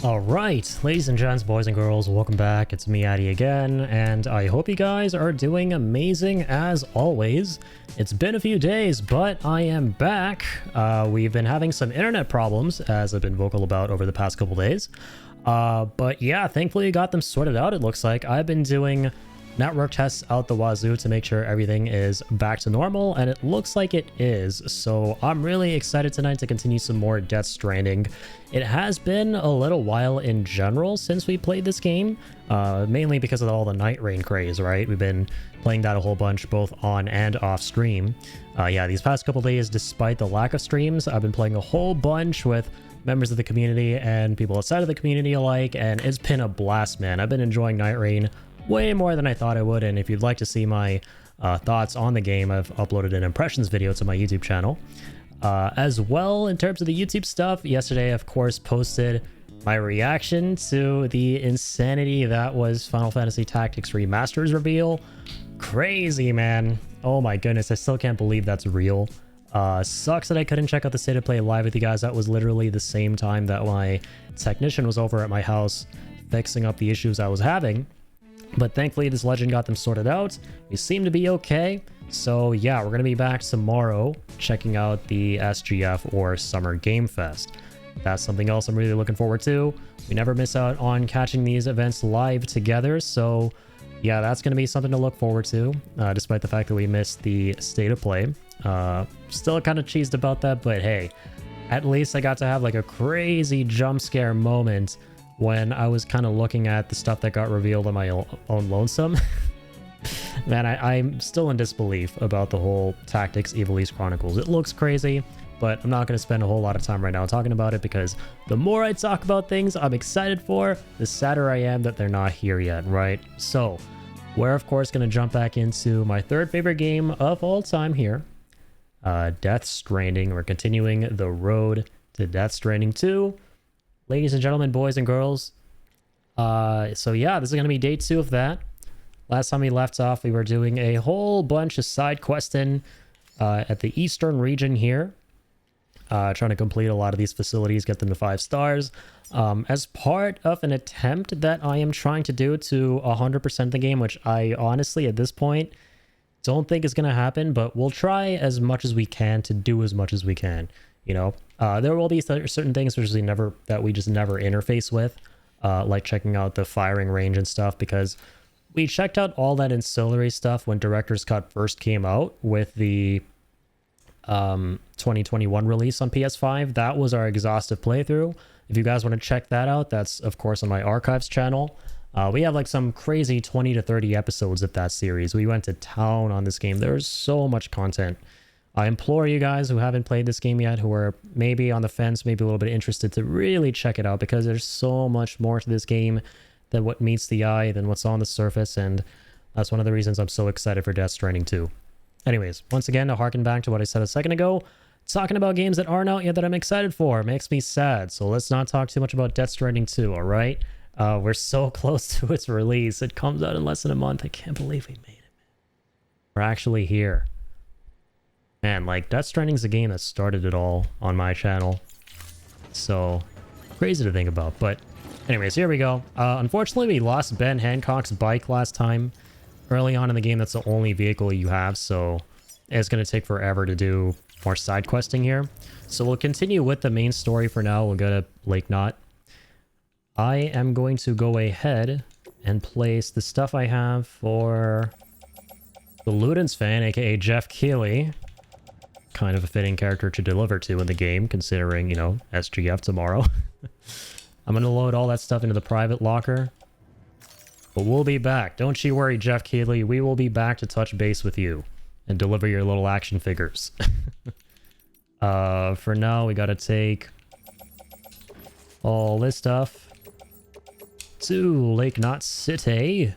Alright, ladies and gents, boys and girls, welcome back. It's me, Addy, again, and I hope you guys are doing amazing as always. It's been a few days, but I am back. We've been having some internet problems, as I've been vocal about over the past couple days. But yeah, thankfully I got them sorted out, it looks like. I've been doing network tests out the wazoo to make sure everything is back to normal, and it looks like it is. So I'm really excited tonight to continue some more Death Stranding. It has been a little while in general since we played this game, mainly because of all the Night Rain craze, right? We've been playing that a whole bunch, both on and off stream. Yeah, these past couple days, despite the lack of streams, I've been playing a whole bunch with members of the community and people outside of the community alike, and it's been a blast, man. I've been enjoying Night Rain way more than I thought I would, and if you'd like to see my thoughts on the game, I've uploaded an impressions video to my YouTube channel. As well, in terms of the YouTube stuff, yesterday, of course, posted my reaction to the insanity that was Final Fantasy Tactics Remastered's reveal. Crazy, man. Oh my goodness, I still can't believe that's real. Sucks that I couldn't check out the State of Play live with you guys. That was literally the same time that my technician was over at my house fixing up the issues I was having. But thankfully, this legend got them sorted out. We seem to be okay. So yeah, we're going to be back tomorrow checking out the SGF or Summer Game Fest. That's something else I'm really looking forward to. We never miss out on catching these events live together. So yeah, that's going to be something to look forward to, despite the fact that we missed the State of Play. Still kind of cheesed about that, but hey, at least I got to have like a crazy jump scare moment when I was kind of looking at the stuff that got revealed on my own lonesome. Man, I'm still in disbelief about the whole Tactics Evil East Chronicles. It looks crazy, but I'm not going to spend a whole lot of time right now talking about it, because the more I talk about things I'm excited for, the sadder I am that they're not here yet, right? So, we're of course going to jump back into my third favorite game of all time here, Death Stranding. We're continuing the road to Death Stranding 2. Ladies and gentlemen, boys and girls. So yeah, this is going to be day 2 of that. Last time we left off, we were doing a whole bunch of side questing at the eastern region here. Trying to complete a lot of these facilities, get them to 5 stars. As part of an attempt that I am trying to do to 100% the game, which I honestly, at this point, don't think is going to happen, but we'll try as much as we can to do as much as we can. You know, there will be certain things that we just never interface with, like checking out the firing range and stuff, because we checked out all that ancillary stuff when Director's Cut first came out with the 2021 release on PS5. That was our exhaustive playthrough. If you guys want to check that out, that's of course on my archives channel. We have like some crazy 20 to 30 episodes of that series. We went to town on this game. There's so much content. I implore you guys who haven't played this game yet, who are maybe on the fence, maybe a little bit interested, to really check it out, because there's so much more to this game than what meets the eye, than what's on the surface, and that's one of the reasons I'm so excited for Death Stranding 2. Anyways, once again, to harken back to what I said a second ago, talking about games that aren't out yet that I'm excited for makes me sad, so let's not talk too much about Death Stranding 2, alright? We're so close to its release. It comes out in less than a month. I can't believe we made it, man. We're actually here. Man, like, Death Stranding's a game that started it all on my channel. So, crazy to think about. But, anyways, here we go. Unfortunately, we lost Ben Hancock's bike last time. Early on in the game, that's the only vehicle you have, so it's going to take forever to do more side questing here. So we'll continue with the main story for now. We'll go to Lake Knot. I am going to go ahead and place the stuff I have for the Ludens fan, aka Jeff Keighley. Kind of a fitting character to deliver to in the game, considering, you know, SGF tomorrow. I'm going to load all that stuff into the private locker. But we'll be back. Don't you worry, Jeff Keighley. We will be back to touch base with you and deliver your little action figures. For now, we got to take all this stuff to Lake Knot City.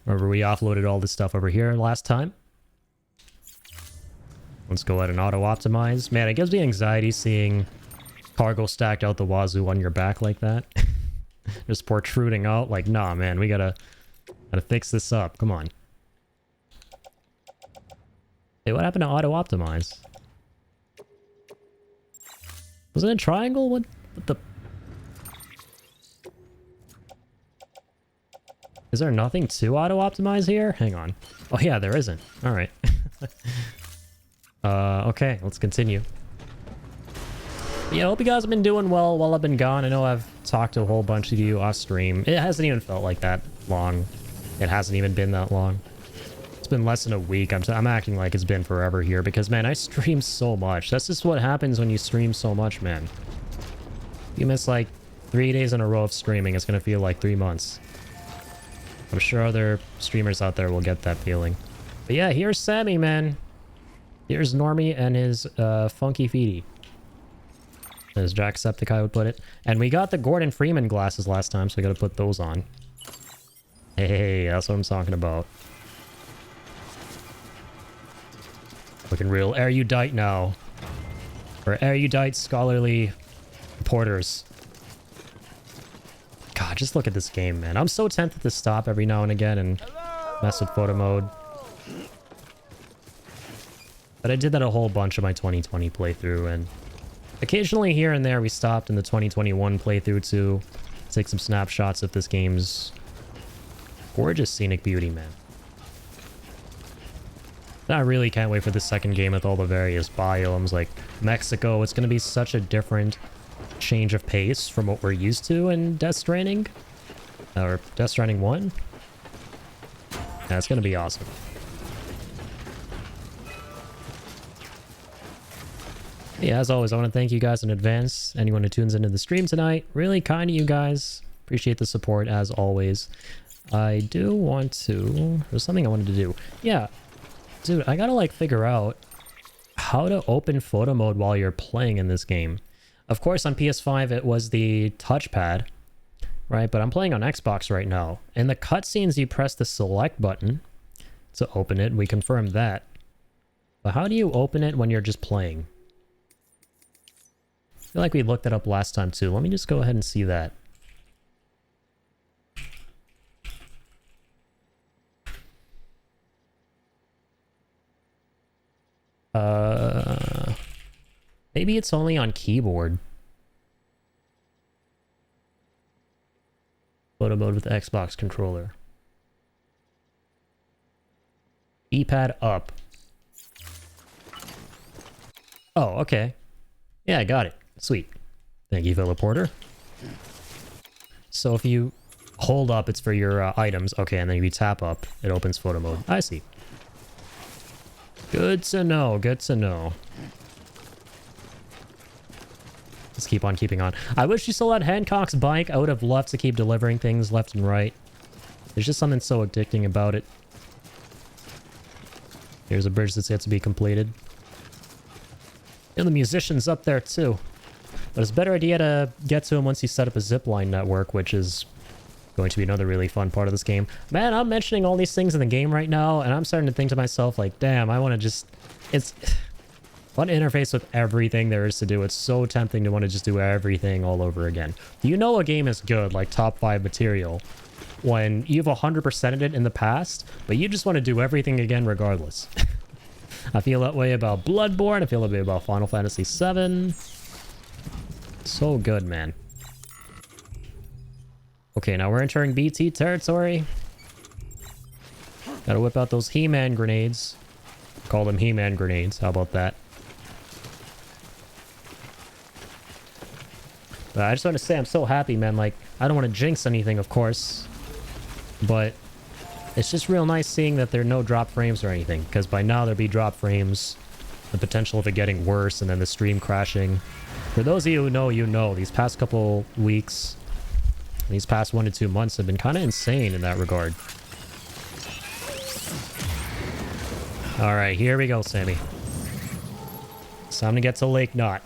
Remember, we offloaded all this stuff over here last time. Let's go ahead and auto-optimize. Man, it gives me anxiety seeing cargo stacked out the wazoo on your back like that. Just protruding out. Like, nah, man, we gotta fix this up. Come on. Hey, what happened to auto-optimize? Was it a triangle? What the... Is there nothing to auto-optimize here? Hang on. Oh yeah, there isn't. Alright. Okay, let's continue. Yeah, I hope you guys have been doing well while I've been gone. I know I've talked to a whole bunch of you off stream. It hasn't even felt like that long. It hasn't even been that long. It's been less than a week. I'm acting like it's been forever here because, man, I stream so much. That's just what happens when you stream so much, man. You miss like 3 days in a row of streaming, it's gonna feel like 3 months. I'm sure other streamers out there will get that feeling. But yeah, here's Sammy, man. Here's Normie and his funky feety, as Jacksepticeye would put it. And we got the Gordon Freeman glasses last time, so we gotta put those on. Hey, that's what I'm talking about. Looking real erudite now. Or erudite scholarly reporters. God, just look at this game, man. I'm so tempted to stop every now and again and mess with photo mode. But I did that a whole bunch of my 2020 playthrough, and occasionally here and there we stopped in the 2021 playthrough to take some snapshots of this game's gorgeous scenic beauty, man. I really can't wait for the second game with all the various biomes, like Mexico. It's going to be such a different change of pace from what we're used to in Death Stranding. Or Death Stranding 1. Yeah, it's going to be awesome. Yeah, as always, I want to thank you guys in advance. Anyone who tunes into the stream tonight, really kind of you guys. Appreciate the support as always. I do want to... There's something I wanted to do. Yeah. Dude, I gotta like figure out how to open photo mode while you're playing in this game. Of course, on PS5, it was the touchpad, right? But I'm playing on Xbox right now. In the cutscenes, you press the select button to open it. We confirmed that. But how do you open it when you're just playing? I feel like we looked it up last time too. Let me just go ahead and see that. Maybe it's only on keyboard. Photo mode with the Xbox controller. D-pad up. Oh, okay. Yeah, I got it. Sweet. Thank you, Philip Porter. So if you hold up, it's for your items. Okay, and then if you tap up, it opens photo mode. I see. Good to know. Good to know. Let's keep on keeping on. I wish you still had Hancock's bike. I would have loved to keep delivering things left and right. There's just something so addicting about it. Here's a bridge that's yet to be completed. And the musician's up there too. But it's a better idea to get to him once you set up a zipline network, which is going to be another really fun part of this game. Man, I'm mentioning all these things in the game right now, and I'm starting to think to myself, like, damn, I want to just... It's... What interface with everything there is to do. It's so tempting to want to just do everything all over again. You know a game is good, like top 5 material, when you've 100%ed it in the past, but you just want to do everything again regardless. I feel that way about Bloodborne. I feel that way about Final Fantasy VII. So good, man. Okay, now we're entering BT territory. Gotta whip out those He-Man grenades. Call them He-Man grenades. How about that? I just want to say I'm so happy, man. Like, I don't want to jinx anything, of course. But it's just real nice seeing that there are no drop frames or anything. Because by now there'd be drop frames. The potential of it getting worse and then the stream crashing. For those of you who know, you know. These past couple weeks, these past 1 to 2 months have been kind of insane in that regard. Alright, here we go, Sammy. It's time to get to Lake Knot.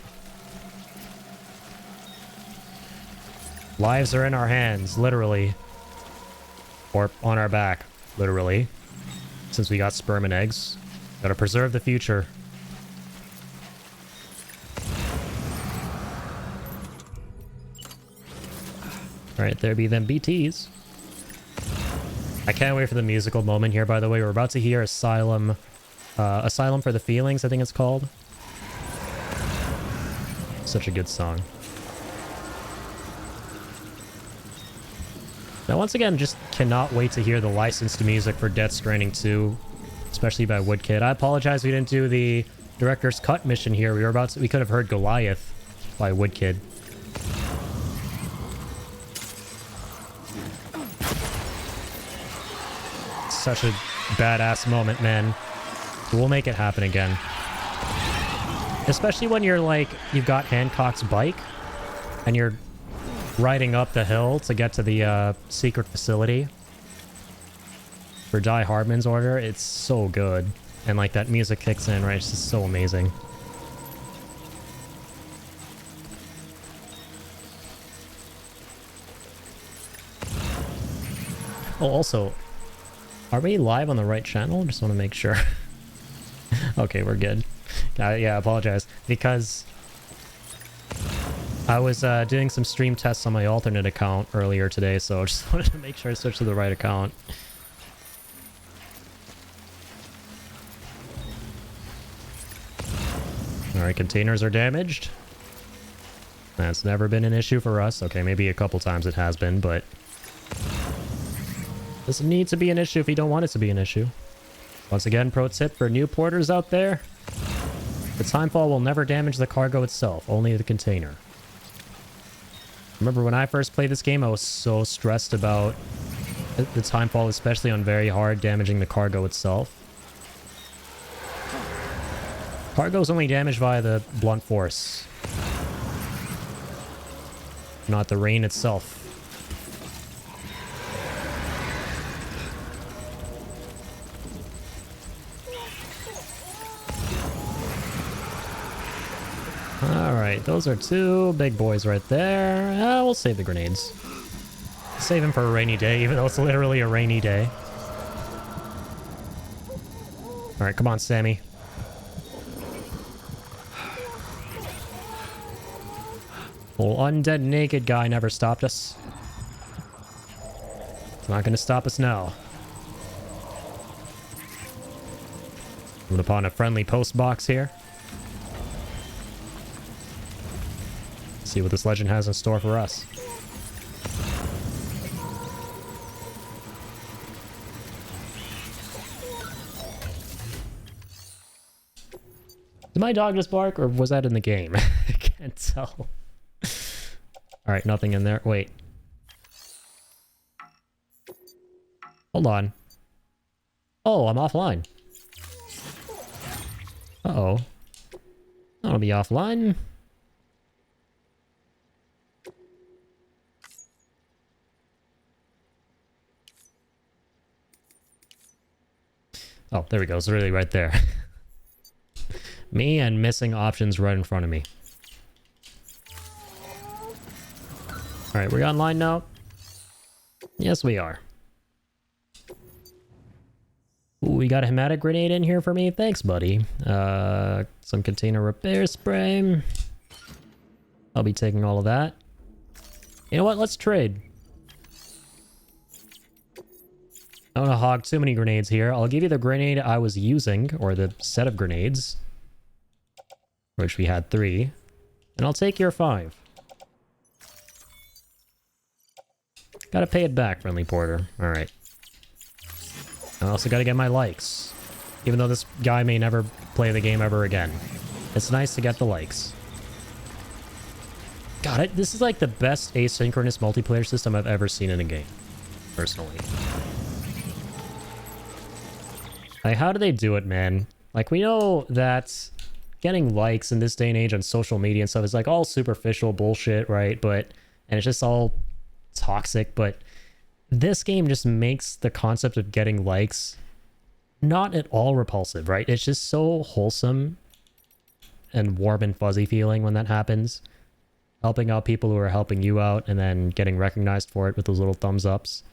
Lives are in our hands, literally. Or on our back, literally. Since we got sperm and eggs. Gotta preserve the future. Alright, there be them BTs. I can't wait for the musical moment here, by the way. We're about to hear Asylum... Asylum for the Feelings, I think it's called. Such a good song. Now, once again, just cannot wait to hear the licensed music for Death Stranding 2, especially by Woodkid. I apologize we didn't do the director's cut mission here. We could have heard Goliath by Woodkid. Such a badass moment, man. We'll make it happen again. Especially when you're like, you've got Hancock's bike and you're riding up the hill to get to the secret facility for Die Hardman's order. It's so good. And like that music kicks in, right? It's just so amazing. Oh, also, are we live on the right channel? Just want to make sure. Okay, we're good. Yeah, I apologize. Because I was doing some stream tests on my alternate account earlier today, so I just wanted to make sure I switched to the right account. Alright, containers are damaged. That's never been an issue for us. Okay, maybe a couple times it has been, but doesn't need to be an issue if you don't want it to be an issue. Once again, pro tip for new porters out there. The timefall will never damage the cargo itself, only the container. Remember when I first played this game, I was so stressed about the timefall, especially on very hard, damaging the cargo itself. Cargo is only damaged by the blunt force, not the rain itself. Alright, those are two big boys right there. We'll save the grenades. Save them for a rainy day, even though it's literally a rainy day. Alright, come on, Sammy. Old undead naked guy never stopped us. It's not gonna stop us now. Coming upon a friendly post box here. See what this legend has in store for us. Did my dog just bark, or was that in the game? I can't tell. Alright, nothing in there. Wait. Hold on. Oh, I'm offline. Uh-oh. I'll be offline. Oh, there we go. It's really right there. Me and missing options right in front of me. Alright, we're online now? Yes, we are. Ooh, we got a hematic grenade in here for me. Thanks, buddy. Some container repair spray. I'll be taking all of that. You know what? Let's trade. I don't want to hog too many grenades here. I'll give you the grenade I was using, or the set of grenades, which we had 3. And I'll take your 5. Gotta pay it back, friendly porter. Alright. I also gotta get my likes. Even though this guy may never play the game ever again. It's nice to get the likes. God, this is like the best asynchronous multiplayer system I've ever seen in a game. Personally. Like, how do they do it, man? Like, we know that getting likes in this day and age on social media and stuff is like all superficial bullshit, right? And it's just all toxic, but this game just makes the concept of getting likes not at all repulsive, right? It's just so wholesome and warm and fuzzy feeling when that happens. Helping out people who are helping you out and then getting recognized for it with those little thumbs ups.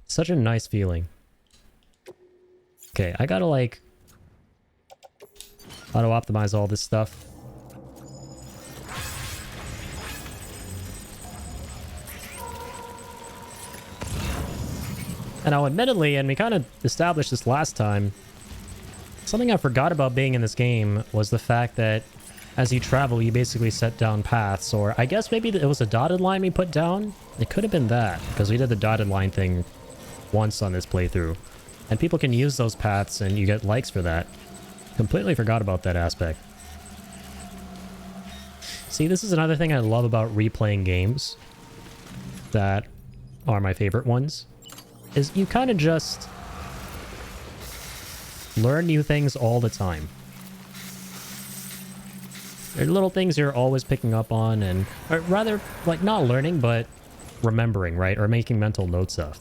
Such a nice feeling. Okay, I gotta like auto-optimize all this stuff. And now, admittedly, and we kind of established this last time, something I forgot about being in this game was the fact that as you travel, you basically set down paths, or I guess maybe it was a dotted line we put down. It could have been that, because we did the dotted line thing once on this playthrough. And people can use those paths and you get likes for that. Completely forgot about that aspect. See, this is another thing I love about replaying games that are my favorite ones, is you kind of just learn new things all the time. There are little things you're always picking up on, and or rather, like, not learning, but remembering, right? Or making mental notes of.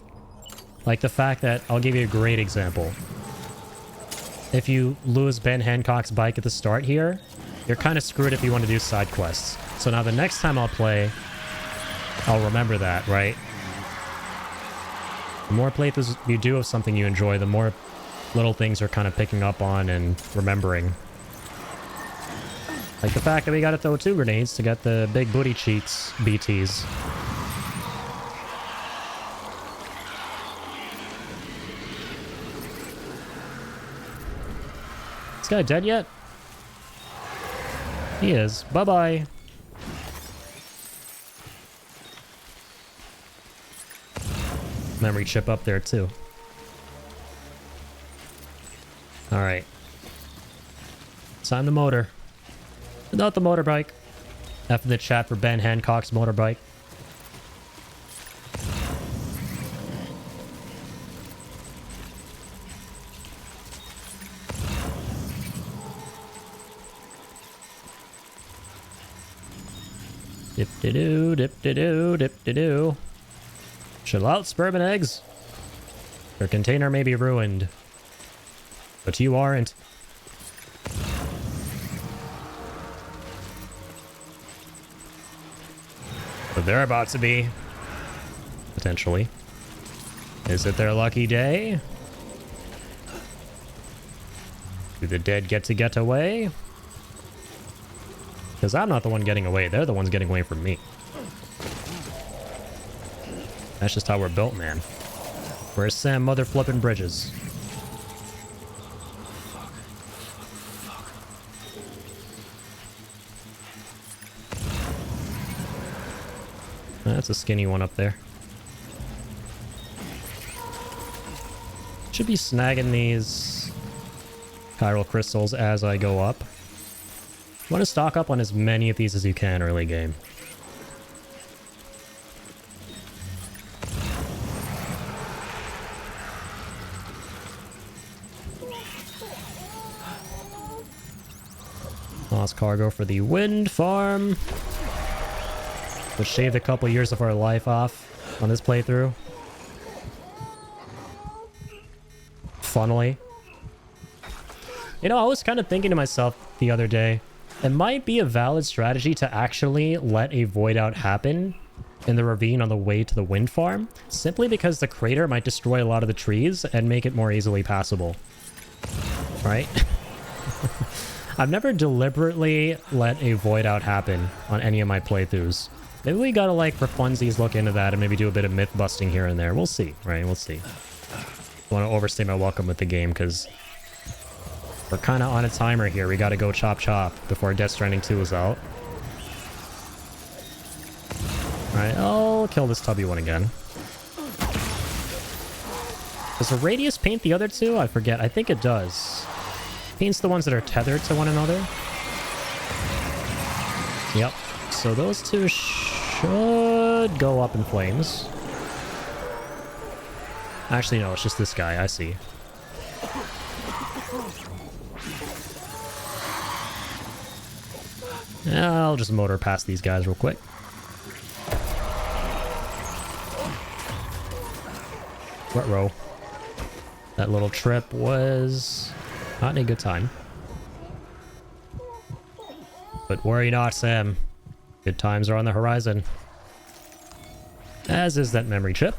Like the fact that, I'll give you a great example. If you lose Ben Hancock's bike at the start here, you're kind of screwed if you want to do side quests. So now the next time I'll play, I'll remember that, right? The more playthroughs you do of something you enjoy, the more little things you're kind of picking up on and remembering. Like the fact that we gotta throw 2 grenades to get the big booty cheeks BTs. This guy dead yet? He is. Bye-bye. Memory chip up there too. Alright. Time the motor. Not the motorbike. After the chat for Ben Hancock's motorbike. Dip-de-doo, dip-de-doo, dip-de-doo. Chill out, sperm and eggs. Your container may be ruined, but you aren't. But they're about to be. Potentially. Is it their lucky day? Do the dead get away? Because I'm not the one getting away. They're the ones getting away from me. That's just how we're built, man. Where's Sam mother flipping bridges? That's a skinny one up there. Should be snagging these chiral crystals as I go up. Want to stock up on as many of these as you can early game. Lost cargo for the wind farm. Which shaved a couple years of our life off on this playthrough. Funnily. You know, I was kind of thinking to myself the other day, it might be a valid strategy to actually let a void out happen in the ravine on the way to the wind farm, simply because the crater might destroy a lot of the trees and make it more easily passable. Right? I've never deliberately let a void out happen on any of my playthroughs. Maybe we gotta, like, for funsies, look into that and maybe do a bit of myth busting here and there. We'll see, right? We'll see. I want to overstay my welcome with the game because we're kind of on a timer here. We gotta go chop chop before Death Stranding 2 is out. Alright, I'll kill this tubby one again. Does the radius paint the other two? I forget. I think it does. Paints the ones that are tethered to one another. Yep. So those two should go up in flames. Actually, no, it's just this guy. I see. I'll just motor past these guys real quick. Ruh-roh. That little trip was not in a good time. But worry not, Sam. Good times are on the horizon. As is that memory chip.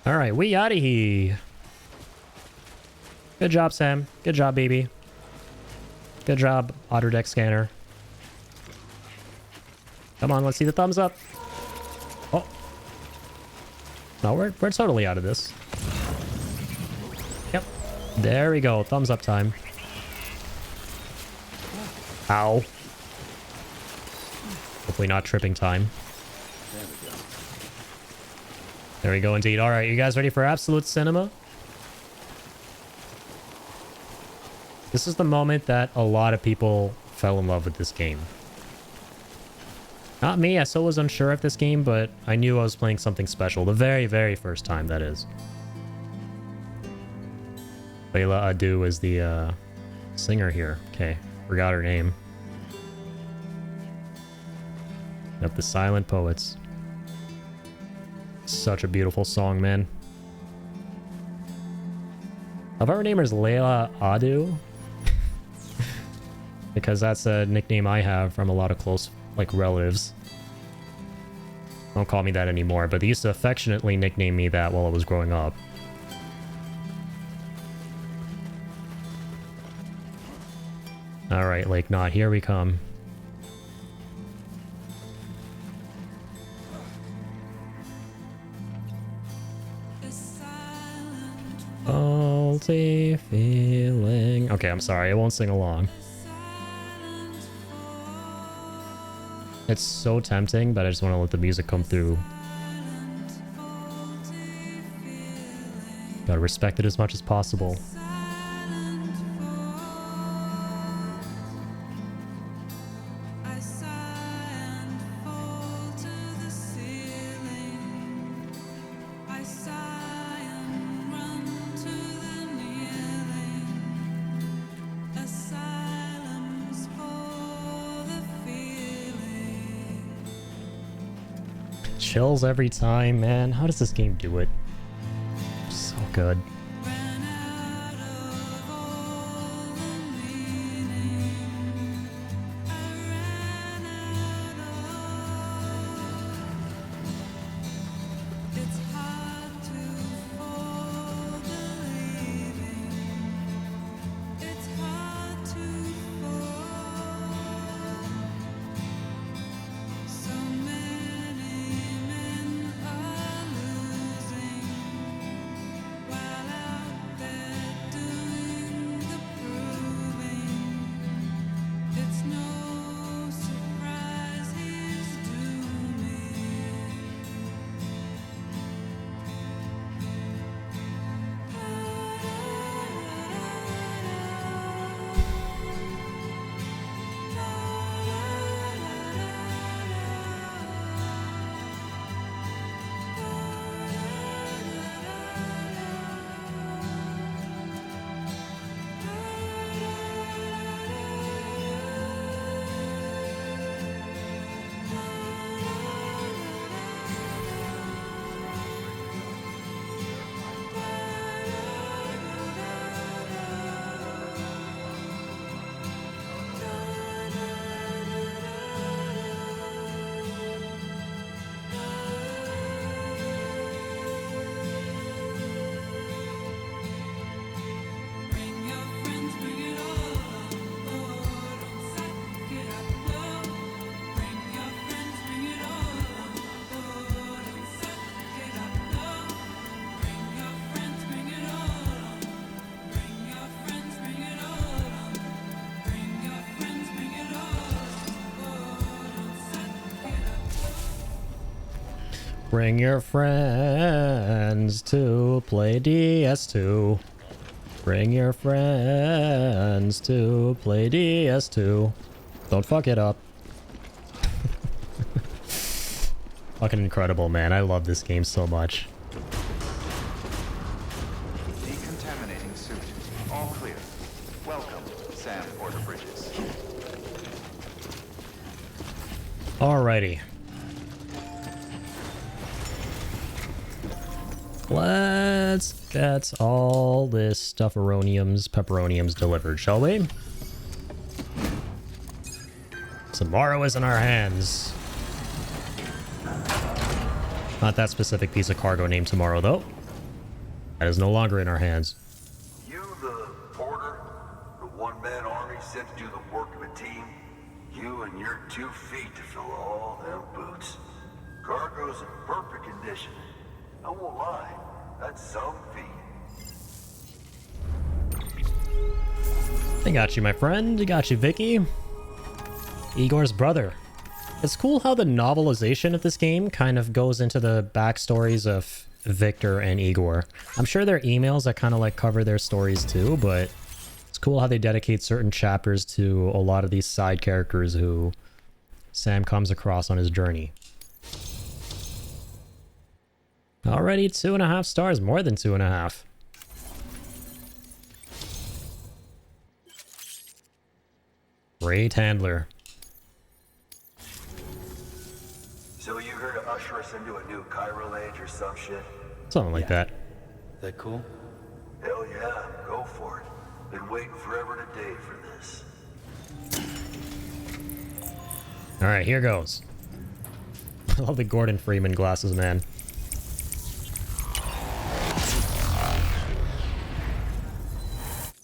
Alright, we outta here. Good job, Sam. Good job, baby. Good job, Otter Deck Scanner. Come on, let's see the thumbs up. Oh. No, we're totally out of this. Yep. There we go. Thumbs up time. Ow. Hopefully not tripping time. There we go. There we go indeed. All right, you guys ready for absolute cinema? This is the moment that a lot of people fell in love with this game. Not me, I still was unsure of this game, but I knew I was playing something special. The very, very first time, that is. Layla Adu is the singer here. Okay, forgot her name. Yep, the Silent Poets. Such a beautiful song, man. I love her name is Layla Adu. Because that's a nickname I have from a lot of close, like, relatives. Don't call me that anymore, but they used to affectionately nickname me that while I was growing up. Alright, Lake Knot, here we come. Faulty feeling. Okay, I'm sorry, I won't sing along. It's so tempting, but I just want to let the music come through. Gotta respect it as much as possible. Chills every time, man. How does this game do it? So good. Bring your friends to play DS2. Bring your friends to play DS2. Don't fuck it up. Fucking incredible, man. I love this game so much. Decontaminating suit. All clear. Welcome, Sam Porter Bridges. Alrighty. Let's get all this pepperoniums delivered, shall we? Tomorrow is in our hands. Not that specific piece of cargo named Tomorrow, though. That is no longer in our hands. You, the porter, the one-man army sent to do the work of a team. You and your 2 feet to fill all them boots. Cargo's in perfect condition. I won't lie, that's some feat. I got you, my friend. I got you, Vicky. Igor's brother. It's cool how the novelization of this game kind of goes into the backstories of Victor and Igor. I'm sure there are emails that kind of like cover their stories too, but it's cool how they dedicate certain chapters to a lot of these side characters who Sam comes across on his journey. Already 2.5 stars, more than 2.5. Great handler. So you here to usher us into a new chiral age or some shit? Something like that. That cool? Hell yeah, go for it. Been waiting forever today for this. Alright, here goes. I love the Gordon Freeman glasses, man.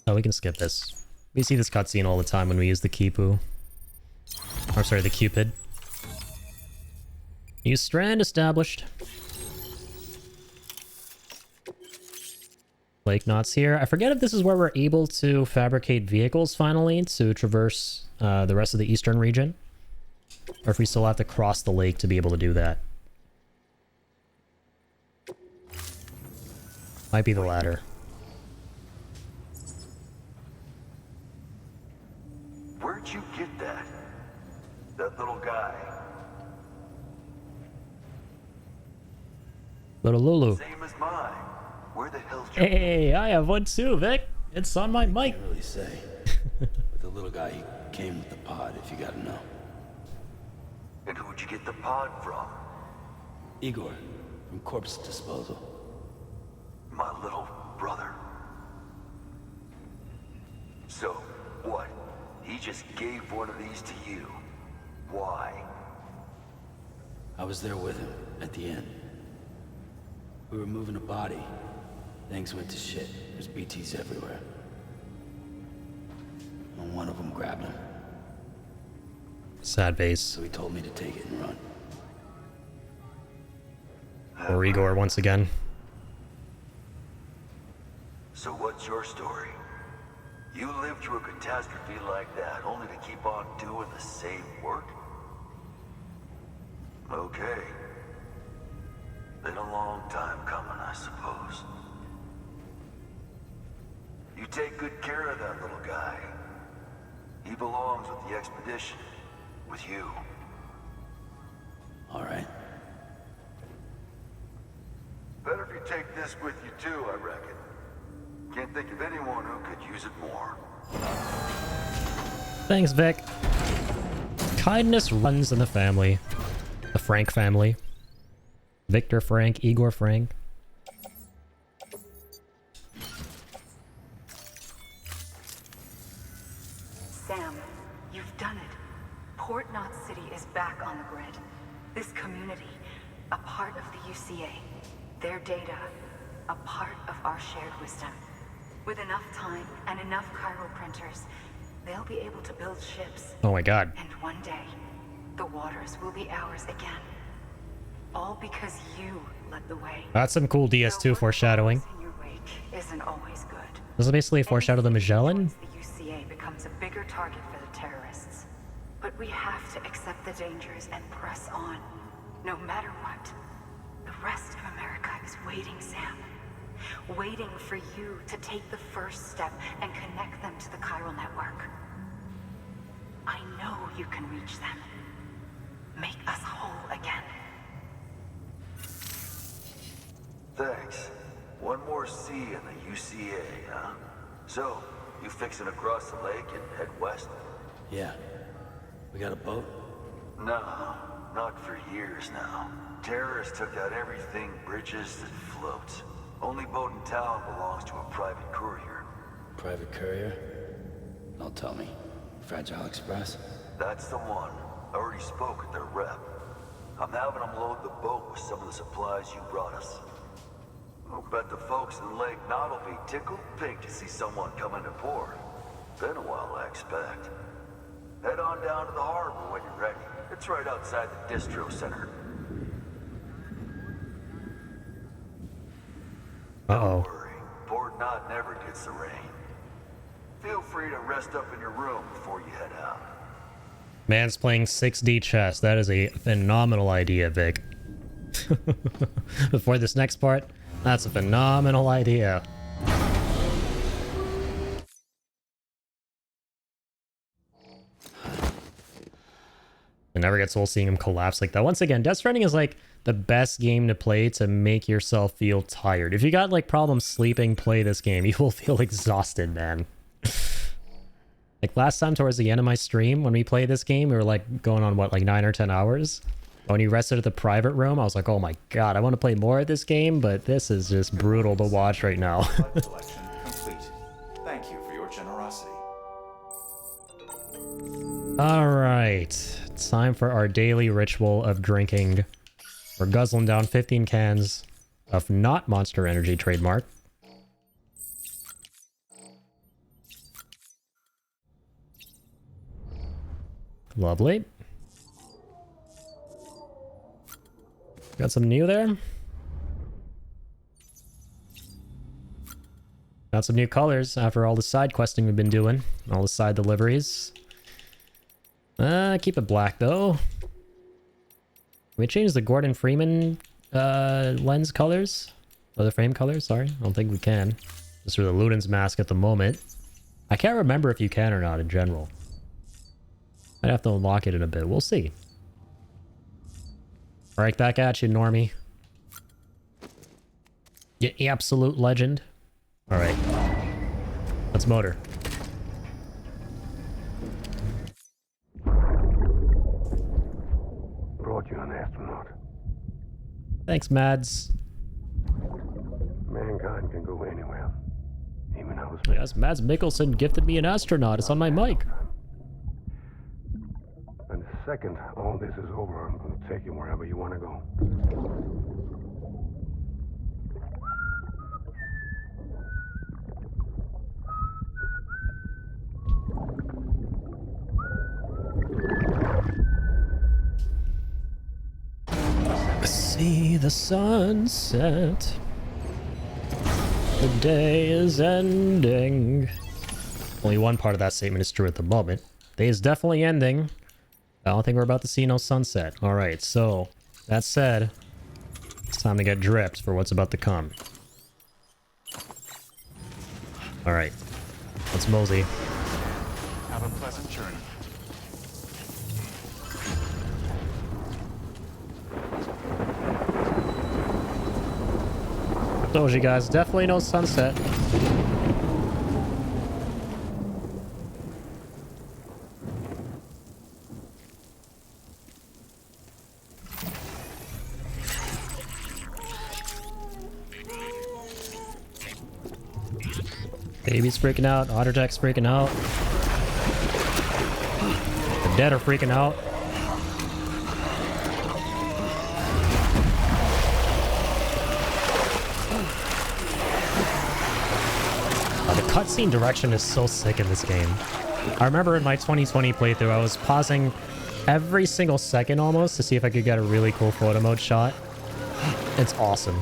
Oh, we can skip this. We see this cutscene all the time when we use the Kipu. Or sorry, the Cupid. New strand established. Lake knots here. I forget if this is where we're able to fabricate vehicles finally to traverse the rest of the eastern region. Or if we still have to cross the lake to be able to do that. Might be the latter. Where'd you get that? That little guy? Little Lulu. Same as mine. Where the hell's your... Hey, I have one too, Vic. It's on my mic. Can't really say. But the little guy, he came with the pod, if you gotta know. And who'd you get the pod from? Igor, from Corpse Disposal. My little brother. So, what? He just gave one of these to you. Why? I was there with him, at the end. We were moving a body. Things went to shit. There's BTs everywhere. And one of them grabbed him. Sad face. So he told me to take it and run. Or Igor once again. So what's your story? You lived through a catastrophe like that, only to keep on doing the same work? Okay. Been a long time coming, I suppose. You take good care of that little guy. He belongs with the expedition. With you. All right. Better if you take this with you too, I reckon. Can't think of anyone who could use it more. Thanks, Vic. Kindness runs in the family. The Frank family. Victor Frank, Igor Frank. Sam, you've done it. Port Knot City is back on the grid. This community, a part of the UCA. Their data, a part of our shared wisdom. With enough time and enough chiral printers, they'll be able to build ships. Oh my god. And one day, the waters will be ours again. All because you led the way. That's some cool DS2 foreshadowing. In your wake isn't always good. This is basically a foreshadow the Magellan. The UCA becomes a bigger target for the terrorists. But we have to accept the dangers and press on, no matter what. The rest of America is waiting, Sam. Waiting for you to take the first step and connect them to the chiral network. I know you can reach them. Make us whole again. Thanks. One more C in the UCA, huh? So, you fixing to cross the lake and head west? Yeah. We got a boat? No, not for years now. Terrorists took out everything bridges that floats. Only boat in town belongs to a private courier. Private courier? Don't tell me. Fragile Express? That's the one. I already spoke with their rep. I'm having them load the boat with some of the supplies you brought us. I'll bet the folks in Lake Knot will be tickled pink to see someone come into port. Been a while, I expect. Head on down to the harbor when you're ready. It's right outside the distro center. Uh-oh. Don't worry, Port Knot never gets the rain. Feel free to rest up in your room before you head out. Man's playing 6D chess. That is a phenomenal idea, Vic. Before this next part, that's a phenomenal idea. It never gets old seeing him collapse like that. Once again, Death Stranding is like the best game to play to make yourself feel tired. If you got like problems sleeping, play this game. You will feel exhausted, man. Like last time towards the end of my stream, when we played this game, we were like going on what, like 9 or 10 hours? When you rested at the private room, I was like, oh my god, I want to play more of this game, but this is just brutal to watch right now. Collection complete. Thank you for your generosity. Alright, time for our daily ritual of drinking. We're guzzling down 15 cans of not Monster Energy trademark. Lovely. Got some new there. Got some new colors after all the side questing we've been doing. All the side deliveries. Keep it black though. Can we change the Gordon Freeman lens colors? Or the frame colors, sorry. I don't think we can. Just for the Ludens mask at the moment. I can't remember if you can or not in general. I'd have to unlock it in a bit. We'll see. Right back at you, Normie. You absolute legend. Alright. Let's motor. Brought you an astronaut. Thanks, Mads. Mankind can go anywhere. Even outer space. Yes, Mads Mikkelsen gifted me an astronaut. It's on my mic. And the second all this is over, I'm going to take you wherever you want to go. See the sunset. The day is ending. Only one part of that statement is true at the moment. Day is definitely ending. I don't think we're about to see no sunset. Alright, so that said, it's time to get dripped for what's about to come. Alright, let's mosey. Have a pleasant journey. Told you guys, definitely no sunset. Baby's freaking out, Otterjack's freaking out. The dead are freaking out. The cutscene direction is so sick in this game. I remember in my 2020 playthrough, I was pausing every single second almost to see if I could get a really cool photo mode shot. It's awesome.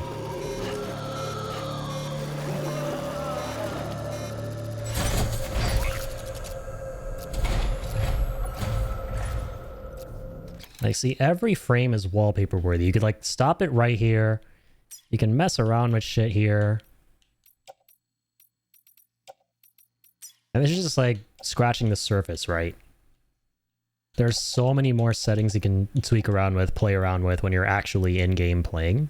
Like, see, every frame is wallpaper worthy. You could, like, stop it right here. You can mess around with shit here. And this is just, like, scratching the surface, right? There's so many more settings you can tweak around with, play around with when you're actually in-game playing.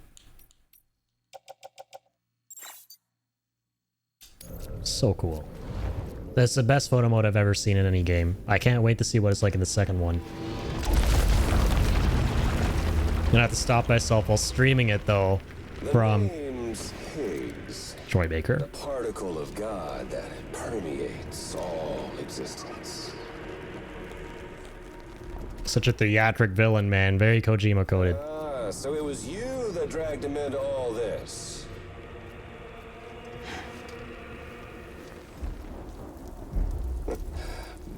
So cool. That's the best photo mode I've ever seen in any game. I can't wait to see what it's like in the second one. I'm gonna have to stop myself while streaming it, though, from Troy Baker. The particle of God that permeates all existence. Such a theatric villain, man. Very Kojima coded. Ah, so it was you that dragged him into all this.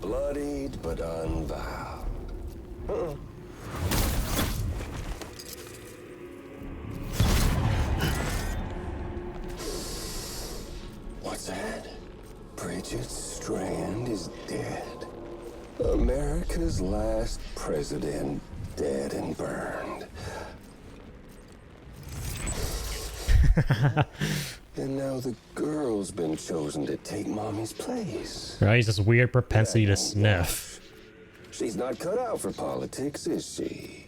Bloodied but unvowed. What's that? Bridget Strand is dead. America America's last president dead and burned. And now the girl's been chosen to take mommy's place. Right, he's this weird propensity to sniff. She's not cut out for politics, is she?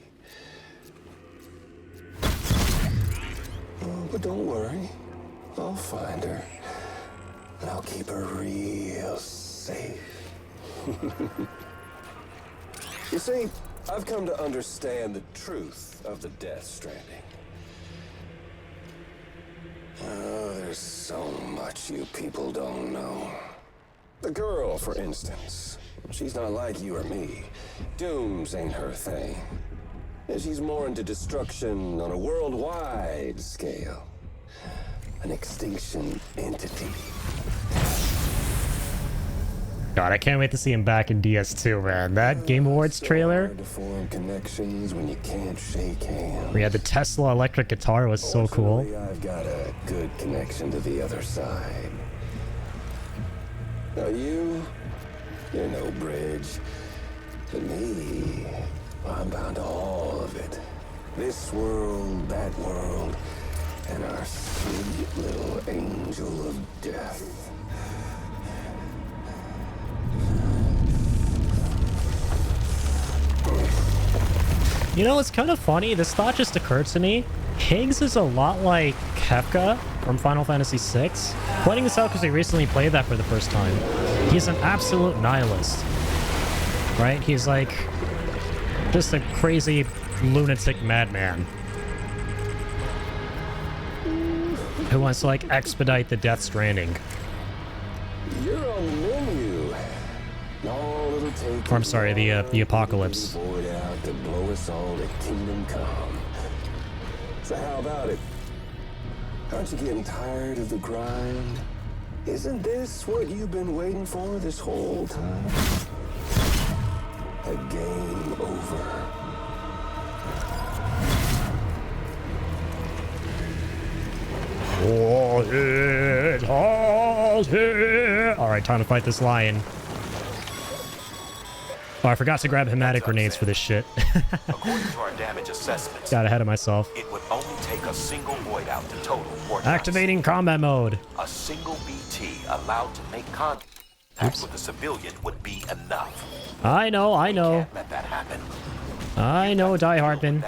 Oh, but don't worry. I'll find her. And I'll keep her real safe. You see, I've come to understand the truth of the Death Stranding. Oh, there's so much you people don't know. The girl, for instance. She's not like you or me. Dooms ain't her thing. And she's more into destruction on a worldwide scale. An extinction entity. God, I can't wait to see him back in DS2, man. That Game Awards trailer, Hard to form connections when you can't shake hands. we had the Tesla electric guitar, was so cool. Fortunately, I've got a good connection to the other side. Now you're no bridge. But me, I'm bound to all of it. This world, that world, and our sweet little angel of death. You know, it's kind of funny. This thought just occurred to me. Higgs is a lot like Kefka from Final Fantasy VI. Pointing this out because I recently played that for the first time. He's an absolute nihilist. Right? He's like just a crazy lunatic madman who wants to like expedite the Death Stranding. You're on the menu. All it'll take. Or I'm sorry, the apocalypse. Void out to blow us all to kingdom come. So how about it? Aren't you getting tired of the grind? Isn't this what you've been waiting for this whole time? A game over. Alright, time to fight this lion. Oh, I forgot to grab hematic grenades for this shit. According to our damage assessments, Got ahead of myself. it would only take a single void out to total vortex. Activating combat mode. A single BT allowed to make contact with a civilian would be enough. I know. Can't let that happen. I know, Die Hardman.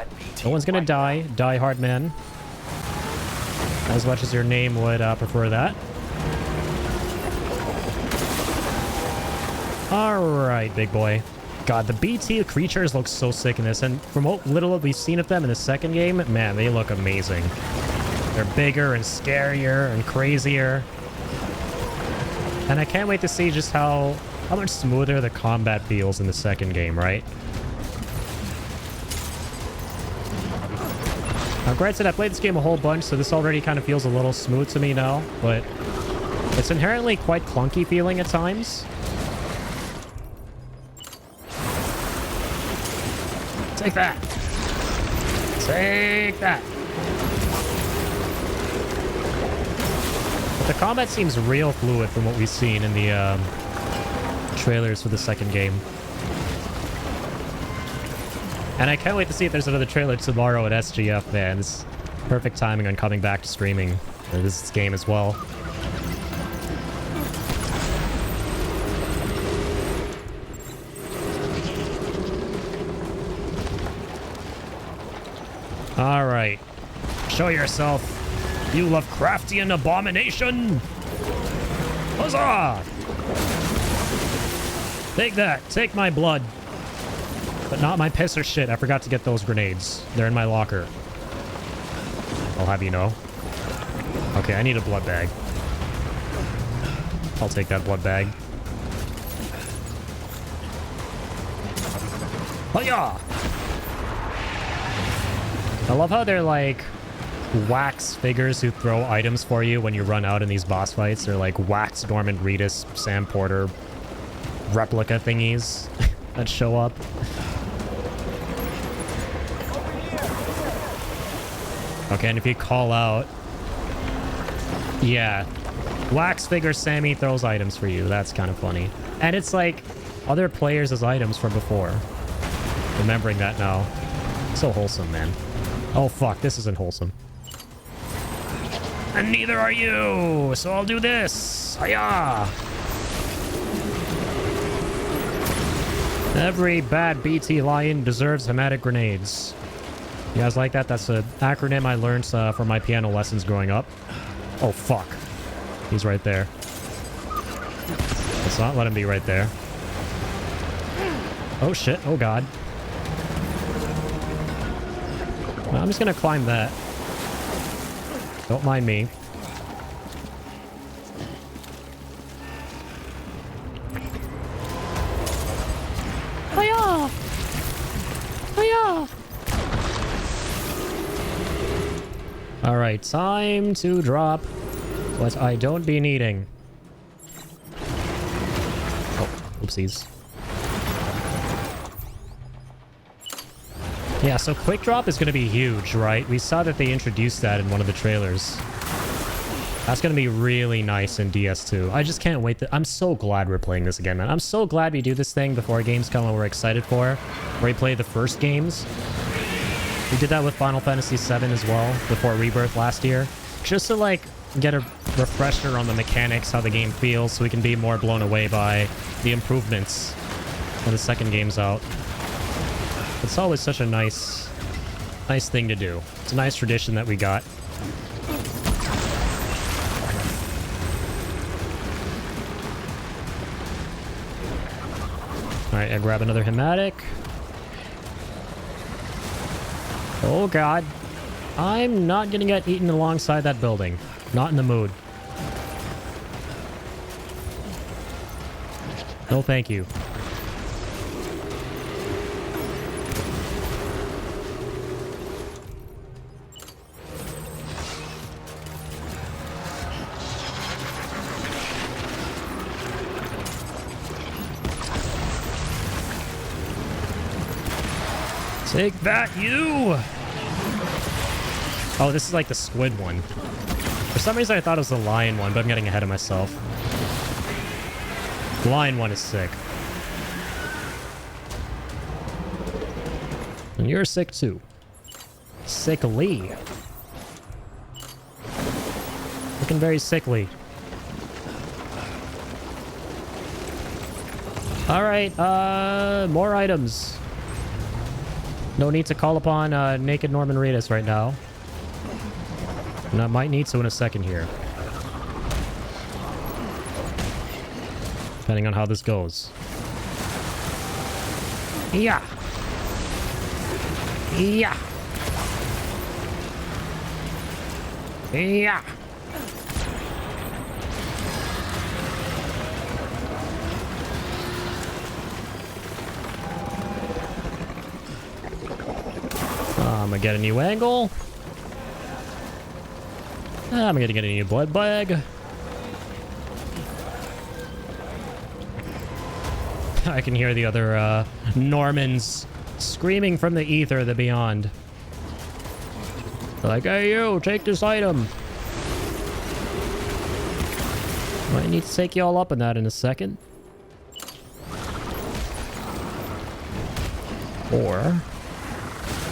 No one's gonna die. Die Hardman. As much as your name would prefer that. Alright, big boy. God, the BT creatures look so sick in this, and from what little we've seen of them in the second game, man, they look amazing. They're bigger and scarier and crazier. And I can't wait to see just how much smoother the combat feels in the second game, right? Now, granted, I played this game a whole bunch, so this already kind of feels a little smooth to me now, but it's inherently quite clunky feeling at times. Take that! Take that! But the combat seems real fluid from what we've seen in the trailers for the second game. And I can't wait to see if there's another trailer tomorrow at SGF, man. It's perfect timing on coming back to streaming for this game as well. Alright. Show yourself, you Lovecraftian abomination! Huzzah! Take that. Take my blood. But not my piss or shit. I forgot to get those grenades. They're in my locker. I'll have you know. Okay, I need a blood bag. I'll take that blood bag. Oh yeah! I love how they're like wax figures who throw items for you when you run out in these boss fights. They're like wax Norman Reedus, Sam Porter replica thingies that show up. Okay, and if you call out... Yeah. Wax figure Sammy throws items for you. That's kind of funny. And it's like... other players' items from before. Remembering that now. So wholesome, man. Oh, fuck. This isn't wholesome. And neither are you! So I'll do this! Hiya! Every bad BT lion deserves hematic grenades. You guys like that? That's an acronym I learned from my piano lessons growing up. Oh, fuck. He's right there. Let's not let him be right there. Oh, shit. Oh, God. Well, I'm just gonna climb that. Don't mind me. Hiya! Hiya! Alright, time to drop what I don't be needing. Oh, oopsies. Yeah, so quick drop is going to be huge, right? We saw that they introduced that in one of the trailers. That's going to be really nice in DS2. I just can't wait. I'm so glad we're playing this again, man. I'm so glad we do this thing before games come and we're excited for. Where we play the first games. We did that with Final Fantasy VII as well, before Rebirth last year. Just to, like, get a refresher on the mechanics, how the game feels, so we can be more blown away by the improvements when the second game's out. It's always such a nice thing to do. It's a nice tradition that we got. Alright, I grab another hematic. Oh god. I'm not gonna get eaten alongside that building. Not in the mood. No thank you. Take that, you! Oh, this is like the squid one. For some reason I thought it was the lion one, but I'm getting ahead of myself. The lion one is sick. And you're sick too. Sickly. Looking very sickly. Alright, more items. No need to call upon naked Norman Reedus right now. And I might need to in a second here. Depending on how this goes. Yeah. Yeah. Yeah. I'm gonna get a new angle. I'm gonna get a new blood bag. I can hear the other Normans screaming from the ether, the beyond. They're like, hey you, take this item. Might need to take you all up on that in a second. Or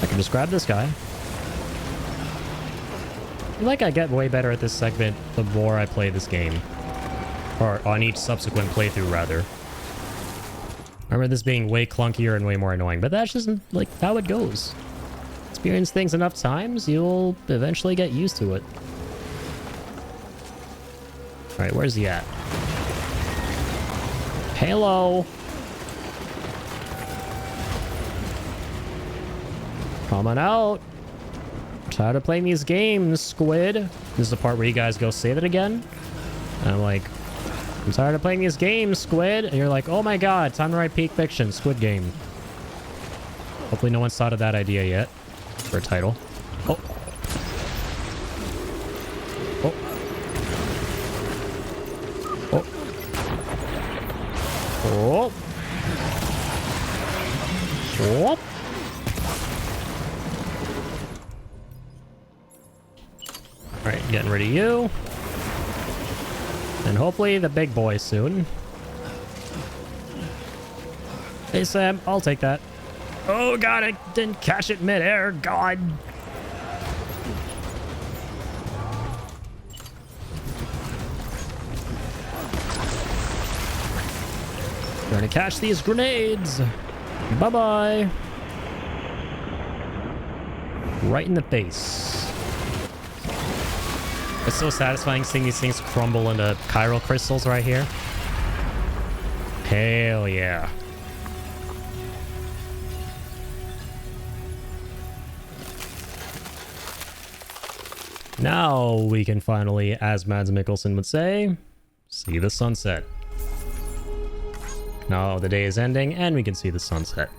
I can just grab this guy. I feel like I get way better at this segment the more I play this game. Or on each subsequent playthrough, rather. I remember this being way clunkier and way more annoying, but that's just, like, how it goes. Experience things enough times, you'll eventually get used to it. Alright, where's he at? Hello! Coming out! Tired of playing these games, squid. This is the part where you guys go say that again. And I'm like, I'm tired of playing these games, squid. And you're like, oh my god, time to write peak fiction, Squid Game. Hopefully no one's thought of that idea yet for a title. Oh. Oh. Oh. Oh. Oh. Alright, getting rid of you. And hopefully the big boy soon. Hey, Sam, I'll take that. Oh, God, I didn't catch it midair. God. Trying to catch these grenades. Bye-bye. Right in the face. It's so satisfying seeing these things crumble into chiral crystals right here. Hell yeah. Now we can finally, as Mads Mikkelsen would say, see the sunset. Now the day is ending and we can see the sunset.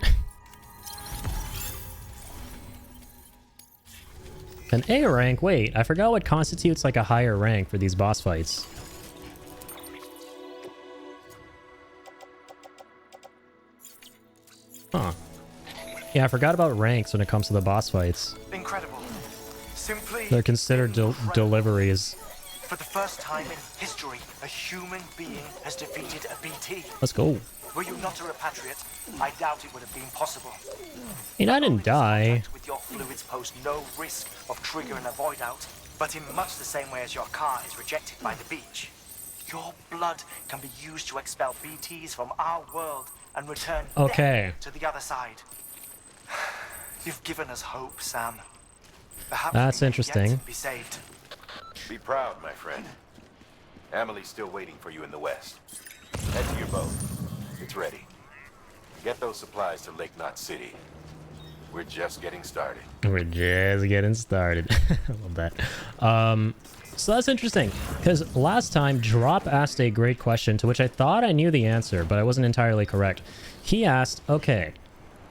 An A rank? Wait, I forgot what constitutes like a higher rank for these boss fights. Huh. Yeah, I forgot about ranks when it comes to the boss fights. Incredible. Simply They're considered deliveries. For the first time in history, a human being has defeated a BT. Let's go. Were you not a repatriate, I doubt it would have been possible. I mean, I didn't die. With your fluids pose no risk of triggering a void out, but in much the same way as your car is rejected by the beach. Your blood can be used to expel BTs from our world and return Okay. to the other side. You've given us hope, Sam. Perhaps That's we may interesting. yet be saved. Be proud, my friend. Amelie's still waiting for you in the west. Head to your boat. It's ready. Get those supplies to Lake Knot City. We're just getting started. We're just getting started. I love that. So that's interesting, because last time Drop asked a great question to which I thought I knew the answer, but I wasn't entirely correct. He asked, okay,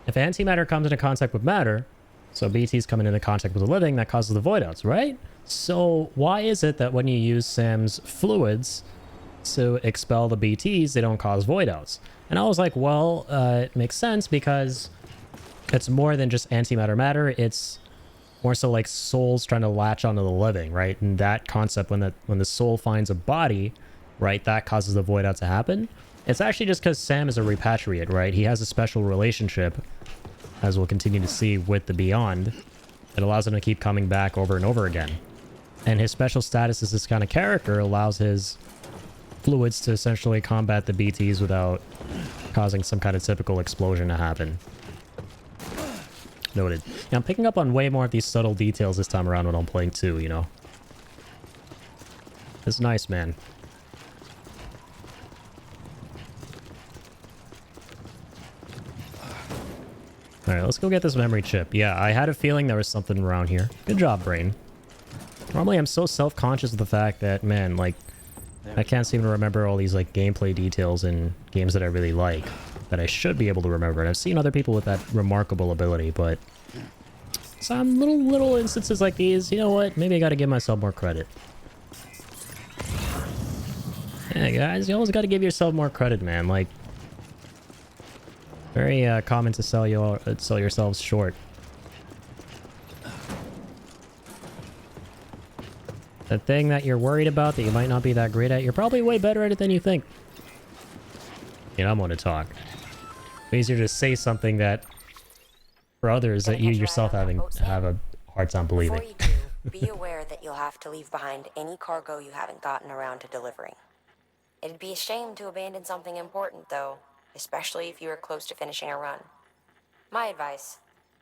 if antimatter comes into contact with matter, so BT's coming into contact with the living, that causes the void outs, right? So why is it that when you use Sam's fluids to expel the BTs, they don't cause void outs? And I was like, well, it makes sense because it's more than just antimatter matter. It's more so like souls trying to latch onto the living, right? And that concept, when the soul finds a body, right, that causes the void out to happen. It's actually just because Sam is a repatriate, right? He has a special relationship, as we'll continue to see, with the Beyond. It allows him to keep coming back over and over again. And his special status as this kind of character allows his fluids to essentially combat the BTs without causing some kind of typical explosion to happen. Noted. Yeah, I'm picking up on way more of these subtle details this time around when I'm playing too, you know? It's nice, man. Alright, let's go get this memory chip. Yeah, I had a feeling there was something around here. Good job, brain. Normally, I'm so self-conscious of the fact that, man, like, I can't seem to remember all these, like, gameplay details in games that I really like that I should be able to remember. And I've seen other people with that remarkable ability, but some little instances like these, you know what? Maybe I gotta give myself more credit. Yeah, guys, you always gotta give yourself more credit, man. Like, very common to sell yourselves short. The thing that you're worried about that you might not be that great at, you're probably way better at it than you think. You know, I'm going to talk. It's easier to say something that for others that you yourself have a hard time believing. Before you do, be aware that you'll have to leave behind any cargo you haven't gotten around to delivering. It'd be a shame to abandon something important, though, especially if you are close to finishing a run. My advice,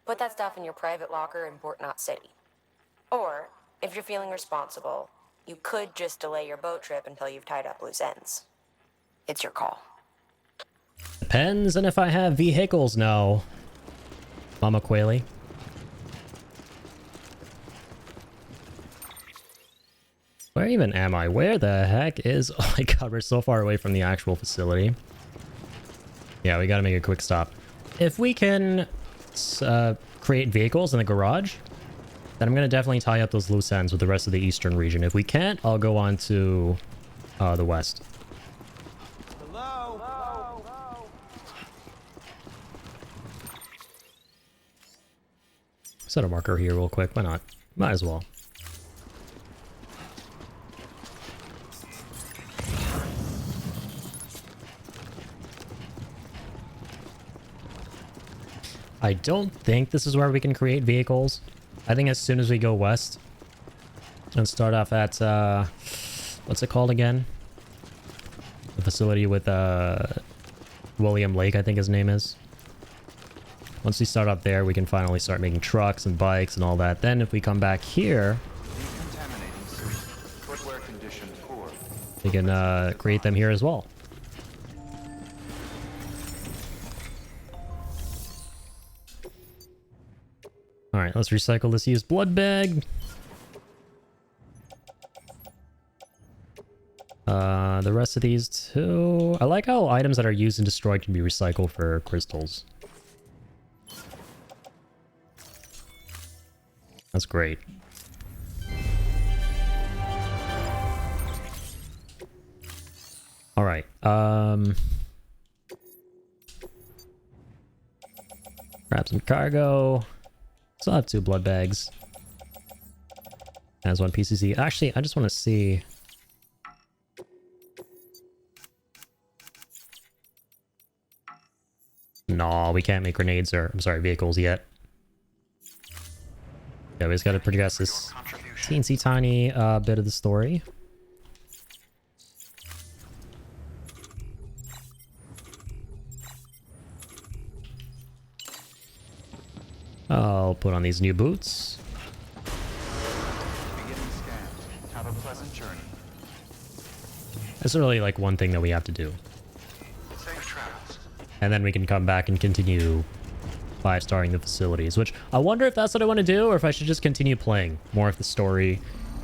put that stuff in your private locker in Port Knot City. Or, if you're feeling responsible, you could just delay your boat trip until you've tied up loose ends. It's your call. Depends on if I have vehicles now, Mama Quayle. Where even am I? Where the heck is... Oh my god, we're so far away from the actual facility. Yeah, we gotta make a quick stop. If we can create vehicles in the garage, then I'm gonna definitely tie up those loose ends with the rest of the eastern region. If we can't, I'll go on to the west. Set a marker here real quick. Why not? Might as well. I don't think this is where we can create vehicles. I think as soon as we go west and start off at, what's it called again? The facility with, William Lake, I think his name is. Once we start up there, we can finally start making trucks and bikes and all that. Then if we come back here, we can create them here as well. Alright, let's recycle this used blood bag. The rest of these too. I like how items that are used and destroyed can be recycled for crystals. That's great. All right. Grab some cargo. Still have 2 blood bags. As 1 PCC. Actually, I just want to see. No, we can't make grenades or, I'm sorry, vehicles yet. Yeah, we just gotta progress this teensy tiny bit of the story. I'll put on these new boots. Have a pleasant journey. That's really like one thing that we have to do. Safe travels. And then we can come back and continue 5-starring the facilities, which I wonder if that's what I want to do, or if I should just continue playing more of the story,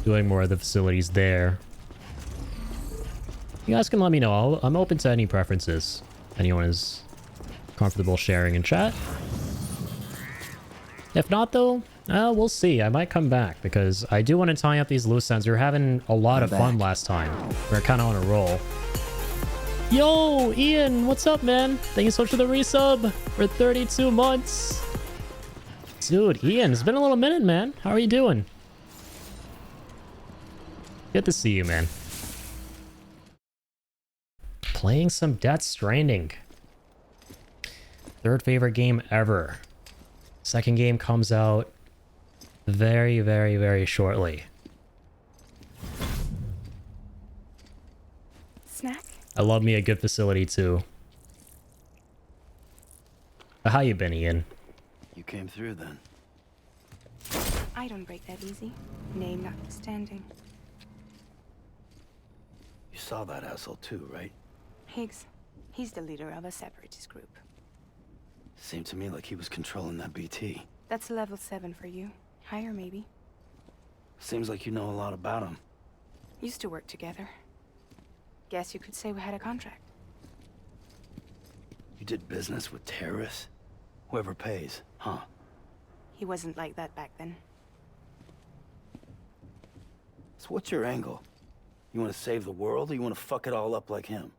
doing more of the facilities there. You guys can let me know. I'm open to any preferences. Anyone is comfortable sharing in chat. If not, though, we'll see. I might come back because I do want to tie up these loose ends. We were having a lot of fun last time. We were kind of on a roll. Yo, Ian, what's up, man? Thank you so much for the resub for 32 months. Dude, Ian, it's been a little minute, man. How are you doing? Good to see you, man. Playing some Death Stranding. 3rd favorite game ever. 2nd game comes out very, very, very shortly. Snack? I love me a good facility too. How you been, Ian? You came through then. I don't break that easy. Name notwithstanding. You saw that asshole too, right? Higgs. He's the leader of a separatist group. Seemed to me like he was controlling that BT. That's level 7 for you. Higher, maybe. Seems like you know a lot about him. Used to work together. Guess you could say we had a contract. You did business with terrorists? Whoever pays, huh? He wasn't like that back then. So what's your angle? You want to save the world, or you want to fuck it all up like him?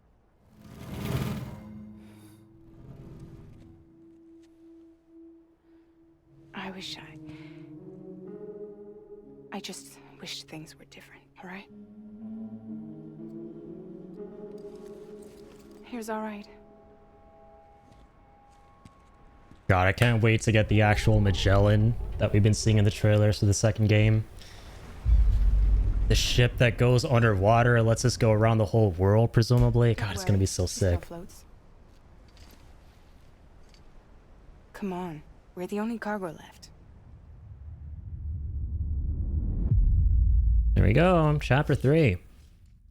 I just wish things were different, all right? Here's all right. God, I can't wait to get the actual Magellan that we've been seeing in the trailers for the 2nd game. The ship that goes underwater and lets us go around the whole world, presumably. God, it's gonna be so sick. Come on, we're the only cargo left. There we go, chapter 3.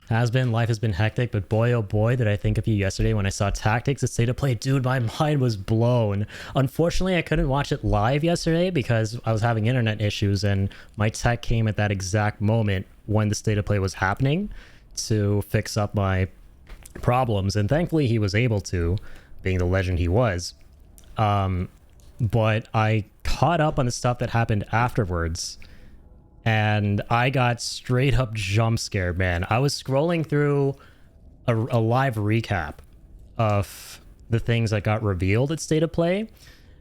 Life has been hectic, but boy oh boy did I think of you yesterday when I saw Tactics at State of Play. Dude, my mind was blown. Unfortunately, I couldn't watch it live yesterday because I was having internet issues and my tech came at that exact moment when the State of Play was happening to fix up my problems, and thankfully he was able to, being the legend he was. But I caught up on the stuff that happened afterwards, and I got straight up jump scared, man. I was scrolling through a live recap of the things that got revealed at State of Play,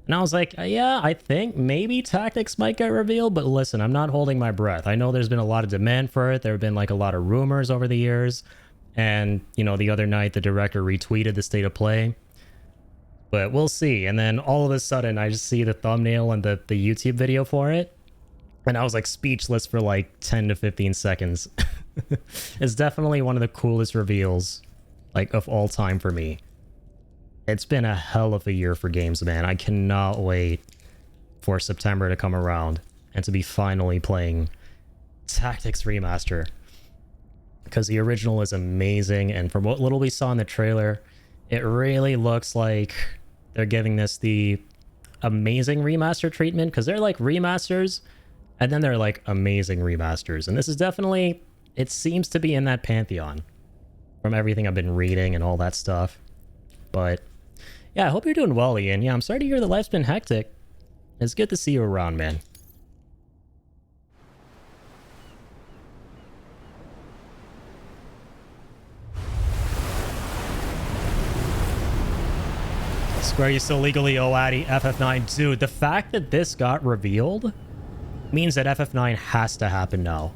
and I was like, yeah, I think maybe Tactics might get revealed, but listen, I'm not holding my breath. I know there's been a lot of demand for it. There have been like a lot of rumors over the years, and you know, the other night the director retweeted the State of Play But we'll see. And then all of a sudden, I just see the thumbnail and the YouTube video for it. And I was like speechless for like 10 to 15 seconds. It's definitely one of the coolest reveals like of all time for me. It's been a hell of a year for games, man. I cannot wait for September to come around and to be finally playing Tactics Remaster. Because the original is amazing, and from what little we saw in the trailer, it really looks like they're giving this the amazing remaster treatment, because they're like remasters, and then they're like amazing remasters. And this is definitely, it seems to be in that pantheon from everything I've been reading and all that stuff. But yeah, I hope you're doing well, Ian. Yeah, I'm sorry to hear that life's been hectic. It's good to see you around, man. Square, you still legally owe Addy FF9. Dude, the fact that this got revealed means that FF9 has to happen now.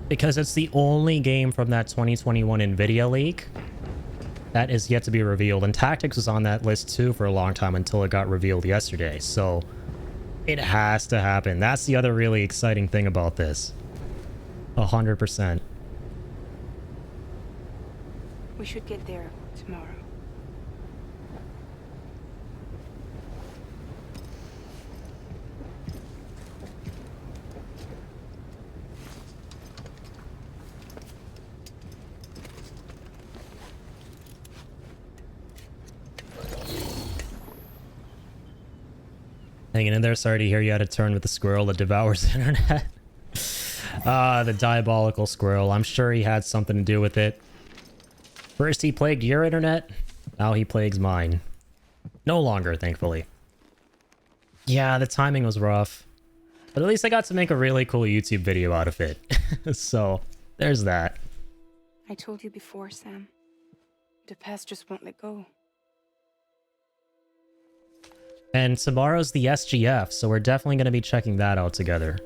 Because it's the only game from that 2021 NVIDIA leak that is yet to be revealed. And Tactics was on that list too for a long time until it got revealed yesterday. So it has to happen. That's the other really exciting thing about this. 100%. We should get there tomorrow. Hanging in there. Sorry to hear you had to turn with the squirrel that devours the internet. The diabolical squirrel. I'm sure he had something to do with it. First he plagued your internet, now he plagues mine. No longer, thankfully. Yeah, the timing was rough. But at least I got to make a really cool YouTube video out of it. So, there's that. I told you before, Sam. The past just won't let go. And tomorrow's the SGF, so we're definitely going to be checking that out together.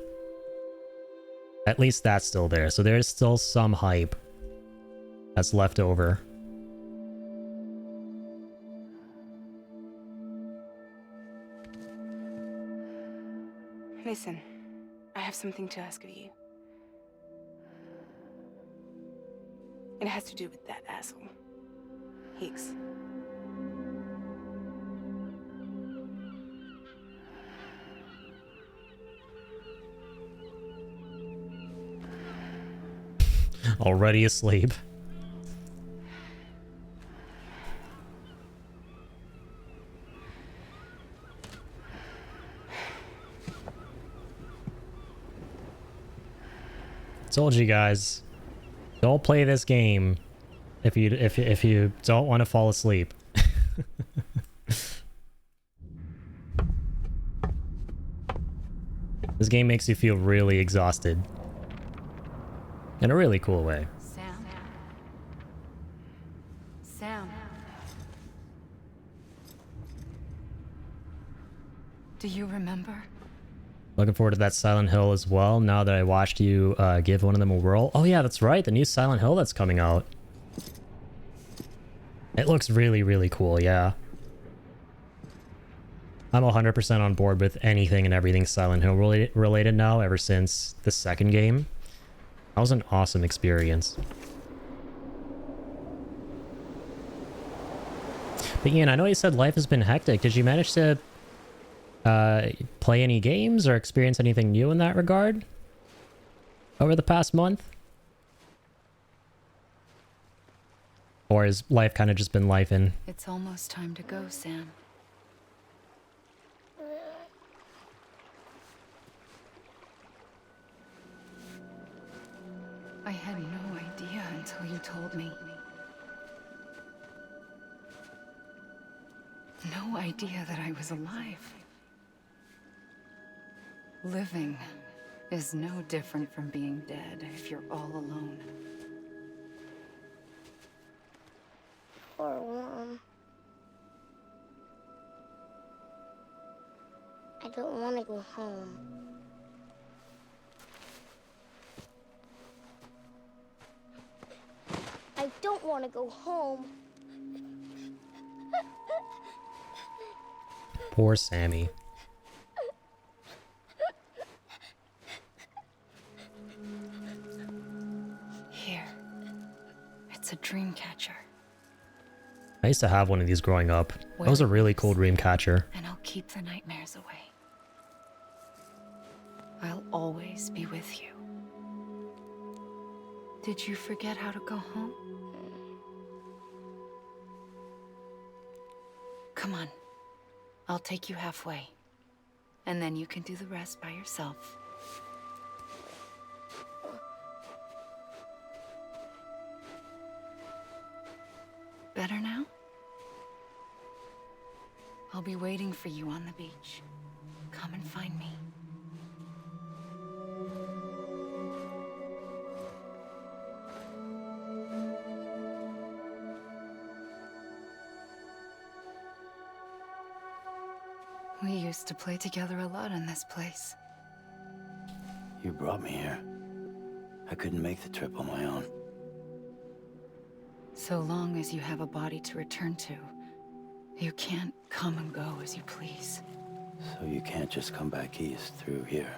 At least that's still there, so there's still some hype that's left over. Listen, I have something to ask of you. It has to do with that asshole, Higgs. Already asleep. Told you guys, don't play this game if you don't want to fall asleep. This game makes you feel really exhausted. In a really cool way. Sam. Sam. Do you remember? Looking forward to that Silent Hill as well, now that I watched you give one of them a whirl. Oh yeah, that's right, the new Silent Hill that's coming out. It looks really, really cool, yeah. I'm 100% on board with anything and everything Silent Hill related now, ever since the second game. That was an awesome experience. But Ian, I know you said life has been hectic. Did you manage to play any games or experience anything new in that regard over the past month? Or has life kind of just been life-in? It's almost time to go, Sam. I had no idea until you told me. No idea that I was alive. Living is no different from being dead if you're all alone. Poor Mom. I don't want to go home. I don't want to go home. Poor Sammy. Here. It's a dream catcher. I used to have one of these growing up. That was a really cool dream catcher. And I'll keep the nightmares away. I'll always be with you. Did you forget how to go home? Come on. I'll take you halfway. And then you can do the rest by yourself. Better now? I'll be waiting for you on the beach. Come and find me. We used to play together a lot in this place. You brought me here. I couldn't make the trip on my own. So long as you have a body to return to, you can't come and go as you please. So you can't just come back east through here?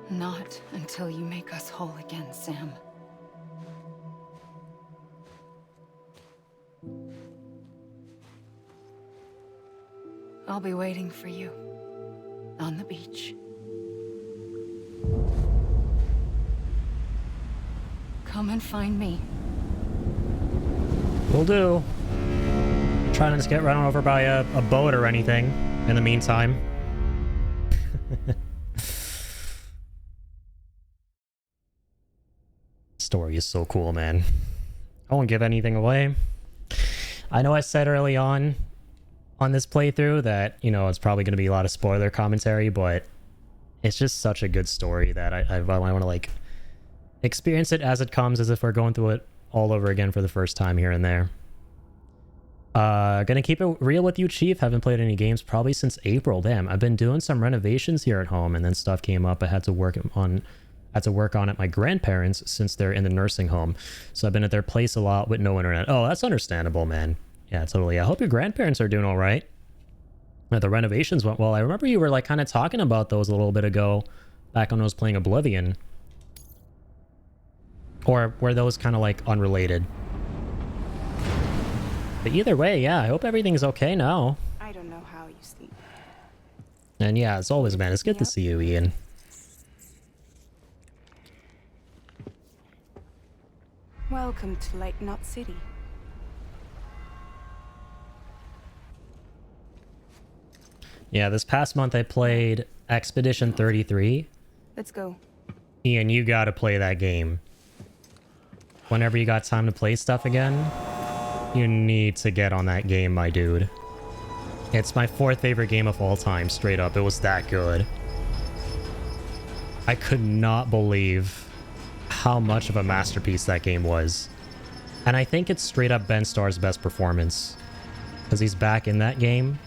Not until you make us whole again, Sam. I'll be waiting for you on the beach. Come and find me. Will do. Try not to get run over by a boat or anything in the meantime. Story is so cool, man. I won't give anything away. I know I said early on this playthrough that, you know, it's probably going to be a lot of spoiler commentary, but it's just such a good story that I want to, like, experience it as it comes, as if we're going through it all over again for the first time here and there. Gonna keep it real with you, Chief. Haven't played any games probably since April. Damn, I've been doing some renovations here at home, and then stuff came up I had to work on at my grandparents since they're in the nursing home. So I've been at their place a lot with no internet. Oh, that's understandable, man. Yeah, totally. I hope your grandparents are doing all right. The renovations went well. I remember you were like kind of talking about those a little bit ago, back when I was playing Oblivion. Or were those kind of like unrelated? But either way, yeah, I hope everything's okay now. I don't know how you sleep. And yeah, as always, man, it's good to see you, Ian. Welcome to Lake Knot City. Yeah, this past month I played Expedition 33. Let's go. Ian, you gotta play that game. Whenever you got time to play stuff again, you need to get on that game, my dude. It's my 4th favorite game of all time, straight up. It was that good. I could not believe how much of a masterpiece that game was. And I think it's straight up Ben Starr's best performance, because he's back in that game.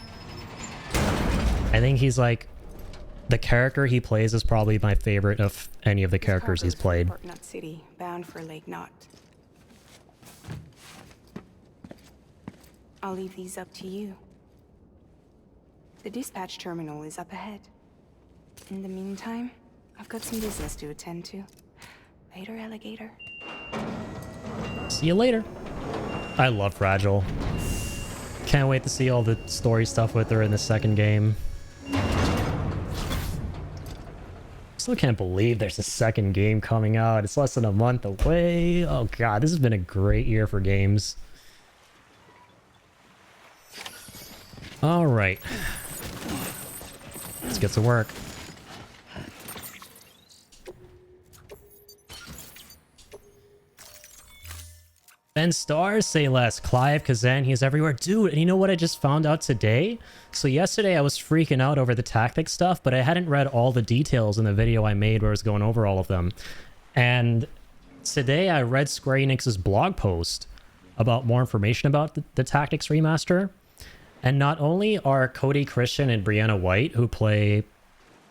I think he's like, the character he plays is probably my favorite of any of the characters he's played. Port Knot City, bound for Lake Knot. I'll leave these up to you. The dispatch terminal is up ahead. In the meantime, I've got some business to attend to. Later, alligator. See you later. I love Fragile. Can't wait to see all the story stuff with her in the second game. Still can't believe there's a second game coming out. It's less than a month away. Oh god, this has been a great year for games. All right. Let's get to work. Ben Stars, say less. Clive, Kazan, he's everywhere. Dude, and you know what I just found out today? So yesterday I was freaking out over the tactics stuff, but I hadn't read all the details in the video I made where I was going over all of them. And today I read Square Enix's blog post about more information about the tactics remaster. And not only are Cody Christian and Brianna White, who play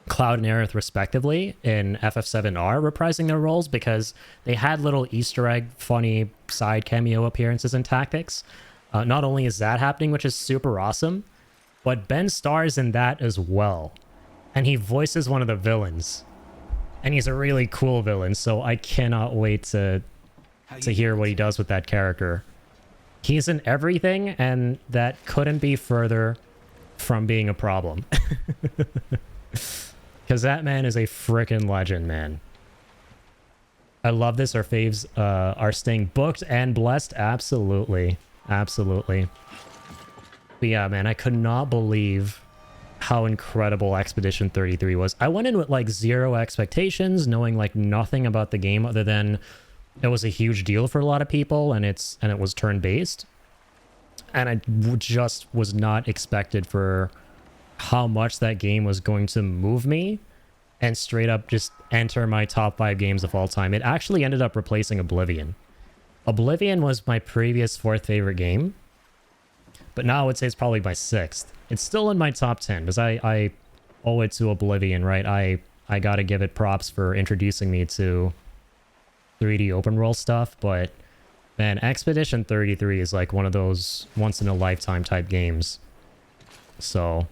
Cloud and Aerith respectively in FF7R, reprising their roles, because they had little Easter egg funny side cameo appearances in tactics. Not only is that happening, which is super awesome, but Ben stars in that as well. And he voices one of the villains. And he's a really cool villain, so I cannot wait to hear what he does with that character. He's in everything, and that couldn't be further from being a problem. Because that man is a frickin' legend, man. I love this. Our faves are staying booked and blessed. Absolutely. Absolutely. But yeah, man, I could not believe how incredible Expedition 33 was. I went in with like zero expectations, knowing like nothing about the game other than it was a huge deal for a lot of people, and it was turn-based. And I just was not expected for how much that game was going to move me and straight up just enter my top 5 games of all time. It actually ended up replacing Oblivion. Oblivion was my previous 4th favorite game, but now I would say it's probably my 6th. It's still in my top 10 because I owe it to Oblivion, right? I gotta give it props for introducing me to 3D open world stuff, but man, Expedition 33 is like one of those once-in-a-lifetime type games. So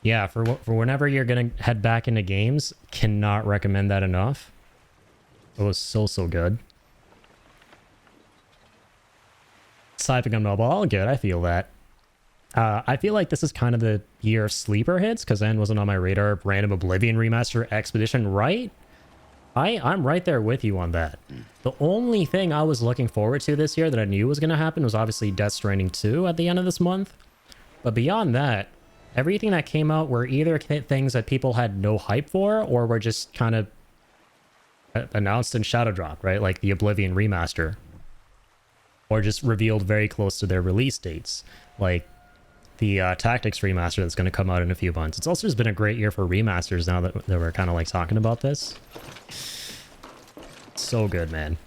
yeah, for whenever you're gonna head back into games, cannot recommend that enough. It was so good. Typing on mobile, all good. I feel that. I feel like this is kind of the year of sleeper hits because then wasn't on my radar. Random Oblivion remaster Expedition, right? I'm right there with you on that. The only thing I was looking forward to this year that I knew was going to happen was obviously Death Stranding 2 at the end of this month. But beyond that, everything that came out were either things that people had no hype for or were just kind of announced and shadow dropped, right? Like the Oblivion remaster. Or just revealed very close to their release dates. Like the Tactics remaster that's going to come out in a few months. It's also just been a great year for remasters now that we're kind of like talking about this. So good, man.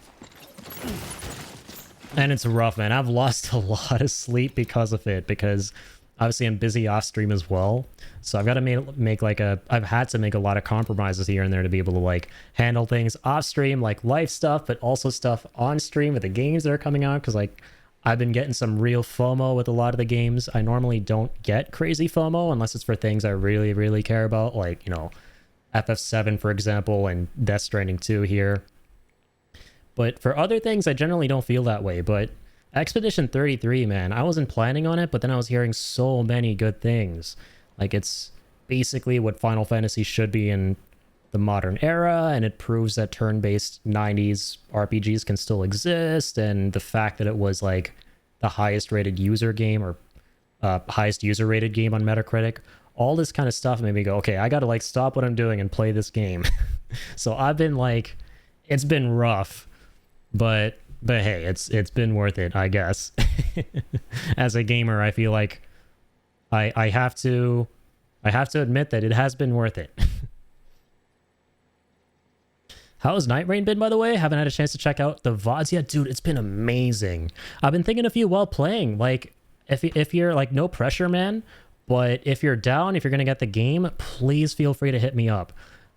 And it's rough, man. I've lost a lot of sleep because of it, because obviously I'm busy off stream as well. So I've got to make like I've had to make a lot of compromises here and there to be able to like handle things off stream, like life stuff, but also stuff on stream with the games that are coming out. Cause like I've been getting some real FOMO with a lot of the games. I normally don't get crazy FOMO unless it's for things I really, really care about. Like, you know, FF7, for example, and Death Stranding 2 here. But for other things, I generally don't feel that way. But Expedition 33, man, I wasn't planning on it, but then I was hearing so many good things. Like, it's basically what Final Fantasy should be in the modern era, and it proves that turn-based 90s RPGs can still exist, and the fact that it was, like, the highest-rated user game, or highest user-rated game on Metacritic, all this kind of stuff made me go, okay, I gotta, like, stop what I'm doing and play this game. So I've been, like, it's been rough, but hey, it's been worth it, I guess. As a gamer, I feel like I have to admit that it has been worth it. How has Night Rain been, by the way? Haven't had a chance to check out the VODs yet. Dude, it's been amazing. I've been thinking of you while playing. Like, if you're, like, no pressure, man, but if you're down, if you're going to get the game, please feel free to hit me up.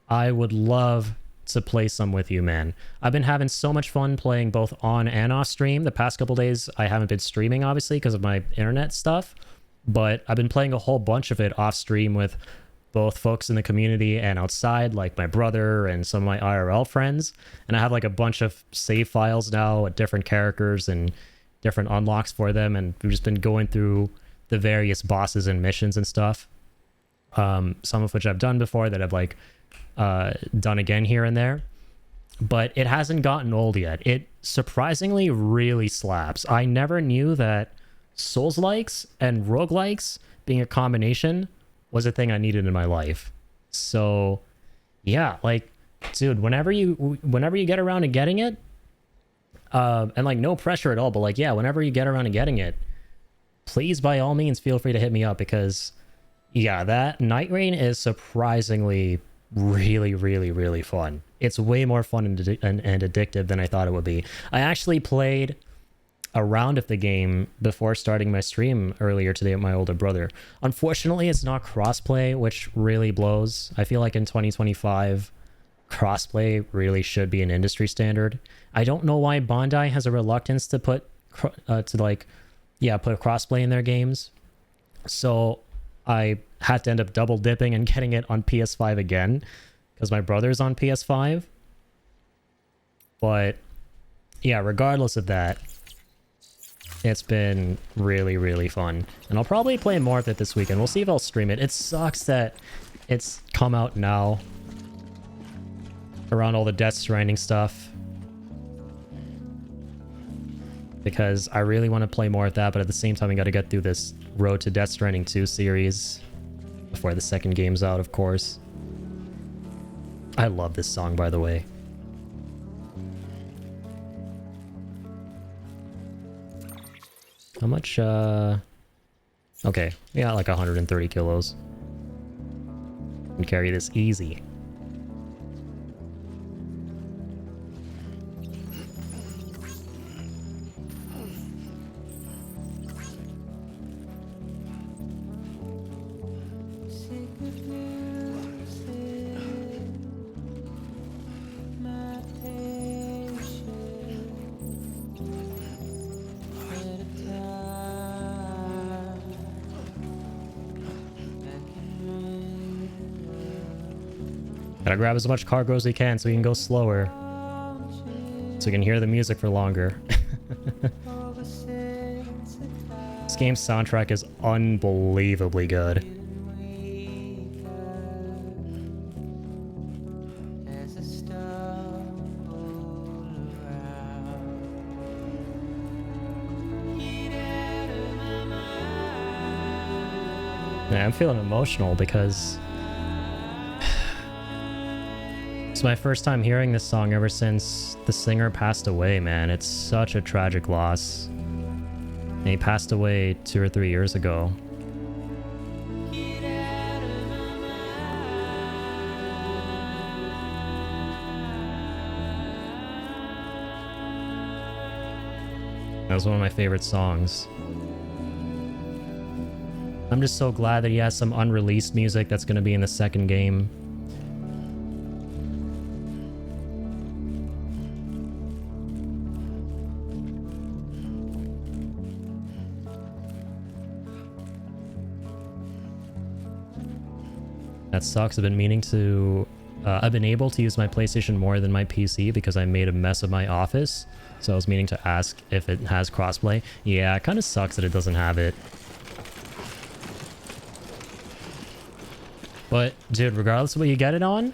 I would love to play some with you, man. I've been having so much fun playing both on and off stream. The past couple days, I haven't been streaming, obviously, because of my internet stuff, but I've been playing a whole bunch of it off stream with both folks in the community and outside, like my brother and some of my IRL friends. And I have like a bunch of save files now with different characters and different unlocks for them. And we've just been going through the various bosses and missions and stuff. Some of which I've done before that I've like done again here and there. But it hasn't gotten old yet. It surprisingly really slaps. I never knew that Souls-likes and roguelikes being a combination was a thing I needed in my life. So yeah, like, dude, whenever you get around to getting it, and like no pressure at all, but like, yeah, whenever you get around to getting it, please by all means feel free to hit me up, because yeah, that Night Rain is surprisingly really, really, really fun. It's way more fun and addictive than I thought it would be. I actually played a round of the game before starting my stream earlier today with my older brother. Unfortunately, it's not crossplay, which really blows. I feel like in 2025, crossplay really should be an industry standard. I don't know why Bandai has a reluctance to put yeah, put crossplay in their games. So I had to end up double dipping and getting it on PS5 again because my brother's on PS5. But yeah, regardless of that, it's been really, really fun. And I'll probably play more of it this weekend. We'll see if I'll stream it. It sucks that it's come out now around all the Death Stranding stuff, because I really want to play more of that, but at the same time I got to get through this Road to Death Stranding 2 series before the second game's out, of course. I love this song, by the way. How much, okay, we got like 130 kilos. Can carry this easy. Gotta grab as much cargo as we can so we can go slower. So we can hear the music for longer. This game's soundtrack is unbelievably good. Yeah, I'm feeling emotional because it's my first time hearing this song ever since the singer passed away, man. It's such a tragic loss. And he passed away 2 or 3 years ago. That was one of my favorite songs. I'm just so glad that he has some unreleased music that's going to be in the second game. That sucks. I've been meaning to... I've been able to use my PlayStation more than my PC because I made a mess of my office. So I was meaning to ask if it has crossplay. Yeah, it kind of sucks that it doesn't have it. But, dude, regardless of what you get it on,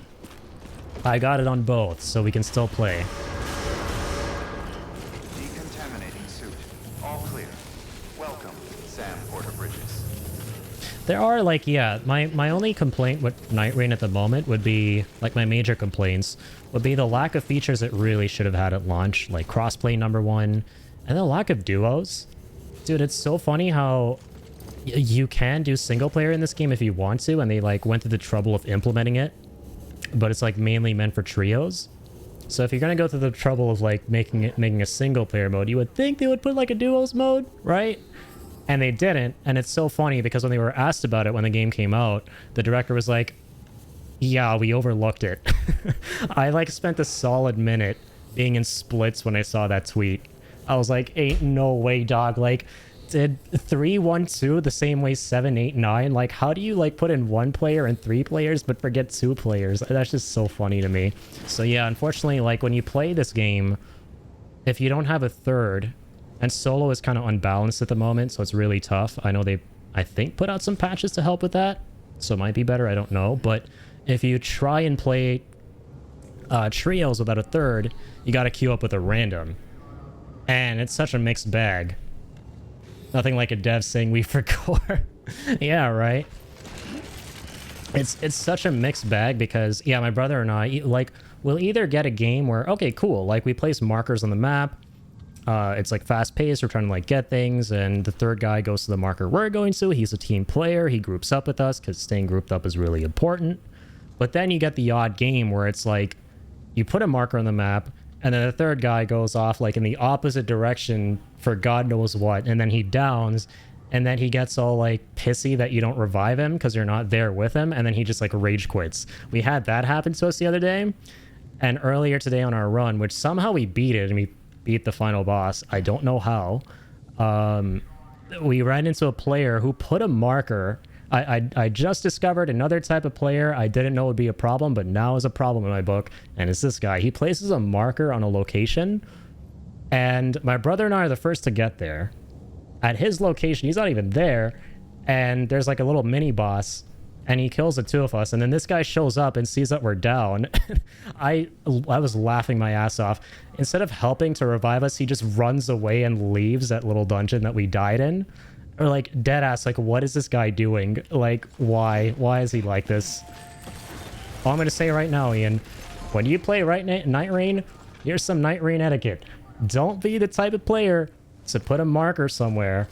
I got it on both, so we can still play. Decontaminating suit. All clear. Welcome, Sam Porter-Bridges. There are, like, yeah, my only complaint with Night Rain at the moment would be, like, my major complaints would be the lack of features it really should have had at launch, like crossplay #1, and the lack of duos. Dude, it's so funny how you can do single player in this game if you want to, and they, like, went through the trouble of implementing it, but it's, like, mainly meant for trios. So if you're gonna go through the trouble of, like, making a single player mode, you would think they would put, like, a duos mode, right? And they didn't, and it's so funny because when they were asked about it when the game came out, the director was like, yeah, we overlooked it. I, like, spent a solid minute being in splits when I saw that tweet. I was like, ain't no way, dog. Like, did 3, 1, 2 the same way 7, 8, 9? Like, how do you, like, put in 1 player and 3 players but forget 2 players? That's just so funny to me. So yeah, unfortunately, like, when you play this game, if you don't have a third, and solo is kind of unbalanced at the moment, so it's really tough. I know they, I think, put out some patches to help with that, so it might be better, I don't know. But if you try and play trios without a third, you gotta queue up with a random. And it's such a mixed bag. Nothing like a dev saying we forgot. Yeah, right? It's such a mixed bag because, yeah, my brother and I, like, we'll either get a game where, okay, cool, like, we place markers on the map, it's, like, fast-paced, we're trying to, like, get things, and the third guy goes to the marker we're going to, he's a team player, he groups up with us, because staying grouped up is really important. But then you get the odd game where it's, like, you put a marker on the map, and then the third guy goes off, like, in the opposite direction for God knows what, and then he downs, and then he gets all, like, pissy that you don't revive him because you're not there with him, and then he just, like, rage quits. We had that happen to us the other day, and earlier today on our run, which somehow we beat it, and we beat the final boss. I don't know how. we ran into a player who put a marker. I just discovered another type of player I didn't know would be a problem, but now is a problem in my book, and it's this guy. He places a marker on a location, and my brother and I are the first to get there. At his location, he's not even there, and there's like a little mini boss, and he kills the two of us, and then this guy shows up and sees that we're down. I was laughing my ass off. Instead of helping to revive us, he just runs away and leaves that little dungeon that we died in. Or like, dead ass, like, what is this guy doing? Like, why? Why is he like this? All I'm gonna say right now, Ian, when you play Night Rain, here's some Night Rain etiquette. Don't be the type of player to put a marker somewhere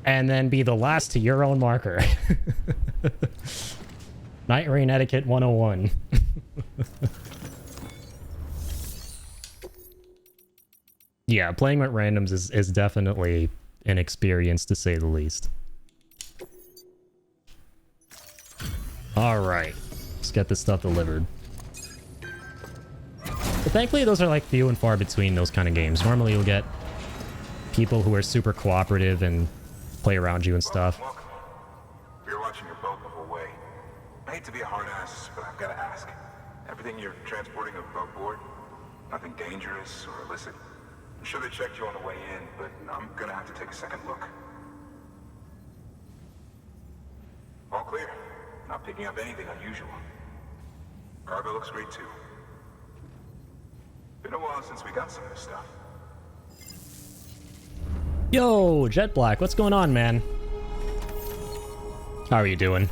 and then be the last to your own marker. Night Rain etiquette 101. Yeah, playing with randoms is definitely an experience, to say the least. Alright, let's get this stuff delivered. But thankfully, those are like few and far between, those kind of games. Normally you'll get people who are super cooperative and play around you and stuff. Welcome. We were watching your boat the whole way. I hate to be a hard ass, but I've got to ask. Everything you're transporting above board? Nothing dangerous or illicit? I'm sure they checked you on the way in, but I'm gonna have to take a second look. All clear. Not picking up anything unusual. Cargo looks great too. Been a while since we got some of this stuff. Yo, Jet Black, what's going on, man? How are you doing?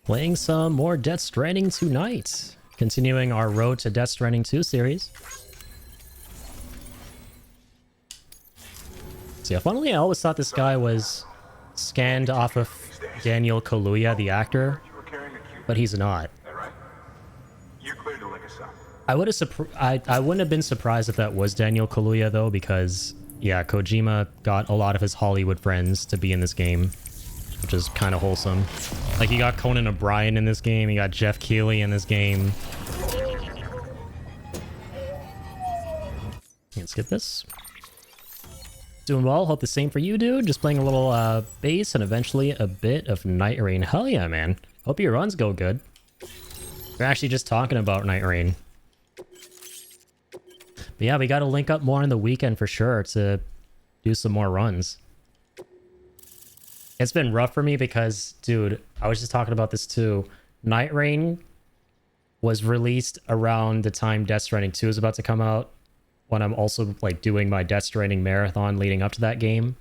Playing some more Death Stranding tonight. Continuing our Road to Death Stranding 2 series. So yeah, funnily, I always thought this guy was scanned off of Daniel Kaluuya, the actor, but he's not. I wouldn't have been surprised if that was Daniel Kaluuya though, because yeah, Kojima got a lot of his Hollywood friends to be in this game, which is kind of wholesome. Like, he got Conan O'Brien in this game, he got Jeff Keighley in this game. Let's get this. Doing well, hope the same for you, dude. Just playing a little bass and eventually a bit of Night Rain. Hell yeah, man. Hope your runs go good. We're actually just talking about Night Rain. But yeah, we gotta link up more on the weekend for sure to do some more runs. It's been rough for me because, dude, I was just talking about this too. Night Rain was released around the time Death Stranding 2 is about to come out, when I'm also like doing my Death Stranding marathon leading up to that game.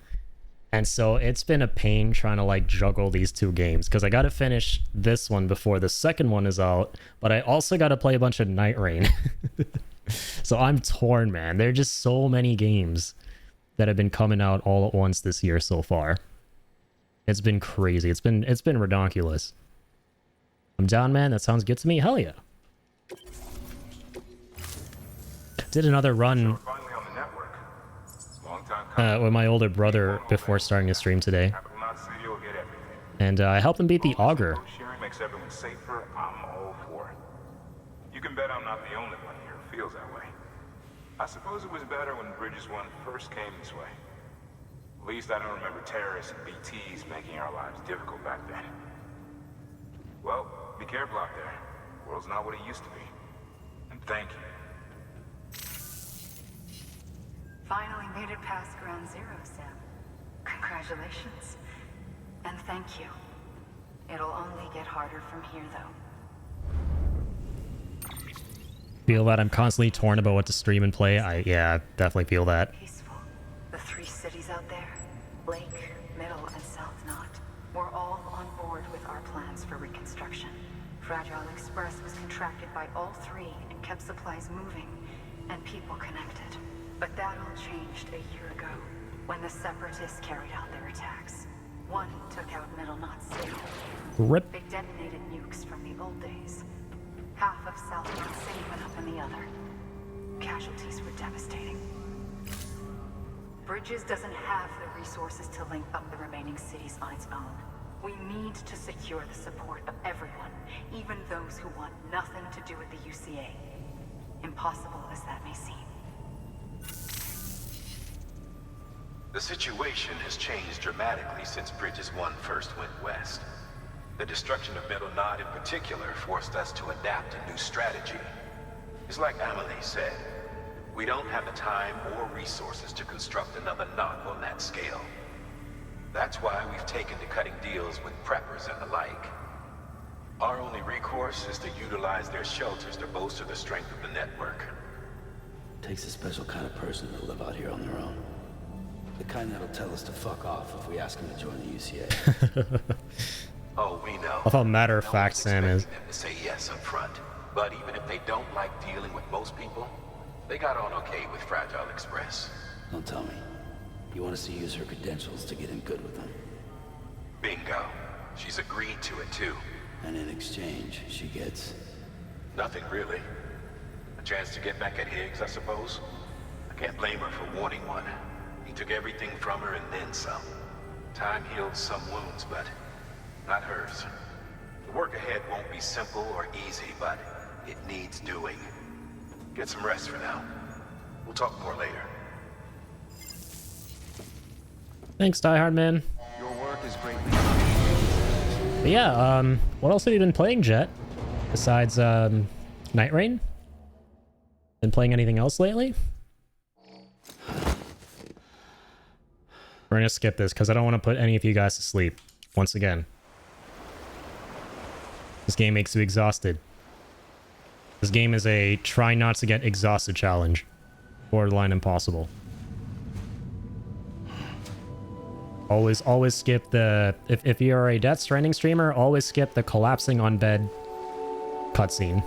And so it's been a pain trying to like juggle these two games, because I got to finish this one before the second one is out, but I also got to play a bunch of Night Rain. So I'm torn, man. There are just so many games that have been coming out all at once this year so far. It's been crazy. It's been redonkulous. I'm down, man. That sounds good to me. Hell yeah. Did another run with my older brother before starting to stream today. And I helped him beat the Augur. Makes everyone safer. I'm all for it. You can bet I'm not the only one here who feels that way. I suppose it was better when Bridges 1 first came this way. At least I don't remember terrorists and BTs making our lives difficult back then. Well, be careful out there. The world's not what it used to be. And thank you. Finally made it past Ground Zero, Sam. Congratulations. And thank you. It'll only get harder from here, though. Feel that I'm constantly torn about what to stream and play. Yeah, I definitely feel that. Peaceful. The three cities out there, Lake, Middle, and South Knot, were all on board with our plans for reconstruction. Fragile Express was contracted by all three and kept supplies moving and people connected. But that all changed a year ago, when the Separatists carried out their attacks. One took out Middle Knot City. Rip. They detonated nukes from the old days. Half of South Knot City went up in the other. Casualties were devastating. Bridges doesn't have the resources to link up the remaining cities on its own. We need to secure the support of everyone, even those who want nothing to do with the UCA. Impossible as that may seem. The situation has changed dramatically since Bridges 1 first went west. The destruction of Middle Knot in particular forced us to adapt a new strategy. It's like Amelie said, we don't have the time or resources to construct another knot on that scale. That's why we've taken to cutting deals with preppers and the like. Our only recourse is to utilize their shelters to bolster the strength of the network. Takes a special kind of person to live out here on their own. The kind that'll tell us to fuck off if we ask them to join the UCA. Oh, we know. Of how matter-of-fact Sam is. Them to say yes up front. But even if they don't like dealing with most people, they got on okay with Fragile Express. Don't tell me. You want us to use her credentials to get in good with them? Bingo. She's agreed to it too. And in exchange, she gets... Nothing really. A chance to get back at Higgs, I suppose. I can't blame her for wanting one. He took everything from her and then some. Time healed some wounds, but not hers. The work ahead won't be simple or easy, but it needs doing. Get some rest for now. We'll talk more later. Thanks, Die Hard Man. Your work is greatly. But yeah, what else have you been playing, Jet? Besides, Night Rain? Been playing anything else lately? We're gonna skip this because I don't want to put any of you guys to sleep. Once again. This game makes you exhausted. This game is a try not to get exhausted challenge. Borderline impossible. Always skip the... If you're a Death Stranding streamer, always skip the collapsing on bed cutscene.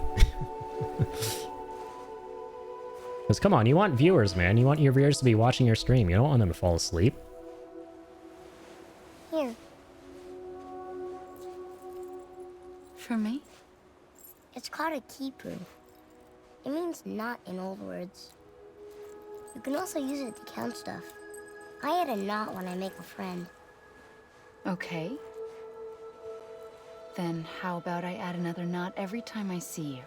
Because come on, you want viewers, man. You want your viewers to be watching your stream. You don't want them to fall asleep. Here. For me? It's called a keeper. It means knot in old words. You can also use it to count stuff. I add a knot when I make a friend. Okay. Then how about I add another knot every time I see you?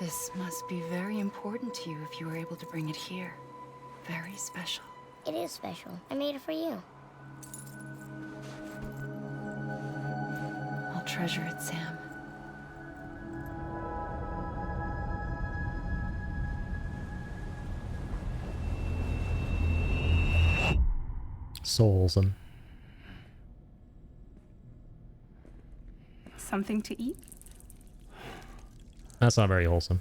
This must be very important to you if you were able to bring it here. Very special. It is special. I made it for you. I'll treasure it, Sam. So wholesome. Something to eat? That's not very wholesome.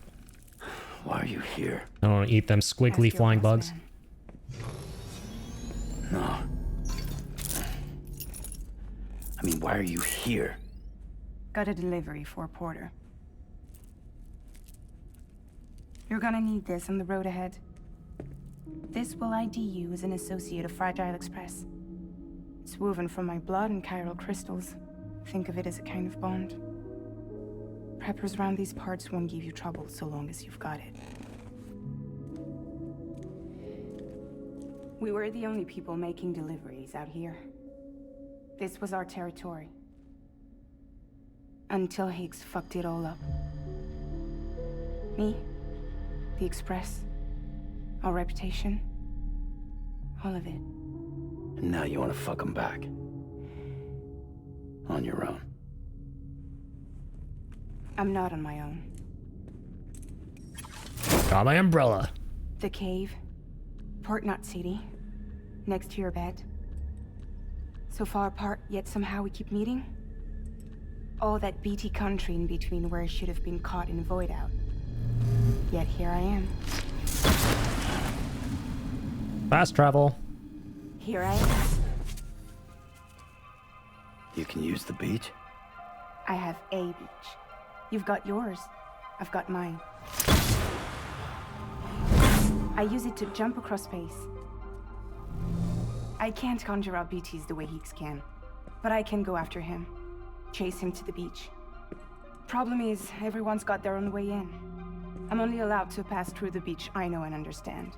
Why are you here? I don't want to eat them squiggly flying bugs. No. I mean, why are you here? Got a delivery for Porter. You're gonna need this on the road ahead. This will ID you as an associate of Fragile Express. It's woven from my blood and chiral crystals. Think of it as a kind of bond. Preppers around these parts won't give you trouble so long as you've got it. We were the only people making deliveries out here. This was our territory. Until Higgs fucked it all up. Me, the Express, our reputation, all of it. And now you want to fuck them back. On your own. I'm not on my own. Got my umbrella. The cave, Port Knot City, next to your bed. So far apart, yet somehow we keep meeting. All that BT country in between where I should have been caught in void out. Yet here I am. Fast travel. Here I am. You can use the beach? I have a beach. You've got yours. I've got mine. I use it to jump across space. I can't conjure up BTs the way Higgs can, but I can go after him. Chase him to the beach. Problem is, everyone's got their own way in. I'm only allowed to pass through the beach I know and understand.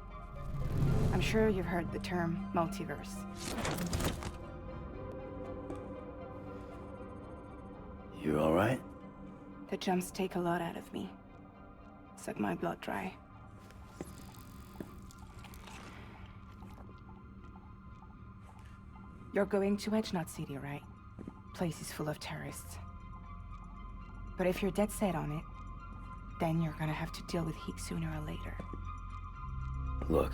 I'm sure you've heard the term multiverse. You all right? The jumps take a lot out of me. Suck my blood dry. You're going to Edgenut City, right? Place is full of terrorists. But if you're dead set on it, then you're gonna have to deal with heat sooner or later. Look,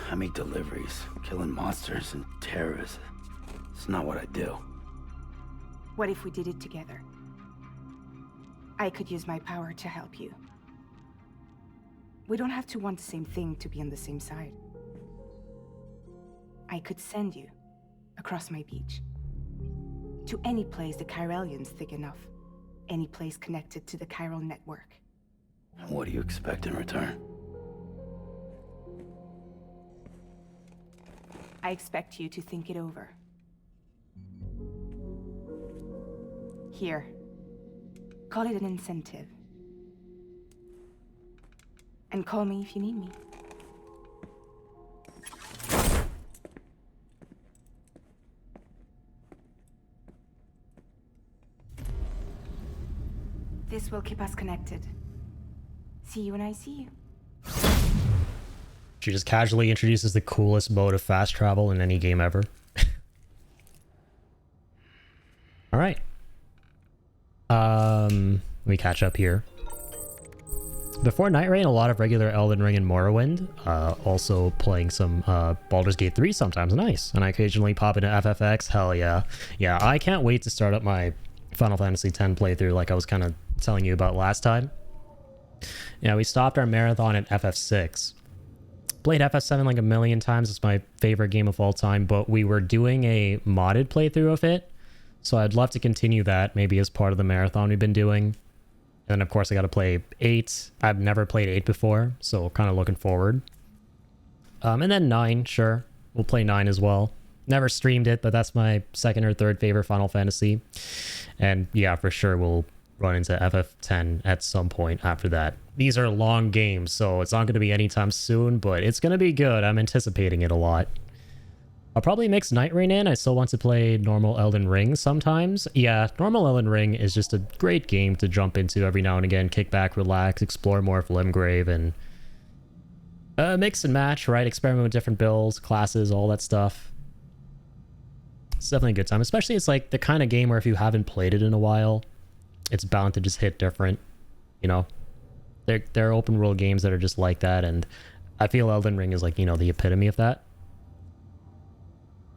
I make deliveries, killing monsters and terrorists. It's not what I do. What if we did it together? I could use my power to help you. We don't have to want the same thing to be on the same side. I could send you across my beach. To any place the Chiralian's thick enough. Any place connected to the chiral network. What do you expect in return? I expect you to think it over. Here. Call it an incentive. And call me if you need me. This will keep us connected. See you when I see you. She just casually introduces the coolest mode of fast travel in any game ever. All right. Let me catch up here. Before Night Rain, a lot of regular Elden Ring and Morrowind. Also playing some Baldur's Gate 3 sometimes. Nice. And I occasionally pop into FFX. Hell yeah. Yeah, I can't wait to start up my Final Fantasy X playthrough like I was kind of telling you about last time. Yeah, we stopped our marathon at FF6. Played FF7 like a million times. It's my favorite game of all time, but we were doing a modded playthrough of it. So I'd love to continue that, maybe as part of the marathon we've been doing. And then, of course, I got to play 8. I've never played 8 before, so kind of looking forward. And then 9, sure. We'll play 9 as well. Never streamed it, but that's my second or third favorite Final Fantasy. And yeah, for sure, we'll run into FF10 at some point after that. These are long games, so it's not going to be anytime soon, but it's going to be good. I'm anticipating it a lot. I'll probably mix Night Rain in. I still want to play normal Elden Ring sometimes. Yeah, normal Elden Ring is just a great game to jump into every now and again. Kick back, relax, explore more of Limgrave, and mix and match, right? Experiment with different builds, classes, all that stuff. It's definitely a good time. Especially it's like the kind of game where if you haven't played it in a while, it's bound to just hit different, you know? There are open world games that are just like that, and I feel Elden Ring is like, you know, the epitome of that.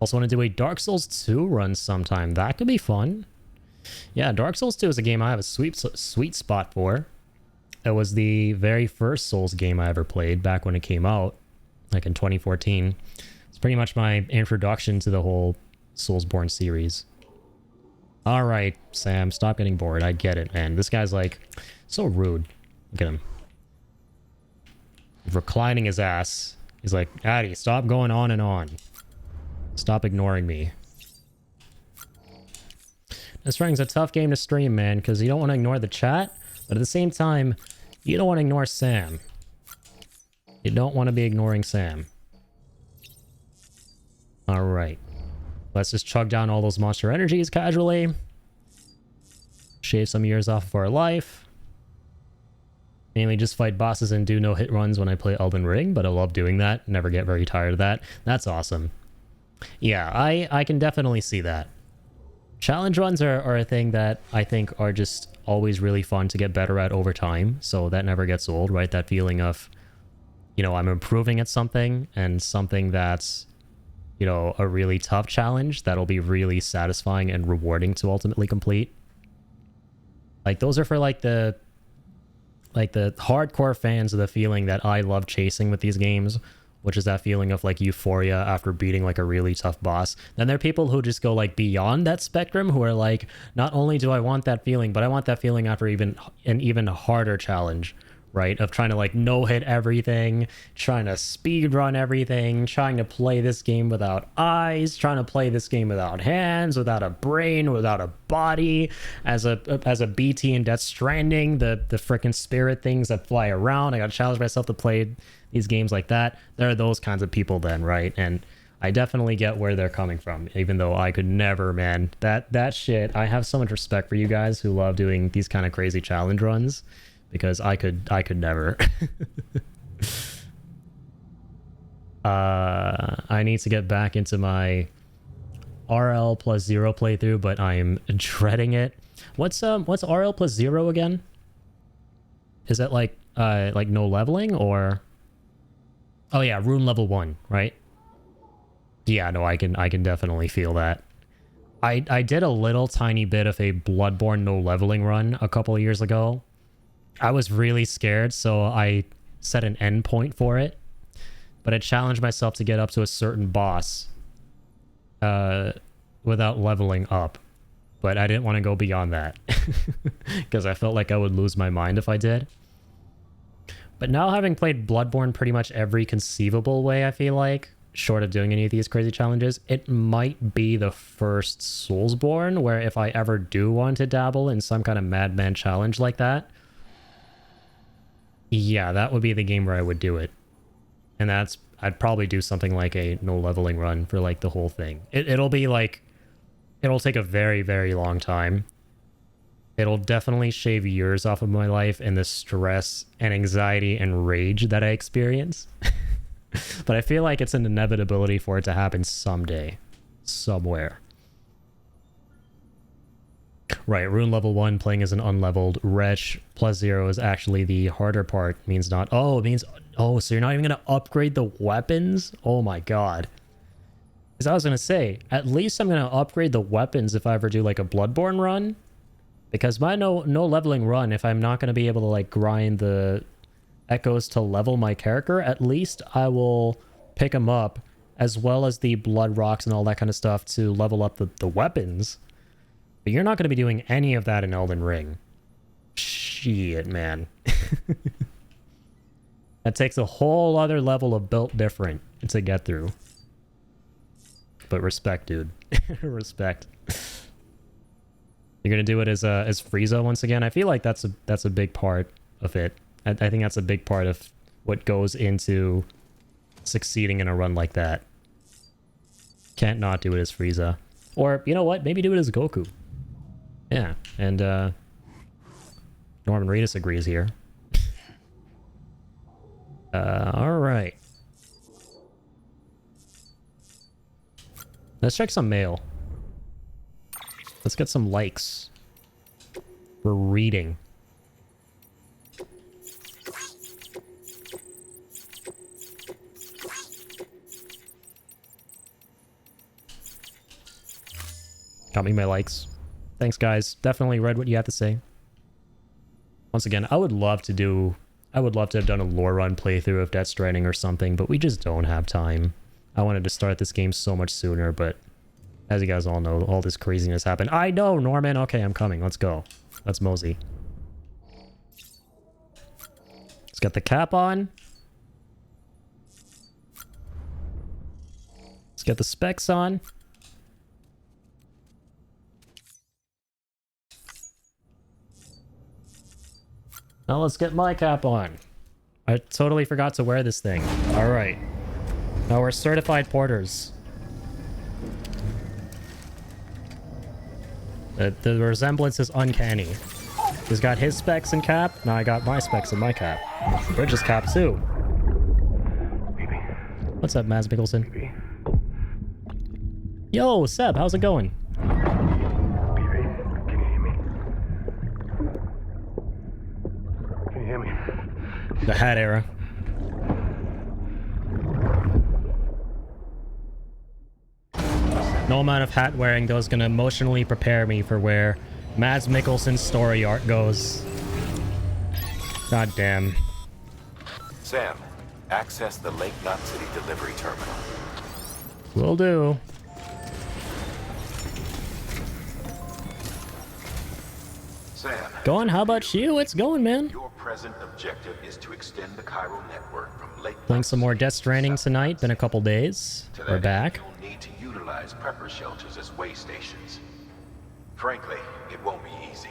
Also want to do a Dark Souls 2 run sometime. That could be fun. Yeah, Dark Souls 2 is a game I have a sweet spot for. It was the very first Souls game I ever played back when it came out, like in 2014. It's pretty much my introduction to the whole Soulsborne series. All right, Sam, stop getting bored. I get it, man. This guy's like so rude. Look at him. Reclining his ass. He's like, Addy, stop going on and on. Stop ignoring me. Stranding's a tough game to stream, man, because you don't want to ignore the chat, but at the same time, you don't want to ignore Sam. You don't want to be ignoring Sam. Alright. Let's just chug down all those monster energies casually. Shave some years off of our life. Mainly just fight bosses and do no hit runs when I play Elden Ring, but I love doing that. Never get very tired of that. That's awesome. Yeah, I can definitely see that. Challenge runs are a thing that I think are just always really fun to get better at over time. So that never gets old, right? That feeling of, you know, I'm improving at something, and something that's, you know, a really tough challenge that'll be really satisfying and rewarding to ultimately complete. Like those are for like the hardcore fans of the feeling that I love chasing with these games, which is that feeling of like euphoria after beating like a really tough boss. Then there are people who just go like beyond that spectrum, who are like, not only do I want that feeling, but I want that feeling after an even harder challenge, right? Of trying to like no-hit everything, trying to speed run everything, trying to play this game without eyes, trying to play this game without hands, without a brain, without a body, as a BT in Death Stranding, the freaking spirit things that fly around. I gotta challenge myself to play these games like that. There are those kinds of people then, right? And I definitely get where they're coming from, even though I could never, man. That shit, I have so much respect for you guys who love doing these kind of crazy challenge runs, because I could never. I need to get back into my RL plus 0 playthrough, but I'm dreading it. What's RL plus 0 again? Is that like no leveling, or? Oh yeah, rune level 1, right? Yeah, no, I can definitely feel that. I did a little tiny bit of a Bloodborne no leveling run a couple of years ago. I was really scared, so I set an endpoint for it. But I challenged myself to get up to a certain boss without leveling up. But I didn't want to go beyond that because I felt like I would lose my mind if I did. But now, having played Bloodborne pretty much every conceivable way, I feel like, short of doing any of these crazy challenges, it might be the first Soulsborne where if I ever do want to dabble in some kind of madman challenge like that, yeah, that would be the game where I would do it. And I'd probably do something like a no leveling run for like the whole thing. It'll be like, it'll take a very, very long time. It'll definitely shave years off of my life and the stress and anxiety and rage that I experience. But I feel like it's an inevitability for it to happen someday. Somewhere. Right, rune level 1, playing as an unleveled. Wretch plus 0 is actually the harder part. Means not... Oh, it means... Oh, so you're not even going to upgrade the weapons? Oh my god. Because I was going to say, at least I'm going to upgrade the weapons if I ever do like a Bloodborne run. Because my no leveling run, if I'm not going to be able to like grind the echoes to level my character, at least I will pick them up, as well as the blood rocks and all that kind of stuff to level up the weapons. But you're not going to be doing any of that in Elden Ring. Shit, man. That takes a whole other level of built different to get through. But respect, dude. Respect. You're gonna do it as Frieza once again. I feel like that's a big part of it. I think that's a big part of what goes into succeeding in a run like that. Can't not do it as Frieza. Or, you know what? Maybe do it as Goku. Yeah, and Norman Reedus agrees here. Alright. Let's check some mail. Let's get some likes. For reading. Got me my likes. Thanks, guys. Definitely read what you have to say. Once again, I would love to have done a lore run playthrough of Death Stranding or something, but we just don't have time. I wanted to start this game so much sooner, but as you guys all know, all this craziness happened. I know, Norman! Okay, I'm coming. Let's go. Let's mosey. Let's get the cap on. Let's get the specs on. Now let's get my cap on. I totally forgot to wear this thing. Alright. Now we're certified porters. The resemblance is uncanny. He's got his specs and cap, now I got my specs and my cap. Bridges cap too. What's up, Mads Mikkelsen? Yo, Seb, how's it going? The hat era. No amount of hat wearing though is gonna emotionally prepare me for where Mads Mikkelsen's story arc goes. God damn. Sam, access the Lake Knot City delivery terminal. Will do. Sam. Going, how about you? It's going, man. Your present objective is to extend the chiral network from Lake Playing some more Death Stranding tonight. Been a couple days. We're back. You'll need to utilize prepper shelters as way stations. Frankly, it won't be easy.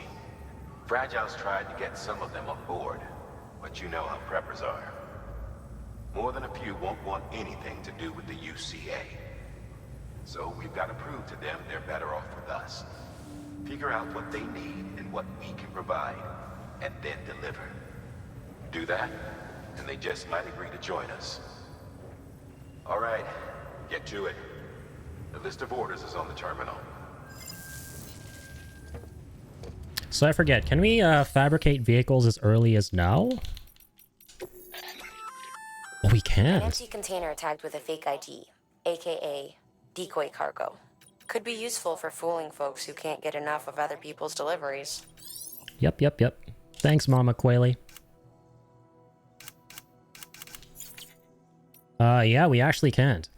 Fragile's tried to get some of them on board, but you know how preppers are. More than a few won't want anything to do with the UCA. So we've got to prove to them they're better off with us. Figure out what they need and what we can provide, and then deliver. Do that, and they just might agree to join us. All right, get to it. The list of orders is on the terminal. So I forget, can we fabricate vehicles as early as now? Oh, we can. An empty container tagged with a fake ID, aka decoy cargo. Could be useful for fooling folks who can't get enough of other people's deliveries. Yep. Thanks, Mama Quayle. Yeah, we actually can't.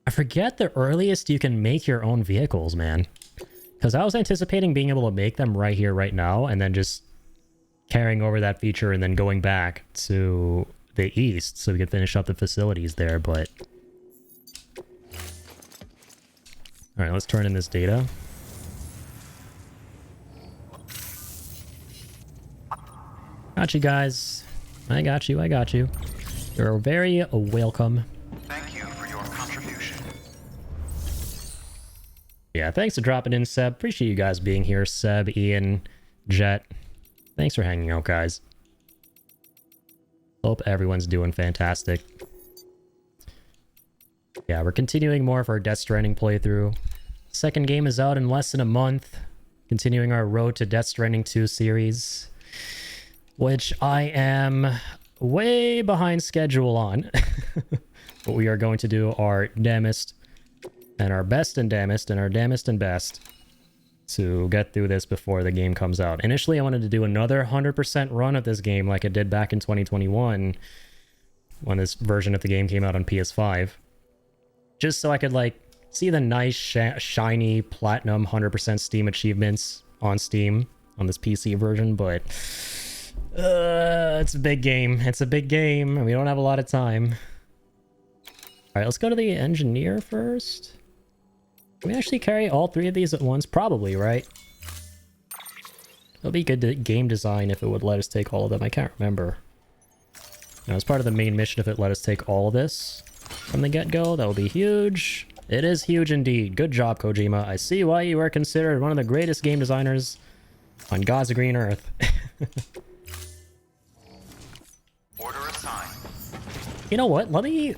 I forget the earliest you can make your own vehicles, man. Because I was anticipating being able to make them right here, right now, and then just carrying over that feature and then going back to the east so we could finish up the facilities there, but... Alright, let's turn in this data. Got you guys. I got you. You're very welcome. Thank you for your contribution. Yeah, thanks for dropping in, Seb. Appreciate you guys being here. Seb, Ian, Jet. Thanks for hanging out, guys. Hope everyone's doing fantastic. Yeah, we're continuing more of our Death Stranding playthrough. Second game is out in less than a month. Continuing our Road to Death Stranding 2 series. Which I am way behind schedule on. But we are going to do our damnest and our best and damnest and our damnest and best to get through this before the game comes out. Initially, I wanted to do another 100% run of this game like I did back in 2021 when this version of the game came out on PS5. Just so I could, like, see the nice, shiny, platinum 100% Steam achievements on Steam on this PC version, but... it's a big game. It's a big game, and we don't have a lot of time. Alright, let's go to the engineer first. Can we actually carry all three of these at once? Probably, right? It'll be good to game design if it would let us take all of them. I can't remember. Now, as part of the main mission, if it let us take all of this from the get-go, that would be huge. It is huge indeed. Good job, Kojima. I see why you are considered one of the greatest game designers on God's green earth. Order assigned. You know what? Let me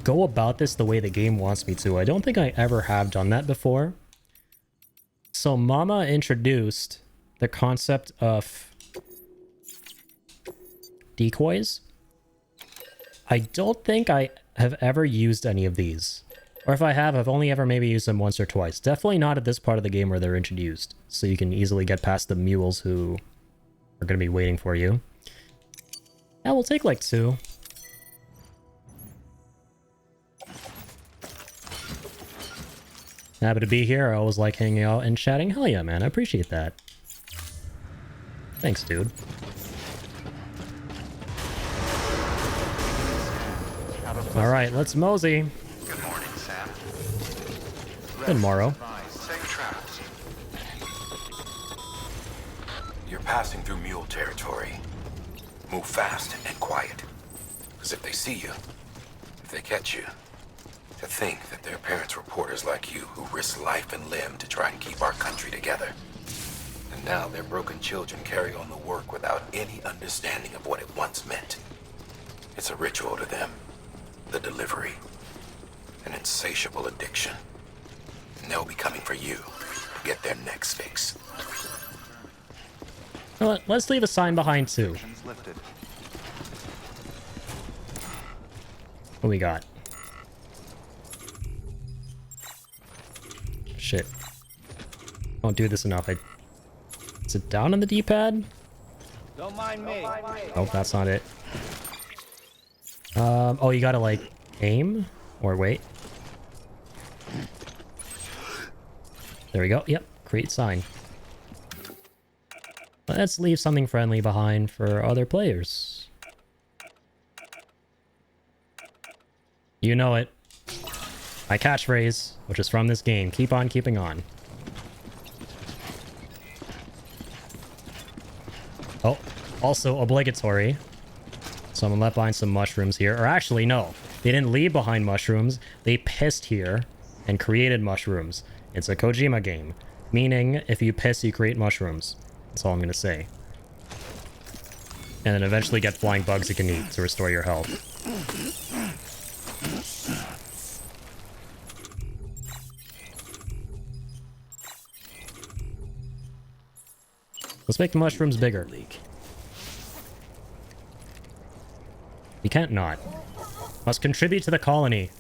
go about this the way the game wants me to. I don't think I ever have done that before. So Mama introduced the concept of decoys. I don't think I have ever used any of these. Or if I have, I've only ever maybe used them once or twice. Definitely not at this part of the game where they're introduced. So you can easily get past the mules who are going to be waiting for you. Yeah, we'll take like 2. Happy to be here. I always like hanging out and chatting. Hell yeah, man. I appreciate that. Thanks, dude. Alright, let's mosey. Good morning, Sam. Good morrow. Safe travels. You're passing through mule territory. Move fast and quiet. Because if they see you, if they catch you, to think that their parents were porters like you who risked life and limb to try and keep our country together. And now their broken children carry on the work without any understanding of what it once meant. It's a ritual to them. The delivery. An insatiable addiction. And they'll be coming for you to get their necks fixed. Well, let's leave a sign behind too. Lifted. What we got? Shit. Don't do this enough. Is it down on the D-pad? Don't mind me. Oh, that's not it. Oh, you gotta, like, aim? Or wait. There we go. Yep, create sign. Let's leave something friendly behind for other players. You know it. My catchphrase, which is from this game. Keep on keeping on. Oh, also obligatory. Someone left behind some mushrooms here. Or actually, no. They didn't leave behind mushrooms. They pissed here and created mushrooms. It's a Kojima game. Meaning, if you piss, you create mushrooms. That's all I'm gonna say. And then eventually get flying bugs you can eat to restore your health. Let's make the mushrooms bigger. You can't not. Must contribute to the colony.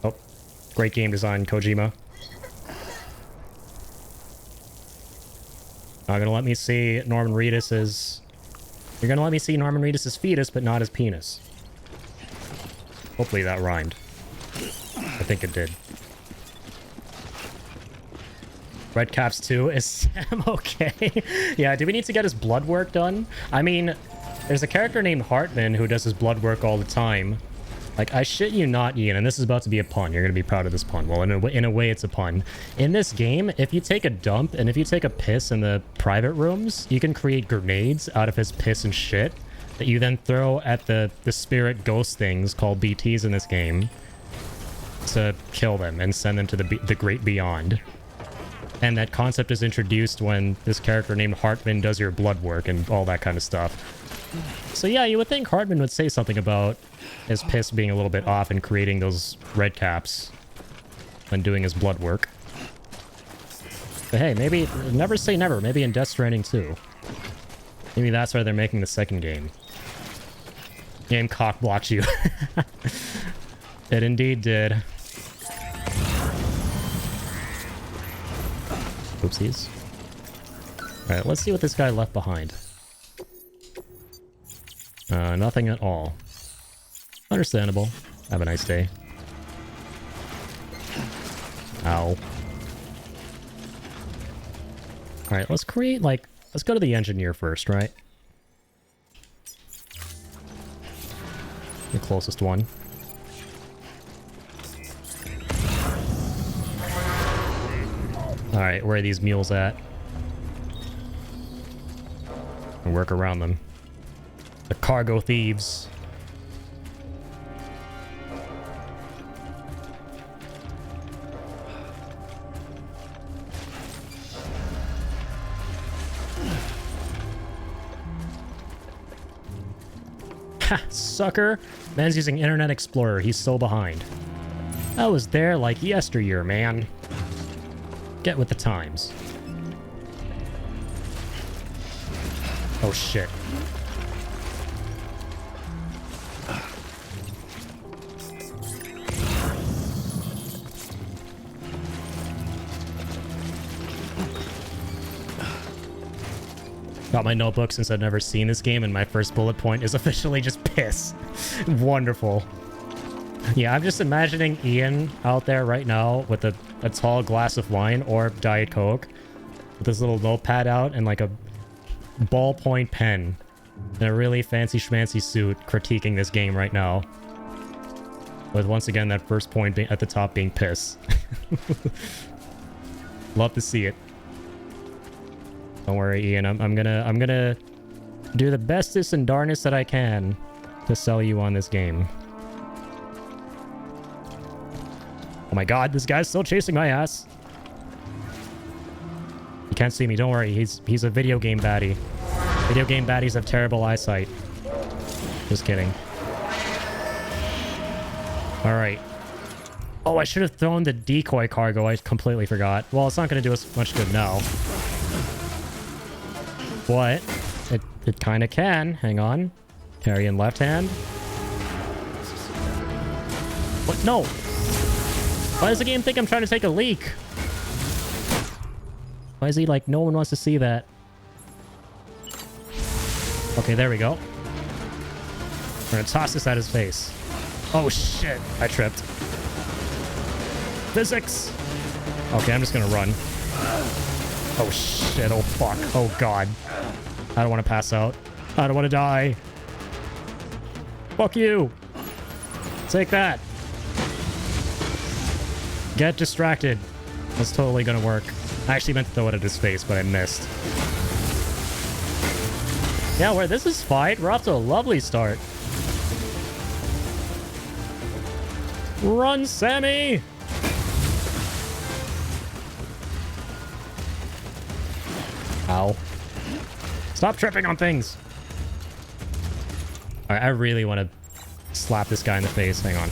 Oh, great game design, Kojima. Not gonna let me see Norman Reedus's... You're gonna let me see Norman Reedus's fetus, but not his penis. Hopefully that rhymed. I think it did. Redcaps 2, is Sam okay? Yeah, do we need to get his blood work done? I mean, there's a character named Hartman who does his blood work all the time. Like, I shit you not, Ian, and this is about to be a pun. You're gonna be proud of this pun. Well, in a way, it's a pun. In this game, if you take a dump and if you take a piss in the private rooms, you can create grenades out of his piss and shit that you then throw at the spirit ghost things called BTs in this game to kill them and send them to the great beyond. And that concept is introduced when this character named Hartman does your blood work and all that kind of stuff. So yeah, you would think Hartman would say something about his piss being a little bit off and creating those red caps when doing his blood work. But hey, maybe, never say never, maybe in Death Stranding 2. Maybe that's why they're making the second game. Game cock blocks you. It indeed did. Oopsies. Alright, let's see what this guy left behind. Nothing at all. Understandable. Have a nice day. Ow. Alright, let's create, like... Let's go to the engineer first, right? The closest one. Alright, where are these mules at? And work around them. The cargo thieves. Ha! Sucker! Man's using Internet Explorer. He's so behind. I was there like yesteryear, man. Get with the times. Oh shit. Got my notebook since I've never seen this game, and my first bullet point is officially just piss. Wonderful. Yeah, I'm just imagining Ian out there right now with a tall glass of wine or Diet Coke with this little notepad out and like a ballpoint pen in a really fancy schmancy suit critiquing this game right now. With once again that first point at the top being piss. Love to see it. Don't worry, Ian. I'm gonna do the bestest and darnest that I can to sell you on this game. Oh my god, this guy's still chasing my ass. You can't see me, don't worry. He's a video game baddie. Video game baddies have terrible eyesight. Just kidding. Alright. Oh, I should have thrown the decoy cargo. I completely forgot. Well, it's not going to do us much good now. But it kind of can. Hang on. Carry in left hand. What? No! Why does the game think I'm trying to take a leak? Why is he like, no one wants to see that? Okay, there we go. We're gonna toss this at his face. Oh shit, I tripped. Physics! Okay, I'm just gonna run. Oh shit, oh fuck, oh god. I don't want to pass out. I don't want to die. Fuck you! Take that! Get distracted. That's totally gonna work. I actually meant to throw it at his face, but I missed. Yeah, where this is fine. We're off to a lovely start. Run, Sammy! Ow. Stop tripping on things! Alright, I really want to slap this guy in the face. Hang on.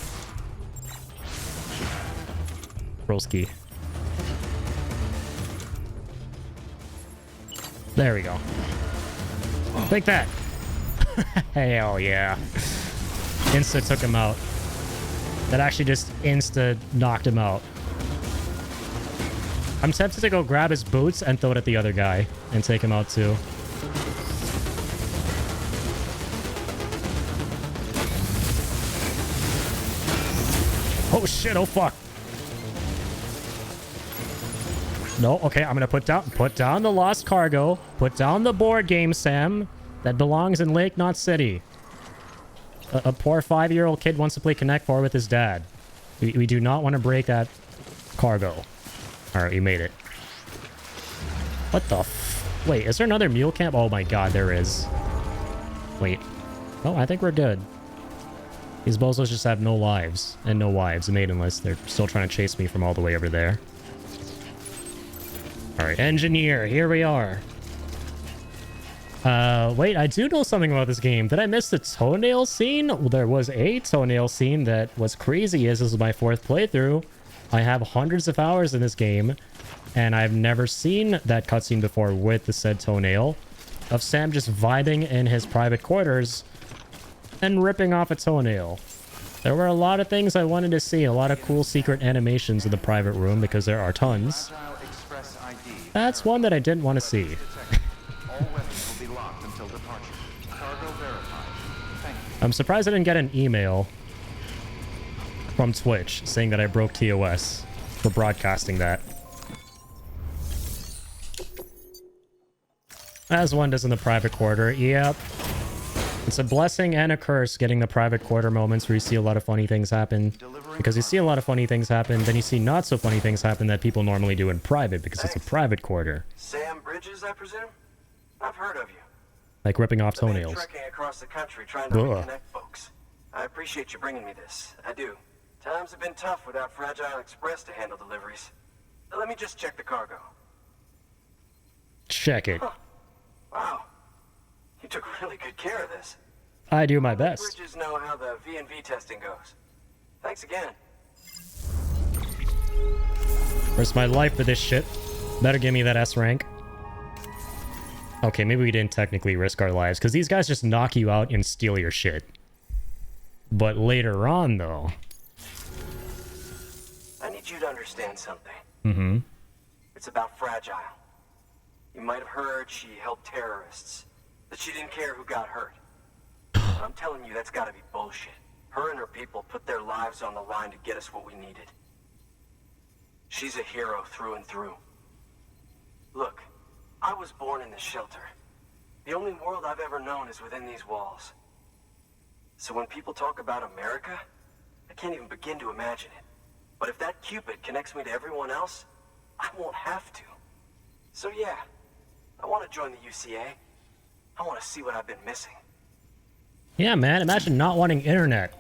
Rolski. There we go. Take that! Hell yeah. Insta took him out. That actually just insta knocked him out. I'm tempted to go grab his boots and throw it at the other guy and take him out too. Oh shit, oh fuck. No, okay, I'm gonna put down the lost cargo. Put down the board game, Sam. That belongs in Lake Knot City. A poor 5-year-old kid wants to play Connect 4 with his dad. We do not want to break that cargo. Alright, we made it. What the f... Wait, is there another mule camp? Oh my god, there is. Wait. Oh, I think we're good. These bozos just have no lives. And no wives, maidenless. They're still trying to chase me from all the way over there. Alright, engineer, here we are. Wait, I do know something about this game. Did I miss the toenail scene? Well, there was a toenail scene that was crazy. This is my 4th playthrough. I have hundreds of hours in this game, and I've never seen that cutscene before with the said toenail of Sam just vibing in his private quarters and ripping off a toenail. There were a lot of things I wanted to see, a lot of cool secret animations in the private room because there are tons. That's one that I didn't want to see. I'm surprised I didn't get an email from Twitch saying that I broke TOS for broadcasting that. As one does in the private quarter. Yep. It's a blessing and a curse getting the private quarter moments where you see a lot of funny things happen. Because you see a lot of funny things happen, then you see not so funny things happen that people normally do in private because it's a private quarter. Sam Bridges, I presume? I've heard of you. Like ripping off toenails. Trekking across the country trying to reconnect folks. I appreciate you bringing me this. I do. Times have been tough without Fragile Express to handle deliveries. Let me just check the cargo. Check it. Huh. Wow. You took really good care of this. I do my best. Bridges know how the V&V testing goes. Thanks again. Risk my life for this shit. Better give me that S rank. Okay, maybe we didn't technically risk our lives, because these guys just knock you out and steal your shit. But later on, though... I need you to understand something. Mm-hmm. It's about Fragile. You might have heard she helped terrorists. That she didn't care who got hurt. I'm telling you, that's gotta be bullshit. Her and her people put their lives on the line to get us what we needed. She's a hero through and through. Look, I was born in this shelter. The only world I've ever known is within these walls. So when people talk about America, I can't even begin to imagine it. But if that Cupid connects me to everyone else, I won't have to. So yeah, I want to join the UCA. I want to see what I've been missing. Yeah, man, imagine not wanting internet.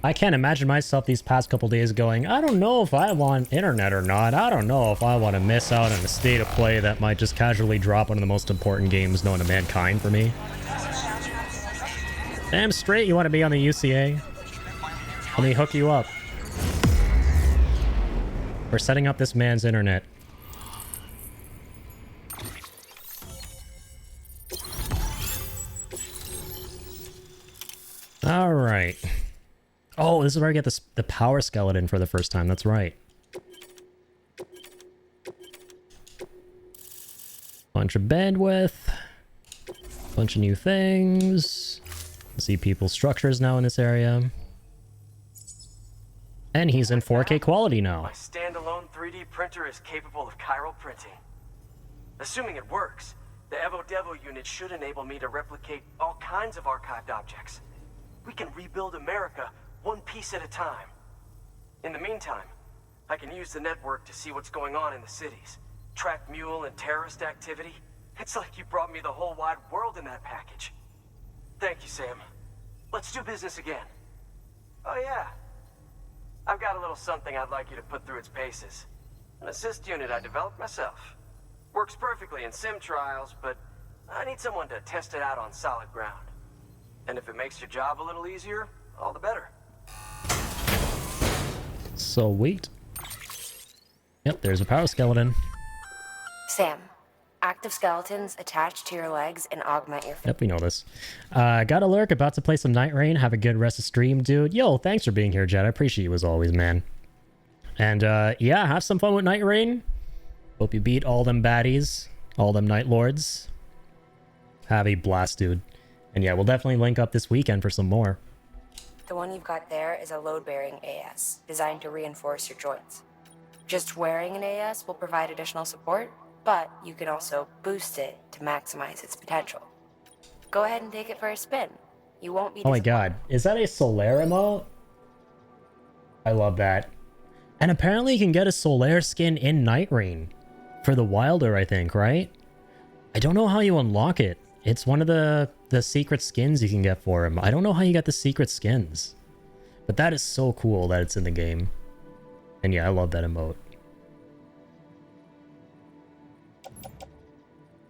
I can't imagine myself these past couple days going, I don't know if I want internet or not. I don't know if I want to miss out on a state of play that might just casually drop one of the most important games known to mankind for me. Damn straight you want to be on the UCA. Let me hook you up. We're setting up this man's internet. All right. Oh, this is where I get the power skeleton for the first time. That's right. Bunch of bandwidth. Bunch of new things. See people's structures now in this area. And he's in 4K quality now. My standalone 3D printer is capable of chiral printing. Assuming it works, the Evo Devo unit should enable me to replicate all kinds of archived objects. We can rebuild America one piece at a time. In the meantime, I can use the network to see what's going on in the cities. Track mule and terrorist activity. It's like you brought me the whole wide world in that package. Thank you, Sam. Let's do business again. Oh yeah, I've got a little something I'd like you to put through its paces. An assist unit I developed myself. Works perfectly in sim trials, but I need someone to test it out on solid ground. And if it makes your job a little easier, all the better. Sweet. Yep, there's a power skeleton. Sam, active skeletons attach to your legs and augment your... Yep, we know this. Got a lurk, about to play some Night Rain. Have a good rest of stream, dude. Yo, thanks for being here, Jed. I appreciate you as always, man. And yeah, have some fun with Night Rain. Hope you beat all them baddies, all them Night Lords. Have a blast, dude. And yeah, we'll definitely link up this weekend for some more. The one you've got there is a load-bearing AS, designed to reinforce your joints. Just wearing an AS will provide additional support, but you can also boost it to maximize its potential. Go ahead and take it for a spin. You won't be... Oh my god, is that a Solaire emote? I love that. And apparently you can get a Solaire skin in Night Rain. For the Wilder, I think, right? I don't know how you unlock it. It's one of the secret skins you can get for him. I don't know how you get the secret skins. But that is so cool that it's in the game. And yeah, I love that emote.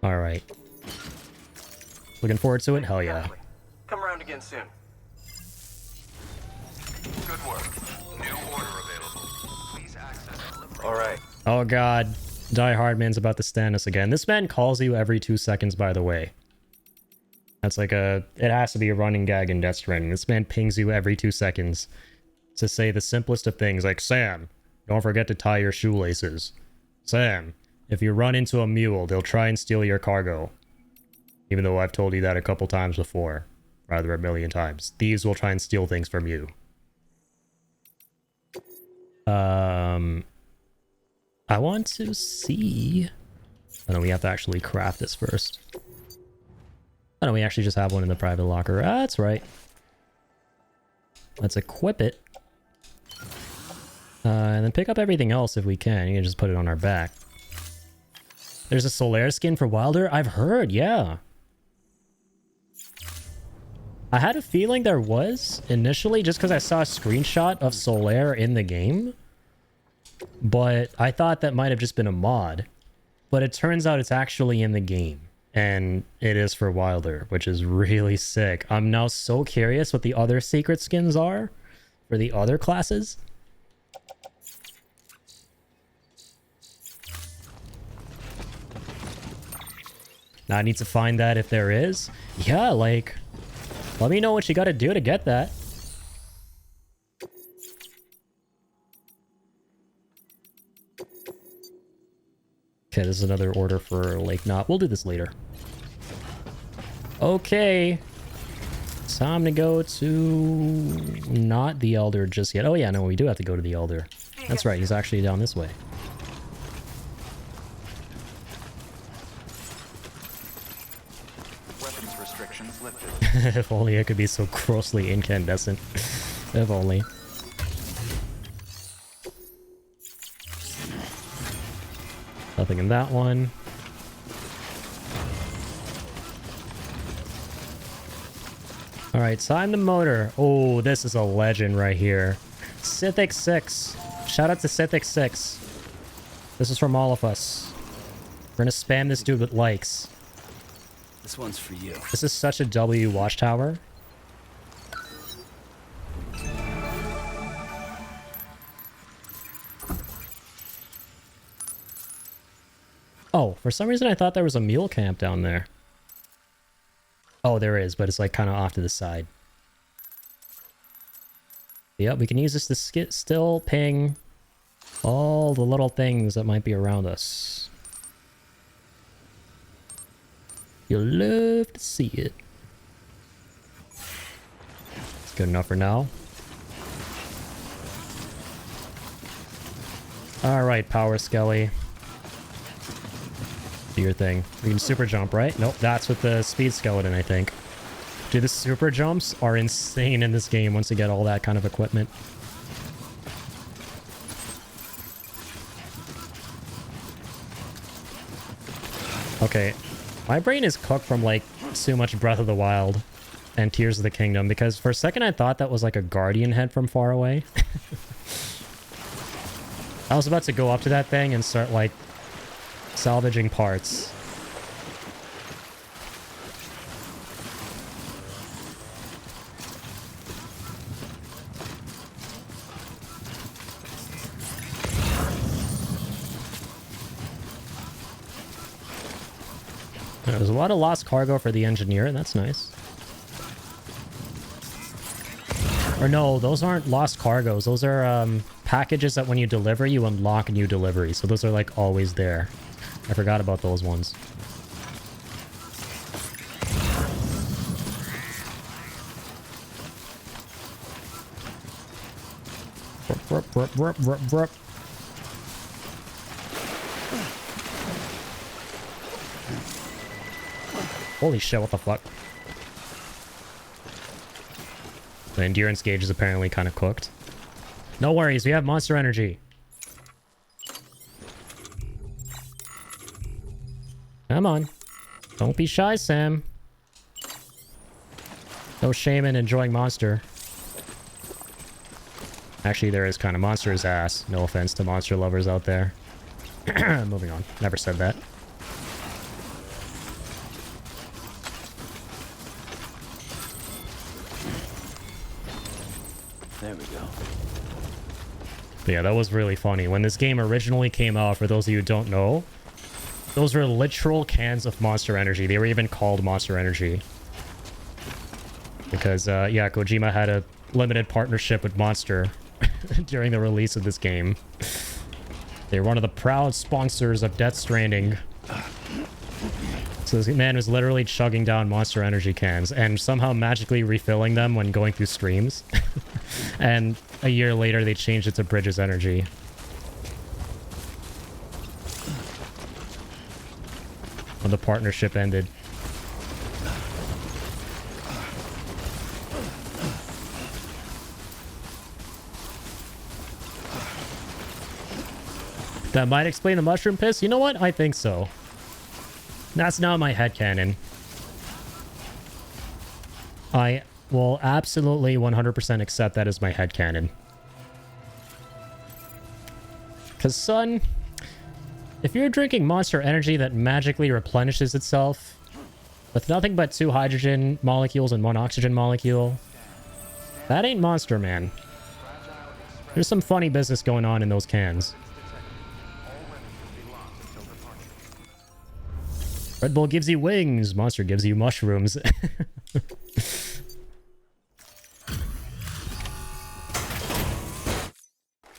Alright. Looking forward to it? Hell yeah. Come around again soon. Good work. New order available. Please access the... Alright. Oh god. Die Hardman's about to stand us again. This man calls you every 2 seconds, by the way. That's like a... It has to be a running gag in Death Stranding. This man pings you every 2 seconds to say the simplest of things, like, Sam, don't forget to tie your shoelaces. Sam, if you run into a mule, they'll try and steal your cargo. Even though I've told you that a couple times before. Rather, a million times. Thieves will try and steal things from you. I want to see... Oh no, we have to actually craft this first. Oh no, we actually just have one in the private locker. Ah, that's right. Let's equip it. And then pick up everything else if we can. You can just put it on our back. There's a Solaire skin for Wilder? I've heard, yeah. I had a feeling there was initially, just because I saw a screenshot of Solaire in the game. But I thought that might have just been a mod. But it turns out it's actually in the game. And it is for Wilder, which is really sick. I'm now so curious what the other secret skins are for the other classes. Now I need to find that if there is. Yeah, like, let me know what you gotta do to get that. Okay, this is another order for Lake Knot. We'll do this later. Okay. Time to go to... Not the Elder just yet. Oh yeah, no, we do have to go to the Elder. That's right, he's actually down this way. Weapons restrictions lifted. If only it could be so grossly incandescent. If only. Nothing in that one. Alright, time to motor. Oh, this is a legend right here. Sithic 6. Shout out to Sithic 6. This is from all of us. We're gonna spam this dude with likes. This one's for you. This is such a W watchtower. Oh, for some reason I thought there was a mule camp down there. Oh, there is, but it's like kind of off to the side. Yep, we can use this to still ping all the little things that might be around us. You'll love to see it. It's good enough for now. Alright, Power Skelly. Do your thing. We can super jump, right? Nope, that's with the speed skeleton, I think. Dude, the super jumps are insane in this game once you get all that kind of equipment. Okay, my brain is cooked from like too much Breath of the Wild and Tears of the Kingdom, because for a second I thought that was like a guardian head from far away. I was about to go up to that thing and start, like, salvaging parts. There's a lot of lost cargo for the engineer. That's nice. Or no, those aren't lost cargoes. Those are packages that when you deliver, you unlock a new delivery. So those are like always there. I forgot about those ones. Holy shit, what the fuck? The endurance gauge is apparently kind of cooked. No worries, we have monster energy. Come on. Don't be shy, Sam. No shame in enjoying monster. Actually, there is kind of monster's ass. No offense to monster lovers out there. Moving on. Never said that. There we go. But yeah, that was really funny. When this game originally came out, for those of you who don't know, those were literal cans of Monster Energy. They were even called Monster Energy. Because, yeah, Kojima had a limited partnership with Monster during the release of this game. They were one of the proud sponsors of Death Stranding. So this man was literally chugging down Monster Energy cans and somehow magically refilling them when going through streams. And a year later, they changed it to Bridges Energy. When the partnership ended. That might explain the mushroom piss. You know what? I think so. That's now my headcanon. I will absolutely 100% accept that as my headcanon. Because, son, if you're drinking Monster Energy that magically replenishes itself with nothing but 2 hydrogen molecules and 1 oxygen molecule, that ain't Monster, man. There's some funny business going on in those cans. Red Bull gives you wings. Monster gives you mushrooms.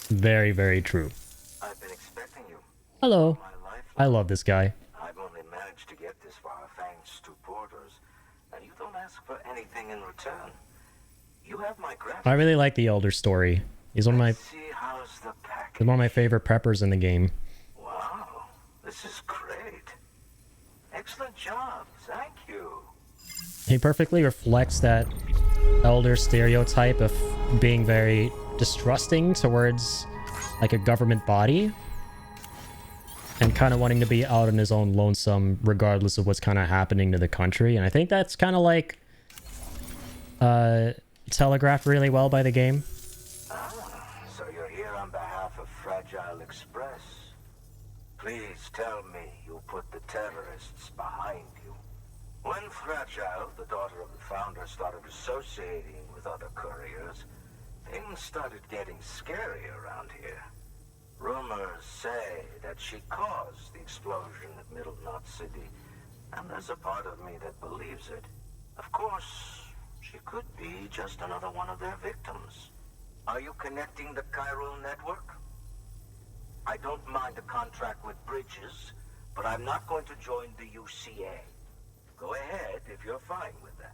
Very, very true. I've been expecting you. Hello. I love this guy. I've only managed to get this far thanks to porters, and you don't ask for anything in return. You have my gratitude. I really like the Elder story. He's one of my favorite preppers in the game. Wow, this is great. Excellent job. Thank you. He perfectly reflects that Elder stereotype of being very distrusting towards like a government body and kind of wanting to be out on his own lonesome regardless of what's kind of happening to the country. And I think that's kind of like telegraphed really well by the game. So you're here on behalf of Fragile Express. Please tell me you put the terrorists behind you. When Fragile, the daughter of the founder, started associating with other couriers, things started getting scary around here. Rumors say that she caused the explosion at Middle Knot City, and there's a part of me that believes it. Of course, she could be just another one of their victims. Are you connecting the chiral network? I don't mind a contract with Bridges, but I'm not going to join the UCA. Go ahead if you're fine with that.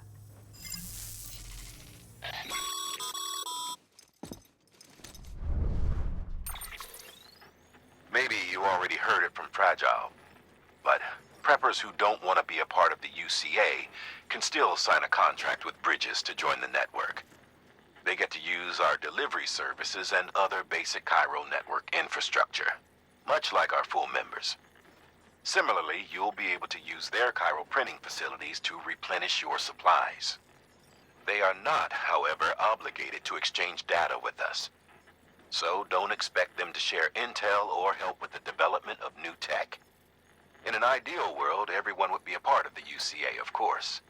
Maybe you already heard it from Fragile, but preppers who don't want to be a part of the UCA can still sign a contract with Bridges to join the network. They get to use our delivery services and other basic chiral network infrastructure, much like our full members. Similarly, you'll be able to use their chiral printing facilities to replenish your supplies. They are not, however, obligated to exchange data with us. So don't expect them to share intel or help with the development of new tech. In an ideal world, everyone would be a part of the UCA, of course.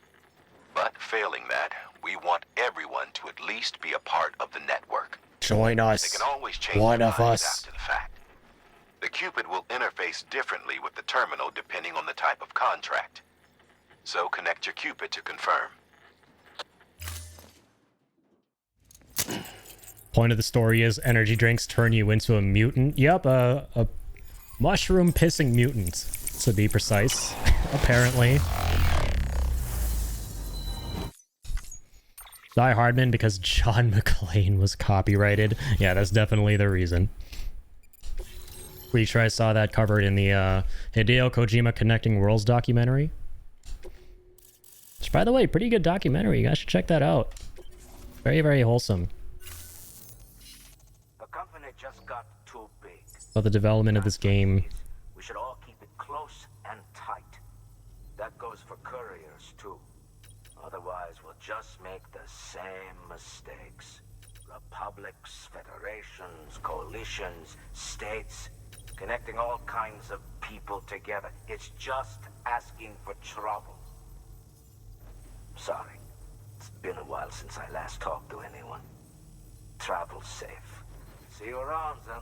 But failing that, we want everyone to at least be a part of the network. Join us. They can always change One their of minds us. after the fact. The Cupid will interface differently with the terminal depending on the type of contract. So connect your Cupid to confirm. Point of the story is energy drinks turn you into a mutant. Yep, a mushroom pissing mutant, to be precise, apparently. Die Hardman because John McClane was copyrighted. Yeah, that's definitely the reason. Pretty sure I saw that covered in the Hideo Kojima Connecting Worlds documentary. Which, by the way, pretty good documentary. You guys should check that out. Very, very wholesome. The company just got too big. About the development of this game. We should all keep it close and tight. That goes for couriers, too. Otherwise, we'll just make the same mistakes. Republics, federations, coalitions, states, connecting all kinds of people together. It's just asking for trouble. Sorry. It's been a while since I last talked to anyone. Travel safe. See you around, then.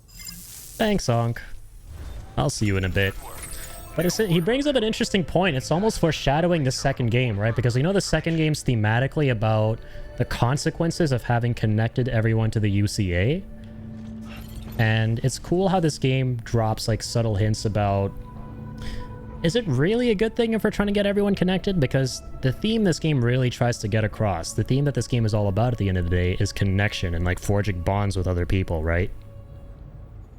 Thanks, Onk. I'll see you in a bit. But he brings up an interesting point. It's almost foreshadowing the second game, right? Because you know the second game's thematically about the consequences of having connected everyone to the UCA. And it's cool how this game drops like subtle hints about, is it really a good thing if we're trying to get everyone connected? Because the theme this game really tries to get across, the theme that this game is all about at the end of the day, is connection and like forging bonds with other people, right?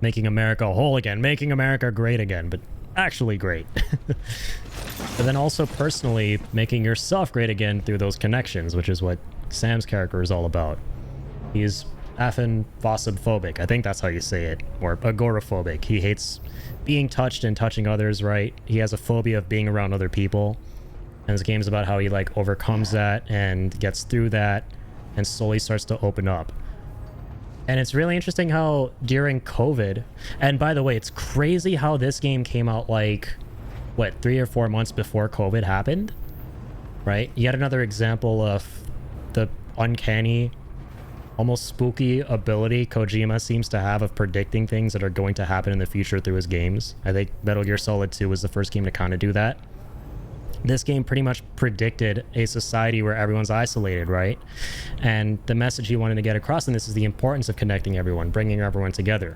Making America whole again, making America great again, but actually great. But then also personally making yourself great again through those connections, which is what Sam's character is all about. He's effing phosphobic. I think that's how you say it. Or agoraphobic. He hates being touched and touching others, right? He has a phobia of being around other people. And this game's about how he like overcomes that and gets through that and slowly starts to open up. And it's really interesting how during COVID, and by the way, it's crazy how this game came out like, what, 3 or 4 months before COVID happened? Right? Yet another example of the uncanny, almost spooky ability Kojima seems to have of predicting things that are going to happen in the future through his games. I think Metal Gear Solid 2 was the first game to kind of do that. This game pretty much predicted a society where everyone's isolated, right? And the message he wanted to get across in this is the importance of connecting everyone, bringing everyone together.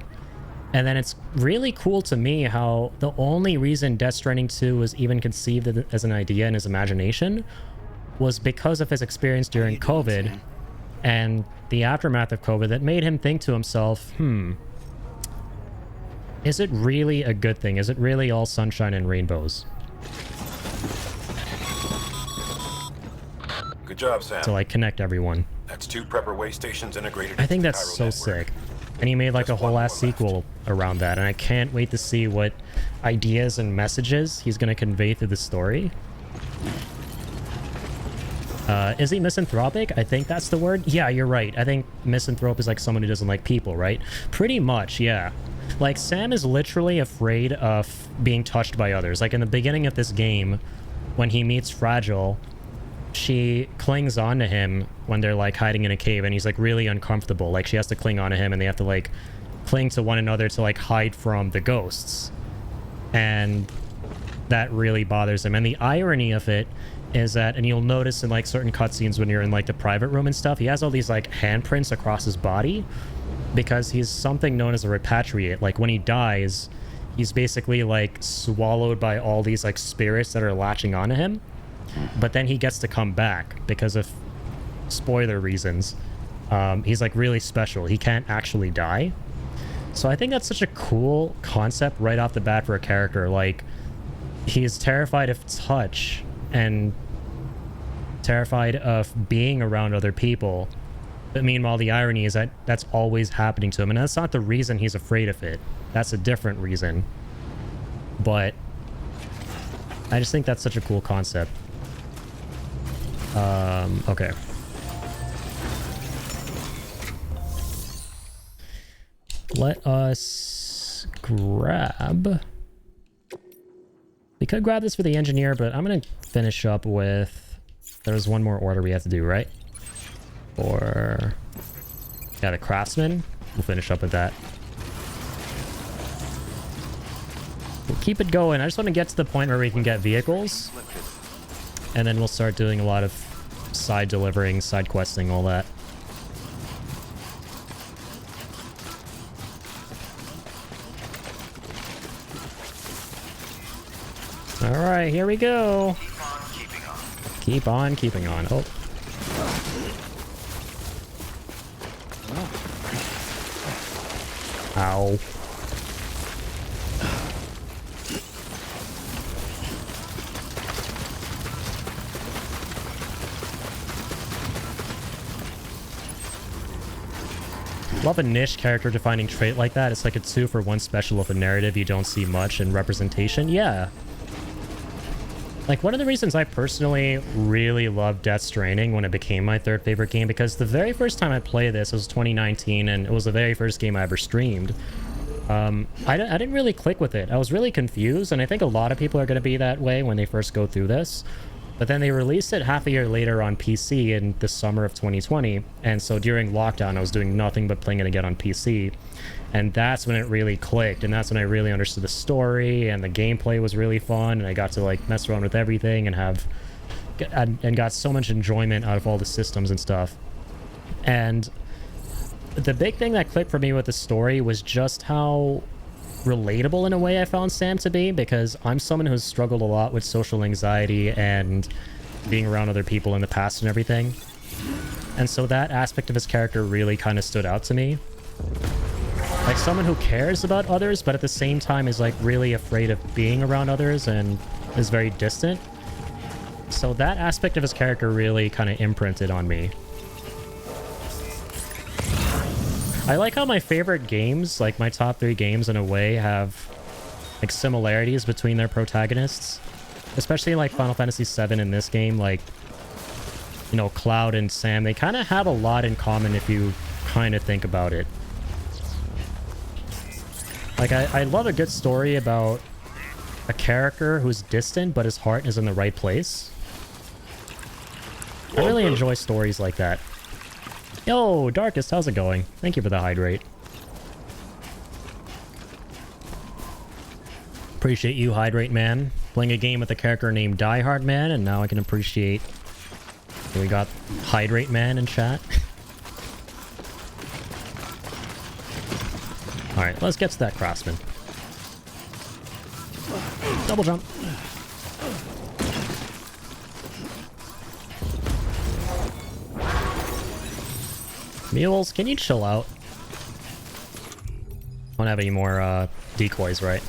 And then it's really cool to me how the only reason Death Stranding 2 was even conceived as an idea in his imagination was because of his experience during COVID and the aftermath of COVID that made him think to himself, is it really a good thing? Is it really all sunshine and rainbows? Good job, Sam. To like connect everyone. That's 2 prepper way stations integrated. I think that's so sick. And he made like a whole ass sequel around that, and I can't wait to see what ideas and messages he's going to convey through the story. Is he misanthropic? I think that's the word. Yeah, you're right. I think misanthrope is like someone who doesn't like people, right? Pretty much, yeah. Like, Sam is literally afraid of being touched by others. Like, in the beginning of this game, when he meets Fragile, she clings on to him when they're like hiding in a cave, and he's like really uncomfortable. Like, she has to cling on to him, and they have to like cling to one another to like hide from the ghosts. And that really bothers him. And the irony of it is that, and you'll notice in like certain cutscenes when you're in like the private room and stuff, he has all these like handprints across his body because he's something known as a repatriate. Like, when he dies, he's basically like swallowed by all these like spirits that are latching onto him. But then he gets to come back because of spoiler reasons. He's like really special. He can't actually die. So I think that's such a cool concept right off the bat for a character. Like, he is terrified of touch and terrified of being around other people. But meanwhile, the irony is that that's always happening to him. And that's not the reason he's afraid of it. That's a different reason. But I just think that's such a cool concept. Okay. let us grab... We could grab this for the engineer, but I'm gonna finish up with... There's one more order we have to do, right? Or... Yeah, the craftsman. We'll finish up with that. We'll keep it going. I just want to get to the point where we can get vehicles. And then we'll start doing a lot of side delivering, side questing, all that. Alright, here we go. Keep on keeping on. Oh. Ow. Love a niche character defining trait like that. It's like a 2-for-1 special of a narrative you don't see much in representation. Yeah. Like, one of the reasons I personally really loved Death Stranding when it became my third favorite game, because the very first time I played this was 2019, and it was the very first game I ever streamed. I didn't really click with it. I was really confused, and I think a lot of people are going to be that way when they first go through this. But then they released it half a year later on PC in the summer of 2020, and so during lockdown I was doing nothing but playing it again on PC. And that's when it really clicked, and that's when I really understood the story, and the gameplay was really fun, and I got to like mess around with everything and got so much enjoyment out of all the systems and stuff. And the big thing that clicked for me with the story was just how relatable in a way I found Sam to be, because I'm someone who's struggled a lot with social anxiety and being around other people in the past and everything. And so that aspect of his character really kind of stood out to me. Like someone who cares about others, but at the same time is like really afraid of being around others and is very distant. So that aspect of his character really kind of imprinted on me. I like how my favorite games, like my top 3 games in a way, have like similarities between their protagonists. Especially like Final Fantasy VII in this game, like, you know, Cloud and Sam, they kind of have a lot in common if you kind of think about it. Like, I love a good story about a character who's distant, but his heart is in the right place. I really enjoy stories like that. Yo, Darkest, how's it going? Thank you for the hydrate. Appreciate you, Hydrate Man. Playing a game with a character named Die Hard Man, and now I can appreciate... We got Hydrate Man in chat. Alright, let's get to that craftsman. Double jump. Mules, can you chill out? Don't have any more decoys, right?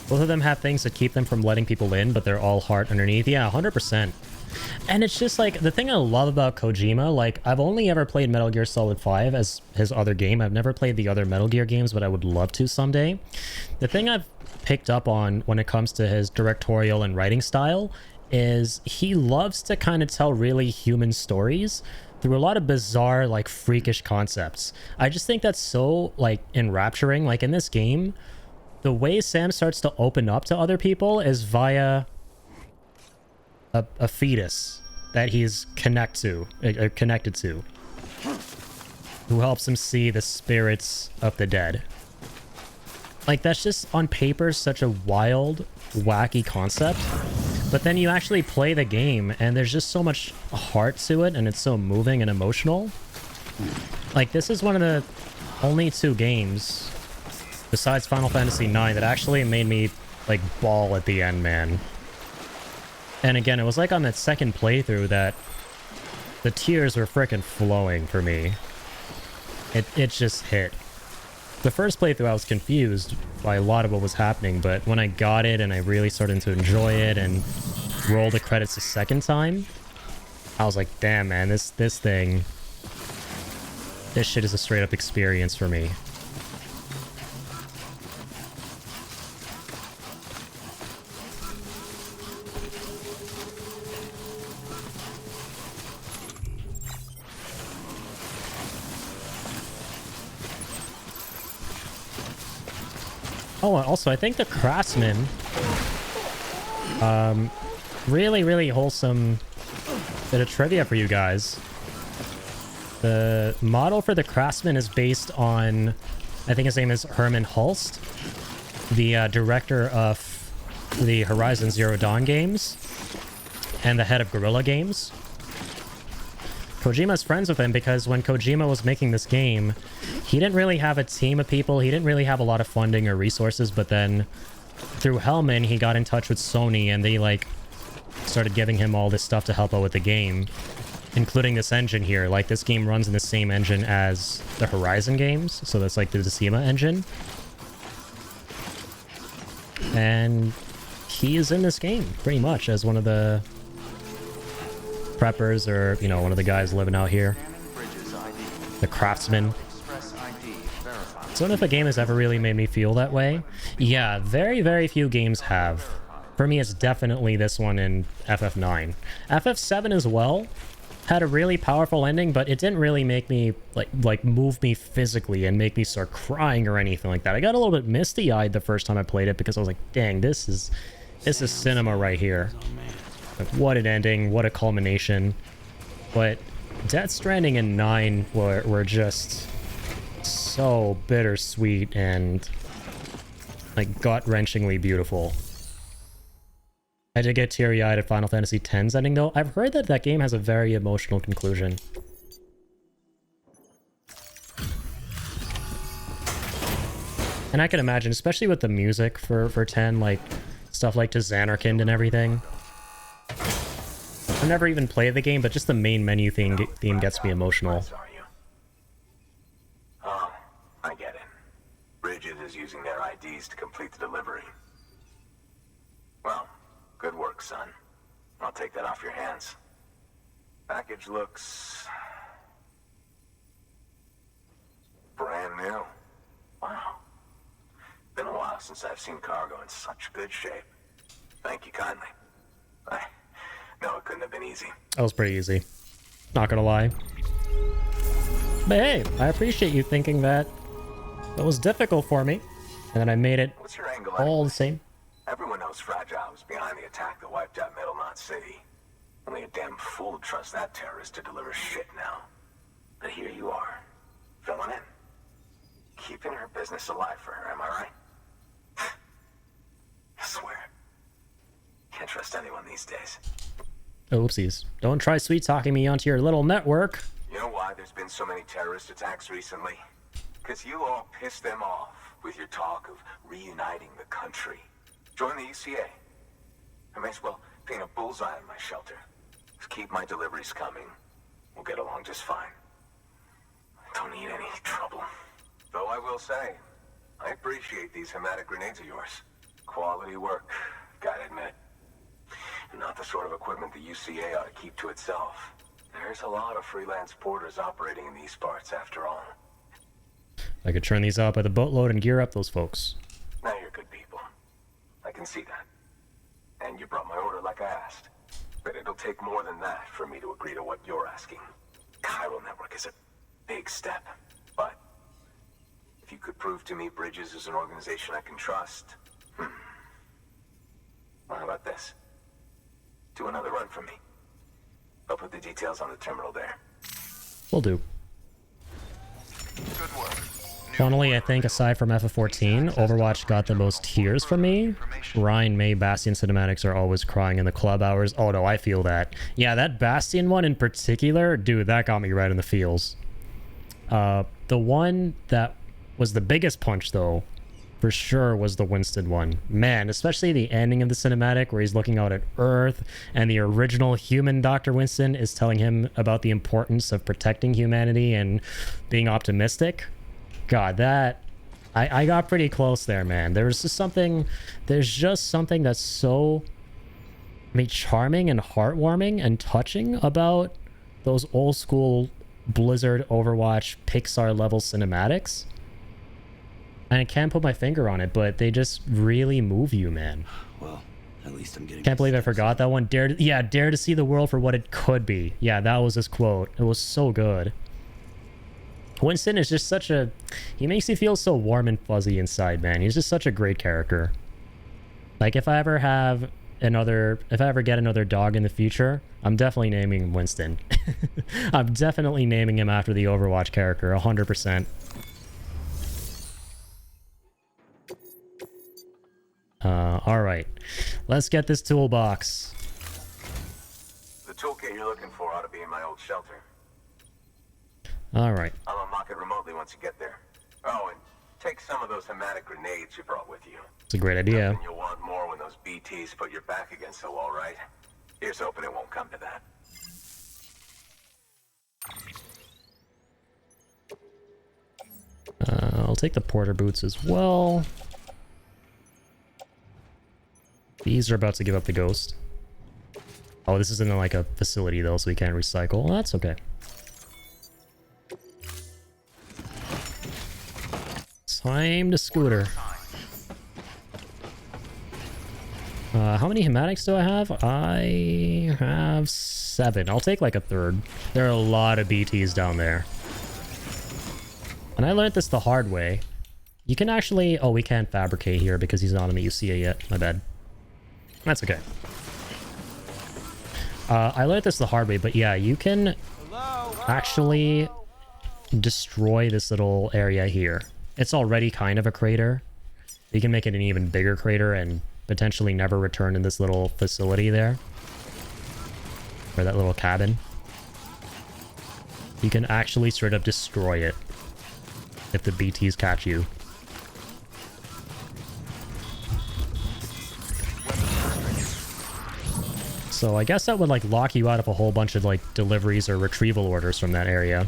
Both of them have things that keep them from letting people in, but they're all heart underneath. Yeah, 100%. And it's just like, the thing I love about Kojima, like, I've only ever played Metal Gear Solid 5 as his other game. I've never played the other Metal Gear games, but I would love to someday. The thing I've picked up on when it comes to his directorial and writing style is he loves to kind of tell really human stories through a lot of bizarre, like, freakish concepts. I just think that's so, like, enrapturing. Like, in this game, the way Sam starts to open up to other people is via a fetus that he's connected to, who helps him see the spirits of the dead. Like, that's just on paper such a wild, wacky concept, but then you actually play the game and there's just so much heart to it, and it's so moving and emotional. Like, this is one of the only 2 games besides Final Fantasy IX that actually made me like bawl at the end, man. And again, it was like on that second playthrough that the tears were freaking flowing for me. It just hit. The first playthrough I was confused by a lot of what was happening, but when I got it and I really started to enjoy it and roll the credits a second time, I was like, damn, man, this shit is a straight up experience for me. Oh, and also, I think the Craftsman, really, really wholesome bit of trivia for you guys. The model for the Craftsman is based on, I think his name is Herman Hulst, the director of the Horizon Zero Dawn games and the head of Guerrilla Games. Kojima's friends with him because when Kojima was making this game, he didn't really have a team of people. He didn't really have a lot of funding or resources, but then through Hellman, he got in touch with Sony and they like started giving him all this stuff to help out with the game, including this engine here. Like, this game runs in the same engine as the Horizon games, so that's like the Tsushima engine. And he is in this game pretty much as one of the preppers, or, you know, one of the guys living out here. The Craftsman. I don't know if a game has ever really made me feel that way. Yeah, very, very few games have. For me, it's definitely this one in FF9. FF7 as well had a really powerful ending, but it didn't really make me, like move me physically and make me start crying or anything like that. I got a little bit misty-eyed the first time I played it because I was like, dang, this is cinema right here. Like, what an ending, what a culmination. But Death Stranding and 9 were just so bittersweet and like gut-wrenchingly beautiful. I did get teary-eyed at Final Fantasy X's ending though. I've heard that that game has a very emotional conclusion. And I can imagine, especially with the music for 10, like stuff like to Xanarkand and everything. I've never even played the game, but just the main menu theme gets me emotional. Oh, I get it. Bridget is using their IDs to complete the delivery. Well, good work, son. I'll take that off your hands. Package looks brand new. Wow. Been a while since I've seen cargo in such good shape. Thank you kindly. No, it couldn't have been easy. That was pretty easy. Not gonna lie. But hey, I appreciate you thinking that it was difficult for me, and then I made it What's your angle all anyway? the same. Everyone knows Fragile was behind the attack that wiped out Middle Knot City. Only a damn fool would trust that terrorist to deliver shit now. But here you are, filling in. Keeping her business alive for her, am I right? I swear. Can't trust anyone these days. Oopsies. Don't try sweet-talking me onto your little network. You know why there's been so many terrorist attacks recently? Because you all pissed them off with your talk of reuniting the country. Join the UCA. I may as well paint a bullseye on my shelter. Just keep my deliveries coming. We'll get along just fine. Don't need any trouble. Though I will say, I appreciate these hematic grenades of yours. Quality work, gotta admit. And not the sort of equipment the UCA ought to keep to itself. There's a lot of freelance porters operating in these parts after all. I could turn these out by the boatload and gear up those folks. Now you're good people. I can see that. And you brought my order like I asked. But it'll take more than that for me to agree to what you're asking. Chiral Network is a big step. But if you could prove to me Bridges is an organization I can trust, well, how about this? Do another run for me. I'll put the details on the terminal there. Will do. Good work. Funnily, I think aside from FF14, Overwatch got the most tears from me. Ryan, May, Bastion cinematics are always crying in the club hours. Oh no, I feel that. Yeah, that Bastion one in particular, dude, that got me right in the feels. The one that was the biggest punch, though, for sure was the Winston one. Man, especially the ending of the cinematic where he's looking out at Earth and the original human Dr. Winston is telling him about the importance of protecting humanity and being optimistic. God, that... I got pretty close there, man. There's just something that's so, I mean, charming and heartwarming and touching about those old school Blizzard, Overwatch, Pixar level cinematics. And I can't put my finger on it, but they just really move you, man. Well, at least I'm getting... Can't believe I forgot that one. Dare to see the world for what it could be. Yeah, that was his quote. It was so good. Winston is just such a... He makes you feel so warm and fuzzy inside, man. He's just such a great character. Like, if I ever get another dog in the future, I'm definitely naming him Winston. I'm definitely naming him after the Overwatch character, 100%. Alright. Let's get this toolbox. The toolkit you're looking for ought to be in my old shelter. Alright. I'll unlock it remotely once you get there. Oh, and take some of those hematic grenades you brought with you. It's a great idea. Nothing you'll want more when those BTs put your back against the wall, right? Here's hoping it won't come to that. I'll take the porter boots as well. These are about to give up the ghost. Oh, this isn't like a facility though, so we can't recycle. Well, that's okay. Time to scooter. How many hematics do I have? I have 7. I'll take like a third. There are a lot of BTs down there. And I learned this the hard way. You can actually... Oh, we can't fabricate here because he's not on the UCA yet. My bad. That's okay. I learned this the hard way, but yeah, you can actually destroy this little area here. It's already kind of a crater. You can make it an even bigger crater and potentially never return in this little facility there. Or that little cabin. You can actually straight up destroy it if the BTs catch you. So I guess that would like lock you out of a whole bunch of like deliveries or retrieval orders from that area.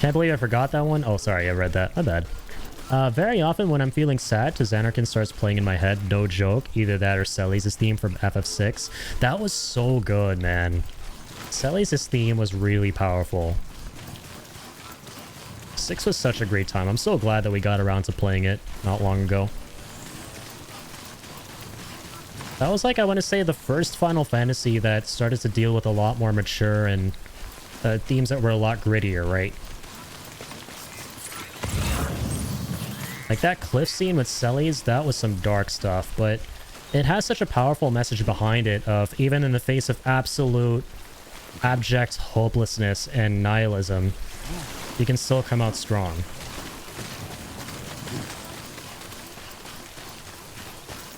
Can't believe I forgot that one. Oh, sorry, I read that. My bad. Very often when I'm feeling sad, Xanarkin starts playing in my head. No joke. Either that or Celi's theme from FF6. That was so good, man. Celi's theme was really powerful. 6 was such a great time. I'm so glad that we got around to playing it not long ago. That was like, I want to say, the first Final Fantasy that started to deal with a lot more mature and themes that were a lot grittier, right? Like that cliff scene with Celi's, that was some dark stuff, but it has such a powerful message behind it of even in the face of absolute abject hopelessness and nihilism, you can still come out strong.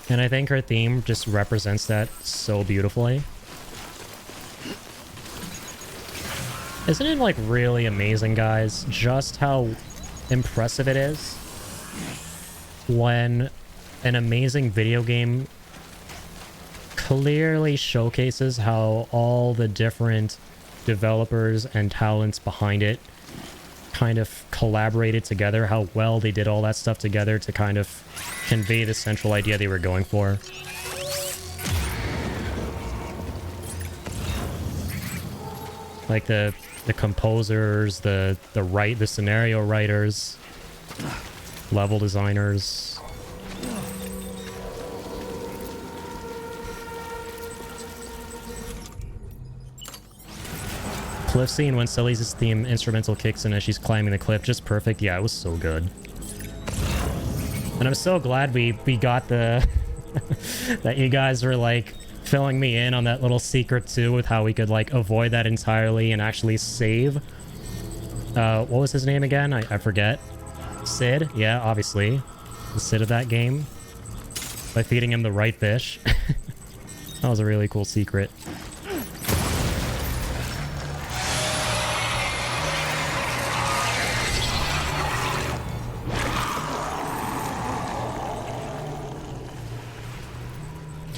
And I think her theme just represents that so beautifully. Isn't it like really amazing, guys, just how impressive it is when an amazing video game clearly showcases how all the different developers and talents behind it kind of collaborated together, how well they did all that stuff together to kind of convey the central idea they were going for. Like the composers, the scenario writers, level designers. Cliff scene when Celi's theme instrumental kicks in as she's climbing the cliff, just perfect. Yeah, it was so good. And I'm so glad we got the that you guys were like filling me in on that little secret too, with how we could like avoid that entirely and actually save what was his name again? I forget. Sid? Yeah, obviously. The Sid of that game. By feeding him the right fish. That was a really cool secret.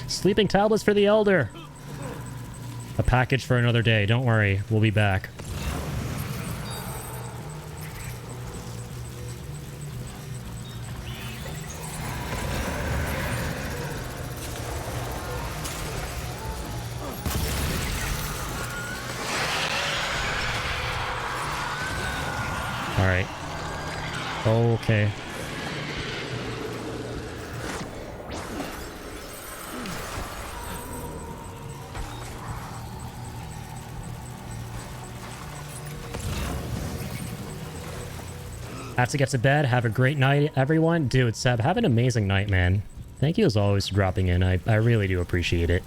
Sleeping tablets for the elder. A package for another day. Don't worry. We'll be back. All right. Okay. Have to get to bed. Have a great night, everyone. Dude, Seb, have an amazing night, man. Thank you as always for dropping in. I really do appreciate it.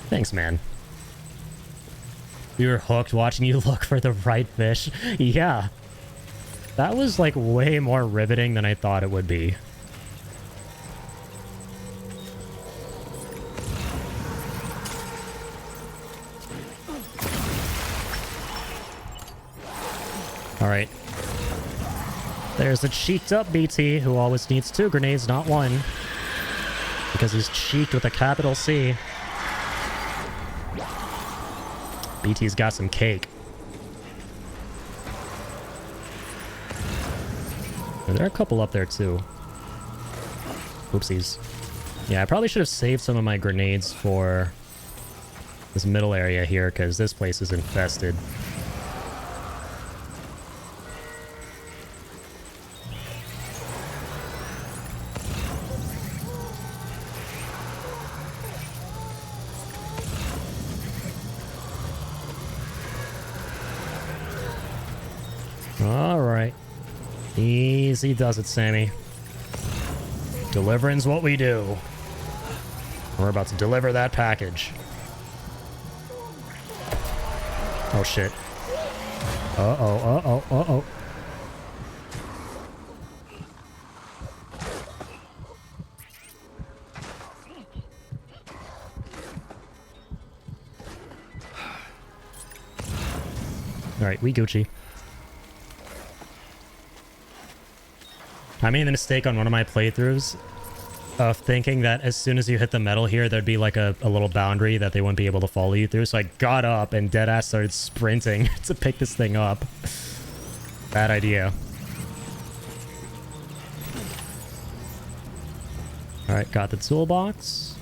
Thanks, man. We were hooked watching you look for the right fish. Yeah. That was like way more riveting than I thought it would be. Alright. There's a cheeked up BT who always needs 2 grenades, not 1. Because he's cheeked with a capital C. BT's got some cake. There are a couple up there too. Oopsies. Yeah, I probably should have saved some of my grenades for this middle area here, because this place is infested. Alright. Easy does it, Sammy. Delivering's what we do. We're about to deliver that package. Oh shit. Uh-oh, uh-oh, uh-oh. Alright, we Gucci. I made the mistake on one of my playthroughs of thinking that as soon as you hit the metal here, there'd be like a little boundary that they wouldn't be able to follow you through. So I got up and deadass started sprinting to pick this thing up. Bad idea. Alright, got the toolbox.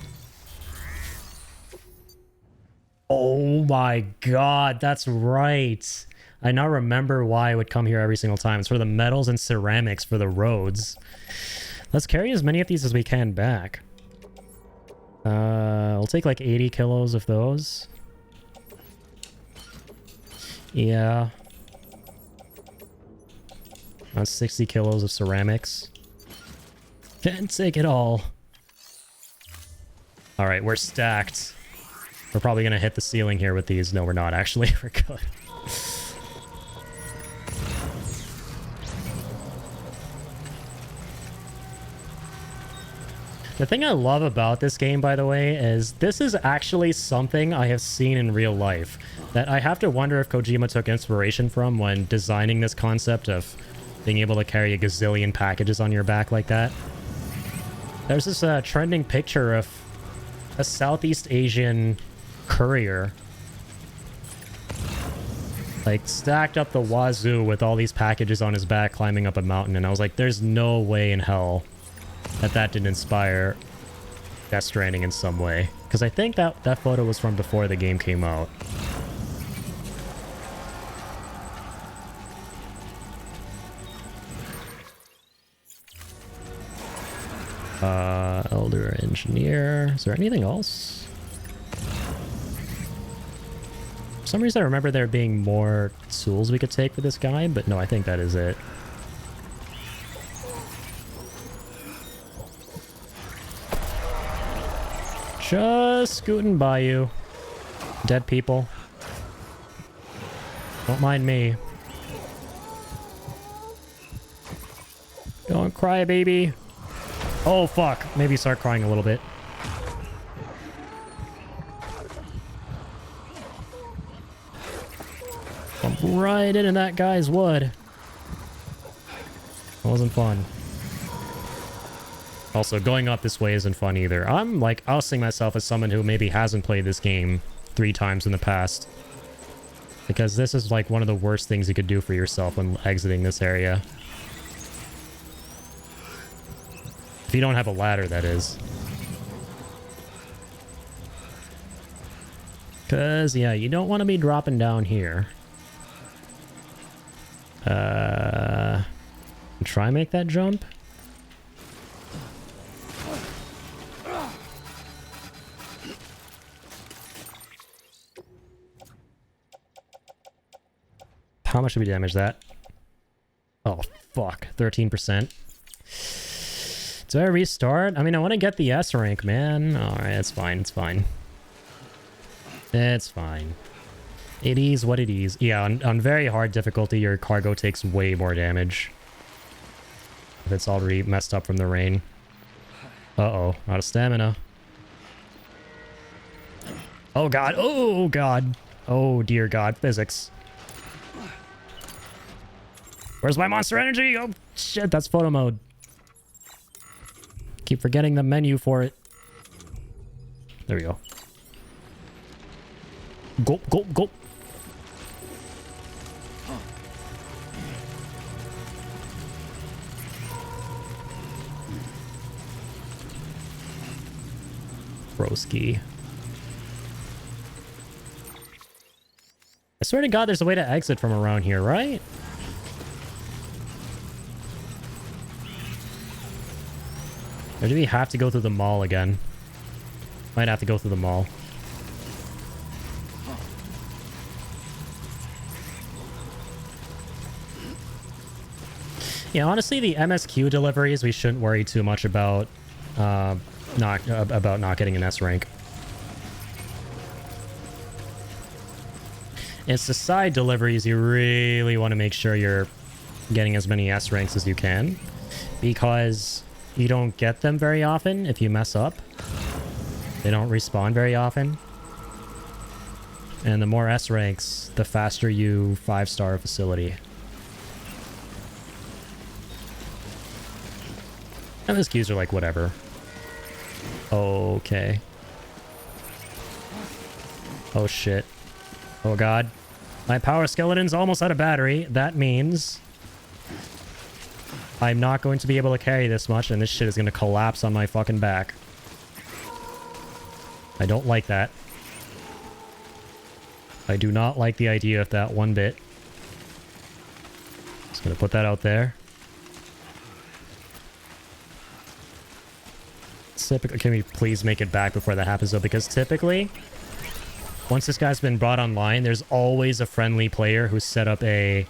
Oh my god, that's right. I now remember why I would come here every single time. It's for the metals and ceramics for the roads. Let's carry as many of these as we can back. I'll take like 80 kilos of those. Yeah. That's 60 kilos of ceramics. Can't take it all. Alright, we're stacked. We're probably gonna hit the ceiling here with these. No, we're not actually. We're good. The thing I love about this game, by the way, is this is actually something I have seen in real life that I have to wonder if Kojima took inspiration from when designing this concept of being able to carry a gazillion packages on your back like that. There's this trending picture of a Southeast Asian courier like stacked up the wazoo with all these packages on his back climbing up a mountain, and I was like, there's no way in hell that didn't inspire Death Stranding in some way. Because I think that photo was from before the game came out. Elder Engineer. Is there anything else? For some reason I remember there being more tools we could take for this guy, but no, I think that is it. Just scooting by you. Dead people. Don't mind me. Don't cry, baby. Oh, fuck. Maybe start crying a little bit. Bump right into that guy's wood. That wasn't fun. Also, going up this way isn't fun either. I'm like ousting myself as someone who maybe hasn't played this game 3 times in the past. Because this is like one of the worst things you could do for yourself when exiting this area. If you don't have a ladder, that is. Because, yeah, you don't want to be dropping down here. Try make that jump? How much did we damage that? fuck. 13%. Do I restart? I mean, I want to get the S rank, man. Alright, it's fine. It's fine. It's fine. It is what it is. Yeah, on very hard difficulty, your cargo takes way more damage. If it's already messed up from the rain. Uh-oh, out of stamina. Oh god, oh god. Oh dear god, physics. Where's my monster energy? Oh shit, that's photo mode. Keep forgetting the menu for it. There we go. Gulp, gulp, gulp. Broski. I swear to God, there's a way to exit from around here, right? Or do we have to go through the mall again? Might have to go through the mall. Yeah, honestly, the MSQ deliveries, we shouldn't worry too much about not getting an S rank. It's the side deliveries you really want to make sure you're getting as many S ranks as you can, because you don't get them very often if you mess up. They don't respawn very often. And the more S ranks, the faster you 5-star a facility. And those queues are like, whatever. Okay. Oh shit. Oh god. My power skeleton's almost out of battery. That means I'm not going to be able to carry this much, and this shit is going to collapse on my fucking back. I don't like that. I do not like the idea of that one bit. Just going to put that out there. Typically, can we please make it back before that happens though? Because typically, once this guy's been brought online, there's always a friendly player who's set up a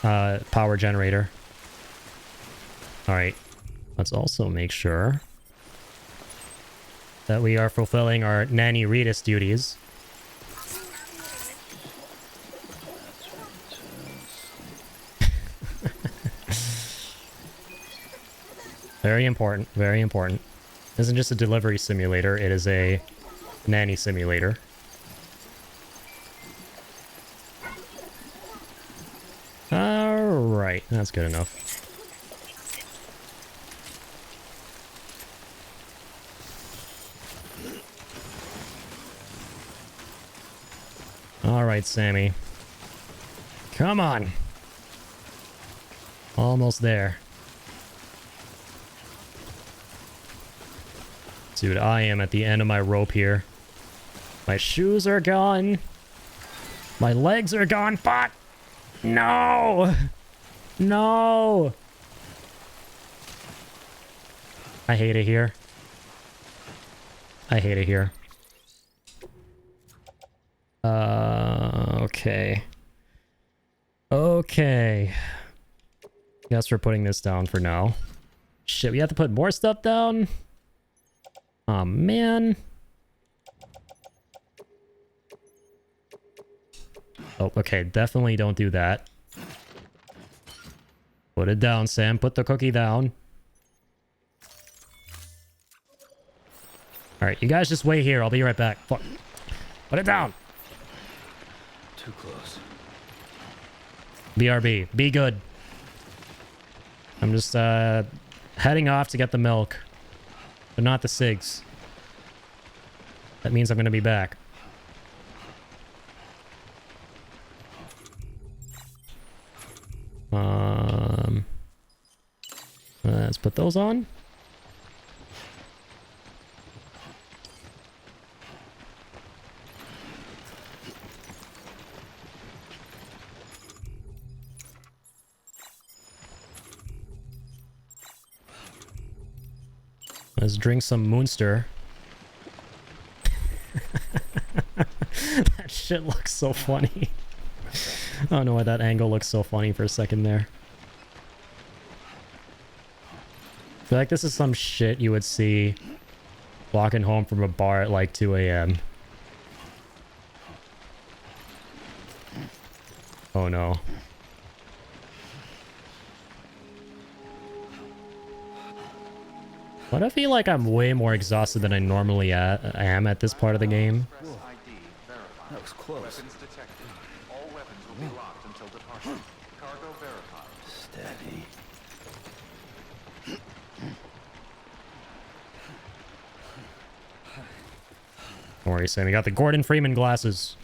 power generator. Alright, let's also make sure that we are fulfilling our Nanny Ritas duties. Very important, very important. This isn't just a delivery simulator, it is a nanny simulator. Alright, that's good enough. Alright, Sammy. Come on! Almost there. Dude, I am at the end of my rope here. My shoes are gone. My legs are gone. Fuck! No! No! I hate it here. I hate it here. Okay. Okay. Guess we're putting this down for now. Shit, we have to put more stuff down? Aw, man. Oh, okay. Definitely don't do that. Put it down, Sam. Put the cookie down. Alright, you guys just wait here. I'll be right back. Fuck. Put it down. Too close. BRB. Be good. I'm just, heading off to get the milk. But not the cigs. That means I'm gonna be back. Let's put those on. Let's drink some Moonster. That shit looks so funny. I don't know why that angle looks so funny for a second there. feel like this is some shit you would see walking home from a bar at like 2 a.m. Oh no. What I feel like I'm way more exhausted than I normally am at this part of the game. That was close. Weapons detected. All weapons will be locked until departure. Cargo verified. Steady. Don't worry, Sam. We got the Gordon Freeman glasses.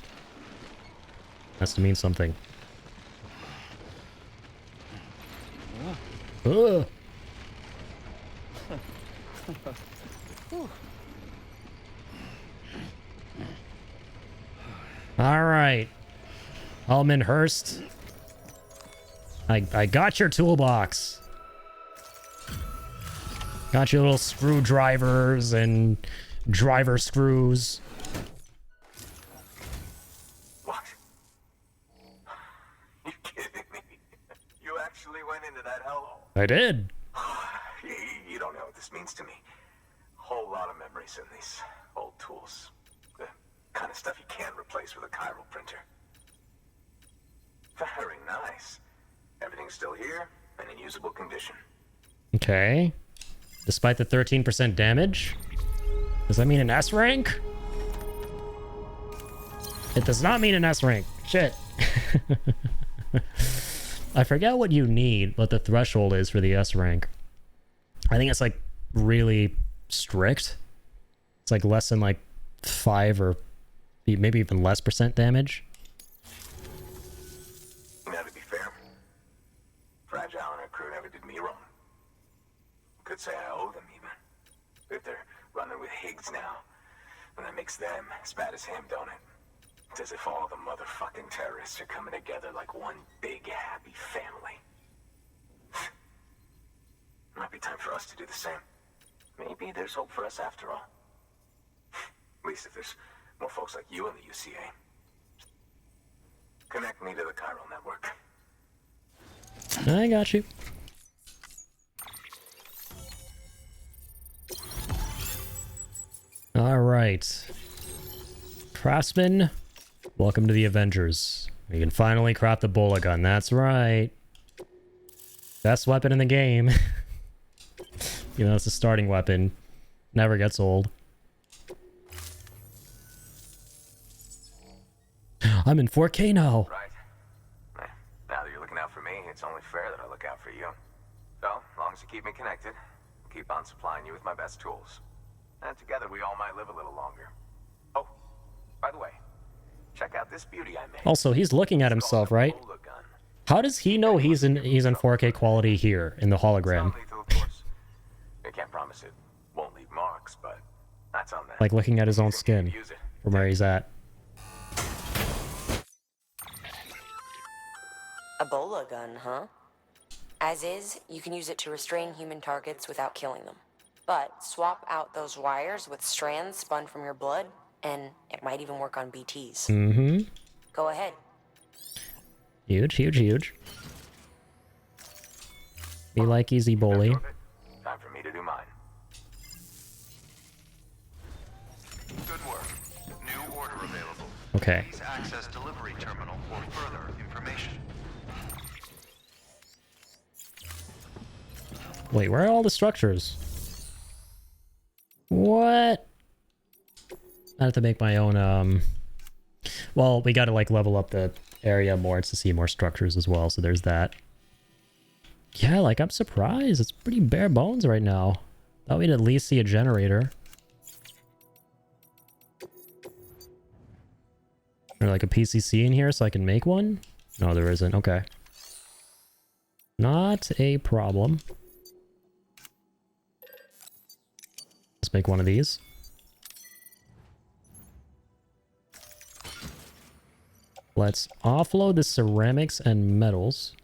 Has to mean something. Ugh. All right. Hellman Hurst. I got your toolbox. Got your little screwdrivers and driver screws. What? You kidding me? You actually went into that hellhole? I did. You don't know what this means to me. Whole lot of memories in these old tools. The kind of stuff you can't replace with a chiral printer. Very nice. Everything's still here and in usable condition. Okay. Despite the 13% damage? Does that mean an S rank? It does not mean an S rank. Shit. I forget what you need, what the threshold is for the S rank. I think it's like really strict. It's like less than like 5 or maybe even less % damage. Now, to be fair, Fragile and her crew never did me wrong. Could say I owe them even. If they're running with Higgs now, and that makes them as bad as him, don't it? It's as if all the motherfucking terrorists are coming together like one big happy family. Might be time for us to do the same. Maybe there's hope for us after all. At least if there's more folks like you in the UCA. Connect me to the chiral network. I got you. All right. Craftsman, welcome to the Avengers. We can finally craft the bola gun. That's right. Best weapon in the game. You know, it's a starting weapon. Never gets old. I'm in 4K now. Right. Now that you're looking out for me, it's only fair that I look out for you. So, as long as you keep me connected, I'll keep on supplying you with my best tools. And together we all might live a little longer. Oh, by the way, check out this beauty I made. Also, he's looking at himself, right? How does he know he's in 4K quality here in the hologram? I can't promise it won't leave marks, but that's on that. Like looking at his own skin from where he's at. A bola gun, huh? As is, you can use it to restrain human targets without killing them. But swap out those wires with strands spun from your blood, and it might even work on BTs. Mm-hmm. Go ahead. Huge, huge, huge. Be like easy bully. Time for me to do mine. Good work. New order available. Okay. Please access delivery terminal for further information. Wait, where are all the structures? What? I have to make my own, well, we gotta like level up the area more to see more structures as well, so there's that. Yeah, like I'm surprised. It's pretty bare bones right now. Thought we'd at least see a generator. Or like a PCC in here so I can make one? No, there isn't. Okay. Not a problem. Let's make one of these. Let's offload the ceramics and metals.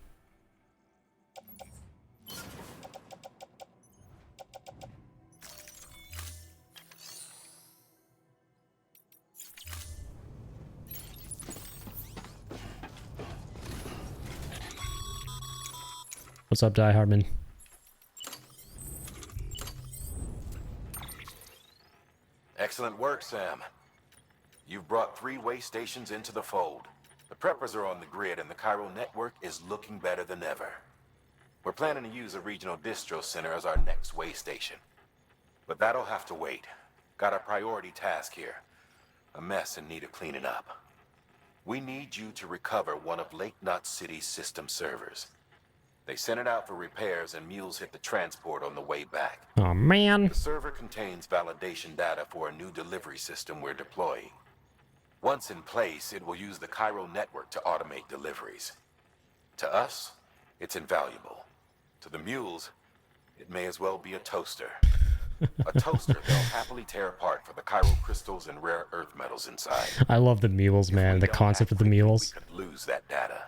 What's up, Die Hardman? Excellent work, Sam. You've brought 3 way stations into the fold. The preppers are on the grid and the Cairo network is looking better than ever. We're planning to use a regional distro center as our next way station. But that'll have to wait. Got a priority task here. A mess in need of cleaning up. We need you to recover one of Lake Knot City's system servers. They sent it out for repairs and mules hit the transport on the way back. Oh man. The server contains validation data for a new delivery system we're deploying. Once in place, it will use the Cairo network to automate deliveries. To us, it's invaluable. To the mules, it may as well be a toaster. A toaster they'll happily tear apart for the Cairo crystals and rare earth metals inside. I love the mules, man. The concept of the mules. We could lose that data.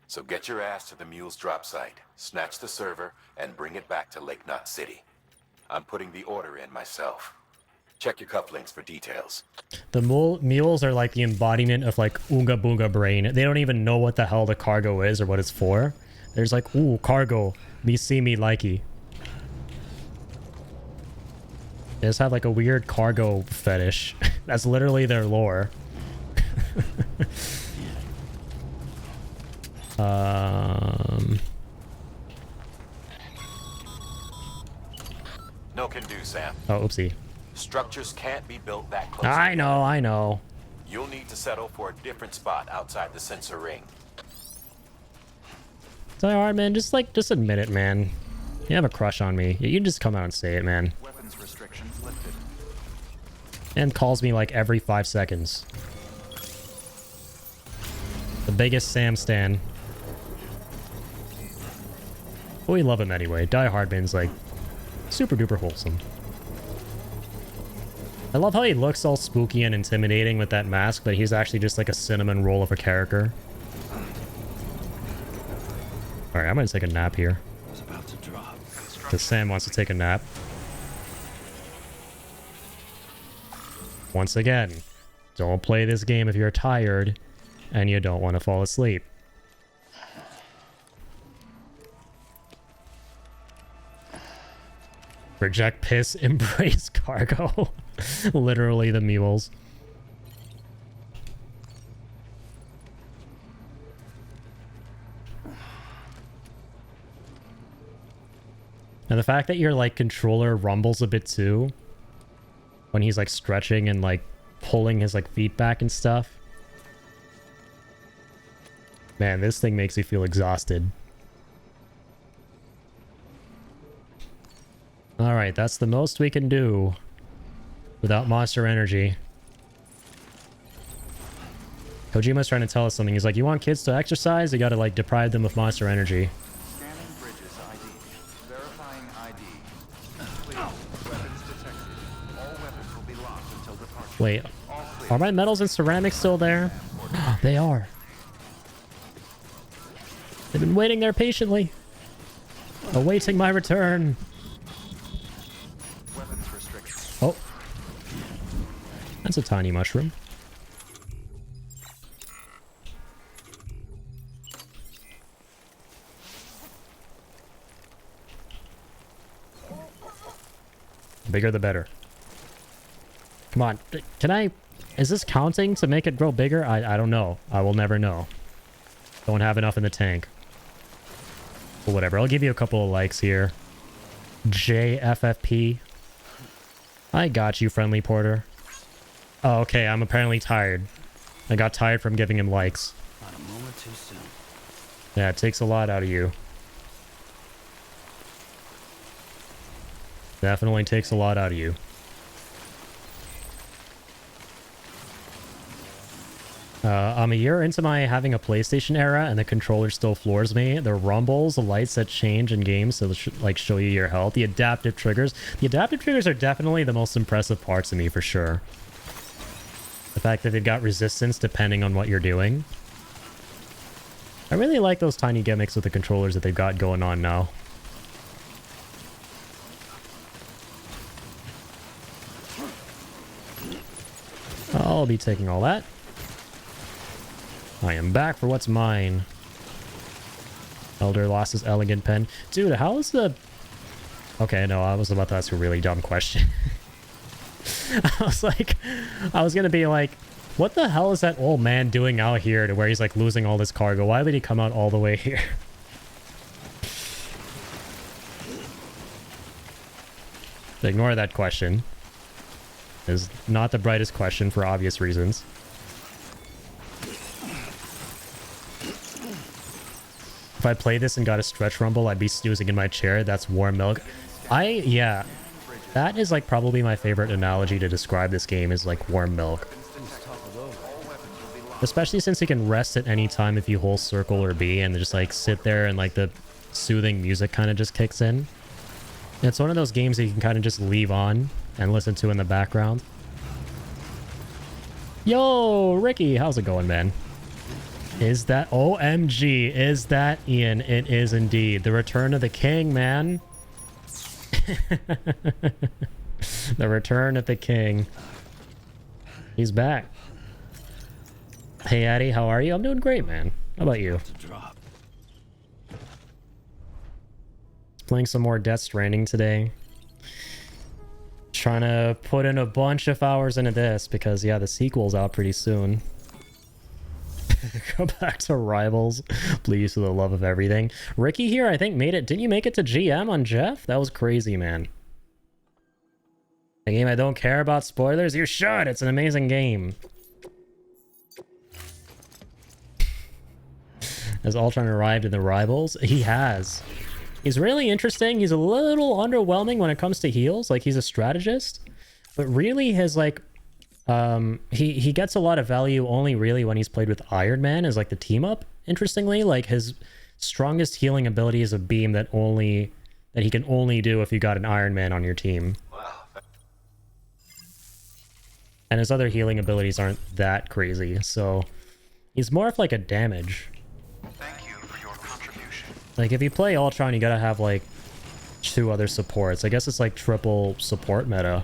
So get your ass to the mules drop site, snatch the server, and bring it back to Lake Knot City. I'm putting the order in myself. Check your cufflinks for details. The mules are like the embodiment of like Oonga Boonga brain. They don't even know what the hell the cargo is or what it's for. There's like, ooh, cargo. Me see me likey. They just have like a weird cargo fetish. That's literally their lore. No can do, Sam. Oh, oopsie. Structures can't be built that close. I know. You'll need to settle for a different spot outside the sensor ring. It's alright, man. Just admit it, man. You have a crush on me. You can just come out and say it, man. Weapons restrictions lifted. And calls me like every 5 seconds. The biggest Sam stan. But we love him anyway. Die Hardman's like super duper wholesome. I love how he looks all spooky and intimidating with that mask, but he's actually just like a cinnamon roll of a character. Alright, I'm gonna take a nap here. Because Sam wants to take a nap. Once again, don't play this game if you're tired and you don't want to fall asleep. Reject piss, embrace cargo. Literally the mules. And the fact that your like controller rumbles a bit too when he's like stretching and like pulling his like feet back and stuff. Man, this thing makes me feel exhausted. Alright, that's the most we can do without monster energy. Kojima's trying to tell us something. He's like, you want kids to exercise? You gotta like deprive them of monster energy. Scanning bridges ID. Verifying ID. Clear. Weapons detected. All weapons will be locked until departure. Wait, are my metals and ceramics still there? They are. They've been waiting there patiently, awaiting my return. Oh, that's a tiny mushroom. The bigger the better. Come on, can I... Is this counting to make it grow bigger? I don't know. I will never know. Don't have enough in the tank. But whatever, I'll give you a couple of likes here. JFFP. I got you, friendly porter. Oh, okay, I'm apparently tired. I got tired from giving him likes. Not a moment too soon. Yeah, it takes a lot out of you. Definitely takes a lot out of you. I'm a year into my having a PlayStation era and the controller still floors me. The rumbles, the lights that change in games to like show you your health, the adaptive triggers. The adaptive triggers are definitely the most impressive parts of me for sure. The fact that they've got resistance depending on what you're doing. I really like those tiny gimmicks with the controllers that they've got going on now. I'll be taking all that. I am back for what's mine. Elder lost his elegant pen. Dude, how is the... Okay, no, I was about to ask a really dumb question. I was gonna be like, what the hell is that old man doing out here to where he's like losing all this cargo? Why would he come out all the way here? Ignore that question. It's not the brightest question for obvious reasons. If I played this and got a stretch rumble, I'd be snoozing in my chair. That's warm milk. Yeah. That is like probably my favorite analogy to describe this game is like warm milk. Especially since you can rest at any time if you hold circle or B and just like sit there and like the soothing music kind of just kicks in. It's one of those games that you can kind of just leave on and listen to in the background. Yo, Ricky, how's it going, man? Is that OMG? Is that Ian? It is indeed. The return of the king, man. The return of the king. He's back. Hey, Addy, how are you? I'm doing great, man. How about you? Playing some more Death Stranding today. Trying to put in a bunch of hours into this because, yeah, the sequel's out pretty soon. Go back to Rivals, please, for the love of everything. Ricky here, I think, made it. Didn't you make it to GM on Jeff? That was crazy, man. A game I don't care about spoilers? You should! It's an amazing game. Has Ultron arrived in the Rivals? He has. He's really interesting. He's a little underwhelming when it comes to heals. Like, he's a strategist. But really, his, like... he gets a lot of value only really when he's played with Iron Man as, like, the team-up. Interestingly, like, his strongest healing ability is a beam that he can only do if you got an Iron Man on your team. And his other healing abilities aren't that crazy, so... He's more of, like, a damage. Thank you for your contribution. Like, if you play Ultron, you gotta have, like, 2 other supports. I guess it's, like, triple support meta.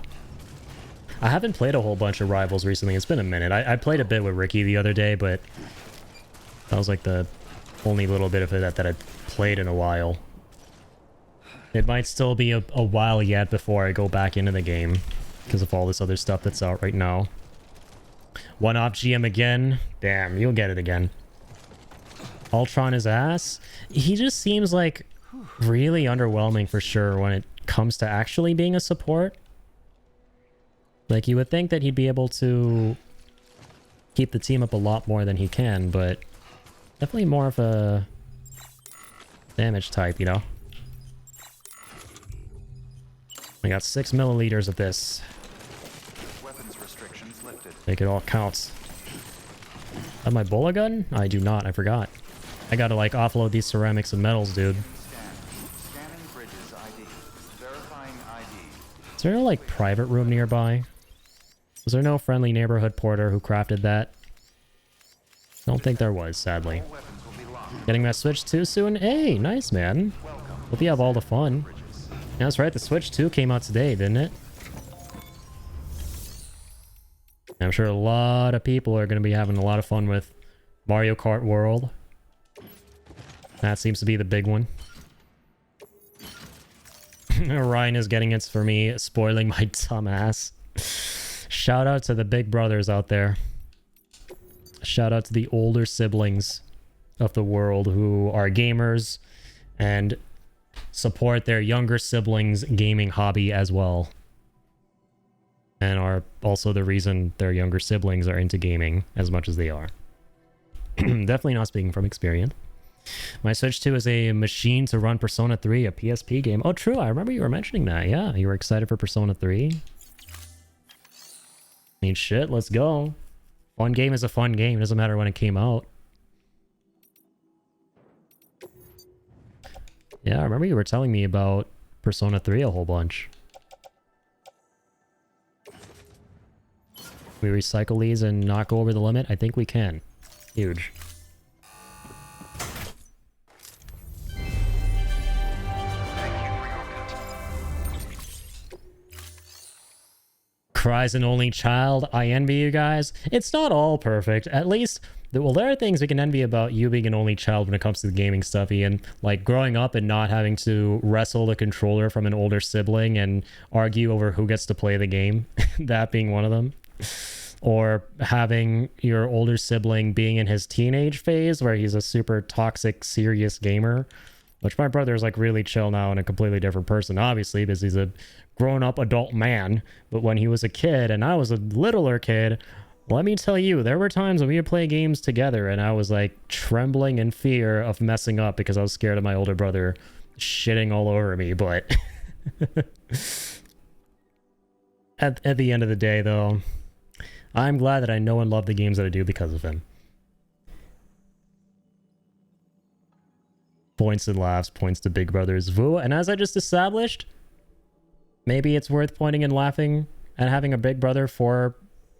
I haven't played a whole bunch of Rivals recently. It's been a minute. I played a bit with Ricky the other day, but... That was, like, the only little bit of it that I played in a while. It might still be a while yet before I go back into the game. Because of all this other stuff that's out right now. One-off GM again? Damn, you'll get it again. Ultron is ass. He just seems like really underwhelming for sure when it comes to actually being a support. Like, you would think that he'd be able to keep the team up a lot more than he can, but definitely more of a damage type, you know? I got 6 milliliters of this. Weapons restrictions lifted. Make it all counts. Have my bola gun? I do not, I forgot. I gotta, like, offload these ceramics and metals, dude. Scanning bridges ID. Verifying ID. Is there no, like, private room nearby? Was there no friendly neighborhood porter who crafted that? Don't think there was, sadly. Getting my Switch 2 soon? Hey, nice, man. Hope you have all the fun. Yeah, that's right, the Switch 2 came out today, didn't it? I'm sure a lot of people are going to be having a lot of fun with Mario Kart World. That seems to be the big one. Ryan is getting it for me, spoiling my dumb ass. Shout out to the big brothers out there. Shout out to the older siblings of the world who are gamers and support their younger siblings' gaming hobby as well. And are also the reason their younger siblings are into gaming as much as they are. Definitely not speaking from experience. My Switch 2 is a machine to run Persona 3, a PSP game. Oh, true. I remember you were mentioning that. Yeah, you were excited for Persona 3. I mean, shit, let's go. Fun game is a fun game. It doesn't matter when it came out. Yeah, I remember you were telling me about Persona 3 a whole bunch. We recycle these and not go over the limit? I think we can. Huge. Cries an only child. I envy you guys. It's not all perfect. At least, well, there are things we can envy about you being an only child when it comes to the gaming stuff, Ian. Like growing up and not having to wrestle the controller from an older sibling and argue over who gets to play the game. that being one of them. Or having your older sibling being in his teenage phase where he's a super toxic, serious gamer. Which my brother is like really chill now and a completely different person, obviously, because he's a grown-up adult man. But when he was a kid and I was a littler kid, let me tell you, there were times when we would play games together and I was like trembling in fear of messing up because I was scared of my older brother shitting all over me. But at the end of the day, though, I'm glad that I know and love the games that I do because of him. Points and laughs, points to Big Brother's Vu. And as I just established, maybe it's worth pointing and laughing and having a big brother for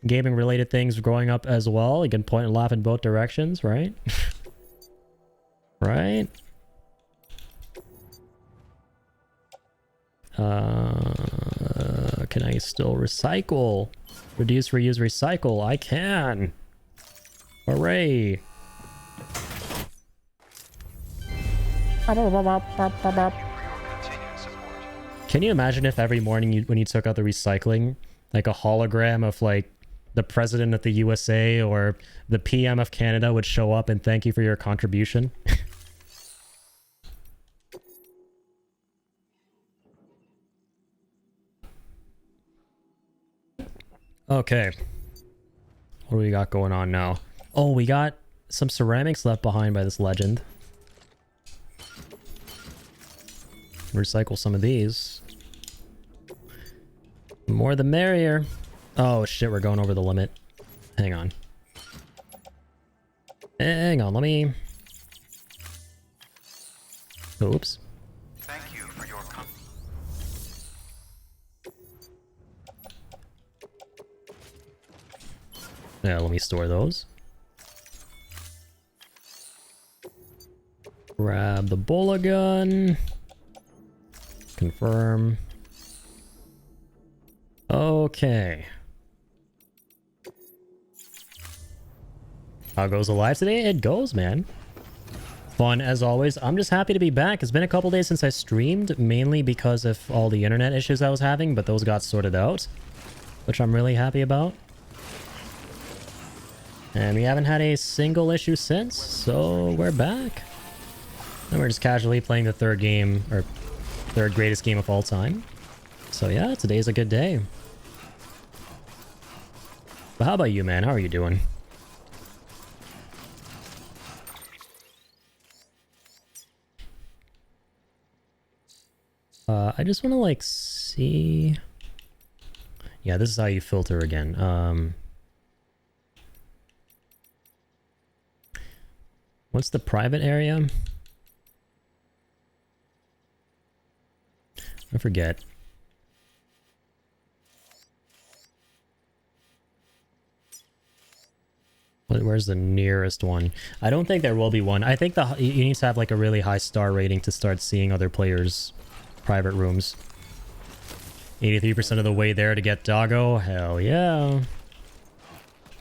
gaming related things growing up as well. You can point and laugh in both directions, right? Right? Can I still recycle? Reduce, reuse, recycle. I can. Hooray. Can you imagine if every morning when you took out the recycling, like a hologram of like the president of the USA or the PM of Canada would show up and thank you for your contribution? Okay. What do we got going on now? Oh, we got some ceramics left behind by this legend. Recycle some of these. The more the merrier. Oh shit, we're going over the limit. Hang on. Hang on, let me... Oops. Thank you for your Yeah, let me store those. Grab the bola gun. Confirm. Okay. How goes the live today? It goes, man. Fun as always. I'm just happy to be back. It's been a couple days since I streamed, mainly because of all the internet issues I was having, but those got sorted out, which I'm really happy about. And we haven't had a single issue since, so we're back. And we're just casually playing the third game, or third greatest game of all time. So yeah, today's a good day. But how about you, man? How are you doing? I just want to like see... Yeah, this is how you filter again. What's the private area? I forget. Where's the nearest one? I don't think there will be one. I think you need to have like a really high star rating to start seeing other players' private rooms. 83% of the way there to get Doggo. Hell yeah.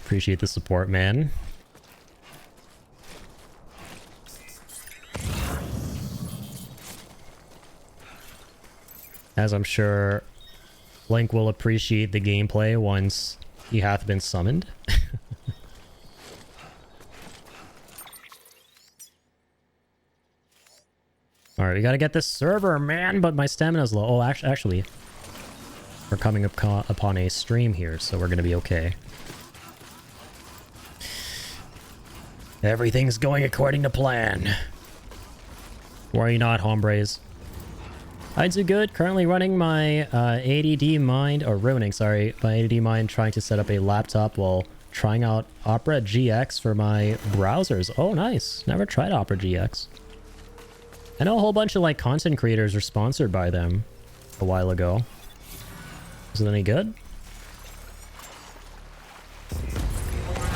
Appreciate the support, man. As I'm sure Link will appreciate the gameplay once he hath been summoned. Alright, we gotta get this server, man, but my stamina's low. Oh, actually, we're coming upon a stream here, so we're gonna be okay. Everything's going according to plan. Worry not, hombres. I do good. Currently running my ADD mind, or ruining, sorry, my ADD mind trying to set up a laptop while trying out Opera GX for my browsers. Oh, nice. Never tried Opera GX. I know a whole bunch of like content creators are sponsored by them a while ago. Is it any good?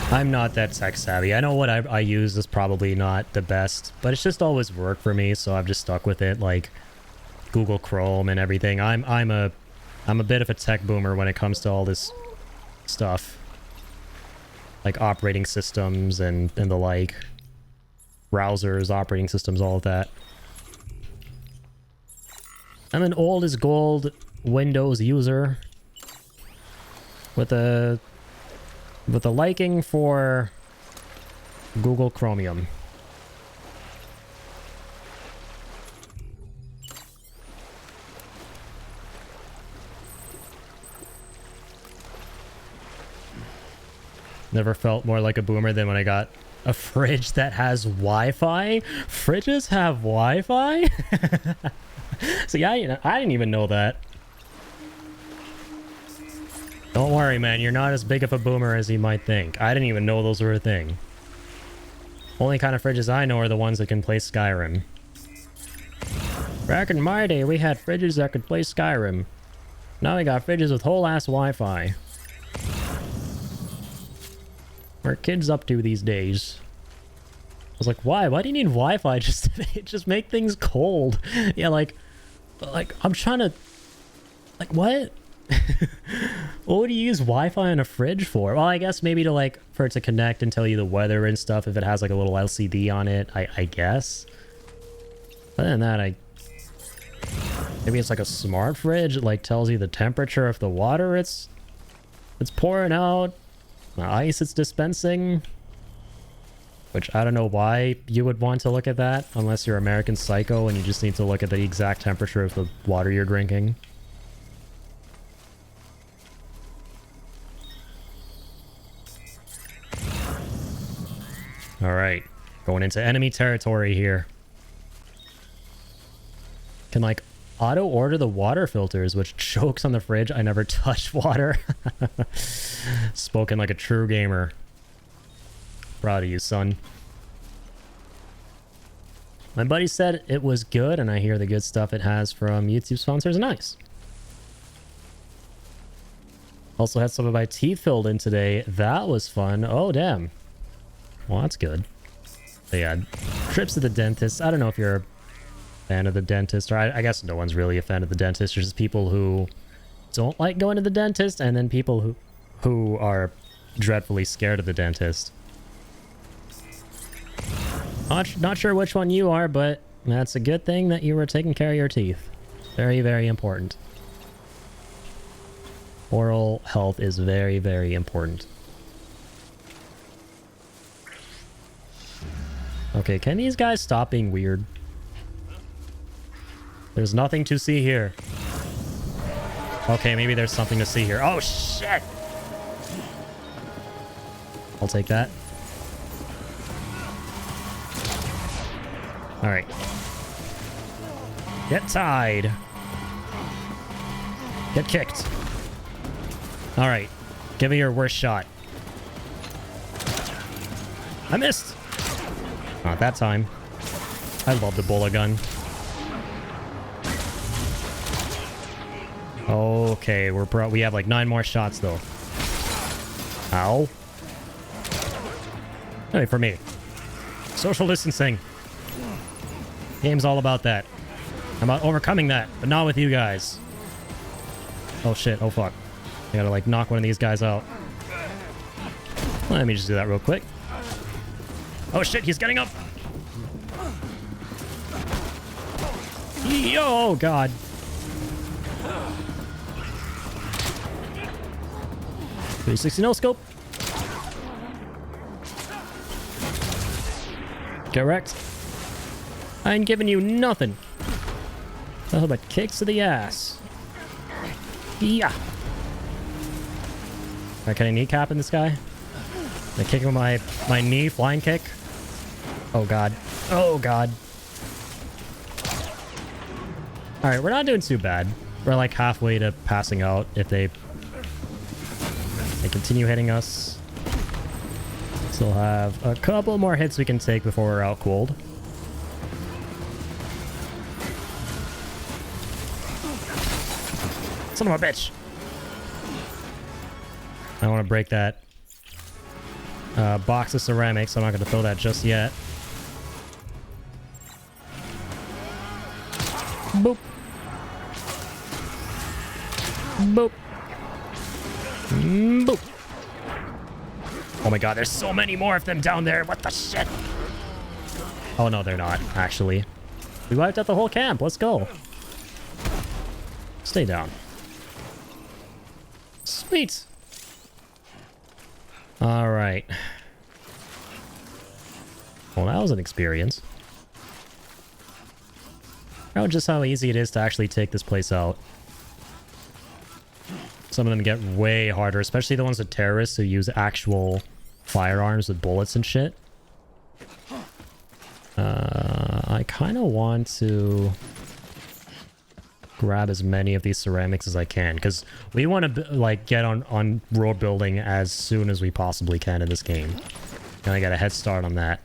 I'm not that tech savvy. I know what I use is probably not the best, but it's just always worked for me, so I've just stuck with it, like Google Chrome and everything. I'm a bit of a tech boomer when it comes to all this stuff. Like operating systems and the like. Browsers, operating systems, all of that. I'm an old as gold Windows user. with a liking for Google Chromium. Never felt more like a boomer than when I got a fridge that has Wi-Fi. Fridges have Wi-Fi? So yeah, I didn't even know that. Don't worry, man. You're not as big of a boomer as you might think. I didn't even know those were a thing. Only kind of fridges I know are the ones that can play Skyrim. Back in my day, we had fridges that could play Skyrim. Now we got fridges with whole-ass Wi-Fi. What are kids up to these days? I was like, why? Why do you need Wi-Fi just to just make things cold? Yeah, like I'm trying to... Like, what? What would you use Wi-Fi on a fridge for? Well, I guess maybe to for it to connect and tell you the weather and stuff if it has like a little LCD on it, I guess. Other than that, maybe it's like a smart fridge. It like tells you the temperature of the water it's pouring out, the ice it's dispensing. Which I don't know why you would want to look at that unless you're American Psycho and you just need to look at the exact temperature of the water you're drinking. Alright, going into enemy territory here. Can like auto-order the water filters, which jokes on the fridge. I never touch water. Spoken like a true gamer. Proud of you, son. My buddy said it was good, and I hear the good stuff it has from YouTube sponsors. Nice. Also had some of my teeth filled in today. That was fun. Oh, damn. Well, that's good. But yeah, trips to the dentist. I don't know if you're a fan of the dentist, or I guess no one's really a fan of the dentist. There's just people who don't like going to the dentist, and then people who are dreadfully scared of the dentist. Not sure which one you are, but that's a good thing that you were taking care of your teeth. Very, very important. Oral health is very, very important. Okay, can these guys stop being weird? There's nothing to see here. Okay, maybe there's something to see here. Oh, shit! I'll take that. Alright. Get tied. Get kicked. Alright. Give me your worst shot. I missed! Not that time. I love the bullet gun. Okay, we have like 9 more shots though. Ow. Wait for me. Social distancing. Game's all about that. I'm about overcoming that, but not with you guys. Oh shit, oh fuck. I gotta like knock one of these guys out. Let me just do that real quick. Oh shit, he's getting up! Oh god. .360 no scope. Get wrecked. I ain't giving you nothing. Nothing but kicks to the ass. Yeah. Alright, can I kneecap in this guy? Can I kick him with my knee, flying kick? Oh god. Oh god. Alright, we're not doing too bad. We're like halfway to passing out if they continue hitting us. Still have a couple more hits we can take before we're out cold. Son of a bitch! I want to break that box of ceramics, so I'm not going to throw that just yet. Boop. Boop. Boop. Oh my god, there's so many more of them down there. What the shit? Oh no, they're not, actually. We wiped out the whole camp. Let's go. Stay down. Sweet. All right. Well, that was an experience. Oh, just how easy it is to actually take this place out. Some of them get way harder, especially the ones with terrorists who use actual firearms with bullets and shit. I kind of want to grab as many of these ceramics as I can, because we want to like get on road building as soon as we possibly can in this game. And I got a head start on that.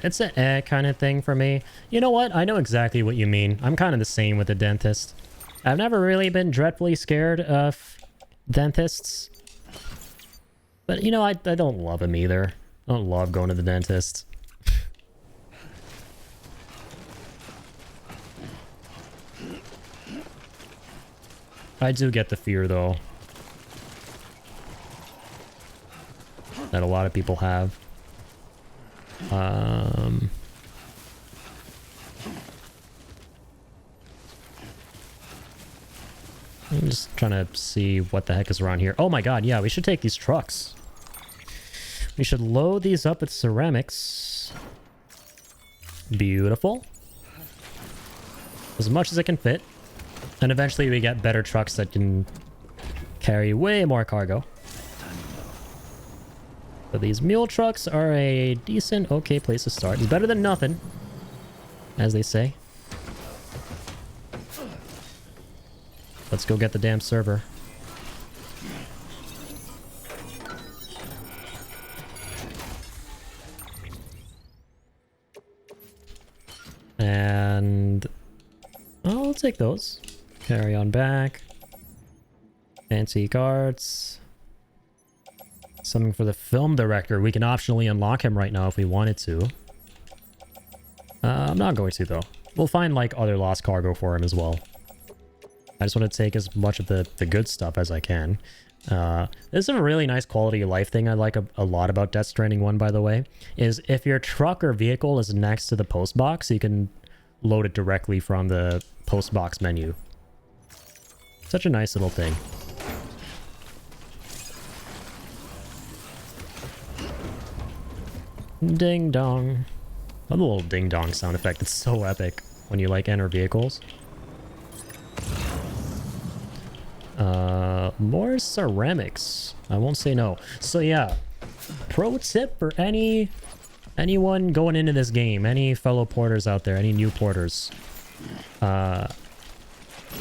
It's an kind of thing for me. You know what? I know exactly what you mean. I'm kind of the same with the dentist. I've never really been dreadfully scared of dentists. But, you know, I don't love them either. I don't love going to the dentist. I do get the fear, though, that a lot of people have. I'm just trying to see what the heck is around here. Oh my god, yeah, we should take these trucks. We should load these up with ceramics. Beautiful. As much as it can fit. And eventually we get better trucks that can carry way more cargo. But these mule trucks are a decent, okay place to start. It's better than nothing, as they say. Let's go get the damn server. And I'll take those. Carry on back. Antique arts. Something for the film director. We can optionally unlock him right now if we wanted to. I'm not going to, though. We'll find, like, other lost cargo for him as well. I just want to take as much of the good stuff as I can. This is a really nice quality of life thing I like a lot about Death Stranding 1, by the way, is if your truck or vehicle is next to the post box, you can load it directly from the post box menu. Such a nice little thing. Ding dong. Love the little ding dong sound effect. It's so epic when you like enter vehicles. More ceramics. I won't say no. So yeah, pro tip for anyone going into this game, any fellow porters out there, any new porters.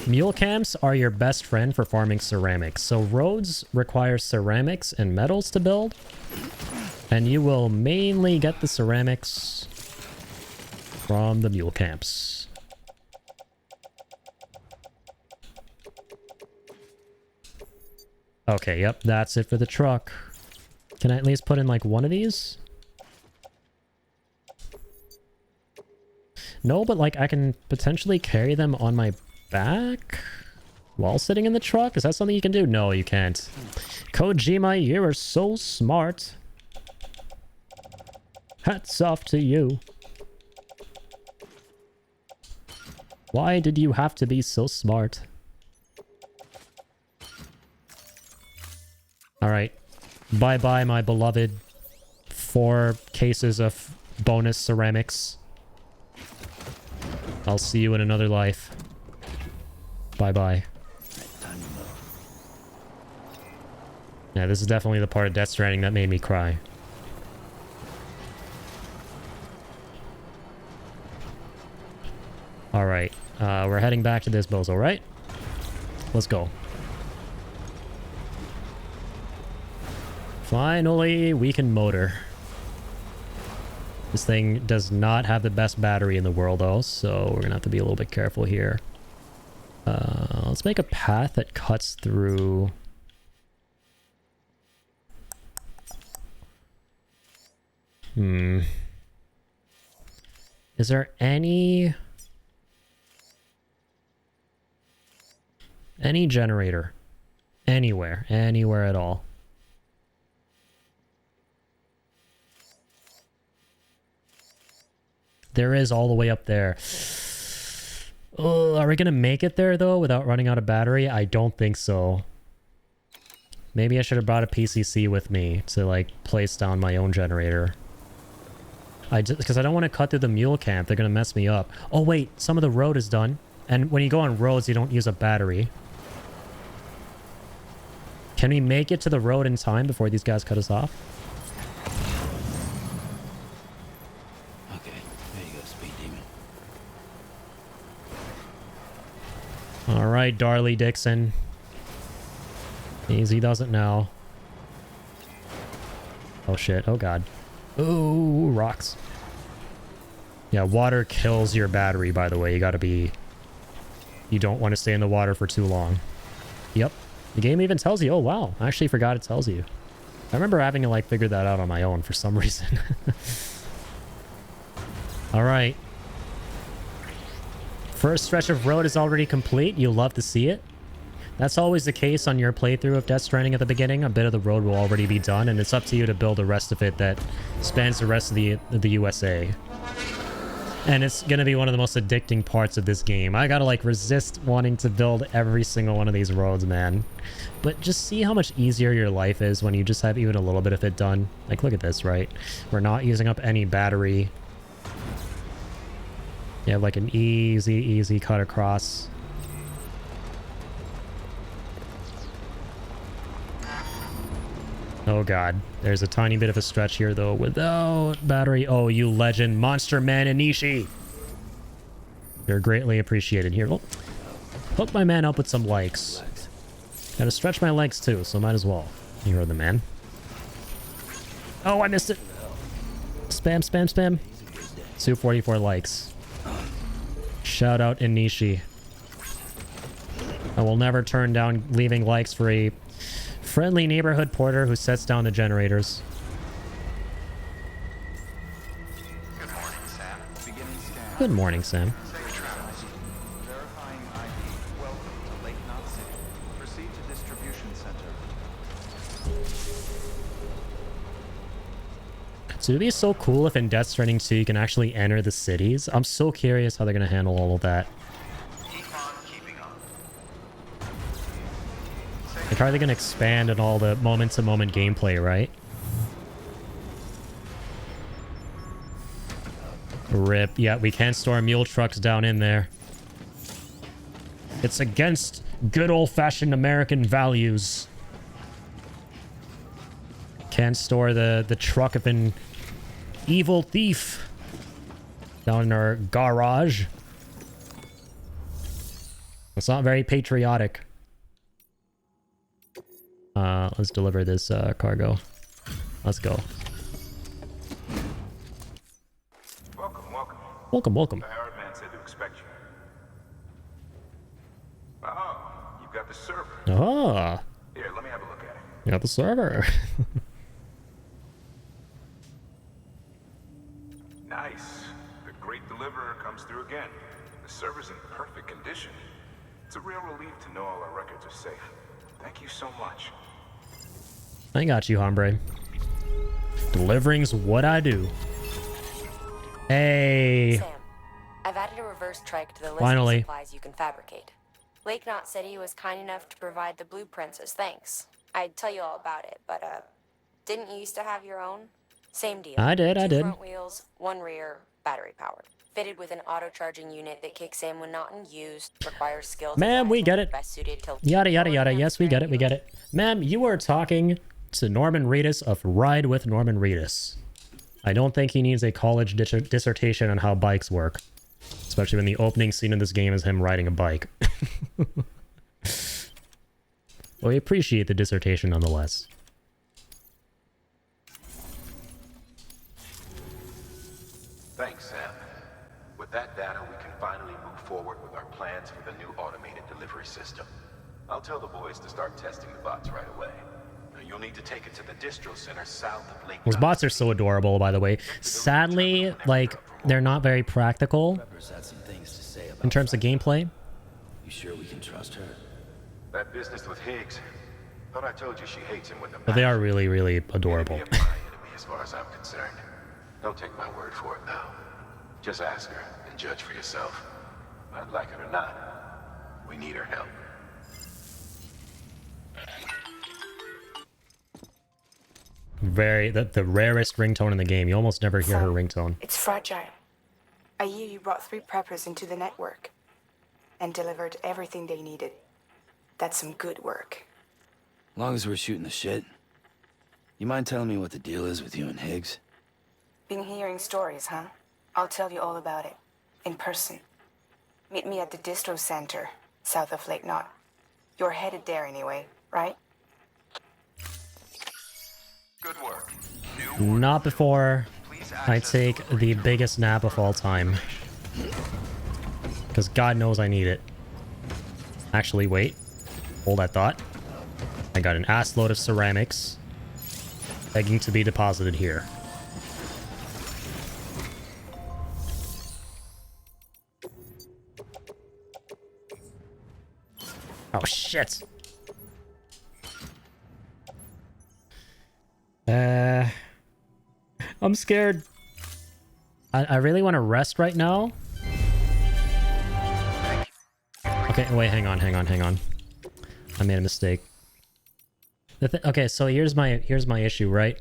Mule camps are your best friend for farming ceramics. So roads require ceramics and metals to build. And you will mainly get the ceramics from the mule camps. Okay, yep, that's it for the truck. Can I at least put in like one of these? No, but like I can potentially carry them on my back while sitting in the truck? Is that something you can do? No, you can't. Kojima, you are so smart. Hats off to you. Why did you have to be so smart? Alright. Bye-bye, my beloved 4 cases of bonus ceramics. I'll see you in another life. Bye-bye. Yeah, this is definitely the part of Death Stranding that made me cry. Alright, we're heading back to this bozo, right? Let's go. Finally, we can motor. This thing does not have the best battery in the world, though, so we're gonna have to be a little bit careful here. Let's make a path that cuts through... Is there any generator? Anywhere at all? There is all the way up there. Oh, are we gonna make it there though without running out of battery? I don't think so. Maybe I should have brought a PCC with me to like place down my own generator. Because I don't want to cut through the mule camp. They're gonna mess me up. Oh wait, some of the road is done. And when you go on roads, you don't use a battery. Can we make it to the road in time before these guys cut us off? Okay, there you go, Speed Demon. All right, Darley Dixon. Easy does it now. Oh shit, oh god. Ooh, rocks. Yeah, water kills your battery, by the way. You gotta be... You don't want to stay in the water for too long. Yep. The game even tells you. Oh, wow. I actually forgot it tells you. I remember having to, like, figure that out on my own for some reason. Alright. First stretch of road is already complete. You'll love to see it. That's always the case on your playthrough of Death Stranding at the beginning. A bit of the road will already be done, and it's up to you to build the rest of it that spans the rest of the USA. And it's going to be one of the most addicting parts of this game. I gotta, like, resist wanting to build every single one of these roads, man. But just see how much easier your life is when you just have even a little bit of it done. Like, look at this, right? We're not using up any battery. You have, like, an easy cut across. Oh god, there's a tiny bit of a stretch here though without battery. Oh, you legend, Monster Man Anishi. You're greatly appreciated. Here, hook my man up with some likes. Gotta stretch my legs too, so might as well. You heard the man. Oh, I missed it. Spam, spam, spam. 244 likes. Shout out Anishi. I will never turn down leaving likes for a friendly neighborhood porter who sets down the generators. Good morning, Sam. Beginning scan. Good morning, Sam. Verifying ID. Welcome to Lake Knot City. Proceed to distribution center. So it'd be so cool if in Death Stranding 2 you can actually enter the cities. I'm so curious how they're going to handle all of that. They're probably going to expand on all the moment-to-moment gameplay, right? Rip. Yeah, we can't store mule trucks down in there. It's against good old-fashioned American values. Can't store the truck of an evil thief down in our garage. It's not very patriotic. Let's deliver this cargo. Let's go. Welcome, welcome. Welcome, welcome. The Howard man said to expect you. Oh, you've got the server. Ah. Here, let me have a look at it. You got the server. Nice. The great deliverer comes through again. The server's in perfect condition. It's a real relief to know all our records are safe. Thank you so much. I got you, hombre. Delivering's what I do. Hey. Sam, I've added a reverse trike to the list Finally. of supplies you can fabricate. Lake Knot City was kind enough to provide the blueprints as thanks. I'd tell you all about it, but didn't you used to have your own? Same deal. I did. Two front wheels, one rear, battery powered. Fitted with an auto-charging unit that kicks in when not in use, requires skills. Ma'am, we get it. Yada, yada, yada. Yes, we get it. We get it. Ma'am, you are talking to Norman Reedus of Ride with Norman Reedus. I don't think he needs a college dissertation on how bikes work. Especially when the opening scene of this game is him riding a bike. Well, we appreciate the dissertation nonetheless. Thanks, Sam. With that data, we can finally move forward with our plans for the new automated delivery system. I'll tell the boys to start testing the bots right away. Now, you'll need to take it to the distro center south of Lake. Those bots are so adorable, by the way. Sadly, like, they're not very practical in terms of gameplay. You sure we can trust her? That business with Higgs. Thought I told you she hates him with the But they are really, really adorable. enemy as far as I'm concerned. Don't take my word for it, though. Just ask her and judge for yourself. But like it or not, we need her help. The rarest ringtone in the game. You almost never hear her ringtone. It's fragile. I hear you brought 3 preppers into the network and delivered everything they needed. That's some good work. As long as we're shooting the shit. You mind telling me what the deal is with you and Higgs? Been hearing stories, huh? I'll tell you all about it. In person. Meet me at the distro center, south of Lake Knot. You're headed there anyway, right? Good work. Not before I take the biggest nap of all time. Because God knows I need it. Actually, wait. Hold that thought. I got an ass load of ceramics begging to be deposited here. Oh, shit. I'm scared. I really want to rest right now. Okay, wait, hang on. I made a mistake. Okay, so here's my issue, right?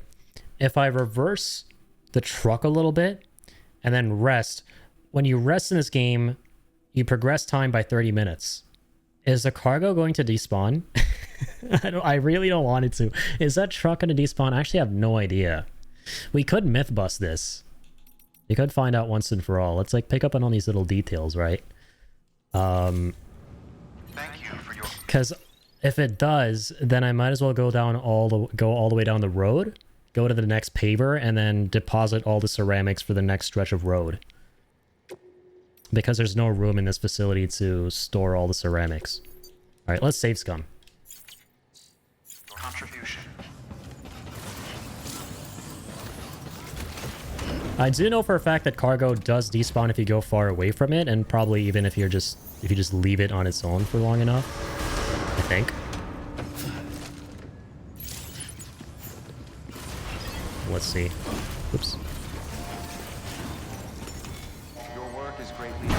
If I reverse the truck a little bit and then rest, when you rest in this game, you progress time by 30 minutes. Is the cargo going to despawn? I really don't want it to. Is that truck going to despawn? I actually have no idea. We could myth bust this. You could find out once and for all. Let's like pick up on all these little details, right? Thank you for your... Because if it does, then I might as well go all the way down the road, go to the next paver, and then deposit all the ceramics for the next stretch of road. Because there's no room in this facility to store all the ceramics. All right, let's save scum. Contribution. I do know for a fact that cargo does despawn if you go far away from it, and probably even if you just leave it on its own for long enough. I think. Let's see. Oops. Your work is greatly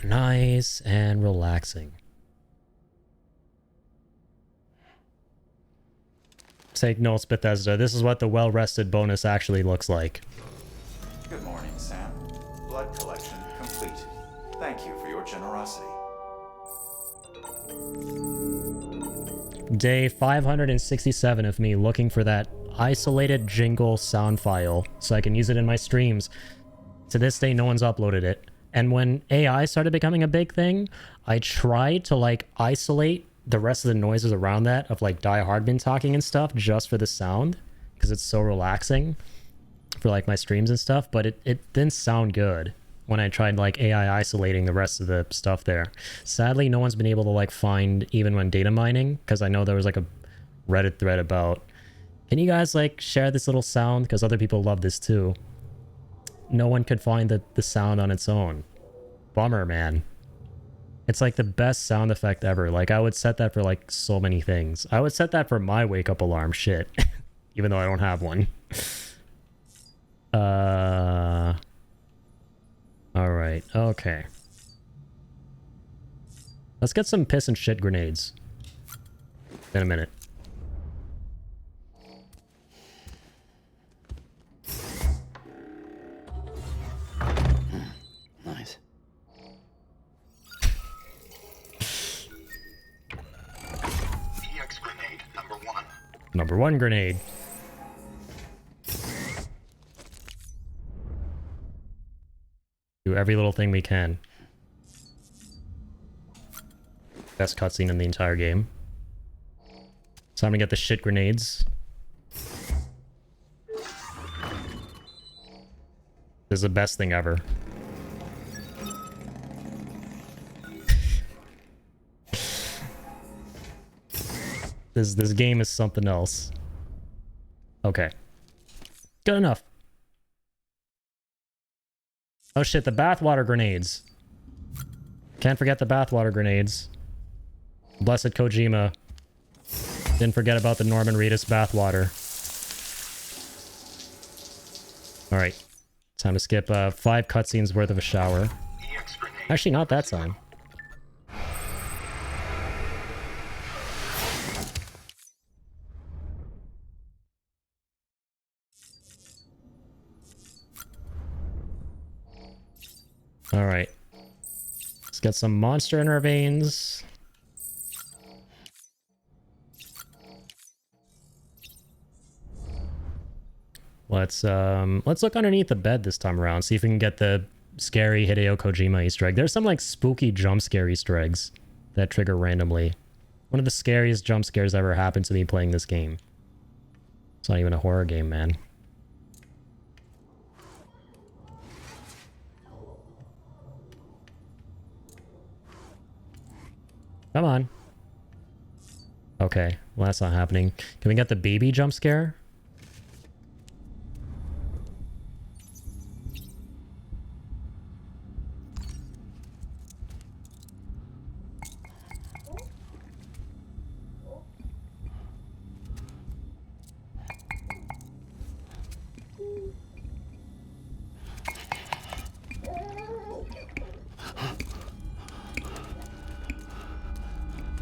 Nice and relaxing. Take notes, Bethesda. This is what the well-rested bonus actually looks like. Good morning, Sam. Blood collection complete. Thank you for your generosity. Day 567 of me looking for that isolated jingle sound file so I can use it in my streams. To this day, no one's uploaded it. And when AI started becoming a big thing, I tried to like isolate the rest of the noises around that of like Die Hardman talking and stuff just for the sound because it's so relaxing for like my streams and stuff, but it didn't sound good when I tried like AI isolating the rest of the stuff there. Sadly, no one's been able to like find even when data mining, because I know there was like a Reddit thread about, can you guys like share this little sound because other people love this too. No one could find the sound on its own. Bummer, man. It's like the best sound effect ever. Like I would set that for like so many things. I would set that for my wake up alarm shit. Even though I don't have one. Alright, okay. Let's get some piss and shit grenades. In a minute. Nice. EX grenade number 1. Number 1 grenade. Do every little thing we can. Best cutscene in the entire game. So I'm gonna get the shit grenades. This is the best thing ever. This game is something else. Okay. Good enough. Oh shit, the bathwater grenades. Can't forget the bathwater grenades. Blessed Kojima. Didn't forget about the Norman Reedus bathwater. Alright. Time to skip 5 cutscenes worth of a shower. Actually, not that time. Alright. Let's get some monster in our veins. Let's look underneath the bed this time around, see if we can get the scary Hideo Kojima Easter egg. There's some like spooky jump scare Easter eggs that trigger randomly. One of the scariest jump scares ever happened to me playing this game. It's not even a horror game, man. Come on. Okay, well that's not happening. Can we get the baby jump scare?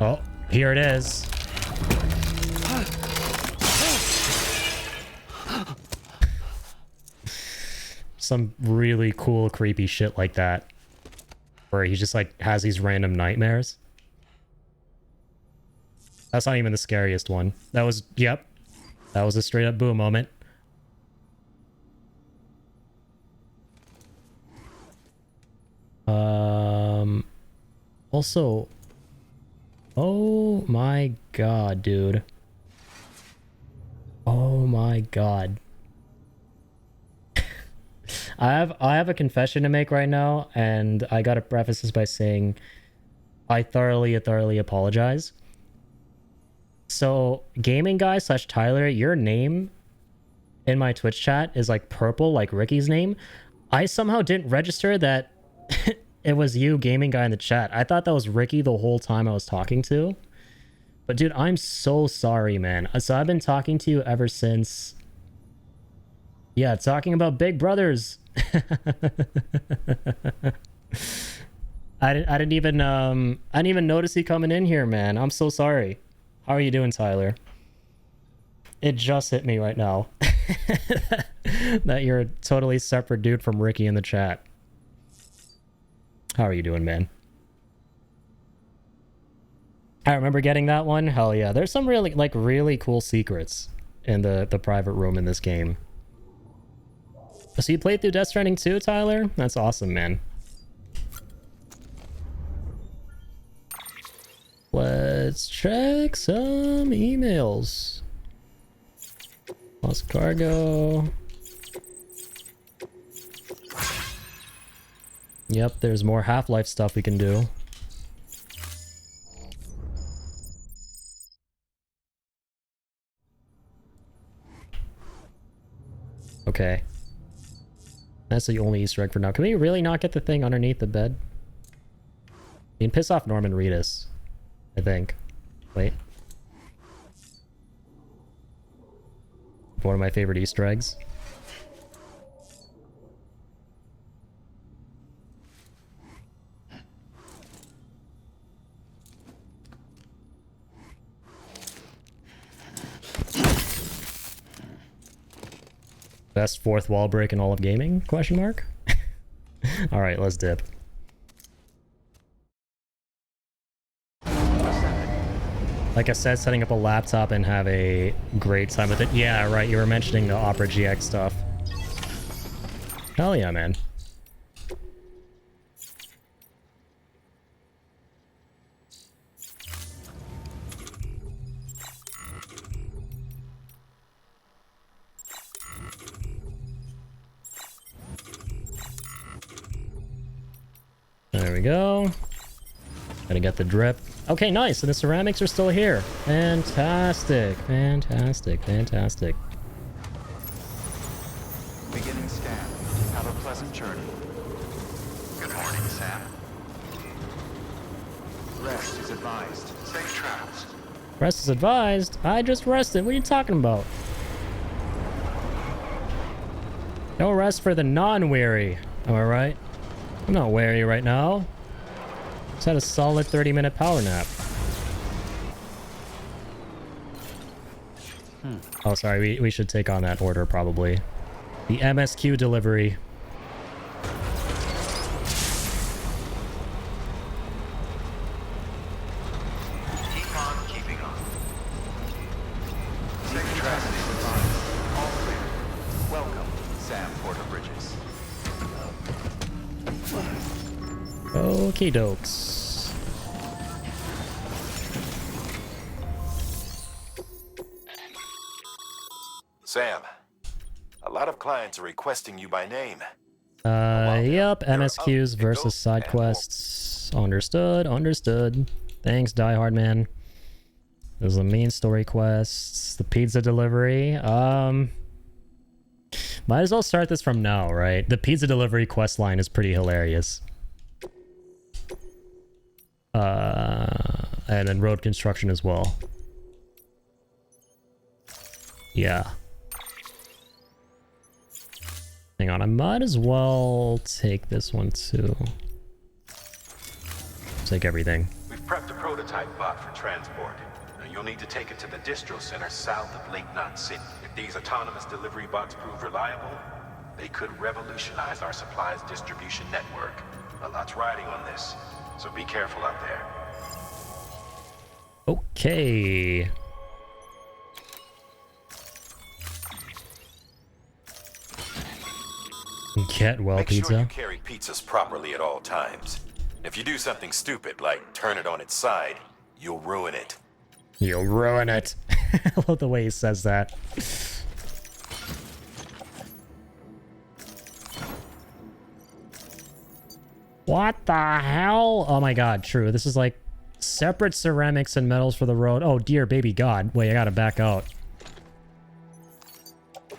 Oh, here it is. Some really cool, creepy shit like that. Where he just like has these random nightmares. That's not even the scariest one. That was, yep. That was a straight up boo moment. Also, oh my god, dude. Oh my god. I have a confession to make right now, and I gotta preface this by saying I thoroughly apologize. So, gaming guy / Tyler, your name in my Twitch chat is like purple, like Ricky's name. I somehow didn't register that it was you, gaming guy, in the chat. I thought that was Ricky the whole time I was talking to. But dude, I'm so sorry, man. So I've been talking to you ever since... Yeah, talking about Big Brothers. I didn't even notice you coming in here, man. I'm so sorry. How are you doing, Tyler? It just hit me right now that you're a totally separate dude from Ricky in the chat. How are you doing, man? I remember getting that one. Hell yeah. There's some really cool secrets in the private room in this game. So you played through Death Stranding 2, Tyler? That's awesome, man. Let's check some emails. Lost cargo. Yep, there's more Half-Life stuff we can do. Okay. That's the only Easter egg for now. Can we really not get the thing underneath the bed? You can piss off Norman Reedus, I think. Wait. One of my favorite Easter eggs. Best fourth wall break in all of gaming? Question mark? Alright, let's dip. Like I said, setting up a laptop and have a great time with it. Yeah, right, you were mentioning the Opera GX stuff. Hell yeah, man. There we go. Gotta get the drip. Okay, nice. And the ceramics are still here. Fantastic. Fantastic. Fantastic. Beginning scan. Have a pleasant journey. Good morning, Sam. Rest is advised. Safe travels. Rest is advised. I just rested. What are you talking about? No rest for the non-weary. Am I right? I'm not weary right now. Just had a solid 30-minute power nap. Oh, sorry. We should take on that order, probably. The MSQ delivery. Keep on keeping on. Safe traffic is advised. All clear. Welcome, Sam Porter Bridges. Okie dokes. Sam, a lot of clients are requesting you by name. Yep, MSQs versus side quests. Understood, understood. Thanks, Die Hard Man. There's the main story quests, the pizza delivery. Might as well start this from now, right? The pizza delivery quest line is pretty hilarious. And then road construction as well. Yeah. Hang on, I might as well take this one too. Take everything. We've prepped a prototype bot for transport. Now you'll need to take it to the distro center south of Lake Knot City. If these autonomous delivery bots prove reliable, they could revolutionize our supplies distribution network. A lot's riding on this, so be careful out there. Okay. Get well, Make pizza. sure you carry pizzas properly at all times. If you do something stupid like turn it on its side, you'll ruin it. You'll ruin it. I love the way he says that. What the hell? Oh my god, true. This is like separate ceramics and metals for the road. Oh dear baby god. Wait, I gotta back out.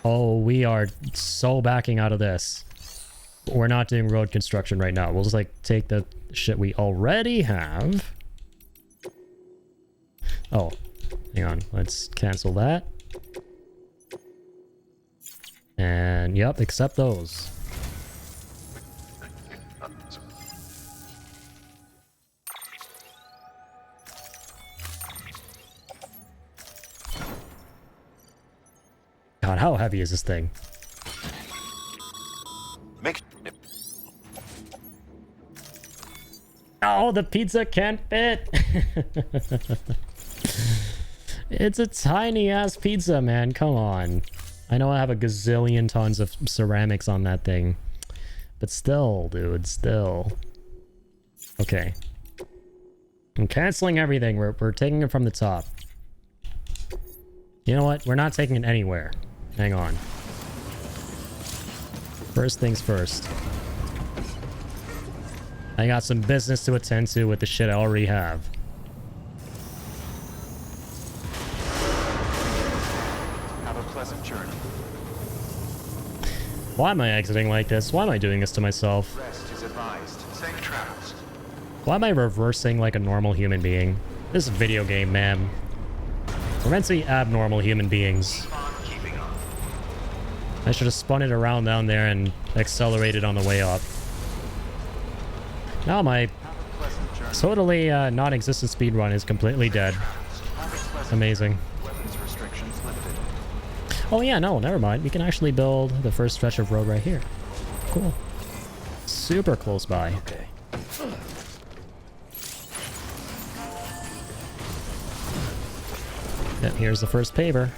Oh, we are so backing out of this. We're not doing road construction right now. We'll just like take the shit we already have. Oh, hang on. Let's cancel that. And yep, accept those. God, how heavy is this thing? Oh, the pizza can't fit. It's a tiny ass pizza, man. Come on. I know I have a gazillion tons of ceramics on that thing, but still, dude, still. Okay. I'm canceling everything. We're taking it from the top. You know what? We're not taking it anywhere. Hang on. First things first. I got some business to attend to with the shit I already have. Have a pleasant journey. Why am I exiting like this? Why am I doing this to myself? Rest is advised. Safe travels. Why am I reversing like a normal human being? This is a video game, man. We're meant to be abnormal human beings. I should have spun it around down there and accelerated on the way up. Now my totally non-existent speedrun is completely dead. Amazing. Oh yeah, no, never mind. We can actually build the first stretch of road right here. Cool. Super close by. Okay. Yep, here's the first paver.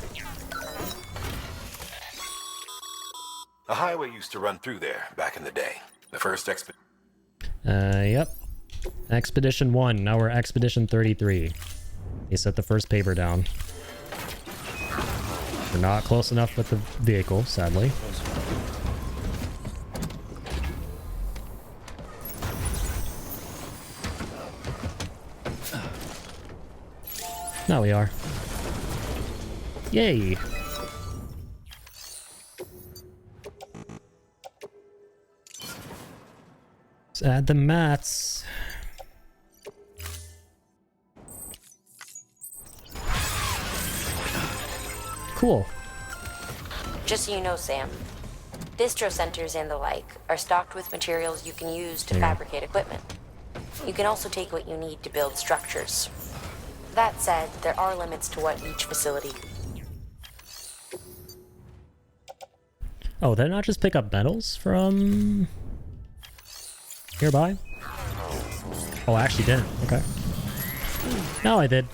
A highway used to run through there back in the day. The first expedition. Yep. Expedition 1. Now we're Expedition 33. They set the first paver down. We're not close enough with the vehicle, sadly. Now we are. Yay! Let's add the mats. cool. Just so you know, Sam, distro centers and the like are stocked with materials you can use to fabricate equipment. You can also take what you need to build structures. That said, there are limits to what each facility. Oh, did I not just pick up metals from nearby? Oh, I actually didn't. Okay. No, I did.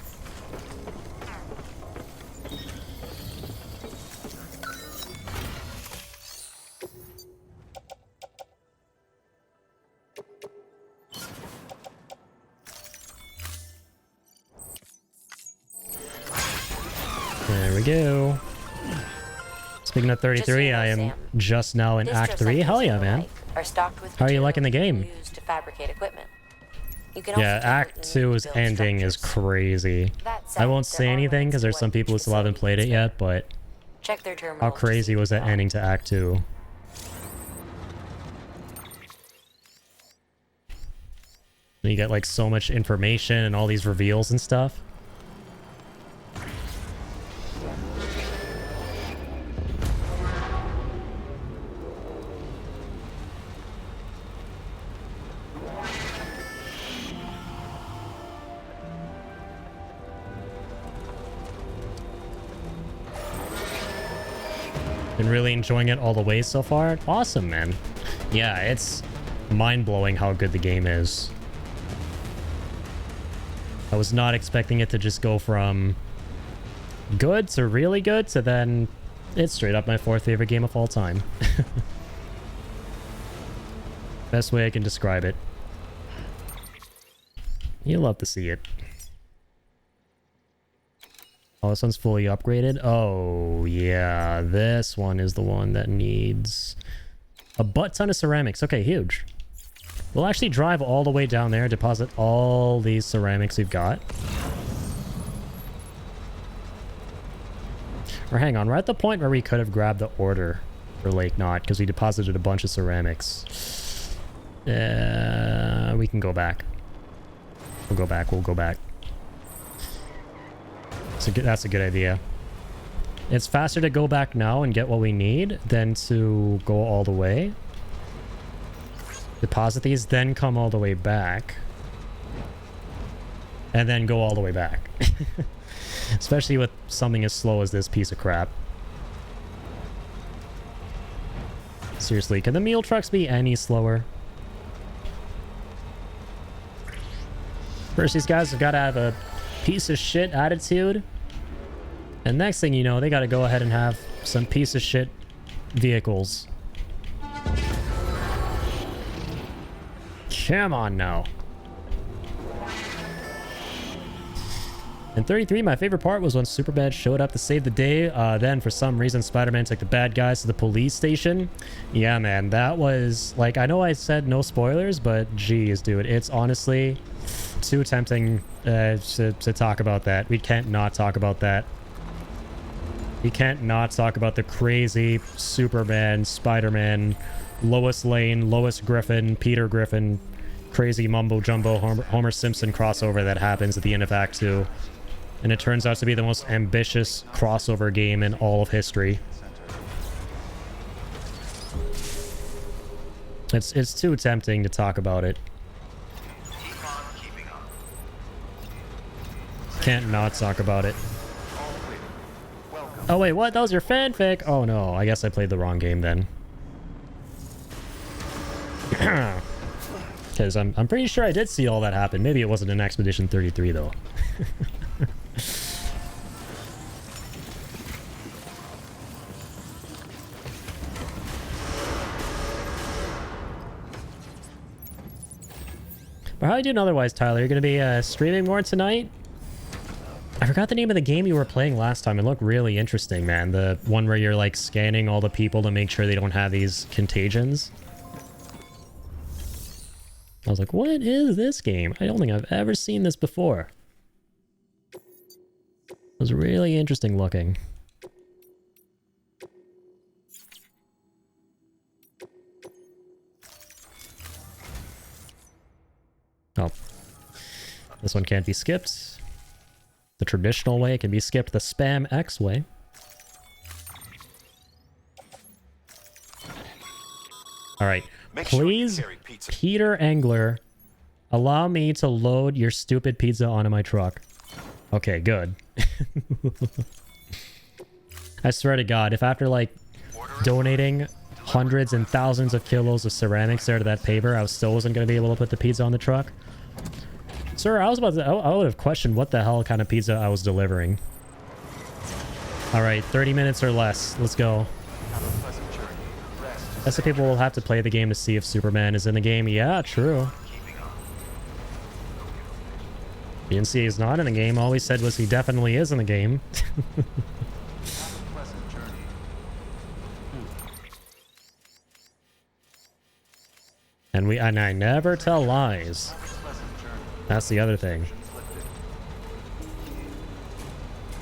There we go. Speaking of 33, I am just now in Act 3. Hell yeah, man. How are you liking the game? To fabricate equipment. Yeah, Act 2's ending is crazy. I won't say anything because there's some people who still haven't played it yet, but how crazy was that ending to Act 2? You get like so much information and all these reveals and stuff. Been really enjoying it all the way so far. Awesome, man. Yeah, it's mind-blowing how good the game is. I was not expecting it to just go from good to really good to then it's straight up my 4th favorite game of all time. Best way I can describe it. You love to see it. Oh, this one's fully upgraded? Oh, yeah. This one is the one that needs a butt ton of ceramics. Okay, huge. We'll actually drive all the way down there, deposit all these ceramics we've got. Or hang on, we're at the point where we could have grabbed the order for Lake Knot because we deposited a bunch of ceramics. We can go back. We'll go back. That's a good idea. It's faster to go back now and get what we need than to go all the way. Deposit these, then come all the way back. And then go all the way back. Especially with something as slow as this piece of crap. Seriously, can the mule trucks be any slower? First, these guys have got to have a piece of shit attitude. And next thing you know, they got to go ahead and have some piece of shit vehicles. Come on now. In 33, my favorite part was when Superman showed up to save the day. Then, for some reason, Spider-Man took the bad guys to the police station. Yeah, man, that was... Like, I know I said no spoilers, but geez, dude, it's honestly too tempting to talk about that. We can't not talk about that. We can't not talk about the crazy Superman, Spider-Man, Lois Lane, Lois Griffin, Peter Griffin, crazy mumbo-jumbo Homer Simpson crossover that happens at the end of Act 2. And it turns out to be the most ambitious crossover game in all of history. It's too tempting to talk about it. Can't not talk about it. Oh wait, what? That was your fanfic? Oh no, I guess I played the wrong game then. Because I'm pretty sure I did see all that happen. Maybe it wasn't in Expedition 33 though. But how are you doing otherwise, Tyler? You're going to be streaming more tonight? I forgot the name of the game you were playing last time. It looked really interesting, man. The one where you're like scanning all the people to make sure they don't have these contagions. I was like, what is this game? I don't think I've ever seen this before. It was really interesting looking. Oh. This one can't be skipped. The traditional way. It can be skipped the spam X way. All right. Make sure you Please, carry pizza. Peter Engler, allow me to load your stupid pizza onto my truck. Okay, good. I swear to God, if after like donating hundreds and thousands of kilos of ceramics there to that paver, I still wasn't going to be able to put the pizza on the truck. Sir, I would have questioned what the hell kind of pizza I was delivering. All right, 30 minutes or less. Let's go. Guess the people will have to play the game to see if Superman is in the game. Yeah, true. BNC is not in the game. All we said was he definitely is in the game. And I never tell lies. That's the other thing.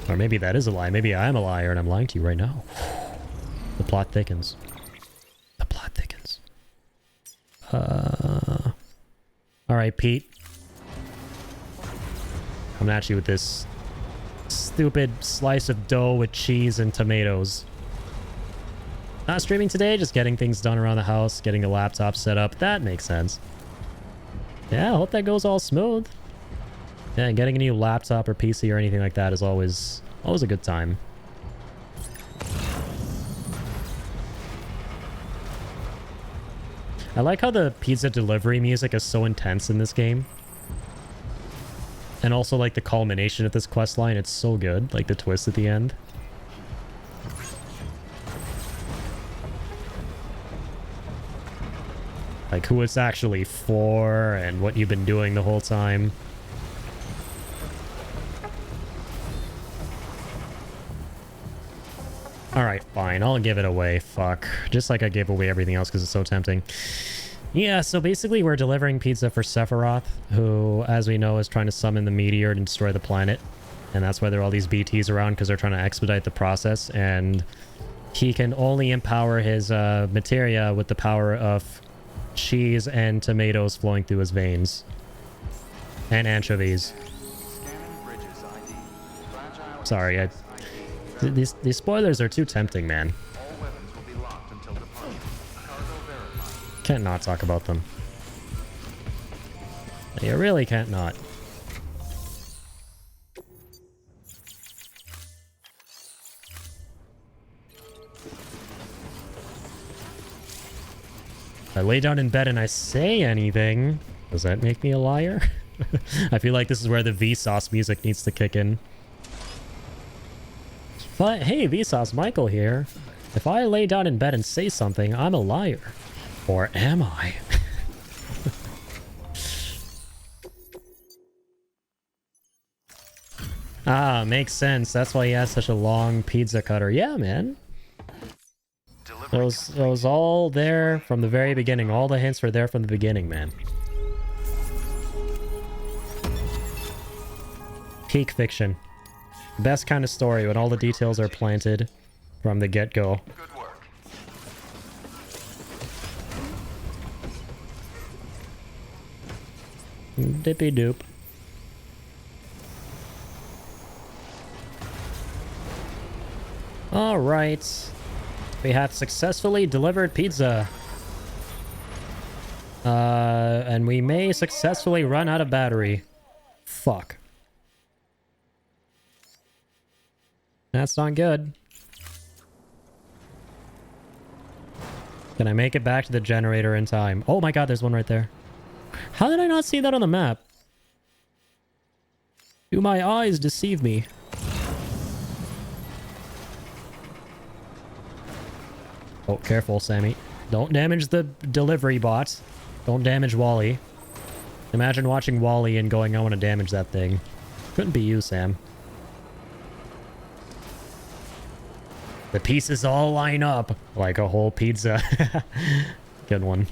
Or maybe that is a lie. Maybe I am a liar and I'm lying to you right now. The plot thickens. The plot thickens. Alright, Pete. Coming at you with this stupid slice of dough with cheese and tomatoes. Not streaming today, just getting things done around the house, getting the laptop set up. That makes sense. Yeah, I hope that goes all smooth. Yeah, getting a new laptop or PC or anything like that is always a good time. I like how the pizza delivery music is so intense in this game. And also like the culmination of this quest line, it's so good, like the twist at the end. Like who it's actually for and what you've been doing the whole time. Alright, fine. I'll give it away. Fuck. Just like I gave away everything else because it's so tempting. Yeah, so basically we're delivering pizza for Sephiroth, who, as we know, is trying to summon the meteor and destroy the planet. And that's why there are all these BTs around, because they're trying to expedite the process. And he can only empower his materia with the power of cheese and tomatoes flowing through his veins. And anchovies. Sorry, these spoilers are too tempting, man. Can't not talk about them. You really can't not. If I lay down in bed and I say anything, does that make me a liar? I feel like this is where the Vsauce music needs to kick in. But hey, Vsauce, Michael here. If I lay down in bed and say something, I'm a liar. Or am I? Ah, makes sense. That's why he has such a long pizza cutter. Yeah, man. It was all there from the very beginning. All the hints were there from the beginning, man. Peak fiction. Best kind of story when all the details are planted from the get-go. Dippy doop. All right. We have successfully delivered pizza. And we may successfully run out of battery. Fuck. That's not good. Can I make it back to the generator in time? Oh my god, there's one right there. How did I not see that on the map? Do my eyes deceive me? Oh, careful, Sammy. Don't damage the delivery bot. Don't damage Wally. Imagine watching Wally and going, I want to damage that thing. Couldn't be you, Sam. The pieces all line up like a whole pizza. Good one.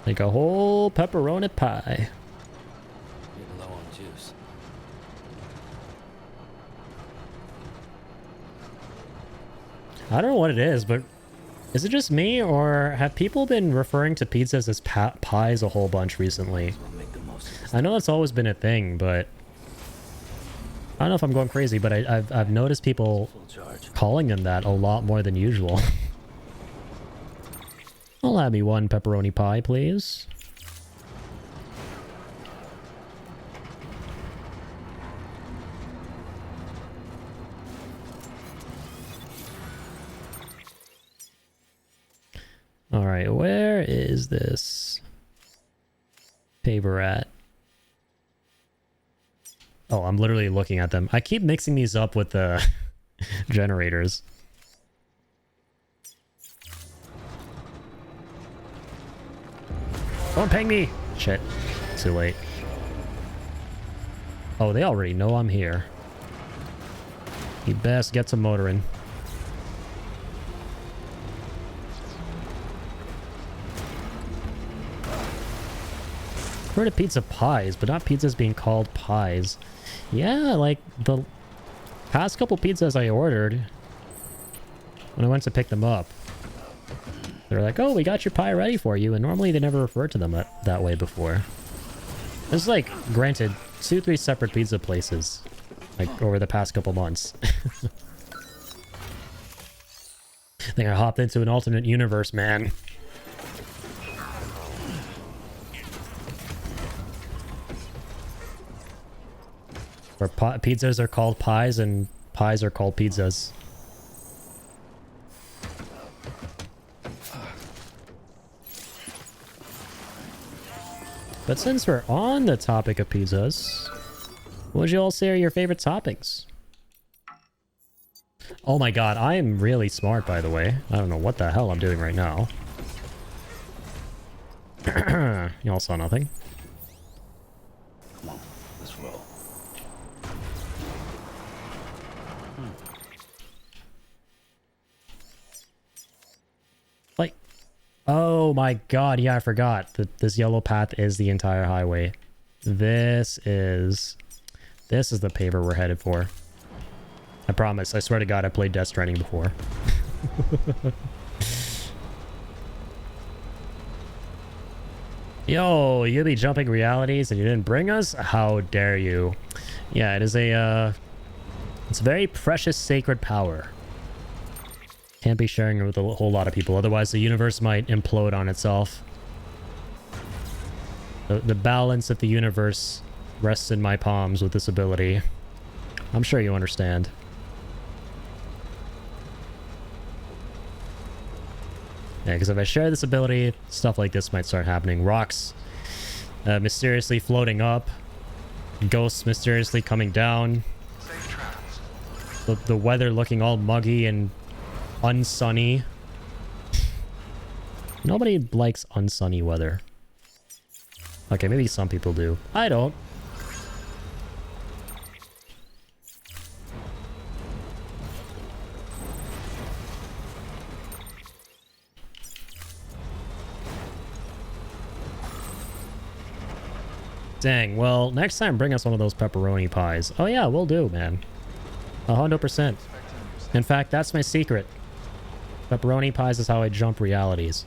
Like a whole pepperoni pie. Getting low on juice. I don't know what it is, but is it just me, or have people been referring to pizzas as pies a whole bunch recently? I know that's always been a thing, but I don't know if I'm going crazy, but I've noticed people calling them that a lot more than usual. I'll have me one pepperoni pie, please. All right, where is this paper at? Oh, I'm literally looking at them. I keep mixing these up with the generators. Don't ping me! Shit. Too late. Oh, they already know I'm here. You best get some motoring. Heard of pizza pies, but not pizzas being called pies. Yeah, like the past couple pizzas I ordered, when I went to pick them up, they're like, oh, we got your pie ready for you, and normally they never referred to them that way before. It's like, granted, 2-3 separate pizza places, like, over the past couple months. I think I hopped into an alternate universe, man. Where pizzas are called pies and pies are called pizzas. But since we're on the topic of pizzas, what would you all say are your favorite toppings? Oh my god, I am really smart, by the way. I don't know what the hell I'm doing right now. You all saw nothing. Come on, let's roll. Like, oh my god, yeah, I forgot that this yellow path is the entire highway. This is the paper we're headed for. I promise, I swear to god, I played Death Stranding before. Yo, you be jumping realities and you didn't bring us? How dare you? Yeah, it is it's a very precious sacred power. Can't be sharing it with a whole lot of people, otherwise the universe might implode on itself. The balance of the universe rests in my palms with this ability. I'm sure you understand. Yeah, because if I share this ability, stuff like this might start happening. Rocks mysteriously floating up. Ghosts mysteriously coming down. The weather looking all muggy and unsunny. Nobody likes unsunny weather. Okay, maybe some people do. I don't. Dang, well, next time bring us one of those pepperoni pies. Oh yeah, we'll do, man. 100%. In fact, that's my secret. Pepperoni pies is how I jump realities.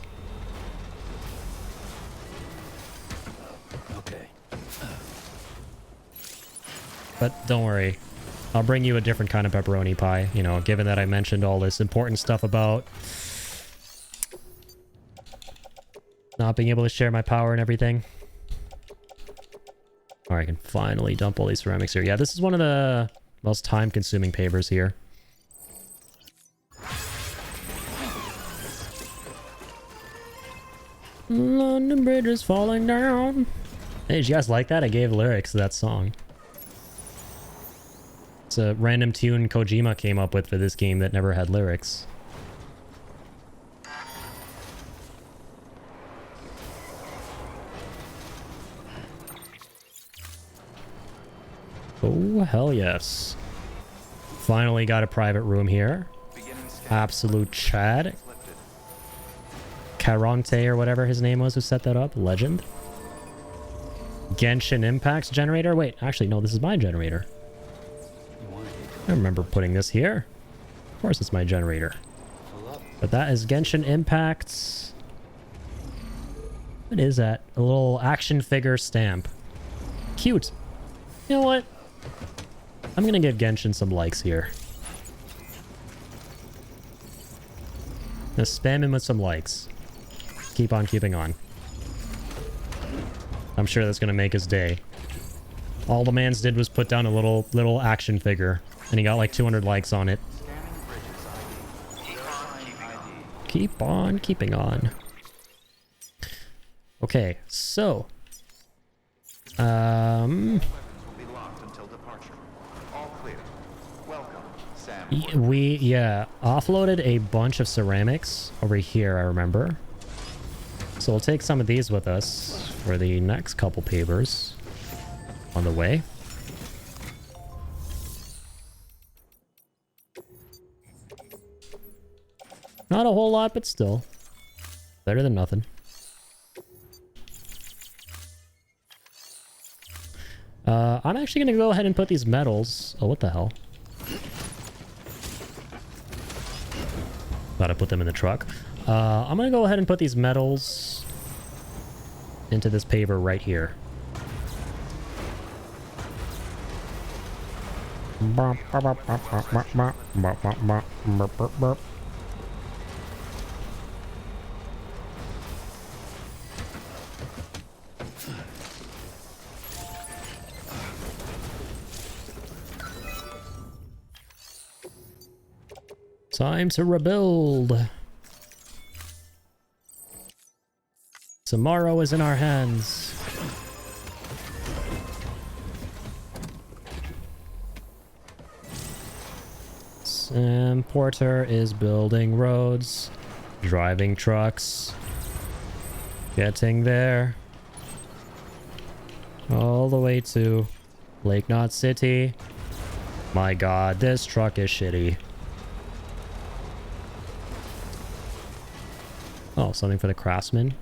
Okay. But don't worry. I'll bring you a different kind of pepperoni pie, you know, given that I mentioned all this important stuff about not being able to share my power and everything. Alright, I can finally dump all these ceramics here. Yeah, this is one of the most time-consuming pavers here. London Bridge is falling down. Hey, did you guys like that? I gave lyrics to that song. It's a random tune Kojima came up with for this game that never had lyrics. Oh, hell yes. Finally got a private room here. Absolute Chad. Caronte or whatever his name was who set that up. Legend. Genshin Impact's generator. Wait, actually, no, this is my generator. I remember putting this here. Of course it's my generator. But that is Genshin Impact's... What is that? A little action figure stamp. Cute. You know what? I'm gonna give Genshin some likes here. Just spam him with some likes. Keep on keeping on. I'm sure that's gonna make his day. All the man's did was put down a little action figure, and he got like 200 likes on it. Keep on keeping on. Okay, so we offloaded a bunch of ceramics over here, I remember. So we'll take some of these with us for the next couple pavers on the way. Not a whole lot, but still better than nothing. I'm actually gonna go ahead and put these metals. Oh, what the hell? Thought I put them in the truck. I'm gonna go ahead and put these metals into this paver right here. Time to rebuild. Tomorrow is in our hands. Sam Porter is building roads, driving trucks, getting there. All the way to Lake Knot City. My god, this truck is shitty. Oh, something for the craftsman.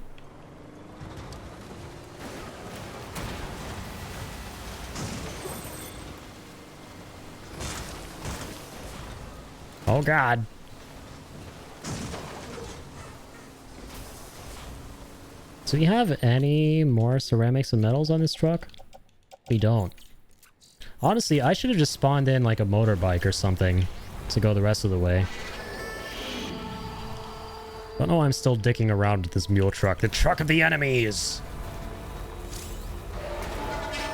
Oh god. Do we have any more ceramics and metals on this truck? We don't. Honestly, I should have just spawned in like a motorbike or something to go the rest of the way. But no, I'm still dicking around with this mule truck. The truck of the enemies!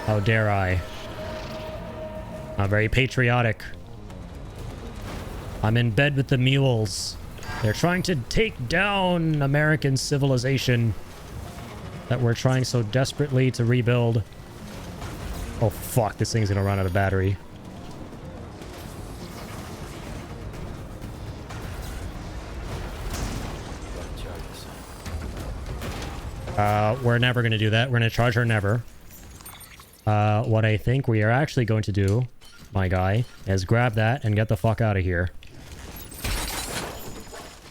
How dare I? I'm very patriotic. I'm in bed with the mules. They're trying to take down American civilization that we're trying so desperately to rebuild. Oh fuck, this thing's gonna run out of battery. We're never going to do that. We're going to charge her never. What I think we are actually going to do, my guy, is grab that and get the fuck out of here.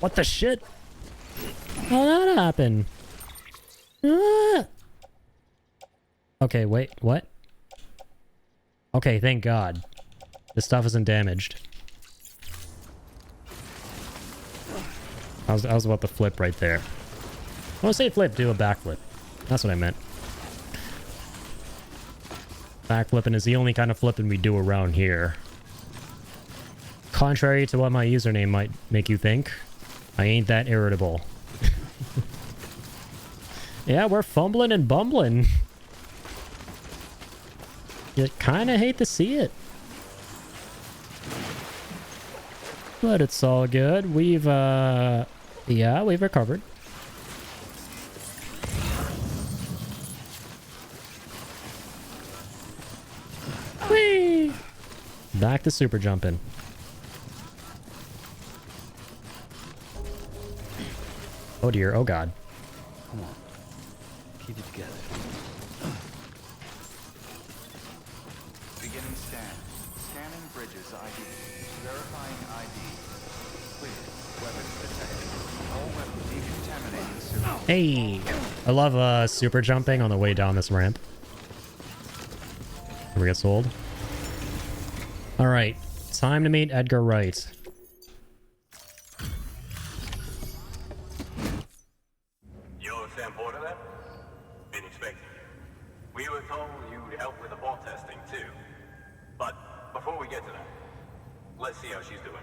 What the shit? How did that happen? Ah! Okay, wait, what? Okay, thank God. This stuff isn't damaged. I was about to flip right there. I want to say flip, do a backflip. That's what I meant. Backflipping is the only kind of flipping we do around here. Contrary to what my username might make you think, I ain't that irritable. Yeah, we're fumbling and bumbling. You kind of hate to see it. But it's all good. We've, yeah, we've recovered. Whee! Back to super jumping. Oh dear, oh god. Come on. Keep it together. Beginning scan. Scanning bridges ID. Verifying ID. Clear. Weapons detected. All weapons decontaminating soon. Hey! I love super jumping on the way down this ramp. Never gets old. Alright, time to meet Edgar Wright. You're Sam Porter then? Been expecting you. We were told you'd help with the ball testing too. But before we get to that, let's see how she's doing.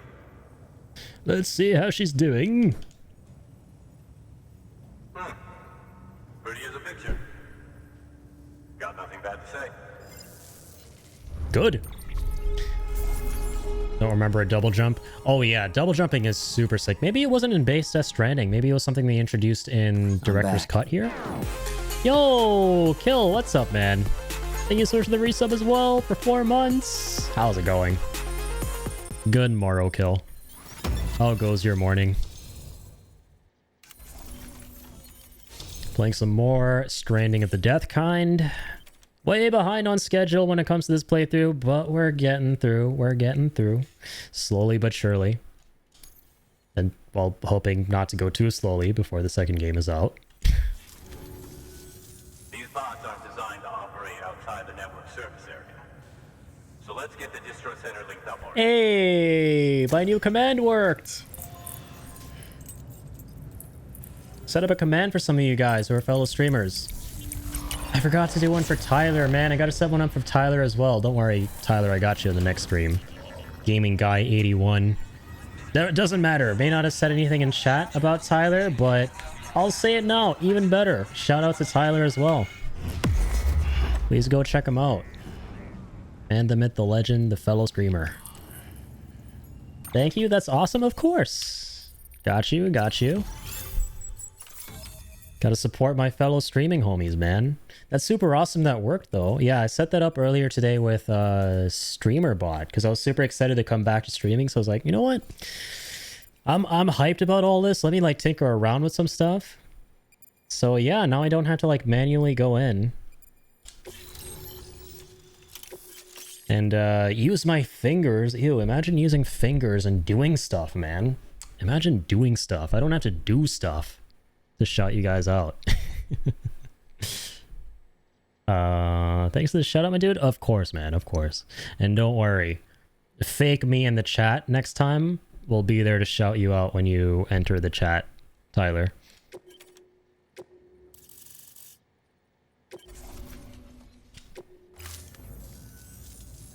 Let's see how she's doing. Pretty as a picture. Got nothing bad to say. Good. Don't remember a double jump. Oh yeah, double jumping is super sick. Maybe it wasn't in base Death Stranding. Maybe it was something they introduced in Director's Cut here. Yo, Kill, what's up, man? Thank you so much for the resub as well for 4 months. How's it going? Good morrow, Kill. How goes your morning? Playing some more Stranding of the Death Kind. Way behind on schedule when it comes to this playthrough, but we're getting through. We're getting through. Slowly but surely. And while hoping not to go too slowly before the second game is out. These bots aren't designed to operate outside the network service area. So let's get the distro center linked up already. Hey, my new command worked. Set up a command for some of you guys who are fellow streamers. I forgot to do one for Tyler, man. I gotta set one up for Tyler as well. Don't worry, Tyler, I got you in the next stream. Gaming Guy 81. It doesn't matter. May not have said anything in chat about Tyler, but I'll say it now. Even better. Shout out to Tyler as well. Please go check him out. And the myth, the legend, the fellow streamer. Thank you. That's awesome, of course. Got you, got you. Gotta support my fellow streaming homies, man. That's super awesome that worked, though. Yeah, I set that up earlier today with Streamer Bot because I was super excited to come back to streaming. So I was like, you know what? I'm hyped about all this. Let me like tinker around with some stuff. So yeah, now I don't have to like manually go in and use my fingers. Ew, imagine using fingers and doing stuff, man. Imagine doing stuff. I don't have to do stuff to shout you guys out. Thanks for the shout out, my dude. Of course, man, of course. And don't worry, fake me in the chat next time. We'll be there to shout you out when you enter the chat, Tyler.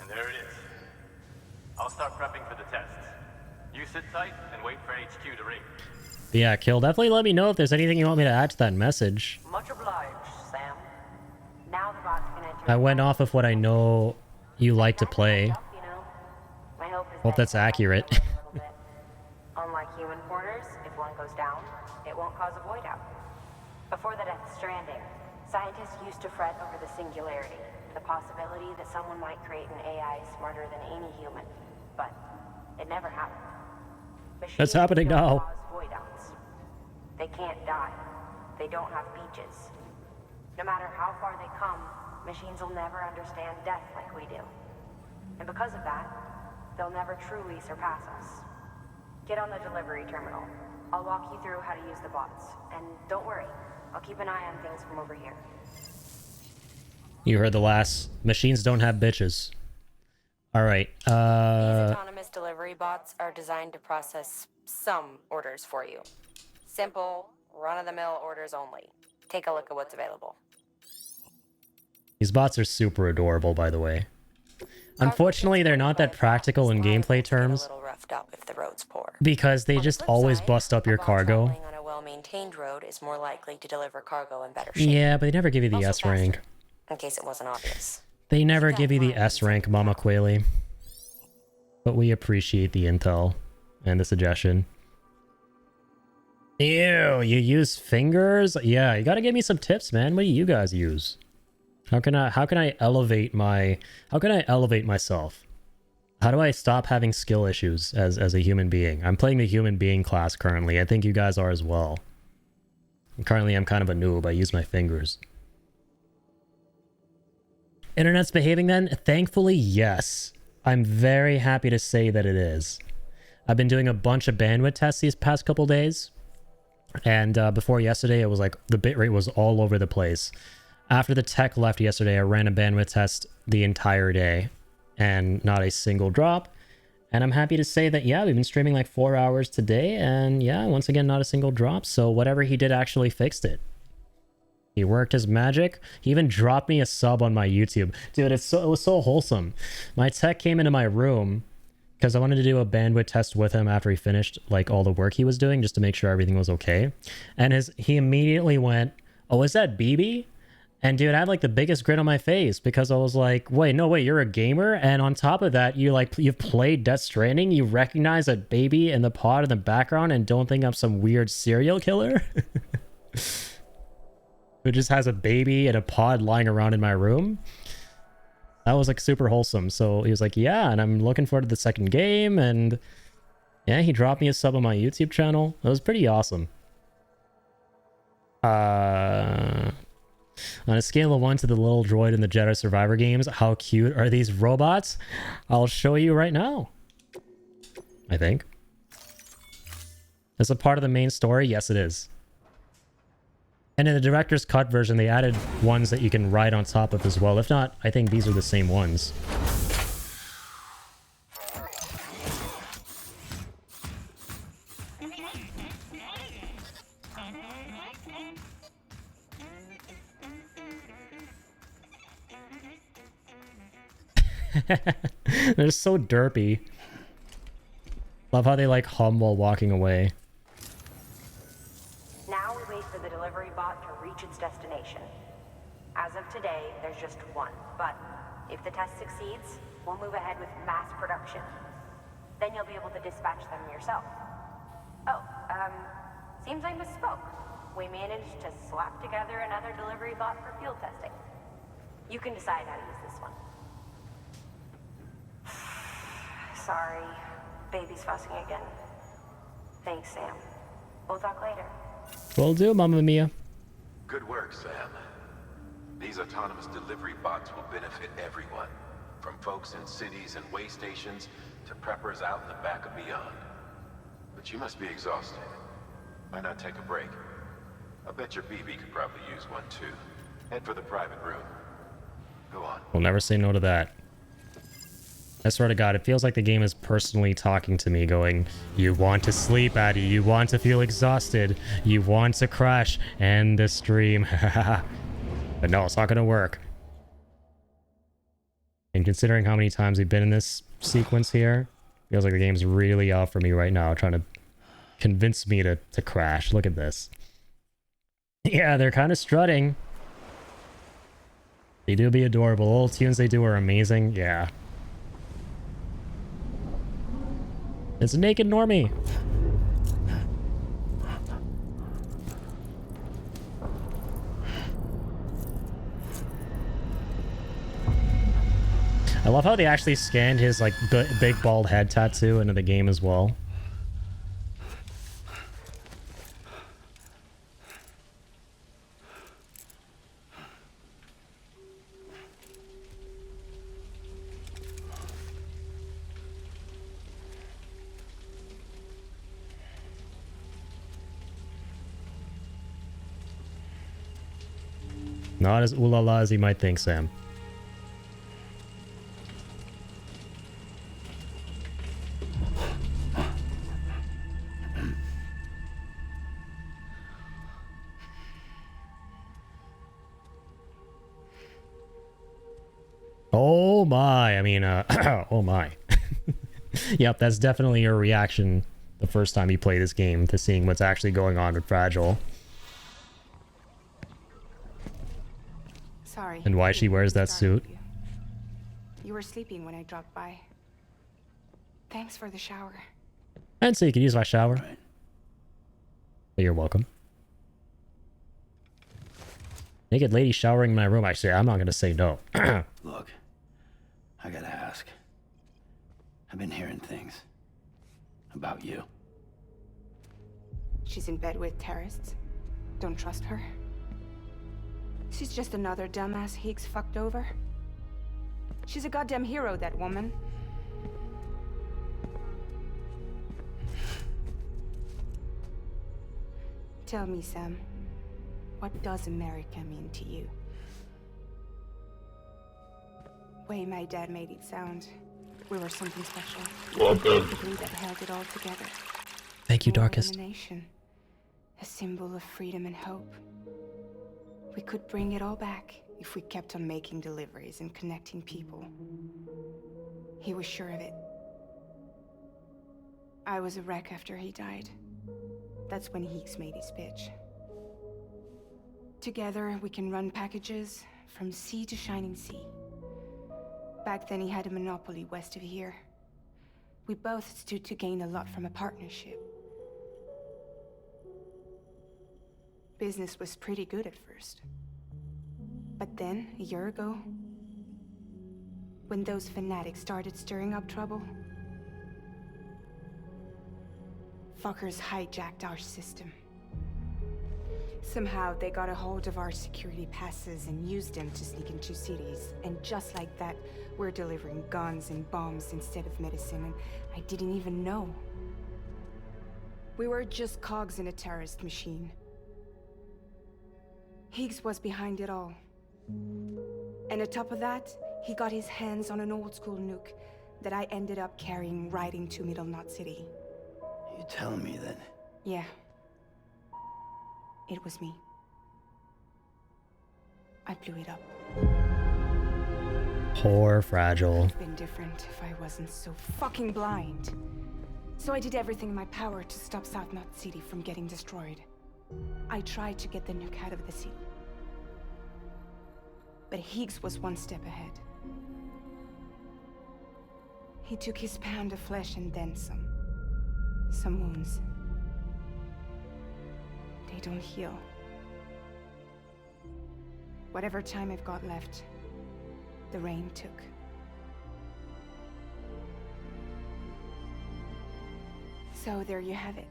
And there it is. I'll start prepping for the tests. You sit tight and wait for HQ to ring. Yeah, Kill, definitely let me know if there's anything you want me to add to that message. Much obliged, Sam. Now the bots can enter. I went off of what I know you like to play. My hope is Hope that's accurate. Unlike human porters, if one goes down, it won't cause a void out. Before the Death Stranding, scientists used to fret over the singularity, the possibility that someone might create an AI smarter than any human. But it never happened. That's happening now. Void outs. They can't die. They don't have beaches. No matter how far they come, machines will never understand death like we do. And because of that, they'll never truly surpass us. Get on the delivery terminal. I'll walk you through how to use the bots. And don't worry, I'll keep an eye on things from over here. You heard the last. Machines don't have bitches. Alright, These autonomous delivery bots are designed to process some orders for you. Simple, run-of-the-mill orders only. Take a look at what's available. these bots are super adorable, by the way. Unfortunately, they're not that practical in gameplay terms. If the road's poor. Because they just always bust up your cargo. On a well-maintained road is more likely to deliver cargo in better shape. Yeah, but they never give you the S rank. In case it wasn't obvious. They never give you the S rank, Mama Quayle. But we appreciate the intel and the suggestion. Ew, you use fingers? Yeah, you gotta give me some tips, man. What do you guys use? How can I elevate myself? How do I stop having skill issues as a human being? I'm playing the human being class currently. I think you guys are as well. Currently, I'm kind of a noob. I use my fingers. Internet's behaving then? Thankfully, yes. I'm very happy to say that it is. I've been doing a bunch of bandwidth tests these past couple days. And before yesterday, it was like the bitrate was all over the place. After the tech left yesterday, I ran a bandwidth test the entire day. And not a single drop. And I'm happy to say that, yeah, we've been streaming like 4 hours today. And yeah, once again, not a single drop. So whatever he did actually fixed it. He worked his magic. He even dropped me a sub on my YouTube. Dude, it was so wholesome. My tech came into my room because I wanted to do a bandwidth test with him after he finished like all the work he was doing, just to make sure everything was okay. And he immediately went, "Oh, is that BB?" And dude, I had like the biggest grin on my face because I was like, wait, you're a gamer? And on top of that, you've played Death Stranding, you recognize a baby in the pod in the background and don't think I'm some weird serial killer? Who just has a baby in a pod lying around in my room? That was like super wholesome. So he was like, yeah, and I'm looking forward to the second game. And yeah, he dropped me a sub on my YouTube channel. That was pretty awesome. On a scale of 1 to the little droid in the Jedi Survivor games, how cute are these robots? I'll show you right now. I think. Is it part of the main story? Yes, it is. And in the director's cut version, they added ones that you can ride on top of as well. If not, I think these are the same ones. They're so derpy. Love how they like hum while walking away. Now we wait for the delivery bot to reach its destination. As of today, there's just one, but if the test succeeds, we'll move ahead with mass production. Then you'll be able to dispatch them yourself. Oh, seems I misspoke. We managed to slap together another delivery bot for field testing. You can decide how to use this one. Sorry, baby's fussing again. Thanks, Sam. We'll talk later. Will do, Mamma Mia. Good work, Sam. These autonomous delivery bots will benefit everyone, from folks in cities and way stations to preppers out in the back and beyond. But you must be exhausted. Why not take a break? I bet your BB could probably use one too. Head for the private room. Go on. We'll never say no to that. I swear to God, it feels like the game is personally talking to me, going, you want to sleep, Addy, you want to feel exhausted, you want to crash, end the stream. But no, it's not going to work. And considering how many times we've been in this sequence here, feels like the game's really out for me right now, trying to convince me to crash. Look at this. Yeah, they're kind of strutting. They do be adorable. The little tunes they do are amazing. Yeah. It's a naked normie. I love how they actually scanned his like big bald head tattoo into the game as well. Not as ooh la la as you might think, Sam. Oh my, I mean, oh my. Yep, that's definitely your reaction the first time you play this game to seeing what's actually going on with Fragile. Sorry. And why she wears that suit. You were sleeping when I dropped by. Thanks for the shower. And so you can use my shower. Right. You're welcome. Naked lady showering in my room. Actually, I'm not going to say no. Look, I gotta ask. I've been hearing things about you. She's in bed with terrorists. Don't trust her. She's just another dumbass Higgs fucked over. She's a goddamn hero, that woman. Tell me, Sam, what does America mean to you? Way my dad made it sound, we were something special. The glue that held it all together. Thank you, More Darkest. than a nation, a symbol of freedom and hope. We could bring it all back if we kept on making deliveries and connecting people. He was sure of it. I was a wreck after he died. That's when Higgs made his pitch. Together, we can run packages from sea to shining sea. Back then, he had a monopoly west of here. We both stood to gain a lot from a partnership. Business was pretty good at first. But then, a year ago, when those fanatics started stirring up trouble, fuckers hijacked our system. Somehow, they got a hold of our security passes and used them to sneak into cities. And just like that, we're delivering guns and bombs instead of medicine, and I didn't even know. We were just cogs in a terrorist machine. Higgs was behind it all. And on top of that, he got his hands on an old-school nuke that I ended up carrying right into Middle Knot City. You telling me that? Yeah. It was me. I blew it up. Poor Fragile. It'd been different if I wasn't so fucking blind. So I did everything in my power to stop South Knot City from getting destroyed. I tried to get the nuke out of the city. But Higgs was one step ahead. He took his pound of flesh and then some. Some wounds. They don't heal. Whatever time I've got left, the rain took. So there you have it.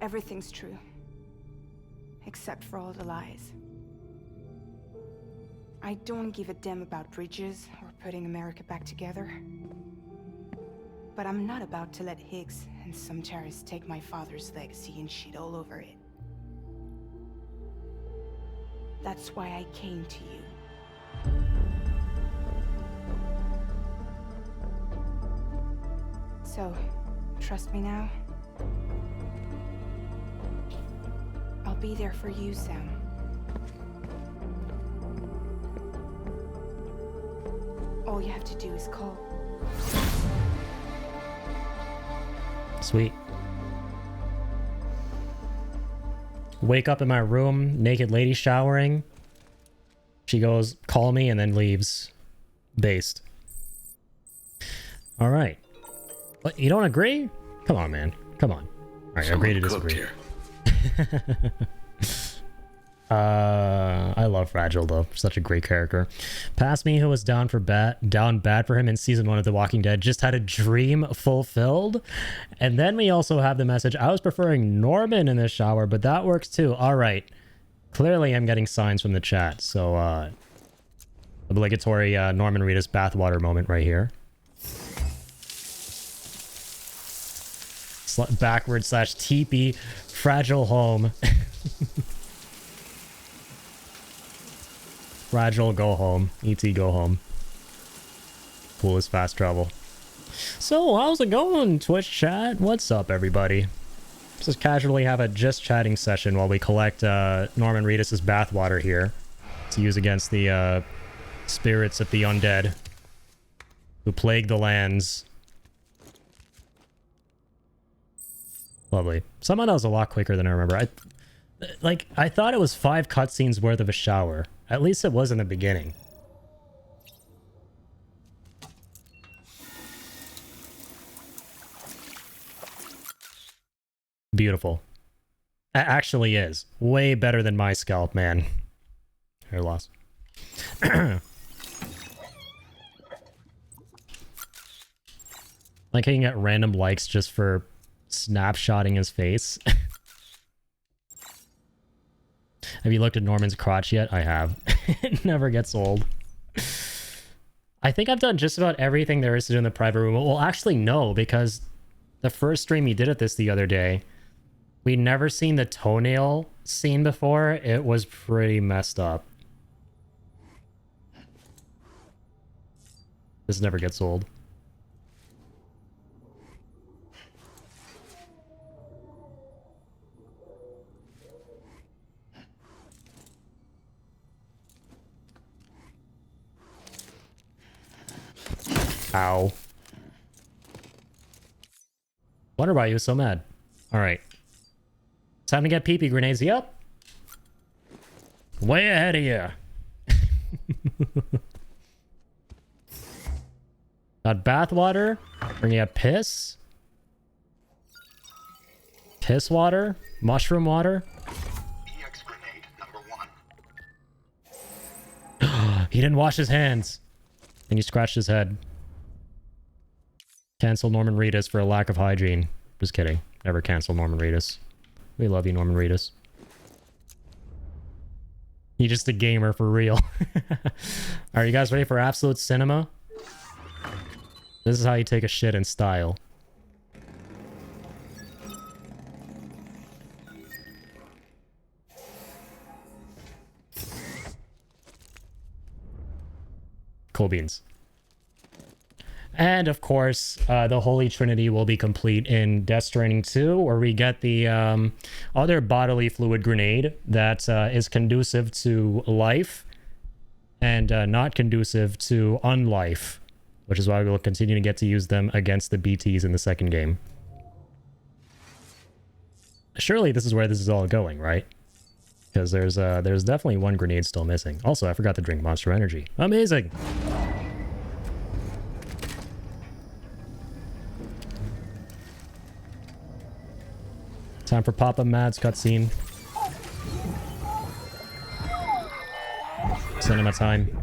Everything's true. Except for all the lies. I don't give a damn about bridges or putting America back together. But I'm not about to let Higgs and some terrorists take my father's legacy and shit all over it. That's why I came to you. So, trust me now? I'll be there for you, Sam. All you have to do is call. Sweet. Wake up in my room, naked lady showering. She goes, call me, and then leaves. Based. Alright. What, you don't agree? Come on, man. Come on. Alright, agree to disagree. I love Fragile though. Such a great character. Past me, who was down bad for him in season 1 of The Walking Dead, just had a dream fulfilled. And then we also have the message, I was preferring Norman in this shower, but that works too. All right. Clearly I'm getting signs from the chat. So obligatory Norman Reedus bathwater moment right here. Backward / teepee Fragile home. Fragile, go home. E.T. go home. Cool as fast travel. So, how's it going, Twitch chat? What's up, everybody? Just casually have a just chatting session while we collect Norman Reedus' bathwater here to use against the spirits of the undead who plague the lands. Lovely. Somehow that was a lot quicker than I remember. I thought it was 5 cutscenes worth of a shower. At least it was in the beginning. Beautiful. It actually is. Way better than my scalp, man. Hair loss. Like how you can get random likes just for snapshotting his face. Have you looked at Norman's crotch yet? I have. It never gets old. I think I've done just about everything there is to do in the private room. Well, actually, no, because the first stream he did at this the other day, we'd never seen the toenail scene before. It was pretty messed up. This never gets old. Ow. Wonder why he was so mad. Alright. Time to get pee-pee grenades. Yep. Way ahead of you. Got bath water. Bringing up piss. Piss water. Mushroom water. EX grenade number 1. He didn't wash his hands. And he scratched his head. Cancel Norman Reedus for a lack of hygiene. Just kidding. Never cancel Norman Reedus. We love you, Norman Reedus. You're just a gamer for real. Are you guys ready for absolute cinema? This is how you take a shit in style. Cool beans. And of course, the Holy Trinity will be complete in Death Stranding 2, where we get the other bodily fluid grenade that is conducive to life and not conducive to unlife, which is why we will continue to get to use them against the BTs in the second game. Surely this is where this is all going, right? Because there's definitely one grenade still missing. Also, I forgot to drink Monster Energy. Amazing! Time for Papa Mad's cutscene. Cinema time.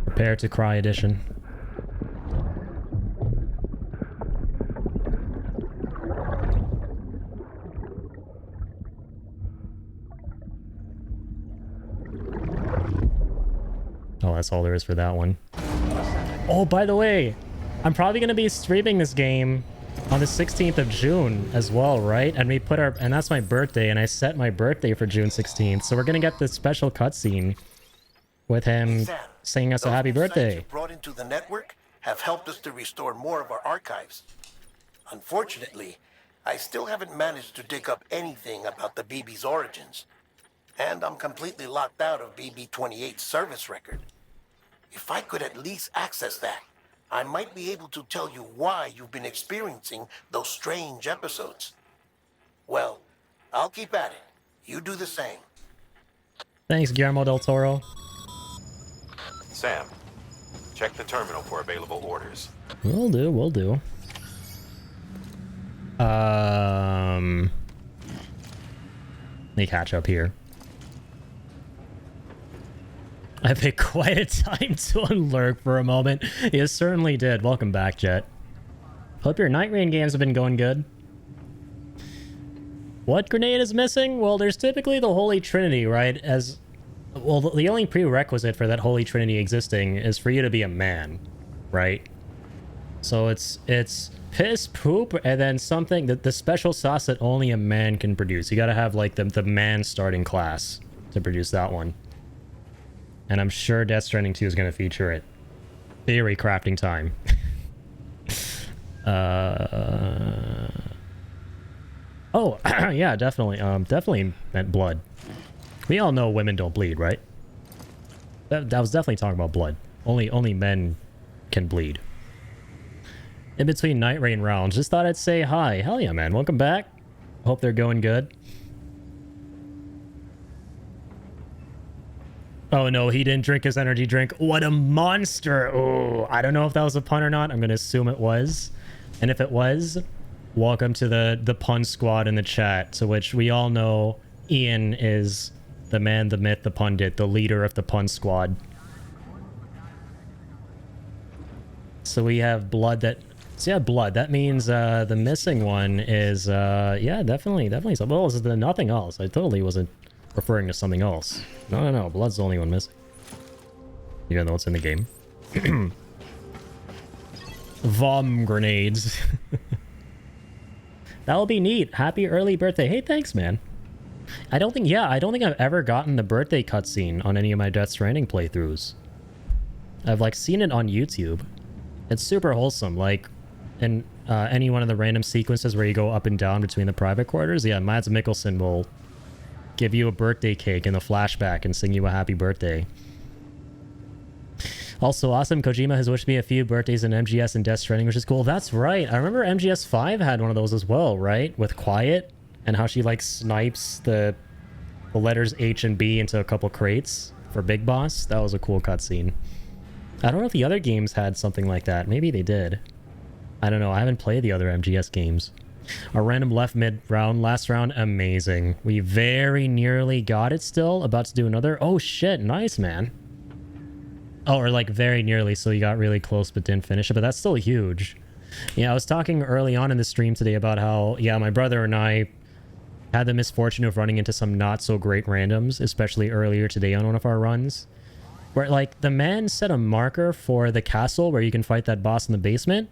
Prepare to Cry edition. Oh, that's all there is for that one. Oh, by the way, I'm probably going to be streaming this game on the 16th of June as well, right? And we put our, and that's my birthday, and I set my birthday for June 16th. So we're gonna get this special cutscene with him singing us a happy birthday. You brought into the network have helped us to restore more of our archives. Unfortunately, I still haven't managed to dig up anything about the BB's origins. And I'm completely locked out of BB-28's service record. If I could at least access that, I might be able to tell you why you've been experiencing those strange episodes. Well, I'll keep at it. You do the same. Thanks, Guillermo del Toro. Sam, check the terminal for available orders. Will do, will do. Let me catch up here. I paid quite a time to unlurk for a moment. You certainly did. Welcome back, Jet. Hope your Night Rain games have been going good. What grenade is missing? Well, there's typically the Holy Trinity, right? As well, the only prerequisite for that Holy Trinity existing is for you to be a man, right? So it's piss, poop, and then something that the special sauce that only a man can produce. You gotta have like the man starting class to produce that one. And I'm sure Death Stranding 2 is going to feature it. Theory crafting time. Oh, yeah, definitely. Definitely meant blood. We all know women don't bleed, right? That was definitely talking about blood. Only men can bleed. In between Night Rain rounds, just thought I'd say hi. Hell yeah, man. Welcome back. Hope they're going good. Oh no, he didn't drink his energy drink. What a monster. Oh, I don't know if that was a pun or not. I'm going to assume it was. And if it was, welcome to the pun squad in the chat, to which we all know Ian is the man, the myth, the pundit, the leader of the pun squad. So we have blood that... So yeah, blood. That means the missing one is... yeah, definitely something. Well, this is the nothing else. I totally wasn't referring to something else. No. Blood's the only one missing. Even though it's in the game. Vom grenades. That'll be neat. Happy early birthday. Hey, thanks, man. I don't think I've ever gotten the birthday cutscene on any of my Death Stranding playthroughs. I've, like, seen it on YouTube. It's super wholesome. Like, in any one of the random sequences where you go up and down between the private quarters, yeah, Mads Mikkelsen will give you a birthday cake in the flashback and sing you a happy birthday. Also, awesome. Kojima has wished me a few birthdays in MGS and Death Stranding, which is cool. That's right. I remember MGS 5 had one of those as well, right? With Quiet and how she like snipes the letters H and B into a couple crates for Big Boss. That was a cool cutscene. I don't know if the other games had something like that. Maybe they did. I don't know. I haven't played the other MGS games. A random left mid round, last round, amazing. We very nearly got it still. About to do another. Oh shit, nice, man. Oh, or like very nearly, so you got really close but didn't finish it, but that's still huge. Yeah, I was talking early on in the stream today about how, yeah, my brother and I had the misfortune of running into some not so great randoms, especially earlier today on one of our runs, where like the man set a marker for the castle where you can fight that boss in the basement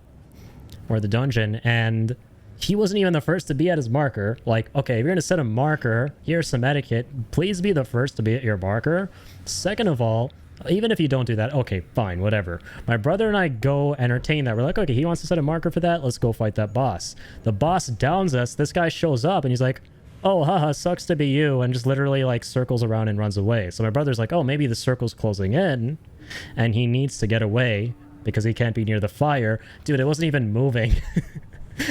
or the dungeon, and he wasn't even the first to be at his marker. Like, okay, if you're gonna set a marker, here's some etiquette. Please be the first to be at your marker. Second of all, even if you don't do that, okay, fine, whatever. My brother and I go entertain that. We're like, okay, he wants to set a marker for that. Let's go fight that boss. The boss downs us. This guy shows up and he's like, oh, haha, sucks to be you, and just literally like circles around and runs away. So my brother's like, oh, maybe the circle's closing in and he needs to get away because he can't be near the fire. Dude, it wasn't even moving.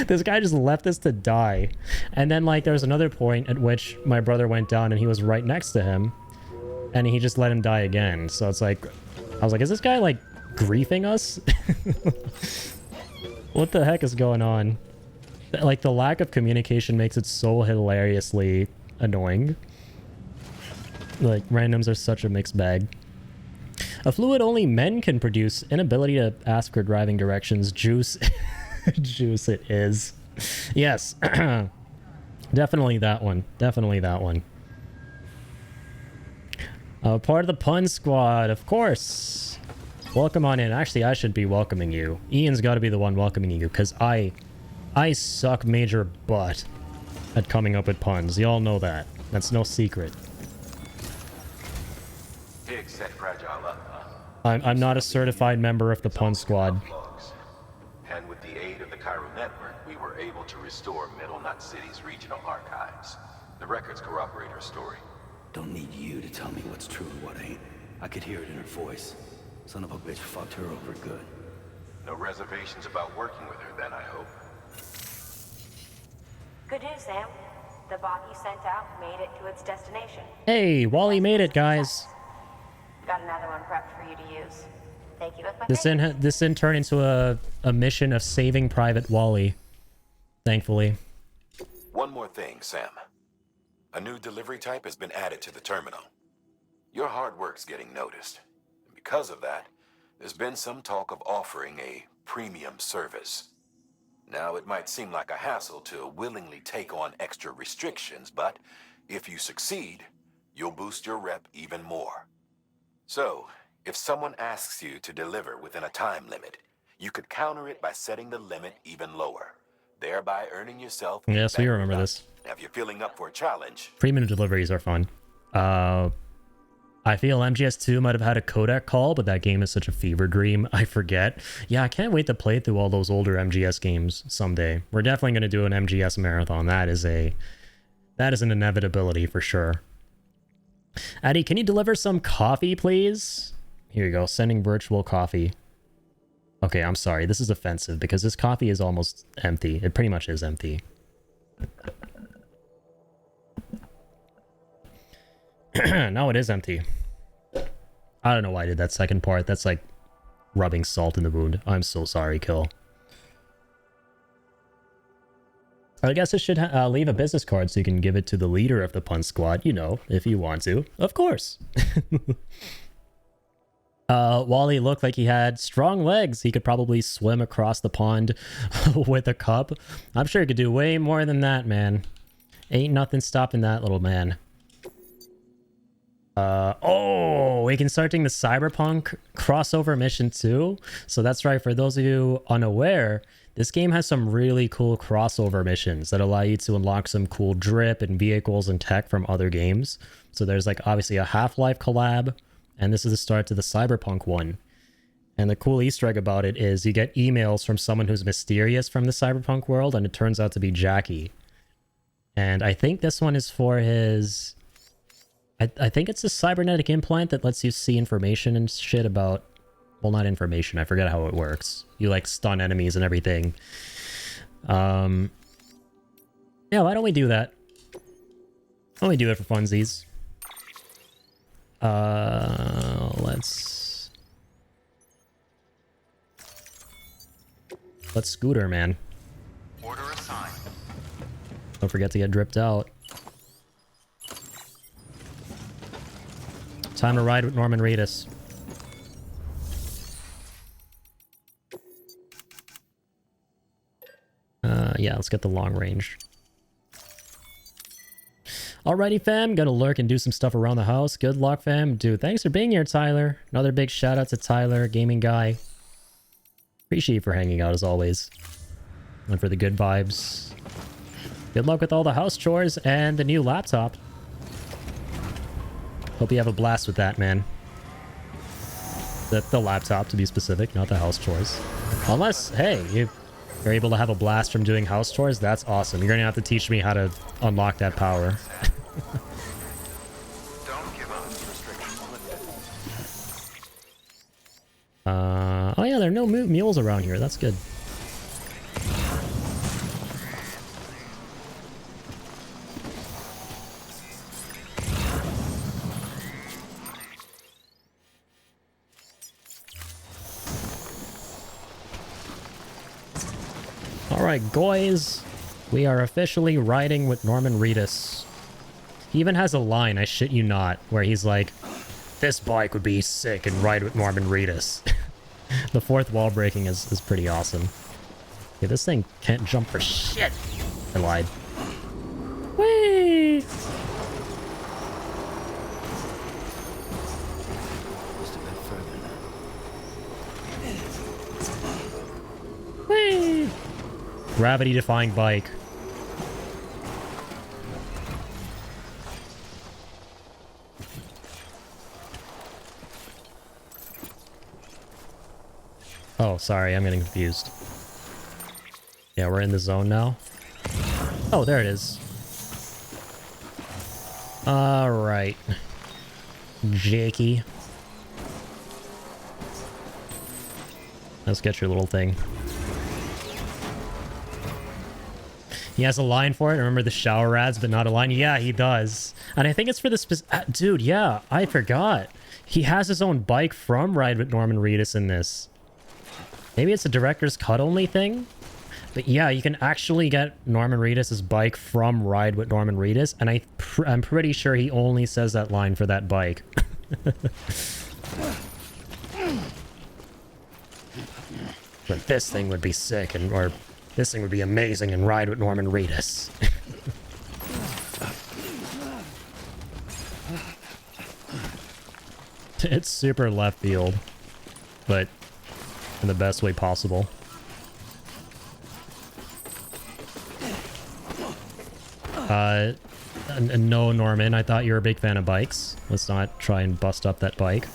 This guy just left us to die. And then like there was another point at which my brother went down and he was right next to him and he just let him die again. So it's like, I was like, is this guy like griefing us? What the heck is going on? Like the lack of communication makes it so hilariously annoying. Like randoms are such a mixed bag. A fluid only men can produce. Inability to ask for driving directions. Juice. Juice it is. Yes. Definitely that one. Definitely that one. Part of the pun squad, of course. Welcome on in. Actually, I should be welcoming you. Ian's got to be the one welcoming you, because I suck major butt at coming up with puns. Y'all know that. That's no secret. Pig set fragile up, I'm not a certified member of the pun squad. and with the aid of the Cairo network, we were able to restore Middle Knot City's regional archives. The records corroborate her story. Don't need you to tell me what's true and what ain't. I could hear it in her voice. Son of a bitch fucked her over good. No reservations about working with her then, I hope. Good news, Sam. The bot you sent out made it to its destination. Hey, Wally made it, guys. Got another one prepped for you to use. Thank you with my This didn't turn into a mission of saving Private Wally, thankfully. One more thing, Sam. A new delivery type has been added to the terminal. Your hard work's getting noticed. And because of that, there's been some talk of offering a premium service. Now, it might seem like a hassle to willingly take on extra restrictions, but if you succeed, you'll boost your rep even more. So, if someone asks you to deliver within a time limit, you could counter it by setting the limit even lower, thereby earning yourself... Yes, we remember this. Now, if you're feeling up for a challenge... Premium deliveries are fun. I feel MGS2 might have had a codec call, but that game is such a fever dream. I forget. Yeah, I can't wait to play through all those older MGS games someday. We're definitely going to do an MGS marathon. That is an inevitability for sure. Addy, can you deliver some coffee, please? Here you go. Sending virtual coffee. Okay, I'm sorry. This is offensive because this coffee is almost empty. It pretty much is empty. No, it is empty. I don't know why I did that second part. That's like rubbing salt in the wound. I'm so sorry, Kill. I guess I should leave a business card so you can give it to the leader of the pun squad, you know, if you want to. Of course. Wally looked like he had strong legs. He could probably swim across the pond with a cup. I'm sure he could do way more than that, man. Ain't nothing stopping that little man. Oh, we can start doing the Cyberpunk crossover mission too. So that's right, for those of you unaware, this game has some really cool crossover missions that allow you to unlock some cool drip and vehicles and tech from other games. So there's like obviously a Half-Life collab, and this is the start to the Cyberpunk one. And the cool Easter egg about it is you get emails from someone who's mysterious from the Cyberpunk world, and it turns out to be Jackie. And I think this one is for his... I think it's a cybernetic implant that lets you see information and shit about Well, not information. I forget how it works. You like stun enemies and everything. Yeah, why don't we do that? Why don't we do it for funsies? Let's scooter, man. Order assigned. Don't forget to get dripped out. Time to ride with Norman Reedus. Yeah, let's get the long range. Alrighty, fam. Gonna lurk and do some stuff around the house. Good luck, fam. Dude, thanks for being here, Tyler. Another big shout out to Tyler, gaming guy. Appreciate you for hanging out as always. And for the good vibes. Good luck with all the house chores and the new laptop. Hope you have a blast with that, man. The laptop, to be specific, not the house chores. Unless, hey, you're able to have a blast from doing house chores, that's awesome. You're gonna have to teach me how to unlock that power. Don't give up. Restrictions lifted. Oh yeah, there are no mules around here. That's good. Alright, guys. We are officially riding with Norman Reedus. He even has a line, I shit you not, where he's like, this bike would be sick and ride with Norman Reedus. The fourth wall breaking is pretty awesome. Okay, this thing can't jump for shit. I lied. Whee! Just a bit further now. Whee! Gravity-defying bike. Oh, sorry, I'm getting confused. Yeah, we're in the zone now. Oh, there it is. Alright. Jakey. Let's get your little thing. He has a line for it. Remember the shower rads, but not a line? Yeah, he does. And I think it's for the dude, yeah, I forgot. He has his own bike from Ride with Norman Reedus in this. Maybe it's a director's cut only thing? But yeah, you can actually get Norman Reedus' bike from Ride with Norman Reedus, and I'm pretty sure he only says that line for that bike. But this thing would be sick, or this thing would be amazing and Ride with Norman Reedus. It's super left field, but in the best way possible. No, Norman, I thought you were a big fan of bikes. Let's not try and bust up that bike.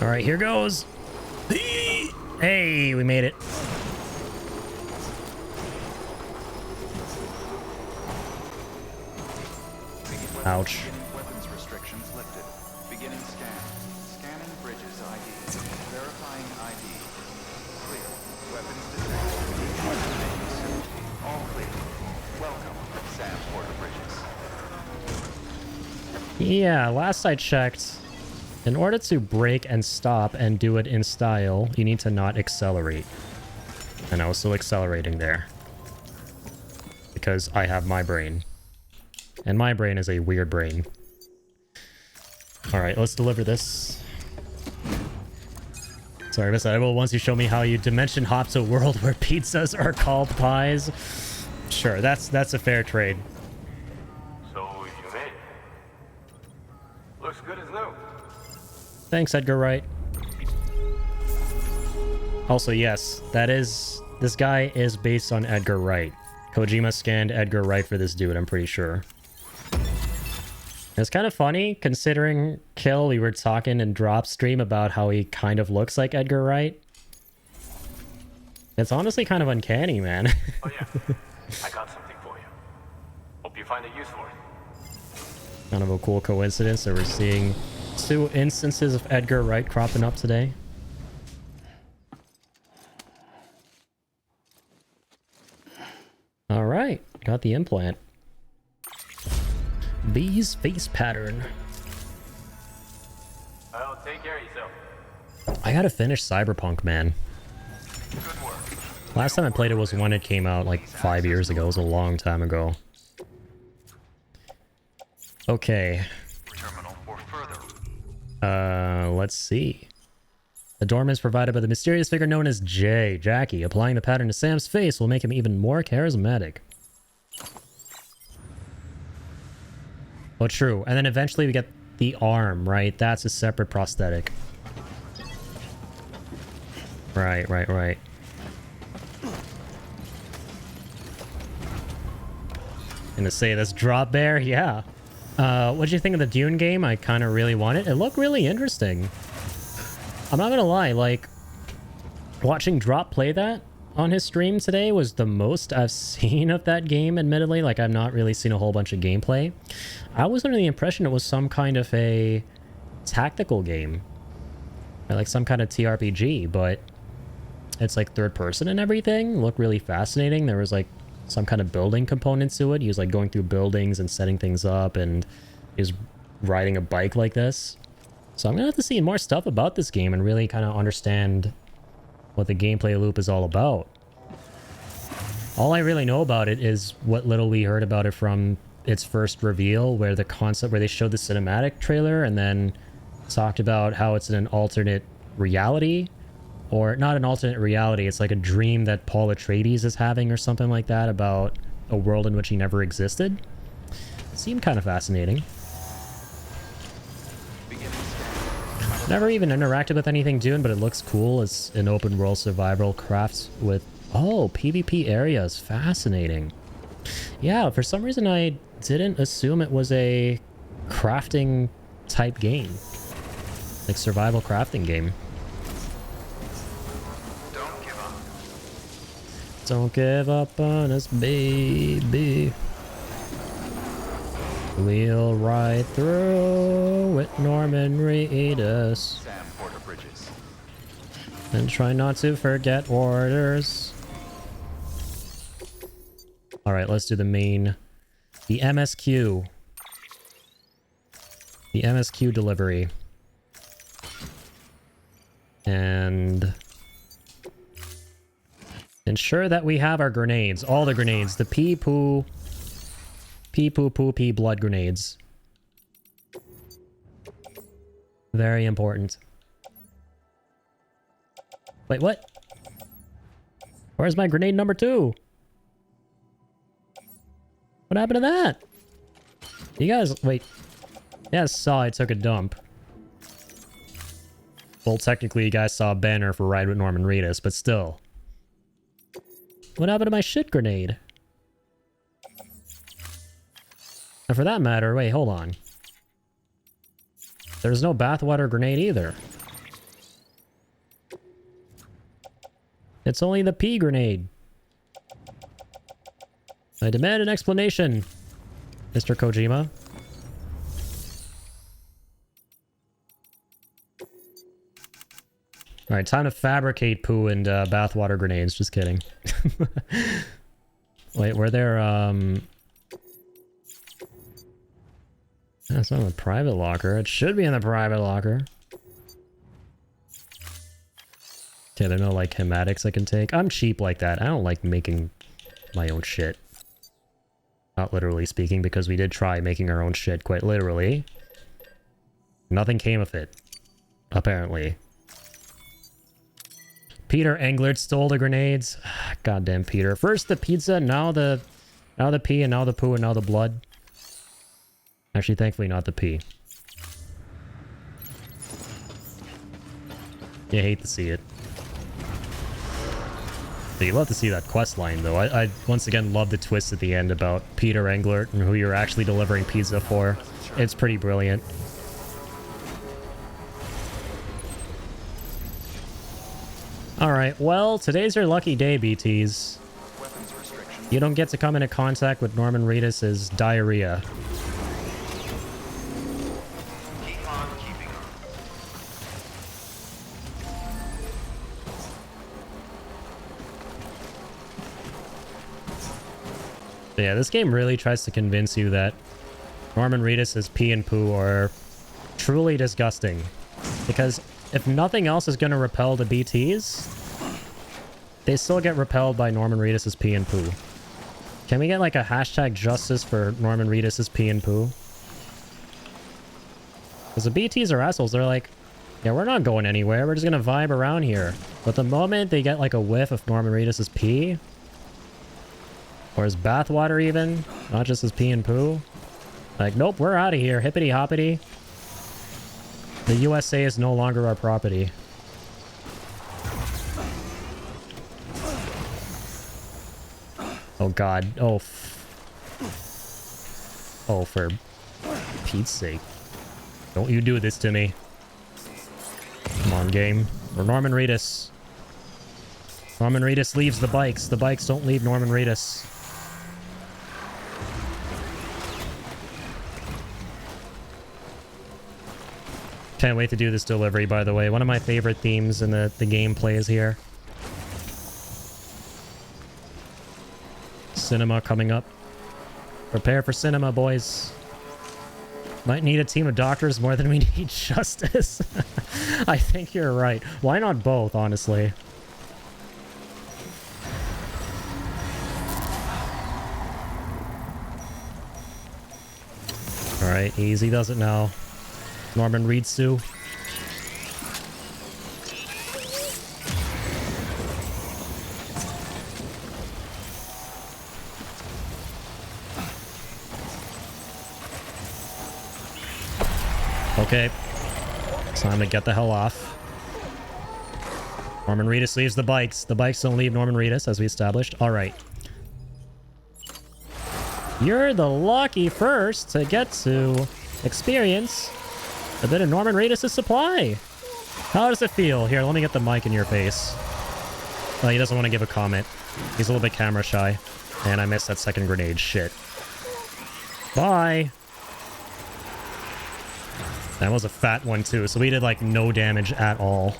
All right, here goes. Hey, we made it. Ouch. Weapons restrictions lifted. Beginning scan. Scanning bridges ID. Verifying ID. Clear. Weapons detected. All clear. Welcome, Sam Porter Bridges. Yeah, last I checked, in order to brake and stop and do it in style, you need to not accelerate. And I was still accelerating there. Because I have my brain. And my brain is a weird brain. Alright, let's deliver this. Sorry, Miss Edible, once you show me how you dimension hop to a world where pizzas are called pies. Sure, that's a fair trade. So you made it. Looks good as new. Thanks, Edgar Wright. Also, yes, this guy is based on Edgar Wright. Kojima scanned Edgar Wright for this dude, I'm pretty sure. It's kind of funny, considering Kill, we were talking in Drop Stream about how he kind of looks like Edgar Wright. It's honestly kind of uncanny, man. Oh yeah, I got something for you. Hope you you find a use for it? Kind of a cool coincidence that we're seeing 2 instances of Edgar Wright cropping up today. All right, got the implant. Bee's face pattern. Well, take care of yourself. I gotta finish Cyberpunk, man. Last time I played it was when it came out, like 5 years ago. It was a long time ago. Okay. Let's see. The dorm is provided by the mysterious figure known as Jackie. Applying the pattern to Sam's face will make him even more charismatic. Oh, true. And then eventually we get the arm, right? That's a separate prosthetic. Right. Gonna say this drop bear, yeah. What'd you think of the Dune game? I kind of really want it. It looked really interesting. I'm not gonna lie, like, watching Drop play that on his stream today was the most I've seen of that game, admittedly. Like, I've not really seen a whole bunch of gameplay. I was under the impression it was some kind of a tactical game. Or like some kind of TRPG, but it's like third person and everything. It looked really fascinating. There was like some kind of building component to it. He was like going through buildings and setting things up, and he was riding a bike like this. So I'm gonna have to see more stuff about this game and really kind of understand what the gameplay loop is all about. All I really know about it is what little we heard about it from its first reveal, where they showed the cinematic trailer and then talked about how it's in an alternate reality. Or not an alternate reality, it's like a dream that Paul Atreides is having or something like that about a world in which he never existed. It seemed kind of fascinating. Never even interacted with anything Dune, but it looks cool. It's an open world survival crafts with... Oh, PvP areas. Fascinating. Yeah, for some reason I didn't assume it was a crafting type game. Like survival crafting game. Don't give up on us, baby. We'll ride through with Norman Reedus. Sam Porter Bridges. And try not to forget orders. Alright, let's do the main. The MSQ. The MSQ delivery. And... ensure that we have our grenades. All the grenades. The pee-poo... Pee-poo-poo-pee blood grenades. Very important. Wait, what? Where's my grenade number 2? What happened to that? You guys... wait. You guys saw I took a dump. Well, technically you guys saw a banner for Ride with Norman Reedus, but still. What happened to my shit grenade? And for that matter, wait, hold on. There's no bathwater grenade either. It's only the pea grenade. I demand an explanation, Mr. Kojima. Alright, time to fabricate poo and bathwater grenades. Just kidding. Wait, were there, That's not in the private locker. It should be in the private locker. Okay, there are no, like, hematics I can take. I'm cheap like that. I don't like making my own shit. Not literally speaking, because we did try making our own shit, quite literally. Nothing came of it. Apparently. Peter Englert stole the grenades. Goddamn Peter. First the pizza, now the pee, and now the poo, and now the blood. Actually, thankfully not the pee. You hate to see it. But you love to see that quest line, though. I once again love the twist at the end about Peter Englert and who you're actually delivering pizza for. It's pretty brilliant. Alright, well, today's your lucky day, BTs. You don't get to come into contact with Norman Reedus' diarrhea. Keep on keeping on. Yeah, this game really tries to convince you that Norman Reedus' pee and poo are truly disgusting. Because if nothing else is going to repel the BTs, they still get repelled by Norman Reedus' pee and poo. Can we get like a hashtag justice for Norman Reedus' pee and poo? Because the BTs are assholes. They're like, yeah, we're not going anywhere. We're just going to vibe around here. But the moment they get like a whiff of Norman Reedus' pee, or his bathwater even, not just his pee and poo, like, nope, we're out of here. Hippity hoppity. The USA is no longer our property. Oh god. Oh. Oh, for Pete's sake. Don't you do this to me. Come on, game. Or Norman Reedus. Norman Reedus leaves the bikes. The bikes don't leave Norman Reedus. Can't wait to do this delivery, by the way. One of my favorite themes in the gameplay is here. Cinema coming up. Prepare for cinema, boys. Might need a team of doctors more than we need justice. I think you're right. Why not both, honestly? Alright, easy does it now. Norman Reedsu. Okay. Time to get the hell off. Norman Reedus leaves the bikes. The bikes don't leave Norman Reedus, as we established. Alright. You're the lucky first to get to experience a bit of Norman Reedus' supply. How does it feel? Here, let me get the mic in your face. Oh, he doesn't want to give a comment. He's a little bit camera shy. And I missed that second grenade. Shit. Bye. That was a fat one too, so we did like no damage at all.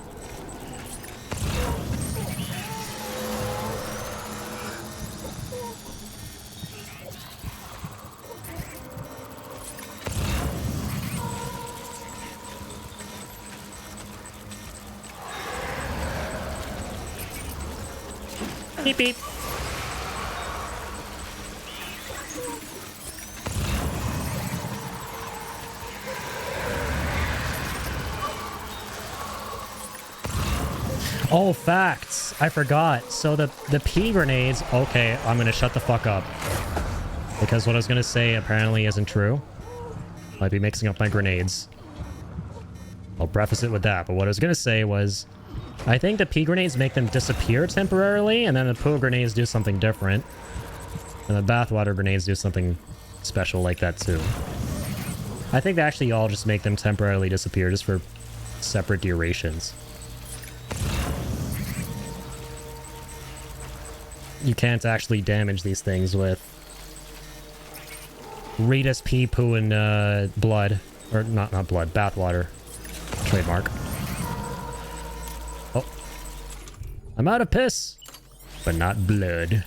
Beep beep. Oh, facts. I forgot. So the pea grenades... Okay, I'm going to shut the fuck up. Because what I was going to say apparently isn't true. Might be mixing up my grenades. I'll preface it with that. But what I was going to say was... I think the pea grenades make them disappear temporarily, and then the poo grenades do something different. And the bathwater grenades do something special like that too. I think they actually all just make them temporarily disappear, just for separate durations. You can't actually damage these things with Reedus, pee, poo, and blood. Or not blood, bathwater. Trademark. Oh. I'm out of piss, but not blood.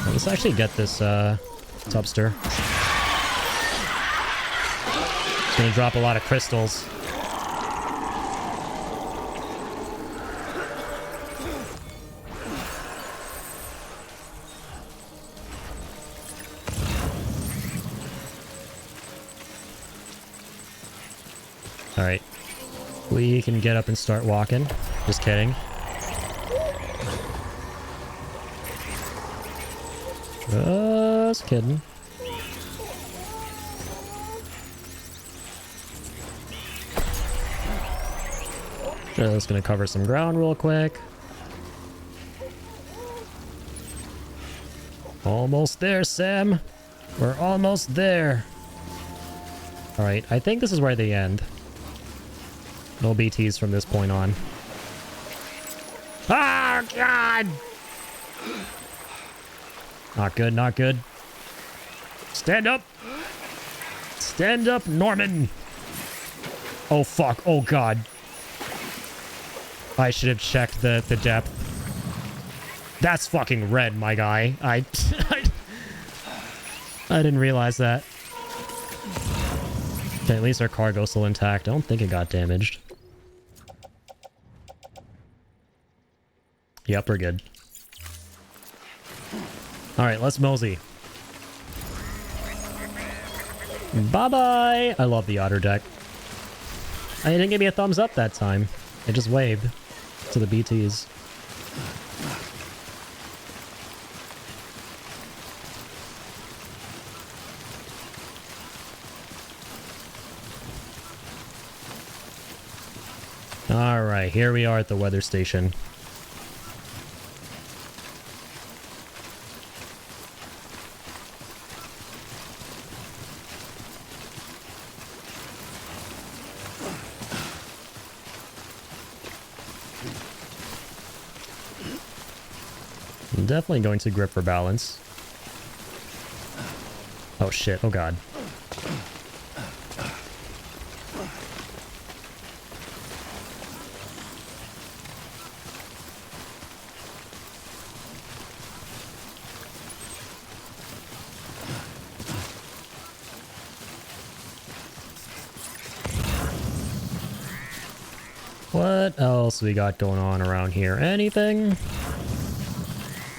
Let's actually get this tubster. It's gonna drop a lot of crystals. Alright. We can get up and start walking. Just kidding. Just kidding. Just gonna cover some ground real quick. Almost there, Sam. We're almost there. Alright, I think this is where they end. No BTs from this point on. Oh, God! Not good, not good. Stand up! Stand up, Norman! Oh, fuck. Oh, God. I should have checked the depth. That's fucking red, my guy. I didn't realize that. Okay, at least our cargo's still intact. I don't think it got damaged. Yep, we're good. Alright, let's mosey. Bye-bye! I love the otter deck. It didn't give me a thumbs up that time. It just waved to the BTs. Alright, here we are at the weather station. I'm definitely going to grip for balance. Oh shit, oh god. What else we got going on around here? Anything?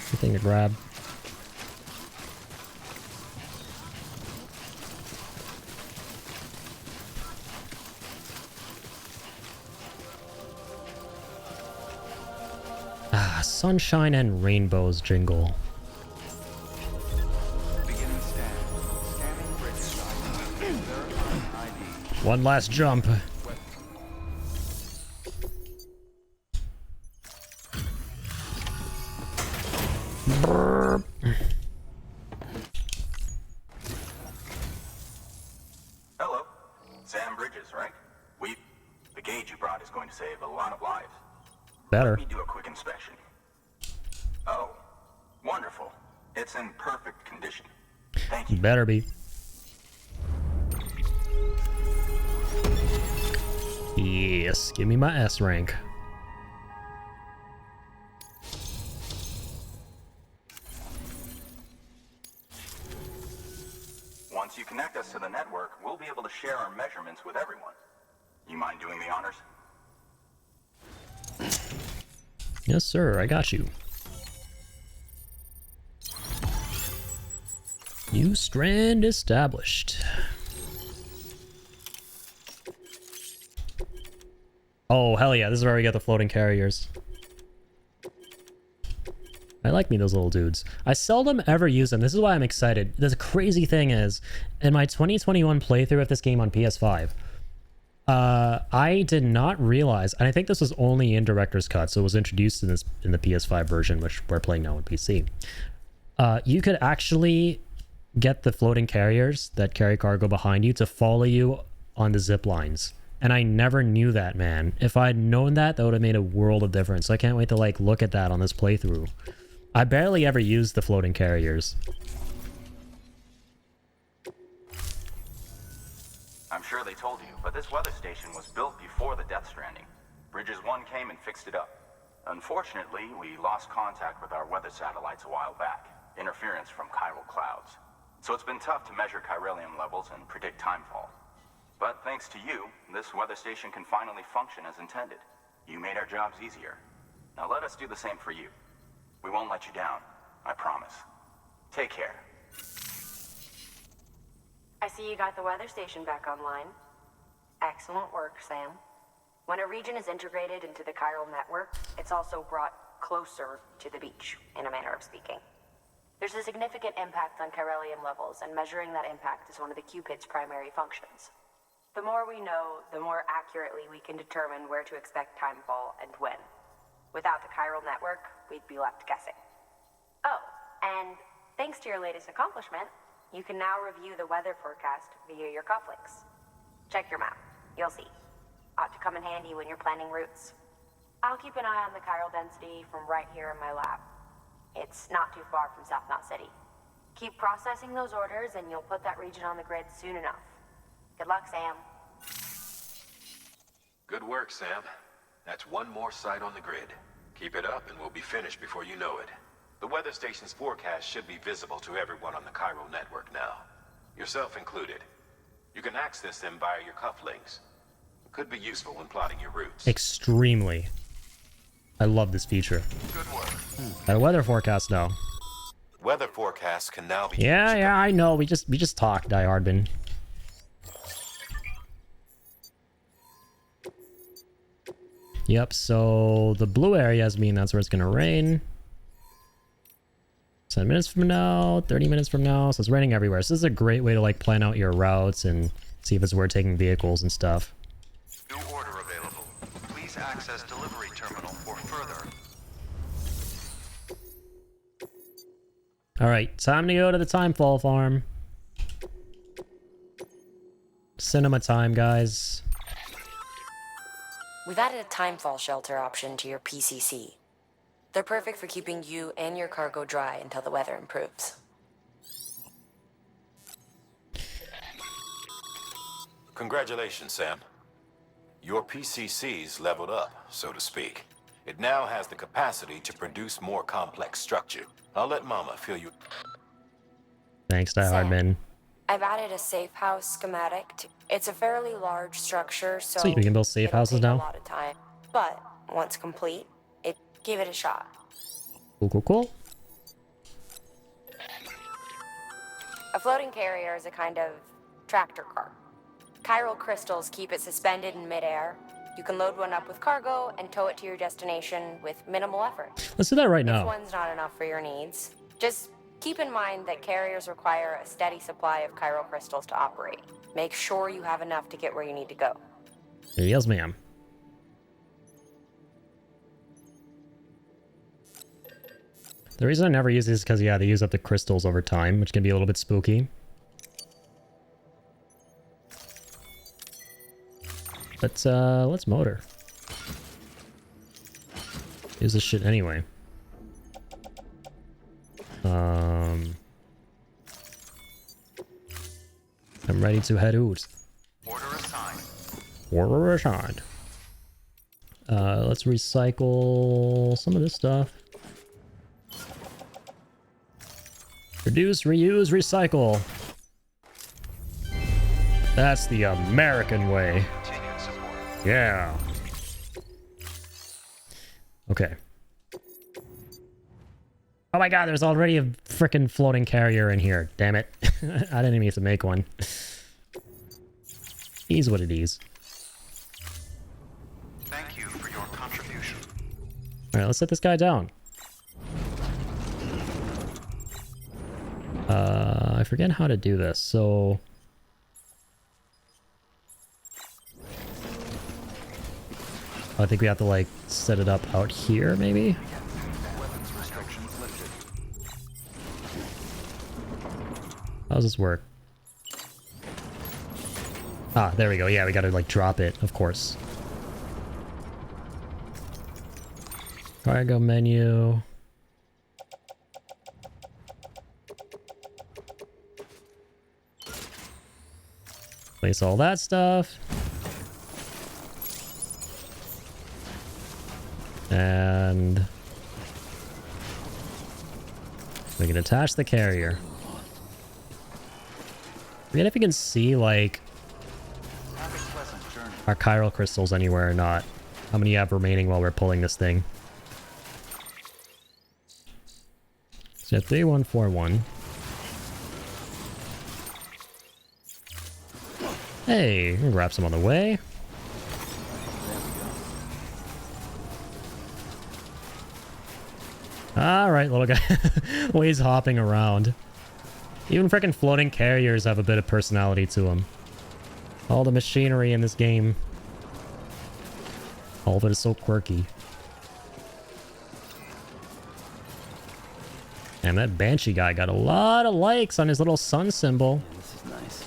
Anything to grab? Ah, sunshine and rainbows jingle. Beginning scan. Scanning bridges ID. Verifying ID. One last jump. Brrr. Hello. Sam Bridges, right? The gauge you brought is going to save a lot of lives. Better. Let me do a quick inspection. Oh, wonderful. It's in perfect condition. Thank you. Better be. Yes, give me my S rank. Once you connect us to the network, we'll be able to share our measurements with everyone. You mind doing the honors? Yes, sir, I got you. New strand established. Oh, hell yeah, this is where we get the floating carriers. I like me those little dudes. I seldom ever use them. This is why I'm excited. The crazy thing is, in my 2021 playthrough of this game on PS5, I did not realize, and I think this was only in Director's Cut, so it was introduced in the PS5 version, which we're playing now on PC. You could actually get the floating carriers that carry cargo behind you to follow you on the zip lines. And I never knew that, man. If I'd known that, that would have made a world of difference. So I can't wait to like look at that on this playthrough. I barely ever used the floating carriers. I'm sure they told you, but this weather station was built before the Death Stranding. Bridges 1 came and fixed it up. Unfortunately, we lost contact with our weather satellites a while back. Interference from chiral clouds. So it's been tough to measure chiralium levels and predict timefall. But thanks to you, this weather station can finally function as intended. You made our jobs easier. Now let us do the same for you. We won't let you down, I promise. Take care. I see you got the weather station back online. Excellent work, Sam. When a region is integrated into the chiral network, it's also brought closer to the beach, in a manner of speaking. There's a significant impact on chiralium levels, and measuring that impact is one of the Cupid's primary functions. The more we know, the more accurately we can determine where to expect timefall and when. Without the chiral network, we'd be left guessing. Oh, and thanks to your latest accomplishment, you can now review the weather forecast via your cufflinks. Check your map. You'll see. Ought to come in handy when you're planning routes. I'll keep an eye on the chiral density from right here in my lab. It's not too far from South Knot City. Keep processing those orders and you'll put that region on the grid soon enough. Good luck, Sam. Good work, Sam. That's one more site on the grid. Keep it up and we'll be finished before you know it. The weather station's forecast should be visible to everyone on the chiral network now. Yourself included. You can access them via your cufflinks. It could be useful when plotting your routes. Extremely. I love this feature. Good work. Got a weather forecast now. Weather forecasts can now be Yeah, I know. We just talked, Die Hardman. Yep, so the blue areas mean that's where it's gonna rain. 10 minutes from now, 30 minutes from now, so it's raining everywhere. So this is a great way to like plan out your routes and see if it's worth taking vehicles and stuff. New order available. Please access delivery terminal for further. Alright, time to go to the Timefall farm. Cinema time, guys. We've added a timefall shelter option to your PCC. They're perfect for keeping you and your cargo dry until the weather improves. Congratulations, Sam. Your PCC's leveled up, so to speak. It now has the capacity to produce more complex structure. I'll let Mama fill you. Thanks, Die Hardman. I've added a safe house schematic. It's a fairly large structure, so Sweet, we can build safe houses it'll now. take a lot of time. But once complete, give it a shot. Cool. A floating carrier is a kind of tractor car. Chiral crystals keep it suspended in midair. You can load one up with cargo and tow it to your destination with minimal effort. Let's do that right If now. one's not enough for your needs, just keep in mind that carriers require a steady supply of chiral crystals to operate. Make sure you have enough to get where you need to go. Yes, ma'am. The reason I never use these is because, yeah, they use up the crystals over time, which can be a little bit spooky. But, let's motor. Use this shit anyway. I'm ready to head out. Order assigned. Order assigned. Let's recycle some of this stuff. Reduce, reuse, recycle. That's the American way. Yeah. Okay. Oh my god, there's already a freaking floating carrier in here. Damn it. I didn't even have to make one. Is what it is. Thank you for your contribution. Alright, let's set this guy down. I forget how to do this, so... I think we have to, like, set it up out here, maybe? How does this work? Ah, there we go. Yeah, we gotta, like, drop it, of course. Cargo menu. Place all that stuff. And we can attach the carrier. Forget if you can see, like, our chiral crystals anywhere or not. How many you have remaining while we're pulling this thing. So 3141. Hey, we can grab some on the way. Alright, little guy. Well, he's hopping around. Even freaking floating carriers have a bit of personality to them. All the machinery in this game. All of it is so quirky. And that Banshee guy got a lot of likes on his little sun symbol. This is nice.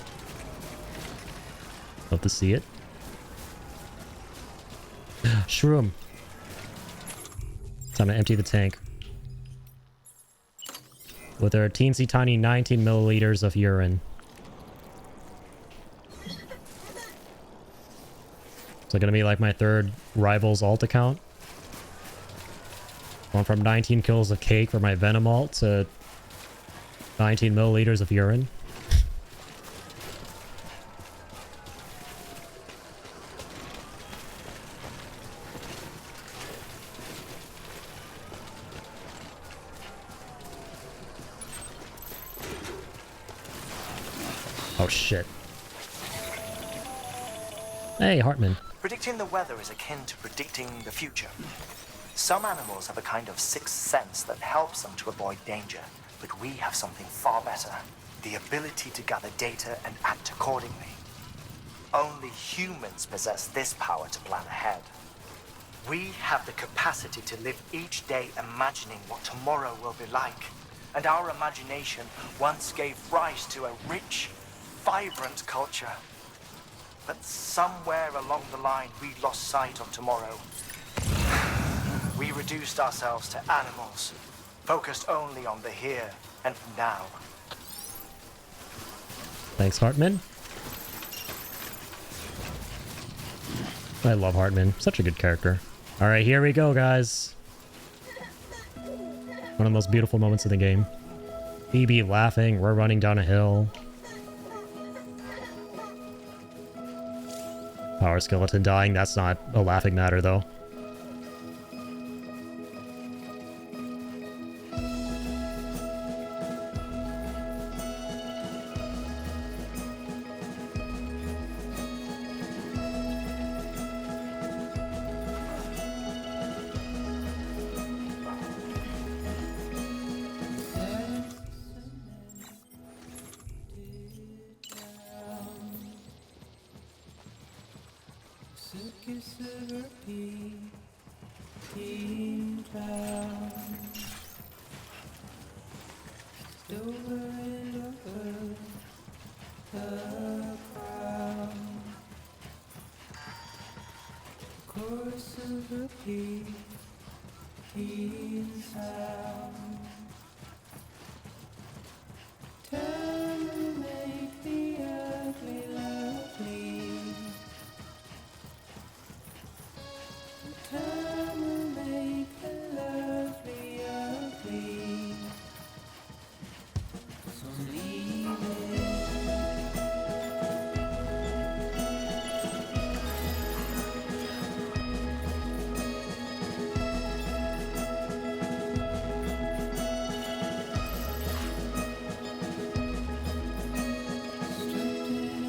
Love to see it. Shroom. Time to empty the tank. With our teensy tiny 19 milliliters of urine. Is it gonna be like my third Rivals alt account? Going from 19 kills of cake for my Venom alt to 19 milliliters of urine. Oh shit. Hey, Hartman. Predicting the weather is akin to predicting the future. Some animals have a kind of sixth sense that helps them to avoid danger, but we have something far better. The ability to gather data and act accordingly. Only humans possess this power to plan ahead. We have the capacity to live each day imagining what tomorrow will be like. And our imagination once gave rise to a rich, vibrant culture. But somewhere along the line, we lost sight of tomorrow. We reduced ourselves to animals, focused only on the here and now. Thanks, Hartman. I love Hartman. Such a good character. All right, here we go, guys. One of the most beautiful moments of the game. Phoebe laughing, we're running down a hill. Power skeleton dying, that's not a laughing matter, though.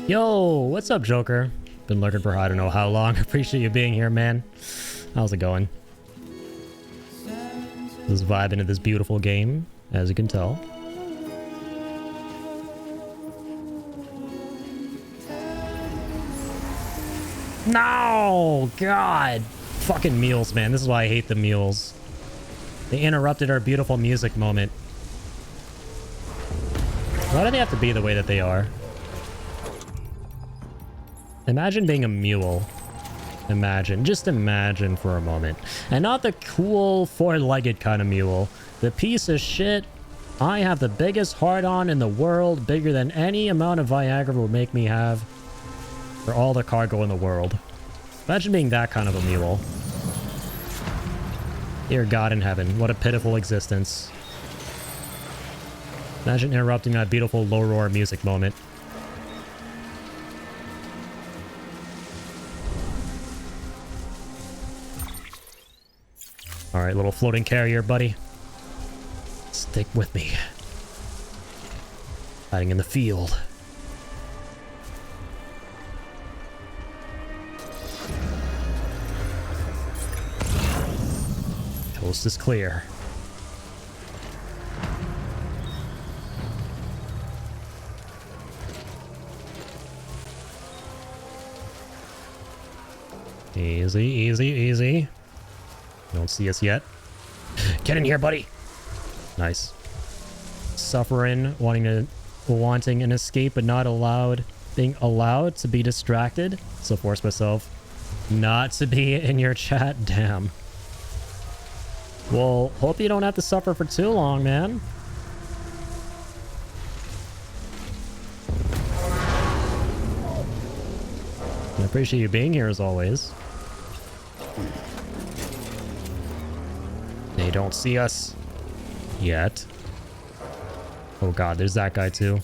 Yo, what's up, Joker? Been lurking for I don't know how long. Appreciate you being here, man. How's it going? Just vibing into this beautiful game, as you can tell. No! God! Fucking mules, man. This is why I hate the mules. They interrupted our beautiful music moment. Why do they have to be the way that they are? Imagine being a mule. Imagine. Just imagine for a moment. And not the cool four-legged kind of mule. The piece of shit. I have the biggest hard-on in the world, bigger than any amount of Viagra will make me have for all the cargo in the world. Imagine being that kind of a mule. Dear God in heaven, what a pitiful existence. Imagine interrupting that beautiful low roar music moment. Alright, little floating carrier, buddy. Stick with me. Hiding in the field. Coast is clear. Easy, easy, easy. Don't see us yet. Get in here, buddy. Nice. Suffering, wanting an escape, but not allowed. Being allowed to be distracted. So force myself Not to be in your chat, damn. Well, hope you don't have to suffer for too long, man. I appreciate you being here as always. They don't see us yet. Oh god, there's that guy too.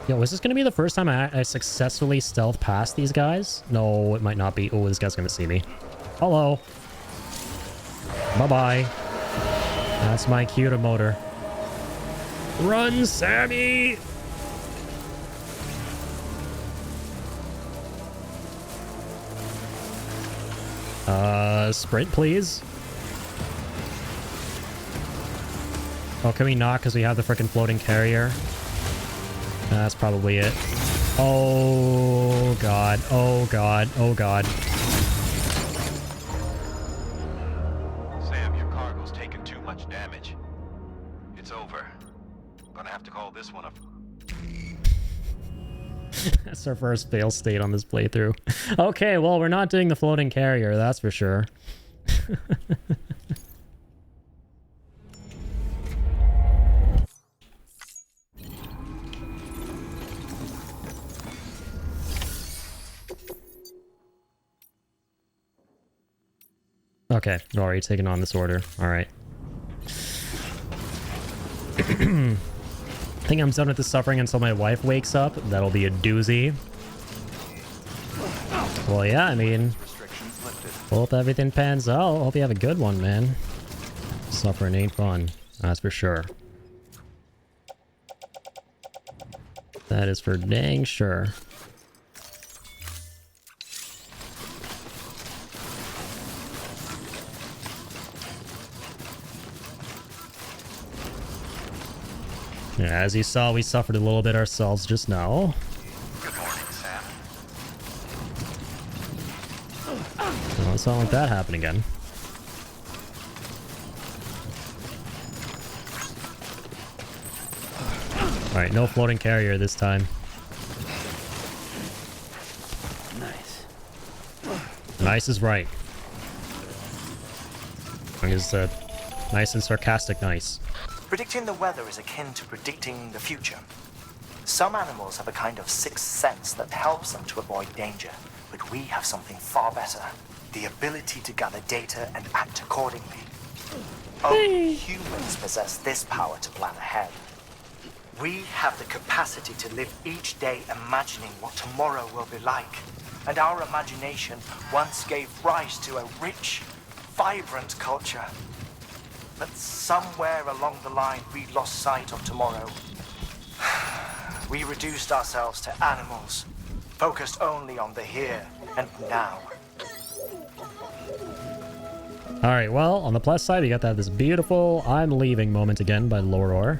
Yo, is this gonna be the first time I successfully stealth past these guys? No, it might not be. Oh, this guy's gonna see me. Hello. Bye-bye. That's my cue to motor. Run, Sammy! Sprint, please. Oh, can we not? Because we have the freaking floating carrier. That's probably it. Oh, God. Oh, God. Oh, God. Sam, your cargo's taken too much damage. It's over. Gonna have to call this one a... That's our first fail state on this playthrough. Okay, well, we're not doing the floating carrier, that's for sure. Okay, already taking on this order. Alright. I think I'm done with the suffering until my wife wakes up. That'll be a doozy. Well, yeah, I mean, hope everything pans out. Hope you have a good one, man. Suffering ain't fun. That's for sure. That is for dang sure. Yeah, as you saw, we suffered a little bit ourselves just now. Good morning, Sam. Well, it's not like that happen again. Alright, no floating carrier this time. Nice. Nice is right. I guess nice and sarcastic nice. Predicting the weather is akin to predicting the future. Some animals have a kind of sixth sense that helps them to avoid danger, but we have something far better. The ability to gather data and act accordingly. Only humans possess this power to plan ahead. We have the capacity to live each day imagining what tomorrow will be like. And our imagination once gave rise to a rich, vibrant culture. But somewhere along the line, we lost sight of tomorrow. We reduced ourselves to animals, focused only on the here and now. Alright, well, on the plus side, we got this beautiful I'm leaving moment again by Loror.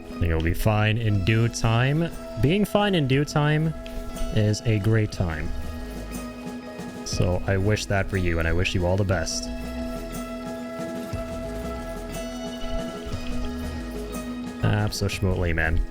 I think it'll be fine in due time. Being fine in due time is a great time. So I wish that for you, and I wish you all the best. Abso-schmootly, man.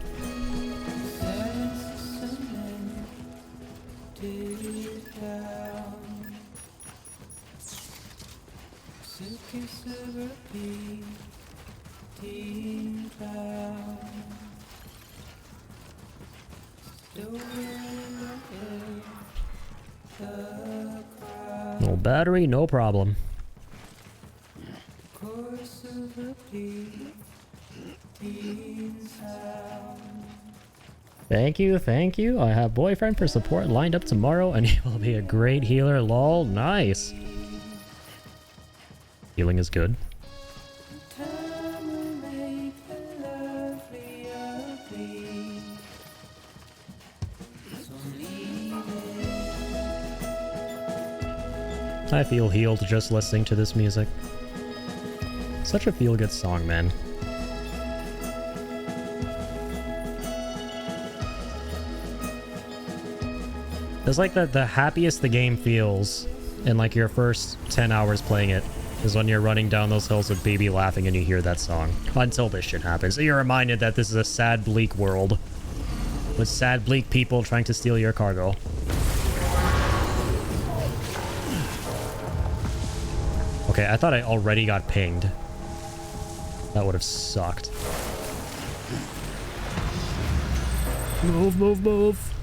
No battery, no problem. Thank you, thank you. I have boyfriend for support lined up tomorrow and he will be a great healer. Lol, nice. Healing is good. I feel healed just listening to this music. Such a feel-good song, man. It's like the happiest the game feels in like your first 10 hours playing it. is when you're running down those hills with BB laughing and you hear that song. Until this shit happens. So you're reminded that this is a sad, bleak world. With sad, bleak people trying to steal your cargo. Okay, I thought I already got pinged. That would have sucked. Move, move, move.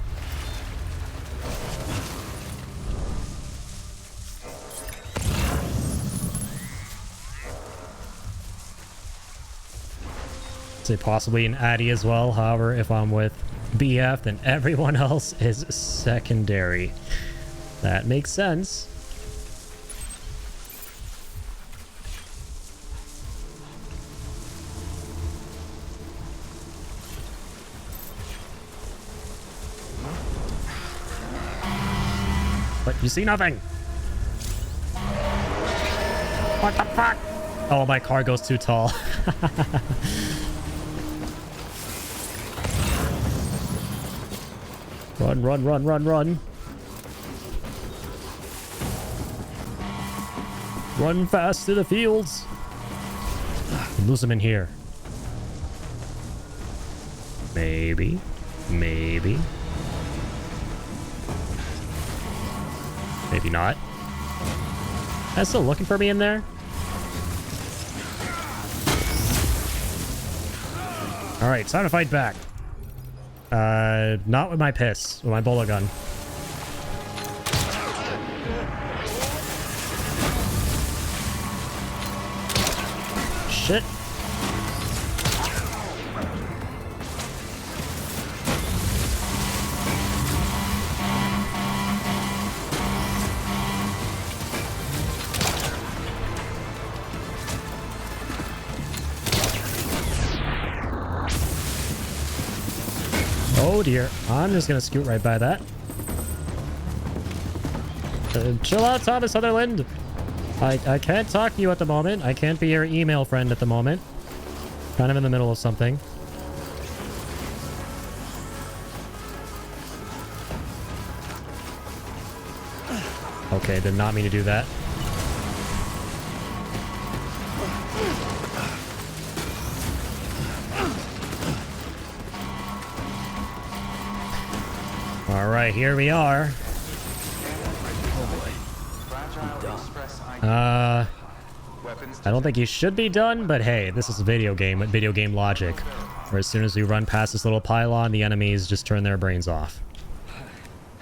Say possibly an Addy as well. However, if I'm with BF, then everyone else is secondary. That makes sense. But you see nothing. What the fuck? Oh, my cargo's too tall. Run, run, run, run, run. Run fast to the fields. Lose him in here. Maybe. Maybe. Maybe not. That's still looking for me in there? Alright, time to fight back. Not with my piss. With my bullet gun. Shit. Oh dear. I'm just gonna scoot right by that. Chill out, Thomas Sutherland. I can't talk to you at the moment. I can't be your email friend at the moment. Kind of in the middle of something. Okay, did not mean to do that. Alright, here we are. I don't think you should be done, but hey, this is a video game logic. Where as soon as we run past this little pylon, the enemies just turn their brains off.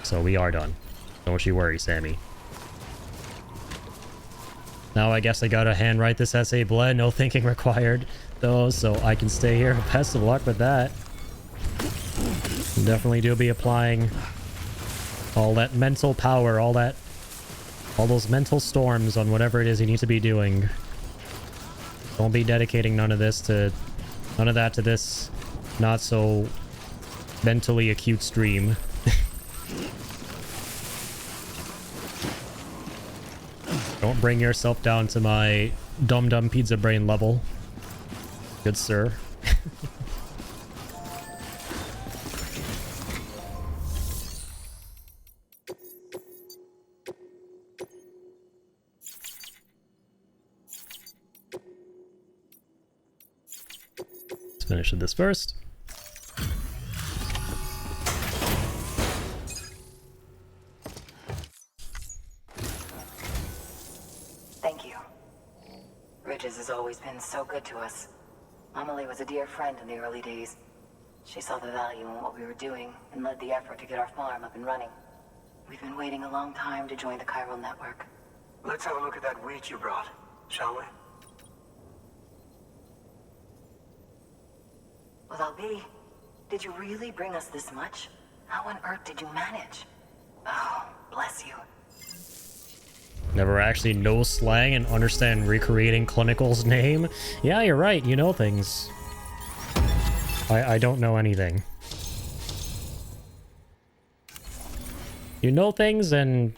So we are done. Don't you worry, Sammy. Now I guess I gotta handwrite this essay, Bled. No thinking required, though, so I can stay here. Best of luck with that. Definitely do be applying all that mental power, all those mental storms on whatever it is you need to be doing. Don't be dedicating none of that to this not so mentally acute stream. Don't bring yourself down to my dumb pizza brain level. Good sir. Let's finish with this first. Thank you. Ridges has always been so good to us. Amelie was a dear friend in the early days. She saw the value in what we were doing and led the effort to get our farm up and running. We've been waiting a long time to join the chiral network. Let's have a look at that wheat you brought, shall we? Well, Albi, did you really bring us this much? How on earth did you manage? Oh, bless you. Never actually know slang and understand recreating Clinical's name? Yeah, you're right. You know things. I don't know anything. You know things, and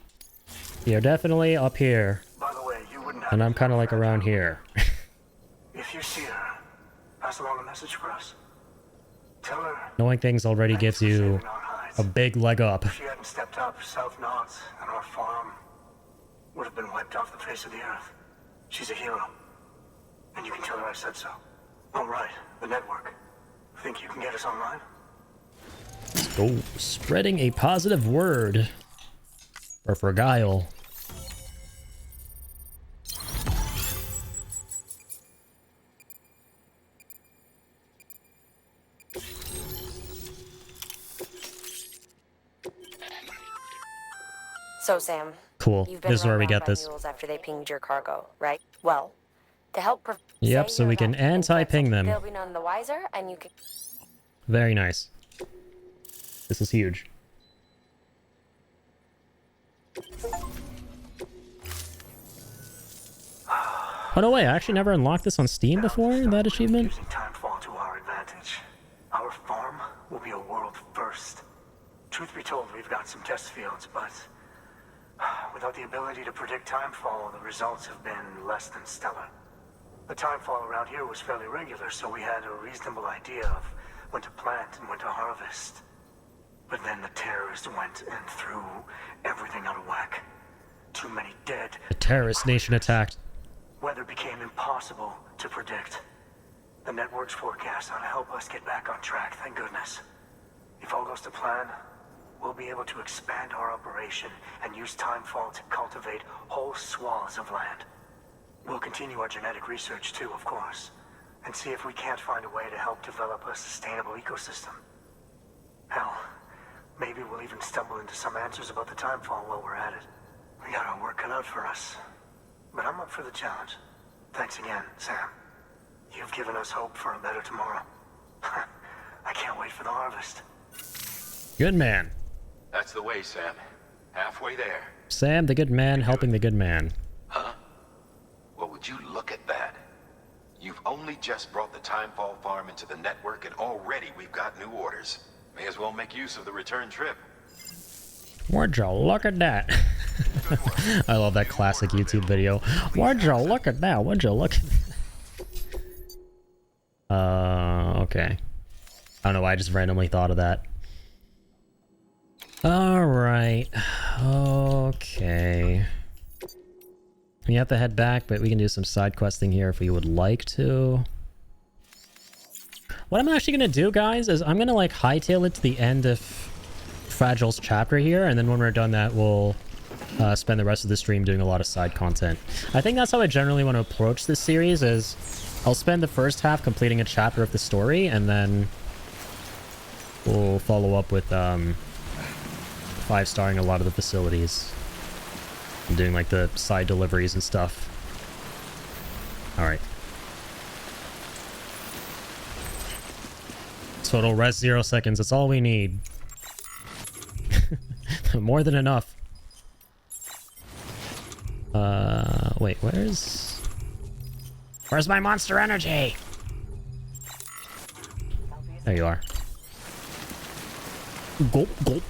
you're definitely up here. By the way, you wouldn't have And I'm kind of like around here. If you see her, pass along a message for us. Tell her Knowing things already gives you a big leg up. if she hadn't stepped up, South Knots and our farm would have been wiped off the face of the earth. She's a hero. And you can tell her I said so. All right, the network. Think you can get us online? Let's go. Spreading a positive word. Or for Guile. So, Sam. Cool. You've been This is where we run down get by this. mules after they pinged your cargo, right? Well, to help Yep, say so you're we can about to anti-ping them. they'll be none the wiser, and you can... Very nice. This is huge. Oh no way, I actually never unlocked this on Steam before, that achievement? Using timefall to our advantage. Our farm will be a world first. Truth be told, we've got some test fields, but without the ability to predict timefall, the results have been less than stellar. The timefall around here was fairly regular, so we had a reasonable idea of when to plant and when to harvest. But then the terrorists went and threw everything out of whack. Too many dead. The terrorist nation attacked. Weather became impossible to predict. The network's forecast ought to help us get back on track, thank goodness. If all goes to plan, we'll be able to expand our operation and use timefall to cultivate whole swaths of land. We'll continue our genetic research too, of course, and see if we can't find a way to help develop a sustainable ecosystem. Hell, maybe we'll even stumble into some answers about the timefall while we're at it. We got our work cut out for us. But I'm up for the challenge. Thanks again, Sam. You've given us hope for a better tomorrow. I can't wait for the harvest. Good man. That's the way, Sam. Halfway there. Sam, the good man, helping the good man. Huh? Well, would you look at that? You've only just brought the Timefall farm into the network, and already we've got new orders. May as well make use of the return trip. Would you look at that? I love that classic YouTube video. Would you look at that? Would you look at that? Okay. I don't know why I just randomly thought of that. Alright. Okay. We have to head back, but we can do some side questing here if we would like to. What I'm actually going to do, guys, is I'm going to like hightail it to the end of Fragile's chapter here, and then when we're done that, we'll spend the rest of the stream doing a lot of side content. I think that's how I generally want to approach this series, is I'll spend the first half completing a chapter of the story, and then we'll follow up with 5-starring a lot of the facilities and doing like the side deliveries and stuff. Alright. Total rest 0 seconds, that's all we need. More than enough. Wait, where's my monster energy? There you are. Gulp, gulp.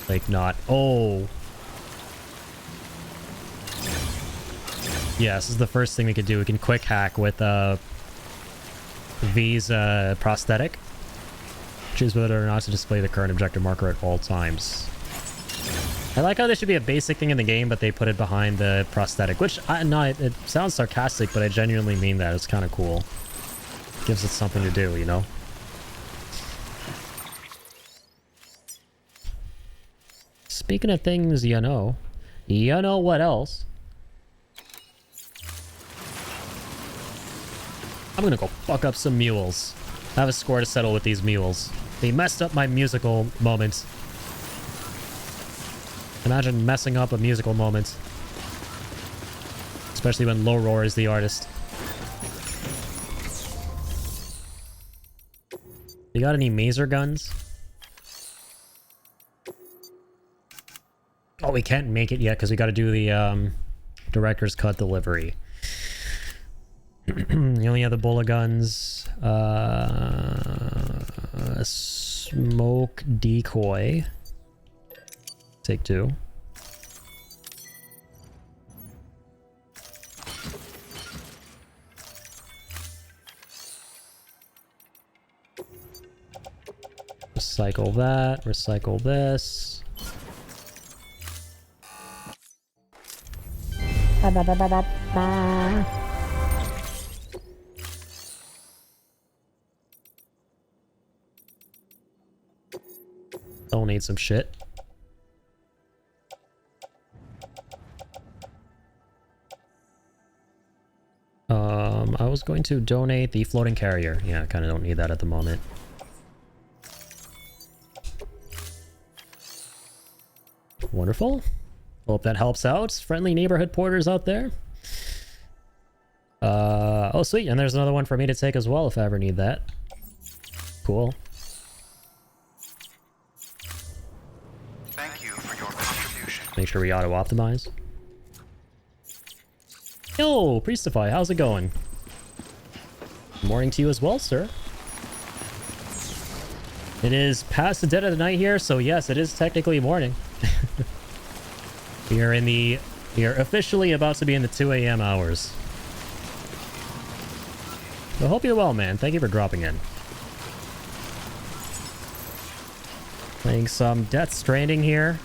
Like not. Oh. Yeah, this is the first thing we could do. We can quick hack with V's prosthetic. Choose whether or not to display the current objective marker at all times. I like how this should be a basic thing in the game, but they put it behind the prosthetic, which it sounds sarcastic, but I genuinely mean that. It's kind of cool. Gives it something to do, you know? Speaking of things you know what else? I'm gonna go fuck up some mules. I have a score to settle with these mules. They messed up my musical moments. Imagine messing up a musical moment. Especially when Low Roar is the artist. You got any maser guns? Oh, we can't make it yet because we got to do the director's cut delivery. You only have the bullet guns. A smoke decoy. Take 2. Recycle that. Recycle this. Donate some shit. I was going to donate the floating carrier. Yeah, I kind of don't need that at the moment. Wonderful. Hope that helps out. Friendly neighborhood porters out there. Oh, sweet. And there's another one for me to take as well if I ever need that. Cool. Thank you for your contribution. Make sure we auto-optimize. Yo, Priestify, how's it going? Good morning to you as well, sir. It is past the dead of the night here, so yes, it is technically morning. We are officially about to be in the 2 a.m. hours. So hope you're well, man. Thank you for dropping in. Playing some Death Stranding here.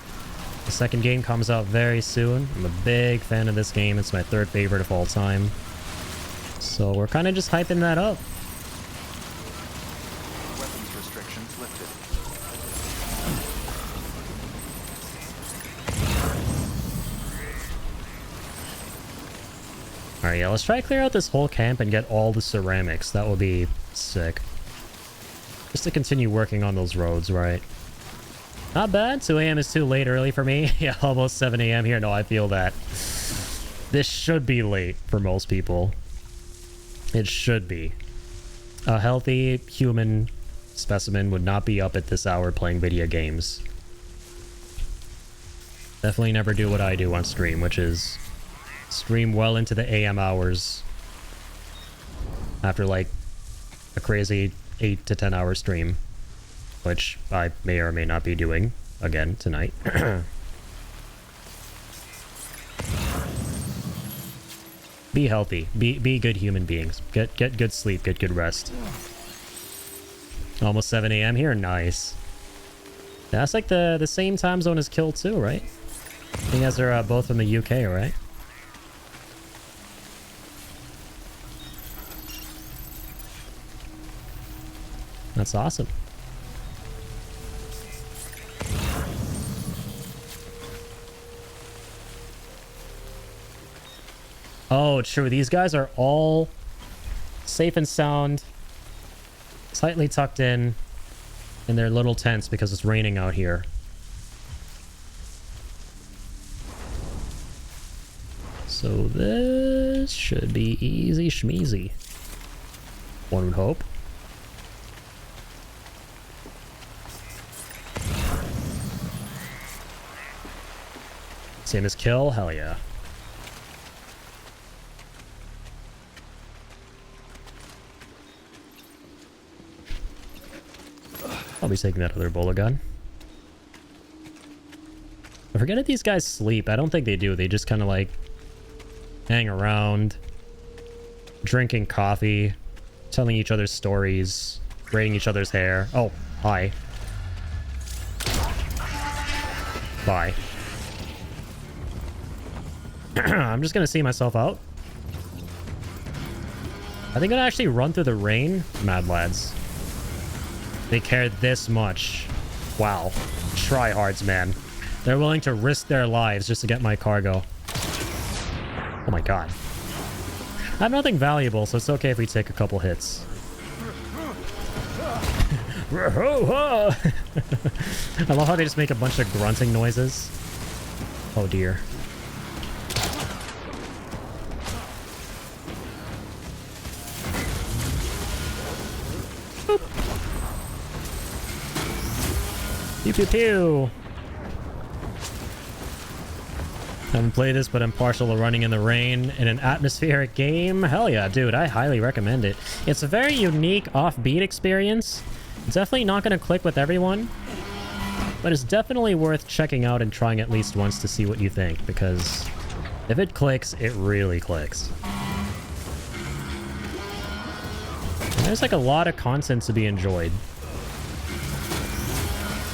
The second game comes out very soon. I'm a big fan of this game. It's my third favorite of all time. So we're kind of just hyping that up. Weapons restrictions lifted. Alright, yeah, let's try to clear out this whole camp and get all the ceramics. That will be sick. Just to continue working on those roads, right? Not bad. 2 a.m. is too late early for me. Yeah, almost 7 a.m. here. No, I feel that. This should be late for most people. It should be. A healthy human specimen would not be up at this hour playing video games. Definitely never do what I do on stream, which is stream well into the AM hours after like a crazy 8 to 10 hour stream, which I may or may not be doing again tonight. Be healthy. Be good human beings. Get good sleep. Get good rest. Almost 7 a.m. here. Nice. That's like the same time zone as Kill 2, right? I think as they're both from the UK, right? That's awesome. Oh, true. These guys are all safe and sound, tightly tucked in their little tents because it's raining out here. So this should be easy schmeezy. One would hope. Same as Kill? Hell yeah. I'll be taking that other bullet gun. I forget if these guys sleep. I don't think they do. They just kind of like hang around, drinking coffee, telling each other stories, braiding each other's hair. Oh, hi. Bye. I'm just gonna see myself out. I think I'd actually run through the rain. Mad lads. They care this much. Wow. Tryhards, man. They're willing to risk their lives just to get my cargo. Oh my god. I have nothing valuable, so it's okay if we take a couple hits. I love how they just make a bunch of grunting noises. Oh dear. Pew pew pew. Haven't played this, but I'm partial to running in the rain in an atmospheric game. Hell yeah, dude, I highly recommend it. It's a very unique offbeat experience. It's definitely not going to click with everyone, but it's definitely worth checking out and trying at least once to see what you think, because if it clicks, it really clicks. And there's like a lot of content to be enjoyed.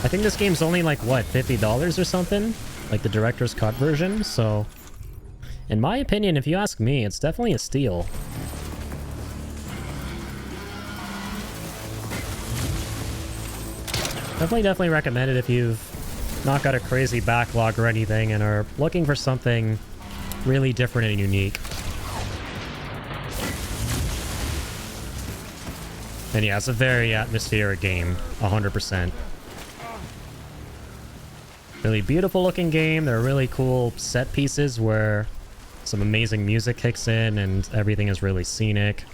I think this game's only like, what, $50 or something? Like the director's cut version, so In my opinion, if you ask me, it's definitely a steal. Definitely recommend it if you've not got a crazy backlog or anything and are looking for something really different and unique. And yeah, it's a very atmospheric game, 100%. Really beautiful looking game. There are really cool set pieces where some amazing music kicks in and everything is really scenic.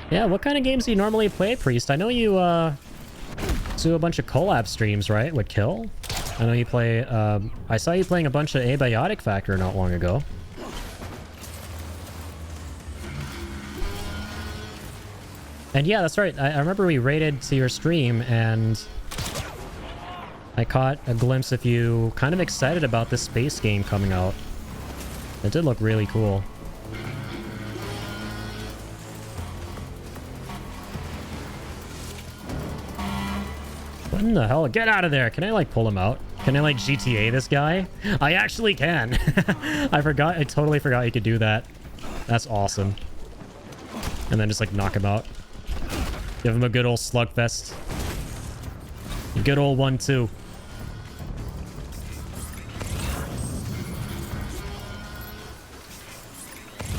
Yeah, what kind of games do you normally play, Priest? I know you do a bunch of collab streams, right? With Kill? I know you play, I saw you playing a bunch of Abiotic Factor not long ago. And yeah, that's right. I remember we raided to your stream and I caught a glimpse of you kind of excited about this space game coming out. It did look really cool. What in the hell? Get out of there. Can I like pull him out? Can I like GTA this guy? I actually can. I forgot. I totally forgot you could do that. That's awesome. And then just like knock him out. Give him a good old slugfest. A good old 1-2.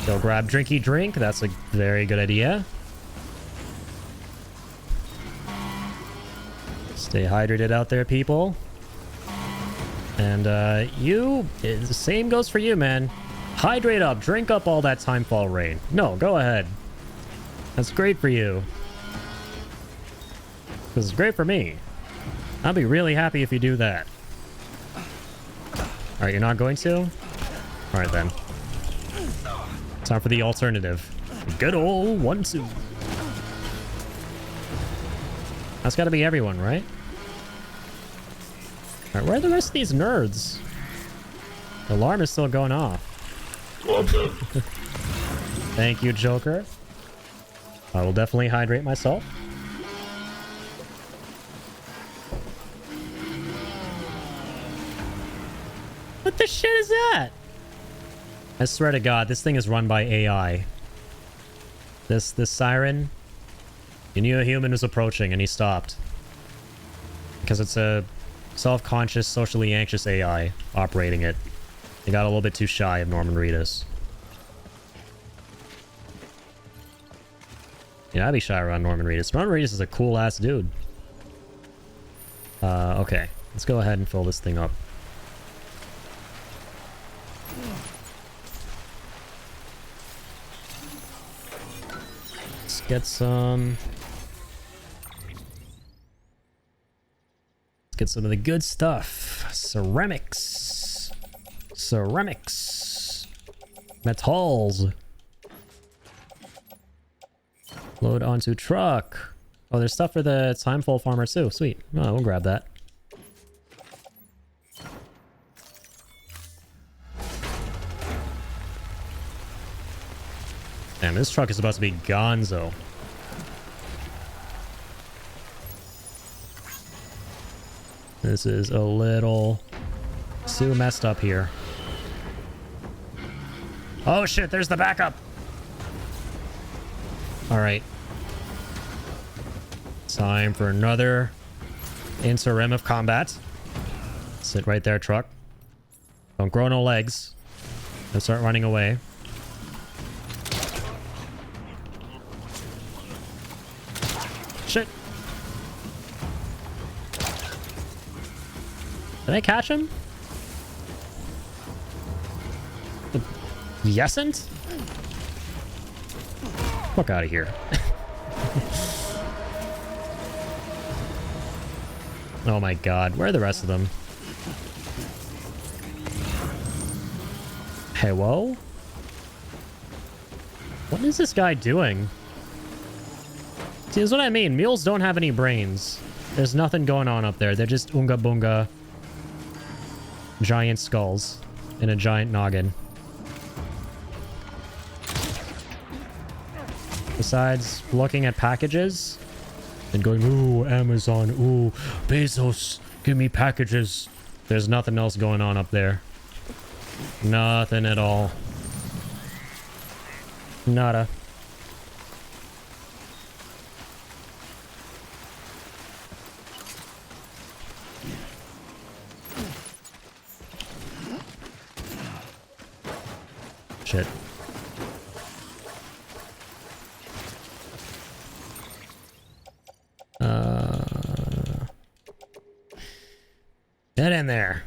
Go grab drinky drink. That's a very good idea. Stay hydrated out there, people. And the same goes for you, man. Hydrate up, drink up all that Timefall rain. No, go ahead. That's great for you. This is great for me. I'll be really happy if you do that. Alright, you're not going to? Alright then. Time for the alternative. Good old 1-2. That's gotta be everyone, right? Alright, where are the rest of these nerds? The alarm is still going off. Thank you, Joker. I will definitely hydrate myself. What the shit is that? I swear to God, this thing is run by AI. This siren, he knew a human was approaching and he stopped. Because it's a self-conscious, socially anxious AI operating it. He got a little bit too shy of Norman Reedus. Yeah, I'd be shy around Norman Reedus. Norman Reedus is a cool-ass dude. Okay. Let's go ahead and fill this thing up. Let's get some... Let's get some of the good stuff. Ceramics. Ceramics. Metals. Load onto truck. Oh, there's stuff for the Timefall farmer too. Sweet. Oh, we'll grab that. Damn, this truck is about to be gonzo. This is a little too messed up here. Oh shit, there's the backup. All right. Time for another interim of combat. Sit right there, truck. Don't grow no legs. And start running away. Shit. Did I catch him? Yesn't? Fuck out of here. Oh my god, where are the rest of them? Hey, whoa? What is this guy doing? See, that's what I mean. Mules don't have any brains. There's nothing going on up there. They're just unga bunga giant skulls and a giant noggin. Besides looking at packages, And going, ooh, Amazon, ooh, Bezos, give me packages. There's nothing else going on up there. Nothing at all. Nada. Shit. Get in there.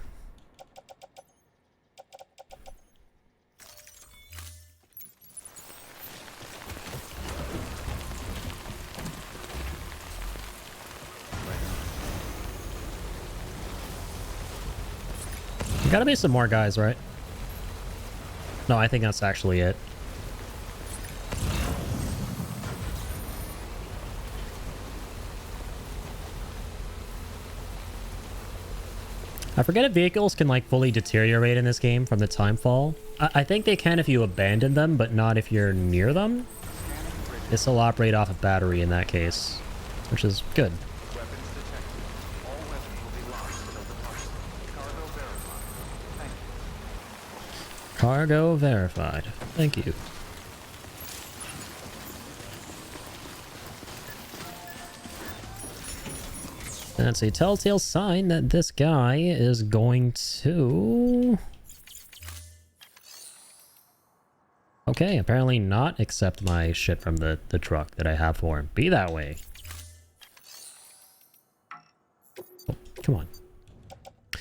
Gotta be some more guys, right? No, I think that's actually it. I forget if vehicles can like fully deteriorate in this game from the time fall. I think they can if you abandon them, but not if you're near them. This will operate off a battery in that case, which is good. Cargo verified. Thank you. That's a telltale sign that this guy is going to... Okay, apparently not accept my shit from the truck that I have for him. Be that way. Oh, come on.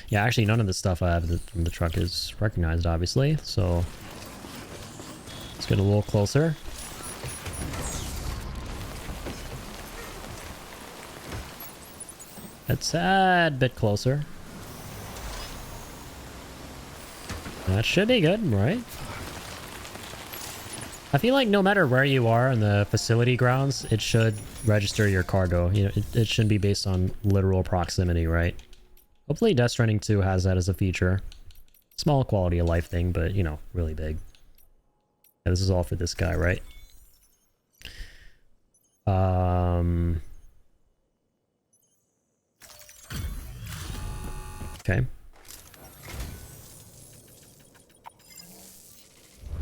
Yeah, actually none of the stuff I have from the truck is recognized, obviously, so... Let's get a little closer. A tad bit closer. That should be good, right? I feel like no matter where you are in the facility grounds, it should register your cargo. You know, it shouldn't be based on literal proximity, right? Hopefully Death Stranding 2 has that as a feature. Small quality of life thing, but, you know, really big. Yeah, this is all for this guy, right? Okay.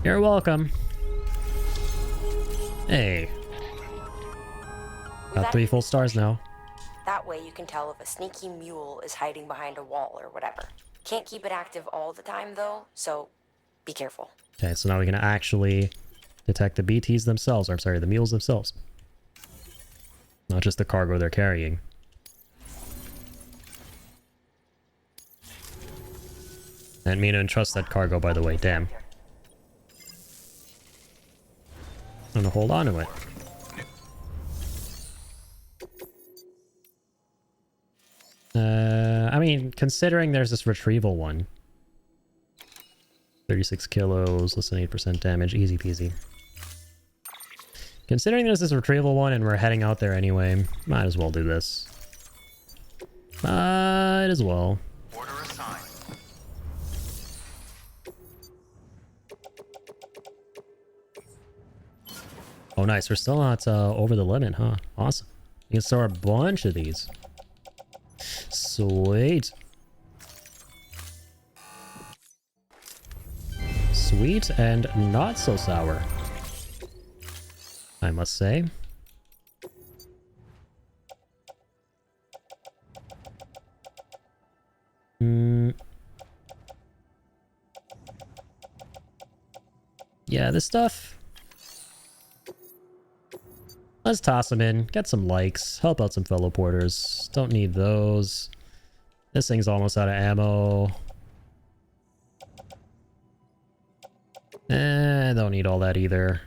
You're welcome. Hey. Got 3 full stars now. That way you can tell if a sneaky mule is hiding behind a wall or whatever. Can't keep it active all the time though, so be careful. Okay, so now we can actually detect the BTs themselves, or I'm sorry, the mules themselves. Not just the cargo they're carrying. I didn't mean to entrust that cargo, by the way, damn. I'm gonna hold on to it. I mean, considering there's this retrieval one. 36 kilos, less than 8% damage, easy peasy. Considering there's this retrieval one and we're heading out there anyway, might as well do this. Might as well. Order assigned. Oh nice, we're still not over the limit, huh? Awesome. You can store a bunch of these. Sweet. Sweet and not so sour, I must say. Yeah, this stuff. Let's toss them in, get some likes, help out some fellow porters. Don't need those. This thing's almost out of ammo. Don't need all that either.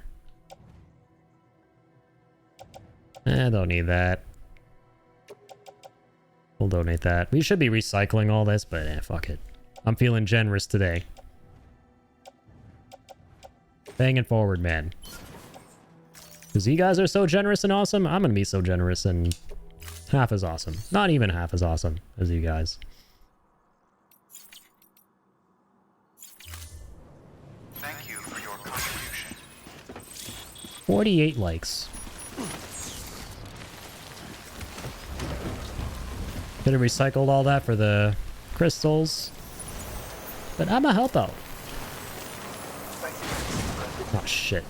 Don't need that. We'll donate that. We should be recycling all this, but fuck it. I'm feeling generous today. Paying it forward, man. Because you guys are so generous and awesome, I'm gonna be so generous and half as awesome. Not even half as awesome as you guys. Thank you for your contribution. 48 likes. Could have recycled all that for the crystals. But I'm a help out. Oh, shit.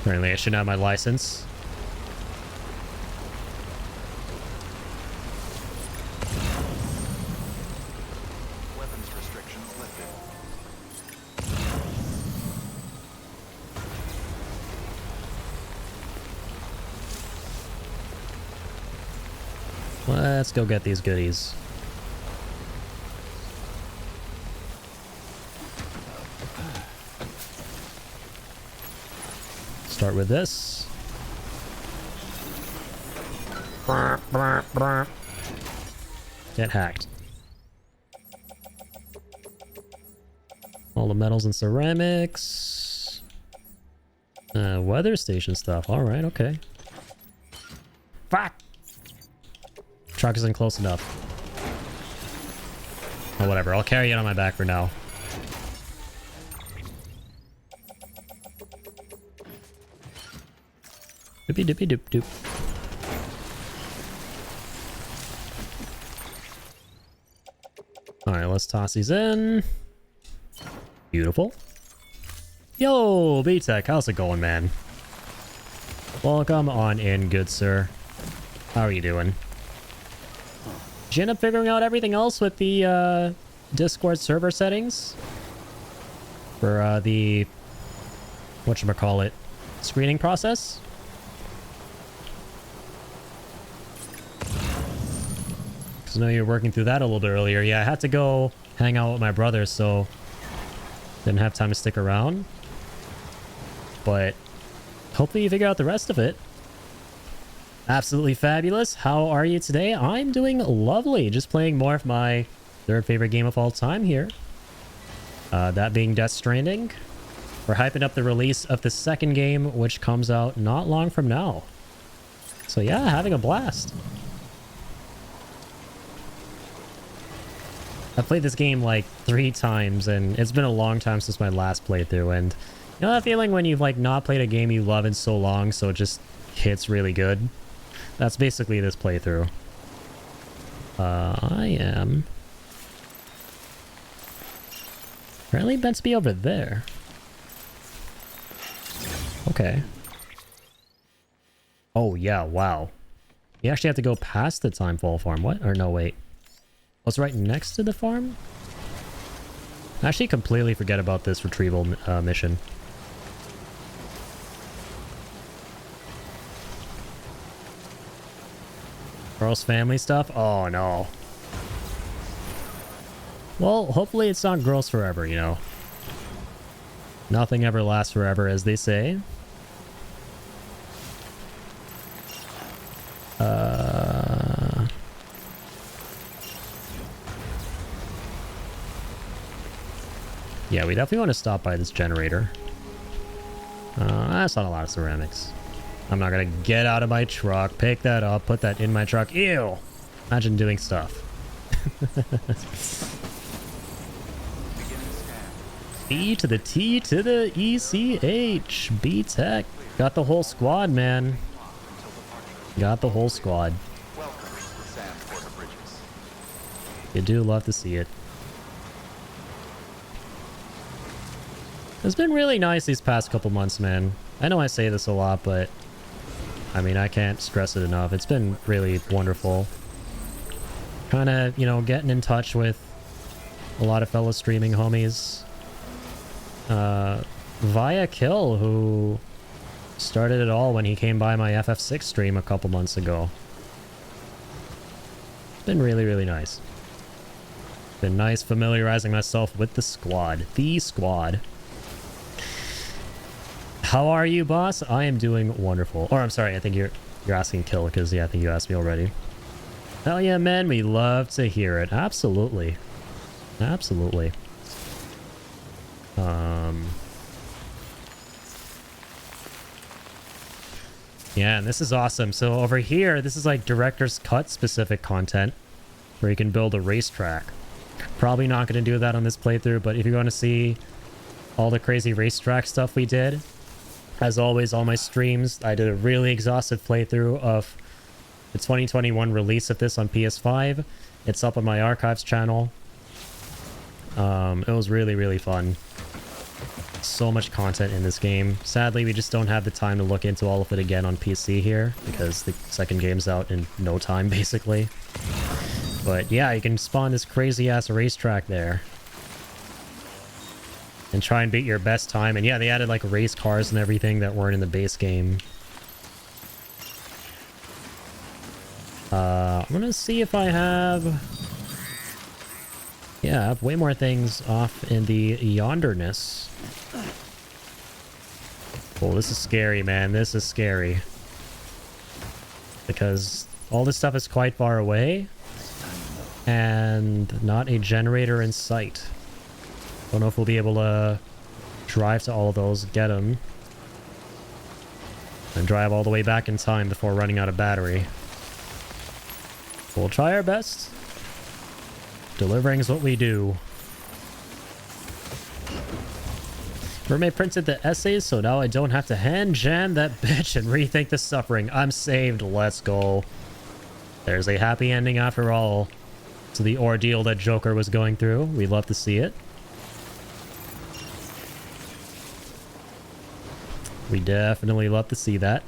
Apparently I shouldn't have my license. Weapons restrictions lifted. Let's go get these goodies. Start with this. Get hacked. All the metals and ceramics. Weather station stuff. Alright, okay. Fuck! Truck isn't close enough. Oh, whatever. I'll carry it on my back for now. Doopy doopy doop doop. Alright, let's toss these in. Beautiful. Yo, B-Tech, how's it going, man? Welcome on in, good sir. How are you doing? Did you end up figuring out everything else with the Discord server settings? For the whatchamacallit screening process? Because I know you were working through that a little bit earlier. Yeah, I had to go hang out with my brother, so didn't have time to stick around. But hopefully you figure out the rest of it. Absolutely fabulous. How are you today? I'm doing lovely. Just playing more of my third favorite game of all time here. That being Death Stranding. We're hyping up the release of the second game, which comes out not long from now. So yeah, having a blast. I've played this game like 3 times, and it's been a long time since my last playthrough, and you know that feeling when you've like not played a game you love in so long, so it just hits really good? That's basically this playthrough. I am apparently meant to be over there. Okay. Oh yeah, wow. You actually have to go past the Timefall farm. What? Or no, wait. Was right next to the farm? I actually completely forget about this retrieval mission. Girl's family stuff? Oh no. Well, hopefully it's not gross forever, you know. Nothing ever lasts forever, as they say. Yeah, we definitely want to stop by this generator. That's not a lot of ceramics. I'm not gonna get out of my truck, pick that up, put that in my truck. Ew! Imagine doing stuff. E to the T to the ECH. B-Tech. Got the whole squad, man. Got the whole squad. You do love to see it. It's been really nice these past couple months, man. I know I say this a lot, but I mean, I can't stress it enough. It's been really wonderful. Kind of, you know, getting in touch with a lot of fellow streaming homies. Via Kill, who started it all when he came by my FF6 stream a couple months ago. It's been really, really nice. Been nice familiarizing myself with the squad. The squad. How are you, boss? I am doing wonderful. Or I'm sorry, I think you're asking Kill, because yeah, I think you asked me already. Hell yeah, man, we love to hear it. Absolutely. Absolutely. Yeah, and this is awesome. So over here, this is like director's cut specific content where you can build a racetrack. Probably not going to do that on this playthrough, but if you want to see all the crazy racetrack stuff we did, as always, all my streams, I did a really exhaustive playthrough of the 2021 release of this on PS5. It's up on my archives channel. It was really, really fun. So much content in this game. Sadly, we just don't have the time to look into all of it again on PC here, because the second game's out in no time, basically. But yeah, you can spawn this crazy-ass racetrack there. And try and beat your best time. And yeah, they added like race cars and everything that weren't in the base game. I'm gonna see if I have... Yeah, I have way more things off in the yonderness. Oh, this is scary, man. This is scary. Because all this stuff is quite far away. And not a generator in sight. Don't know if we'll be able to drive to all of those, get them. And drive all the way back in time before running out of battery. We'll try our best. Delivering is what we do. Roommate printed the essays, so now I don't have to hand jam that bitch and rethink the suffering. I'm saved. Let's go. There's a happy ending after all to the ordeal that Joker was going through. We love to see it. We definitely love to see that.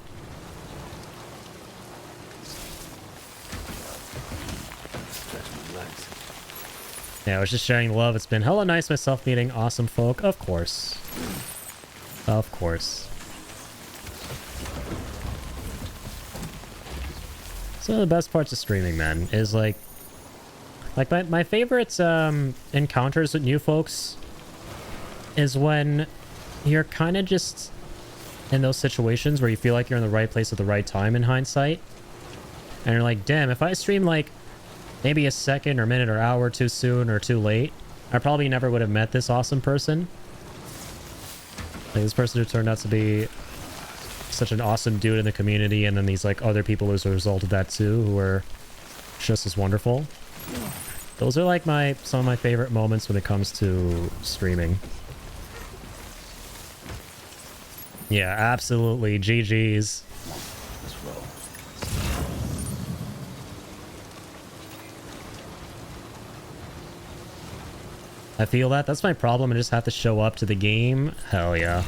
Yeah, I was just sharing love. It's been hella nice myself meeting awesome folk. Of course. Of course. Some of the best parts of streaming, man, is like my favorite encounters with new folks is when you're kind of just in those situations where you feel like you're in the right place at the right time in hindsight. And you're like, damn, if I stream like maybe a second or minute or hour too soon or too late, I probably never would have met this awesome person. Like this person who turned out to be such an awesome dude in the community, and then these like other people as a result of that too, who are just as wonderful. Those are like some of my favorite moments when it comes to streaming. Yeah, absolutely. GG's. I feel that. That's my problem. I just have to show up to the game. Hell yeah.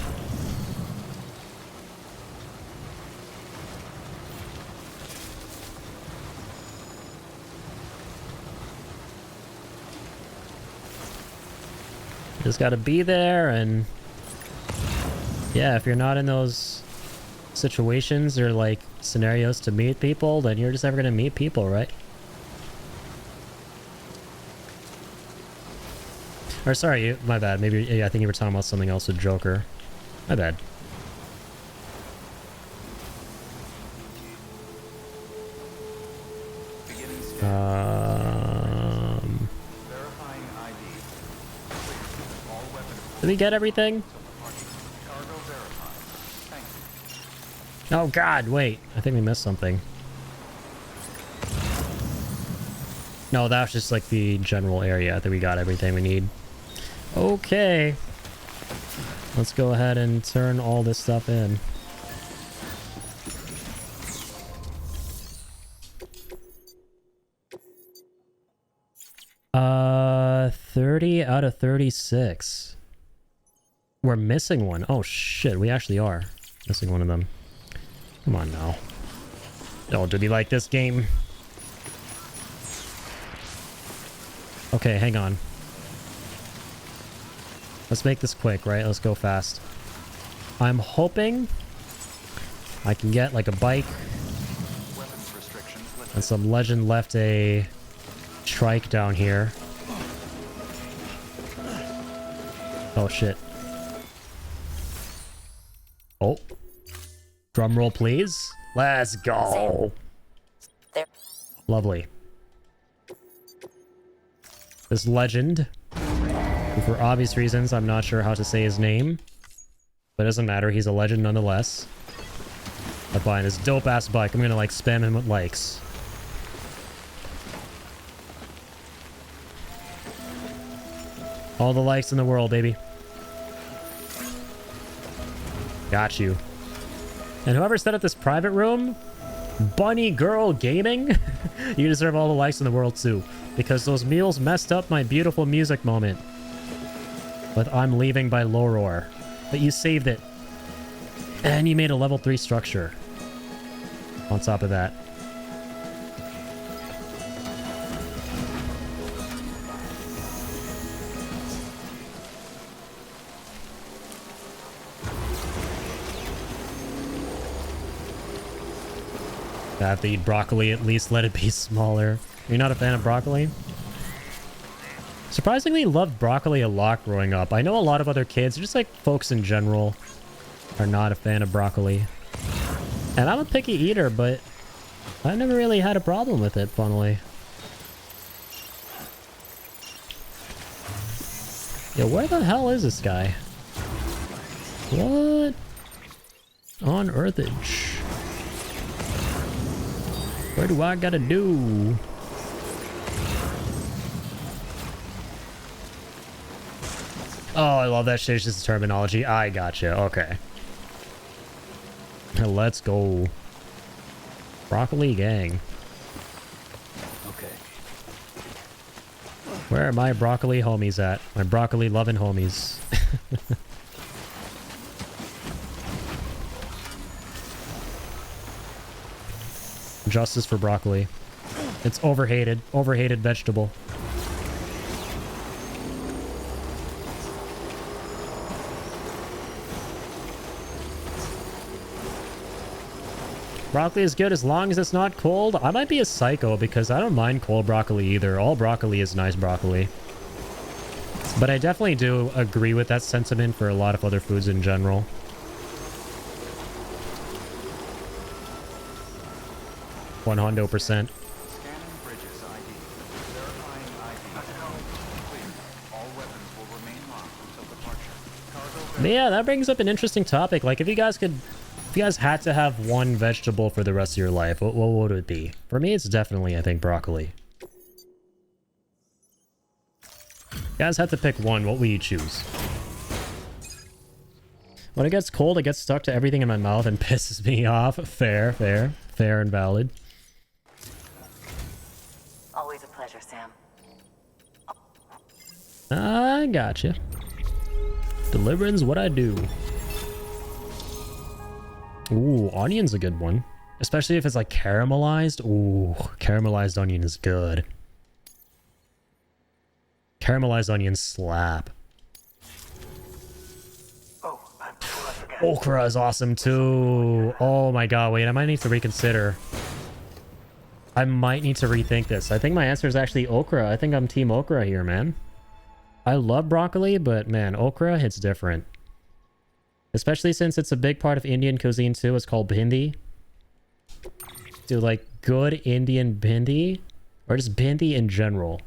Just gotta be there, and yeah, if you're not in those situations or like scenarios to meet people, then you're just never gonna meet people, right? Or sorry, my bad. Maybe, yeah, I think you were talking about something else with Joker. My bad. Did we get everything? Oh god, wait. I think we missed something. No, that was just like the general area. I think we got everything we need. Okay. Let's go ahead and turn all this stuff in. Uh, 30 out of 36. We're missing one. Oh shit, we actually are missing one of them. Come on now. Oh, do we like this game? Okay, hang on. Let's make this quick, right? Let's go fast. I'm hoping I can get like a bike. And some legend left a trike down here. Oh shit. Oh. Drum roll, please. Let's go. There. Lovely. This legend, who for obvious reasons I'm not sure how to say his name, but it doesn't matter, he's a legend nonetheless. I'm buying this dope ass bike. I'm gonna like spam him with likes. All the likes in the world, baby. Got you. And whoever set up this private room, Bunny Girl Gaming? You deserve all the likes in the world too, because those mules messed up my beautiful music moment. But I'm leaving by Loror. But you saved it. And you made a level 3 structure. On top of that. I have to eat broccoli, at least let it be smaller. You're not a fan of broccoli? Surprisingly loved broccoli a lot growing up. I know a lot of other kids, just like folks in general, are not a fan of broccoli. And I'm a picky eater, but I never really had a problem with it, funnily. Yeah, where the hell is this guy? What on earthage? What do I gotta do? Oh, I love that shit. It's just terminology. I gotcha. Okay. Let's go. Broccoli gang. Okay. Where are my broccoli homies at? My broccoli loving homies. Justice for broccoli. It's overhated. Overhated vegetable. Broccoli is good as long as it's not cold. I might be a psycho because I don't mind cold broccoli either. All broccoli is nice broccoli. But I definitely do agree with that sentiment for a lot of other foods in general. %. But yeah, that brings up an interesting topic. Like, if you guys had to have one vegetable for the rest of your life, what would it be? For me, it's definitely, I think, broccoli. You guys have to pick one. What will you choose? When it gets cold, it gets stuck to everything in my mouth and pisses me off. Fair, fair. Fair and valid. Always a pleasure, Sam. I gotcha. Deliverance, what I do. Ooh, onion's a good one. Especially if it's like caramelized. Ooh, caramelized onion is good. Caramelized onions slap. Okra is awesome too. Oh my god, wait, I might need to reconsider. I might need to rethink this. I think my answer is actually okra. I think I'm team okra here, man. I love broccoli, but man, okra hits different. Especially since it's a big part of Indian cuisine too. It's called bhindi. Dude, like good Indian bhindi, or just bhindi in general,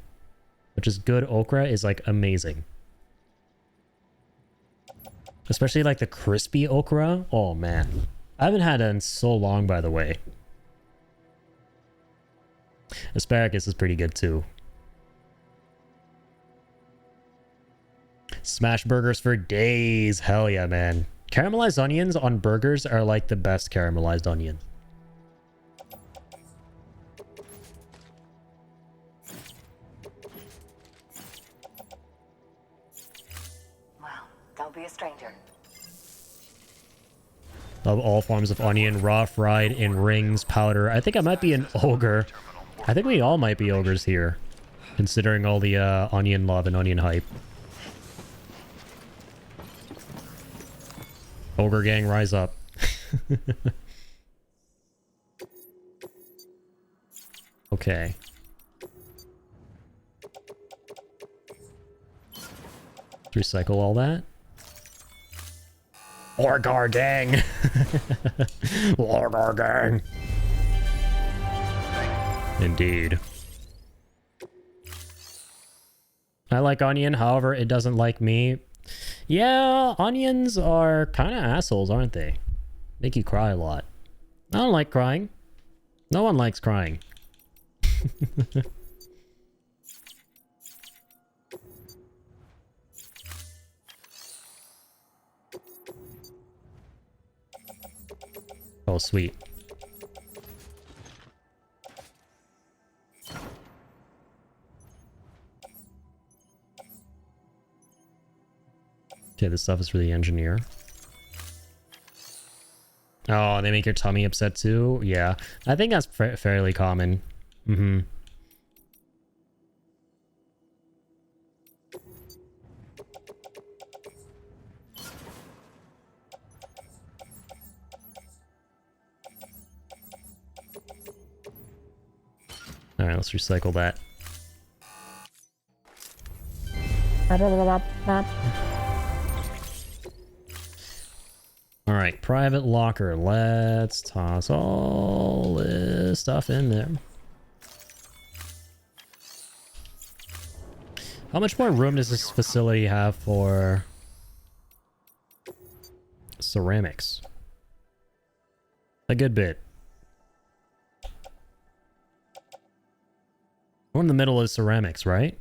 which is good okra, is like amazing. Especially like the crispy okra. Oh man. I haven't had it in so long, by the way. Asparagus is pretty good too. Smash burgers for days. Hell yeah, man. Caramelized onions on burgers are like the best caramelized onion. Well, don't be a stranger. Love all forms of onion, raw, fried, in rings, powder. I think I might be an ogre. I think we all might be ogres here, considering all the onion love and onion hype. Ogre gang, rise up. Okay. Recycle all that. Orgar gang. Orgar gang. Indeed. I like onion, however, it doesn't like me. Yeah, onions are kind of assholes, aren't they? Make you cry a lot. I don't like crying. No one likes crying. Oh, sweet. Okay, this stuff is for the engineer. Oh, they make your tummy upset too? Yeah. I think that's fairly common. Mm-hmm. Alright, let's recycle that. Alright, private locker. Let's toss all this stuff in there. How much more room does this facility have for ceramics? A good bit. One in the middle is ceramics, right?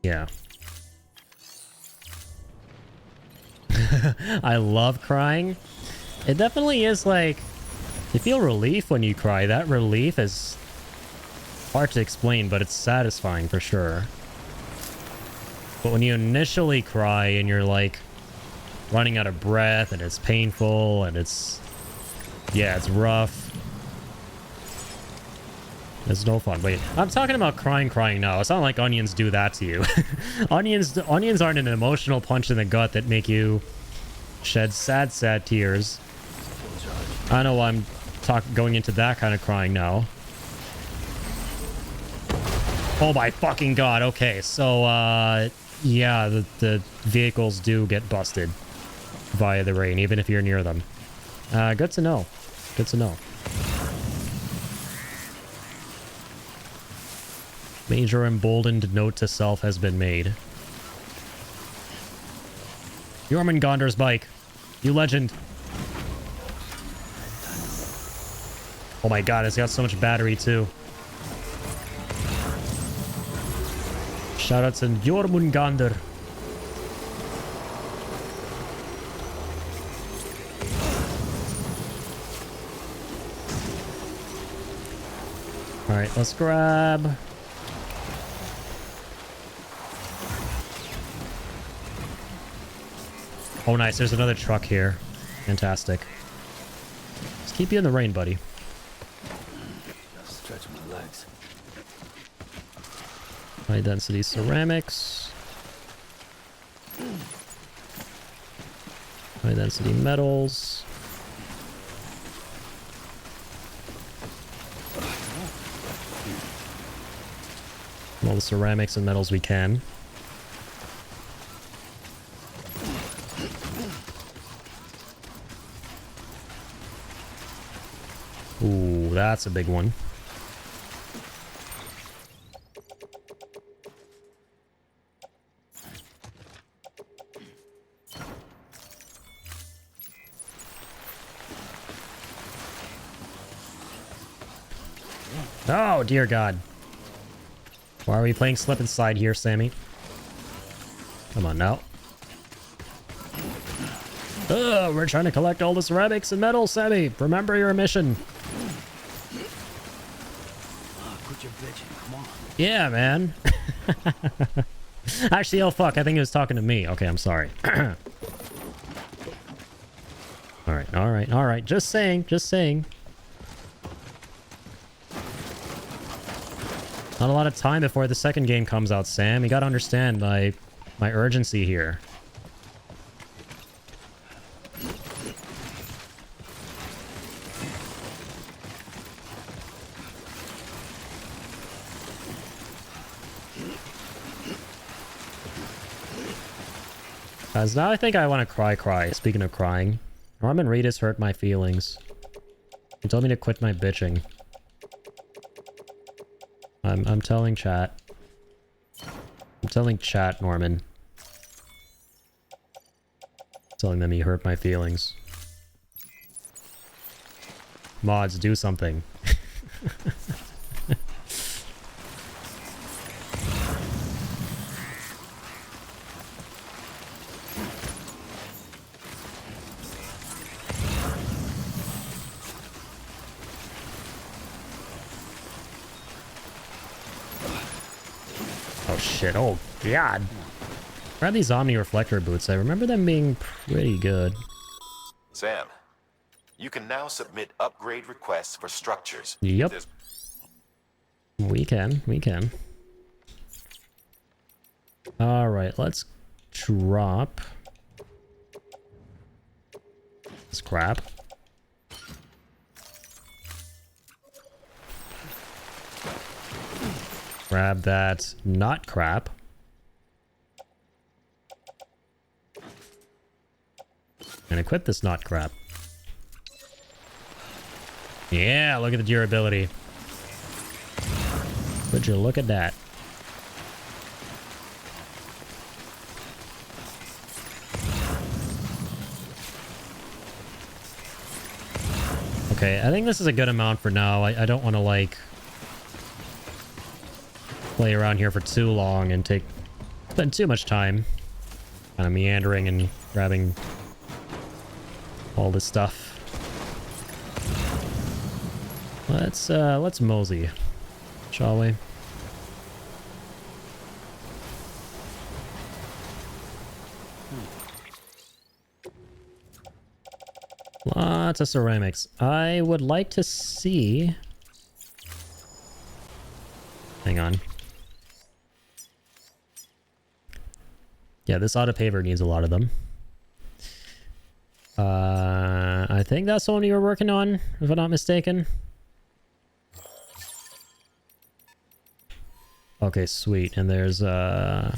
Yeah. I love crying. It definitely is like, you feel relief when you cry. That relief is hard to explain, but it's satisfying for sure. But when you initially cry and you're like running out of breath and it's painful and it's, yeah, it's rough. It's no fun. Wait, I'm talking about crying now. It's not like onions do that to you. Onions aren't an emotional punch in the gut that make you shed sad tears. I know I'm going into that kind of crying now. Oh my fucking god. Okay, so yeah, the vehicles do get busted via the rain, even if you're near them. Good to know. Good to know. Major emboldened note to self has been made. Jormungandr's bike. You legend. Oh my god, it's got so much battery too. Shout out to Jormungandr. Alright, let's grab... Oh, nice. There's another truck here. Fantastic. Let's keep you in the rain, buddy. Stretching my legs. High density ceramics. High density metals. All the ceramics and metals we can. Ooh, that's a big one. Oh, dear God. Why are we playing Slip and Slide here, Sammy? Come on now. We're trying to collect all the ceramics and metals, Sammy. Remember your mission. Quit your bitching, come on. Yeah, man. Actually, oh fuck, I think he was talking to me. Okay, I'm sorry. Alright. Just saying. Not a lot of time before the second game comes out, Sam. You gotta understand my urgency here. Guys, now I think I want to cry. Speaking of crying. Norman Reedus hurt my feelings. He told me to quit my bitching. I'm telling chat. I'm telling chat, Norman. Telling them he hurt my feelings. Mods, do something. Oh shit, oh god. Grab these Omni Reflector boots. I remember them being pretty good. Sam, you can now submit upgrade requests for structures. Yep. We can. Alright, let's drop this crap. Grab that not crap. And equip this not crap. Yeah, look at the durability. Would you look at that? Okay, I think this is a good amount for now. I don't want to, like, play around here for too long and spend too much time kind of meandering and grabbing all this stuff. Let's mosey, shall we? Lots of ceramics. I would like to see... Hang on. Yeah, this autopaver needs a lot of them. I think that's the one you were working on, if I'm not mistaken. Okay, sweet. And there's, I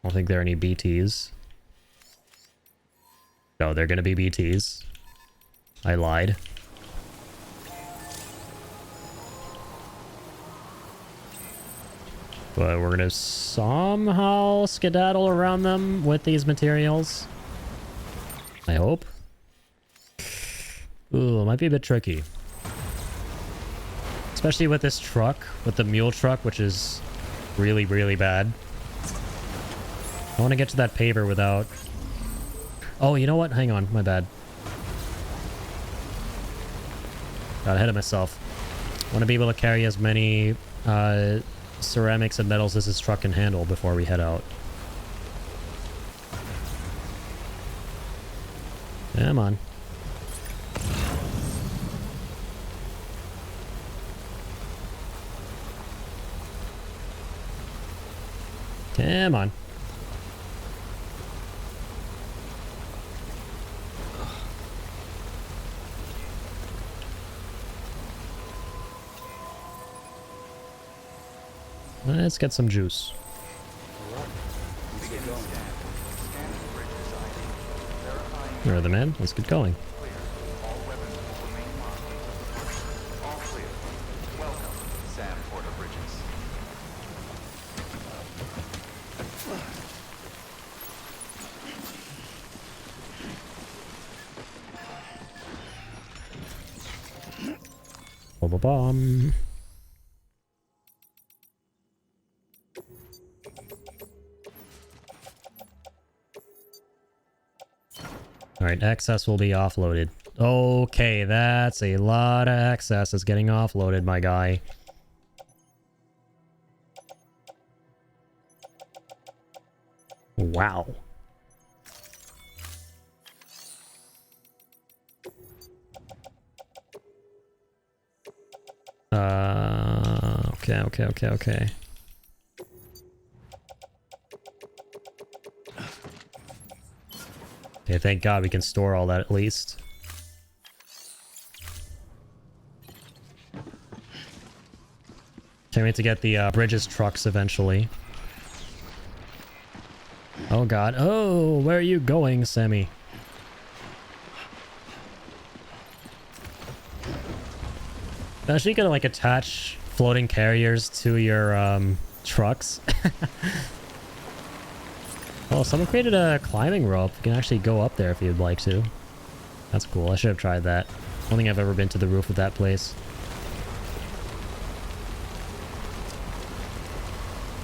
don't think there are any BTs. No, they're gonna be BTs. I lied. But we're gonna somehow skedaddle around them with these materials. I hope. Ooh, it might be a bit tricky. Especially with this truck, with the mule truck, which is really, really bad. I want to get to that paver without... Oh, you know what? Hang on, my bad. Got ahead of myself. I want to be able to carry as many ceramics and metals as this truck can handle before we head out. Come on. Come on. Let's get some juice. Where are the men? Let's get going. Bomb. Alright, excess will be offloaded. Okay, that's a lot of excess is getting offloaded, my guy. Wow. Okay. Okay, thank God we can store all that at least. Can't wait to get the Bridges trucks eventually. Oh God. Oh, where are you going, Sammy? Actually, you could like attach floating carriers to your trucks. Oh, someone created a climbing rope. You can actually go up there if you'd like to. That's cool. I should have tried that. I don't think I've ever been to the roof of that place.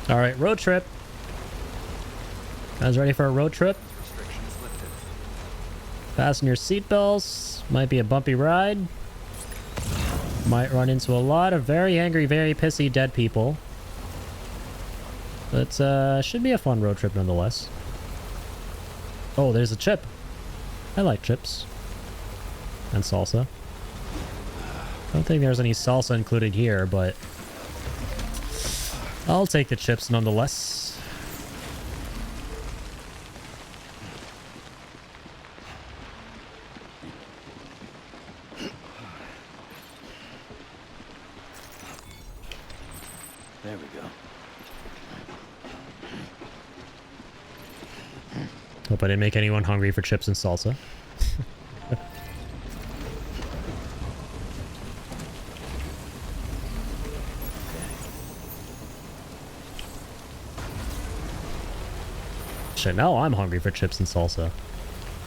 Alright, road trip. Guys ready for a road trip? Fasten your seatbelts. Might be a bumpy ride. Might run into a lot of very angry, very pissy dead people. But should be a fun road trip nonetheless. Oh, there's a chip. I like chips. And salsa. I don't think there's any salsa included here, but I'll take the chips nonetheless. There we go. Hope I didn't make anyone hungry for chips and salsa. Shit, now I'm hungry for chips and salsa.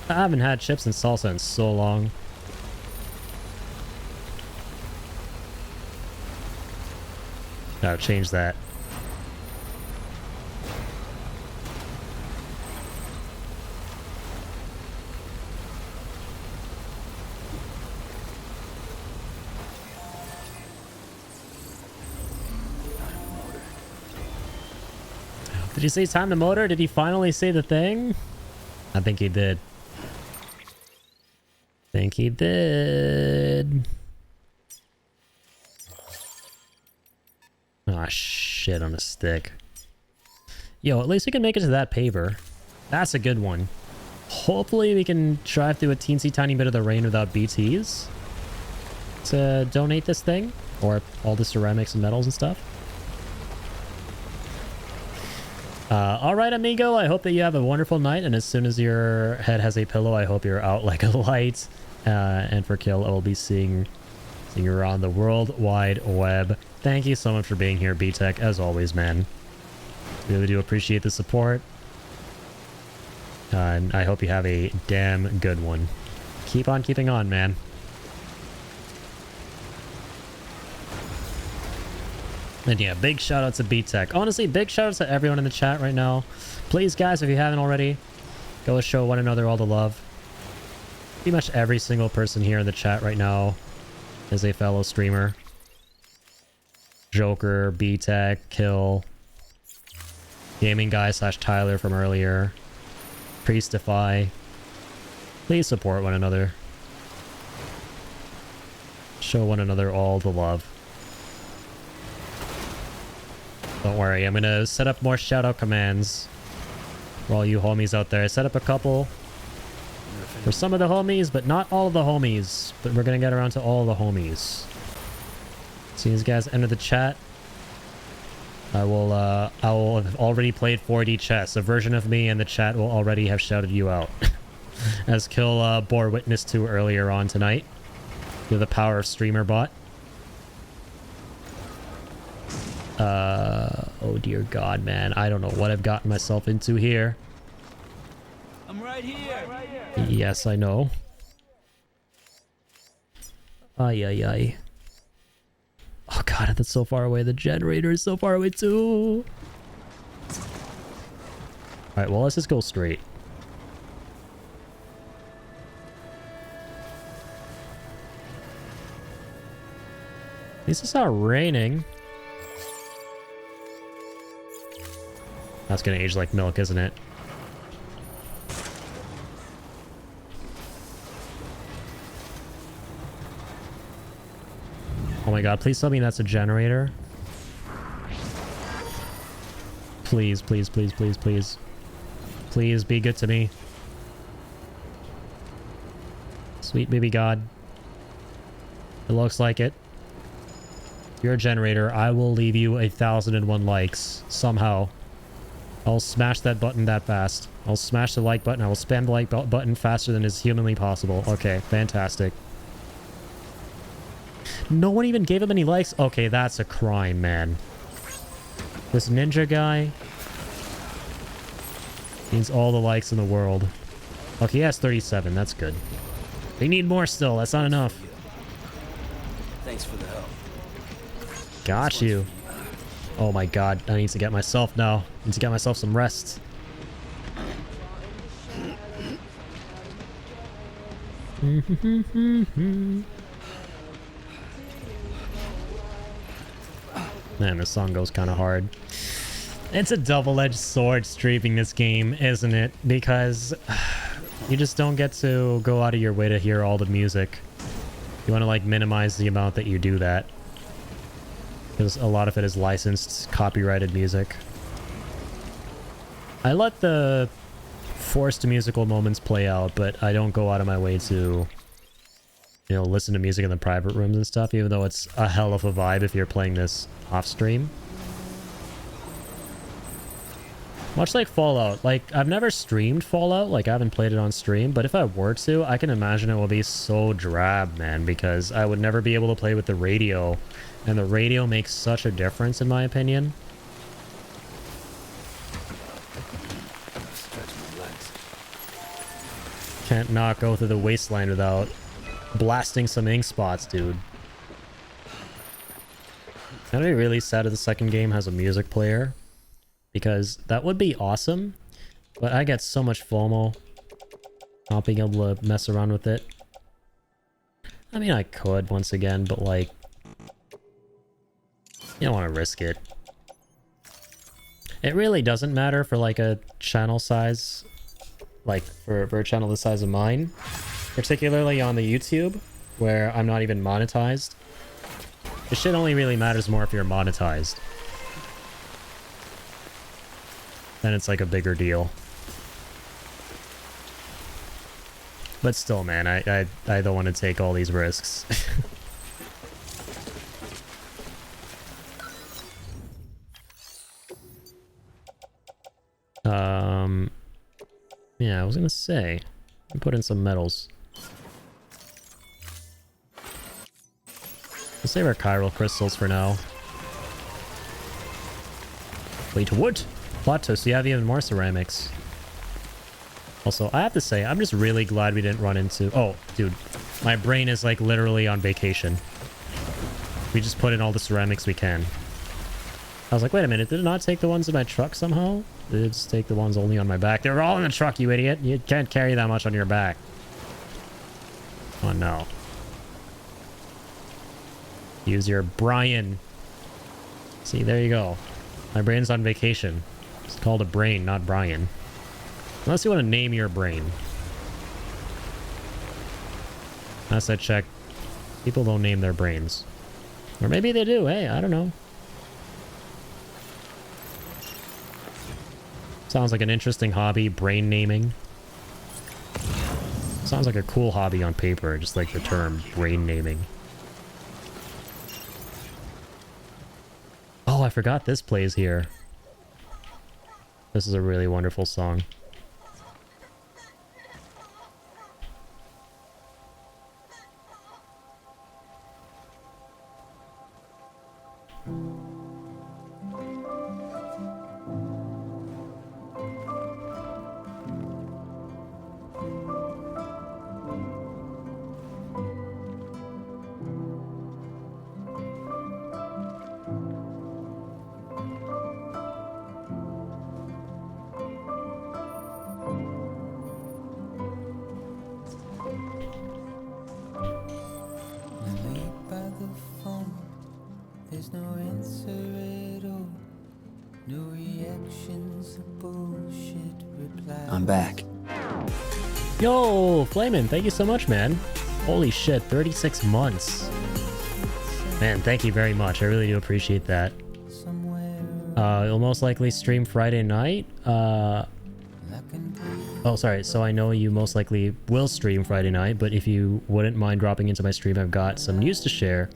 I haven't had chips and salsa in so long. Gotta change that. Did he say time to motor? Did he finally say the thing? I think he did. Think he did. Ah, shit on a stick. Yo, at least we can make it to that paver. That's a good one. Hopefully we can drive through a teensy tiny bit of the rain without BTs to donate this thing, or all the ceramics and metals and stuff. Alright, amigo, I hope that you have a wonderful night, and as soon as your head has a pillow, I hope you're out like a light. And for Kill, I will be seeing you around the World Wide Web. Thank you so much for being here, B-Tech, as always, man. Really do appreciate the support. And I hope you have a damn good one. Keep on keeping on, man. And yeah, big shout out to B-Tech. Honestly, big shout out to everyone in the chat right now. Please, guys, if you haven't already, go show one another all the love. Pretty much every single person here in the chat right now is a fellow streamer. Joker, B-Tech, Kill, Gaming Guy / Tyler from earlier, Priestify. Please support one another. Show one another all the love. Don't worry, I'm gonna set up more shout-out commands for all you homies out there. I set up a couple for some of the homies, but not all of the homies. But we're gonna get around to all the homies. As soon as you guys enter the chat, I will have already played 4D chess. A version of me in the chat will already have shouted you out. As Kill bore witness to earlier on tonight. Through the power of Streamer Bot. Oh dear God, man. I don't know what I've gotten myself into here. I'm right here. Yes, I know. Ay, ay, ay. Oh God, that's so far away. The generator is so far away too. Alright, well, let's just go straight. At least it's not raining. That's gonna age like milk, isn't it? Oh my God, please tell me that's a generator. Please, please, please, please, please. Please be good to me. Sweet baby God. It looks like it. If you're a generator, I will leave you 1,001 likes somehow. I'll smash that button that fast. I'll smash the like button. I will spam the like button faster than is humanly possible. Okay, fantastic. No one even gave him any likes? Okay, that's a crime, man. This ninja guy needs all the likes in the world. Okay, he has 37. That's good. They need more still. That's not enough. Thanks for the help. Got you. Oh my God, I need to get myself now. I need to get myself some rest. Man, this song goes kind of hard. It's a double-edged sword streaming this game, isn't it? Because you just don't get to go out of your way to hear all the music. You want to like minimize the amount that you do that. Because a lot of it is licensed, copyrighted music. I let the forced musical moments play out, but I don't go out of my way to, you know, listen to music in the private rooms and stuff, even though it's a hell of a vibe if you're playing this off stream. Much like Fallout, like, I've never streamed Fallout, like, I haven't played it on stream, but if I were to, I can imagine it will be so drab, man, because I would never be able to play with the radio, and the radio makes such a difference, in my opinion. Can't not go through the wasteland without blasting some ink spots, dude. I'd be really sad if the second game has a music player, because that would be awesome, but I get so much FOMO not being able to mess around with it. I mean, I could once again, but like, you don't want to risk it. It really doesn't matter for like a channel size, like for a channel the size of mine, particularly on the YouTube, where I'm not even monetized. This shit only really matters more if you're monetized. Then it's like a bigger deal. But still, man, I don't want to take all these risks. Yeah, I was gonna say, put in some metals. We'll save our chiral crystals for now. Wait, what? Plato, so you have even more ceramics. Also, I have to say, I'm just really glad we didn't run into... Oh, dude. My brain is like literally on vacation. We just put in all the ceramics we can. I was like, wait a minute, did it not take the ones in my truck somehow? Did it just take the ones only on my back? They were all in the truck, you idiot. You can't carry that much on your back. Oh, no. Use your Brian. See, there you go. My brain's on vacation. It's called a brain, not Brian. Unless you want to name your brain. Last I checked, people don't name their brains. Or maybe they do, hey, I don't know. Sounds like an interesting hobby, brain naming. Sounds like a cool hobby on paper, just like the term brain naming. Oh, I forgot this plays here. This is a really wonderful song. I'm back. Yo, Flamin', thank you so much, man. Holy shit, 36 months. Man, thank you very much. I really do appreciate that. You'll most likely stream Friday night. Oh, sorry. So I know you most likely will stream Friday night, but if you wouldn't mind dropping into my stream, I've got some news to share.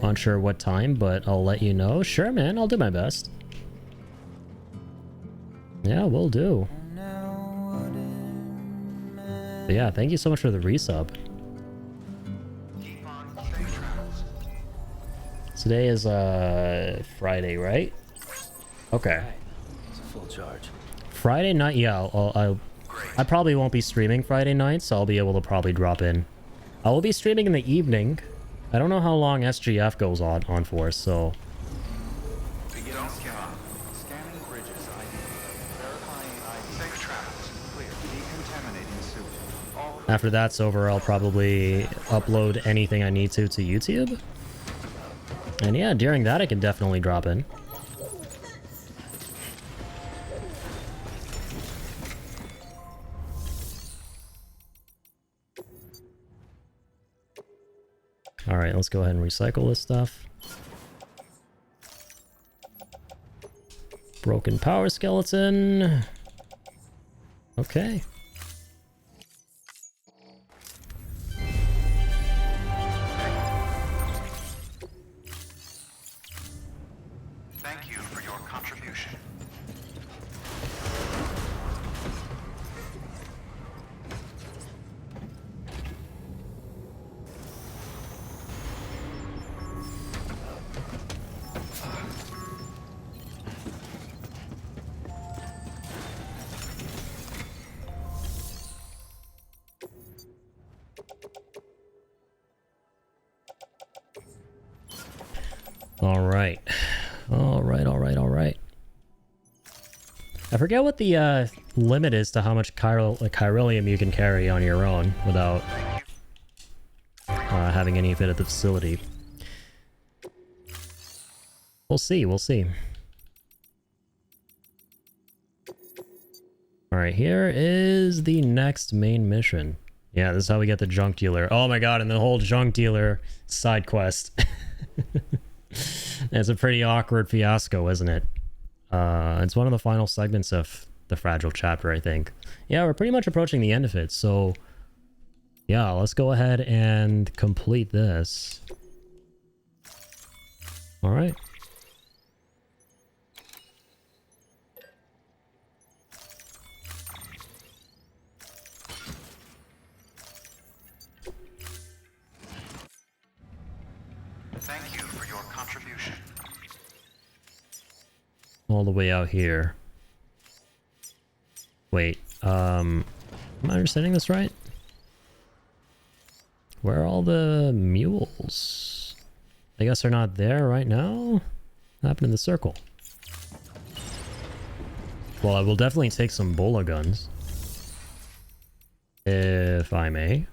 Unsure what time, but I'll let you know. Sure, man. I'll do my best. Yeah, will do. But yeah, thank you so much for the resub. Today is Friday, right? Okay. It's a full charge. Friday night, yeah. I probably won't be streaming Friday night, so I'll be able to probably drop in. I will be streaming in the evening. I don't know how long SGF goes on for, so. After that's over, I'll probably upload anything I need to YouTube. And yeah, during that I can definitely drop in. Alright, let's go ahead and recycle this stuff. Broken power skeleton. Okay. Thank you for your contribution. Alright. Alright. I forget what the limit is to how much chiralium you can carry on your own without having any of it at the facility. We'll see. Alright, here is the next main mission. Yeah, this is how we get the junk dealer. Oh my god, and the whole junk dealer side quest. It's a pretty awkward fiasco, isn't it? It's one of the final segments of the Fragile chapter, I think. Yeah, we're pretty much approaching the end of it, so... yeah, let's go ahead and complete this. Alright. Thank you for your contribution. All the way out here. Wait, am I understanding this right? Where are all the mules? I guess they're not there right now? What happened in the circle? Well, I will definitely take some bola guns. If I may.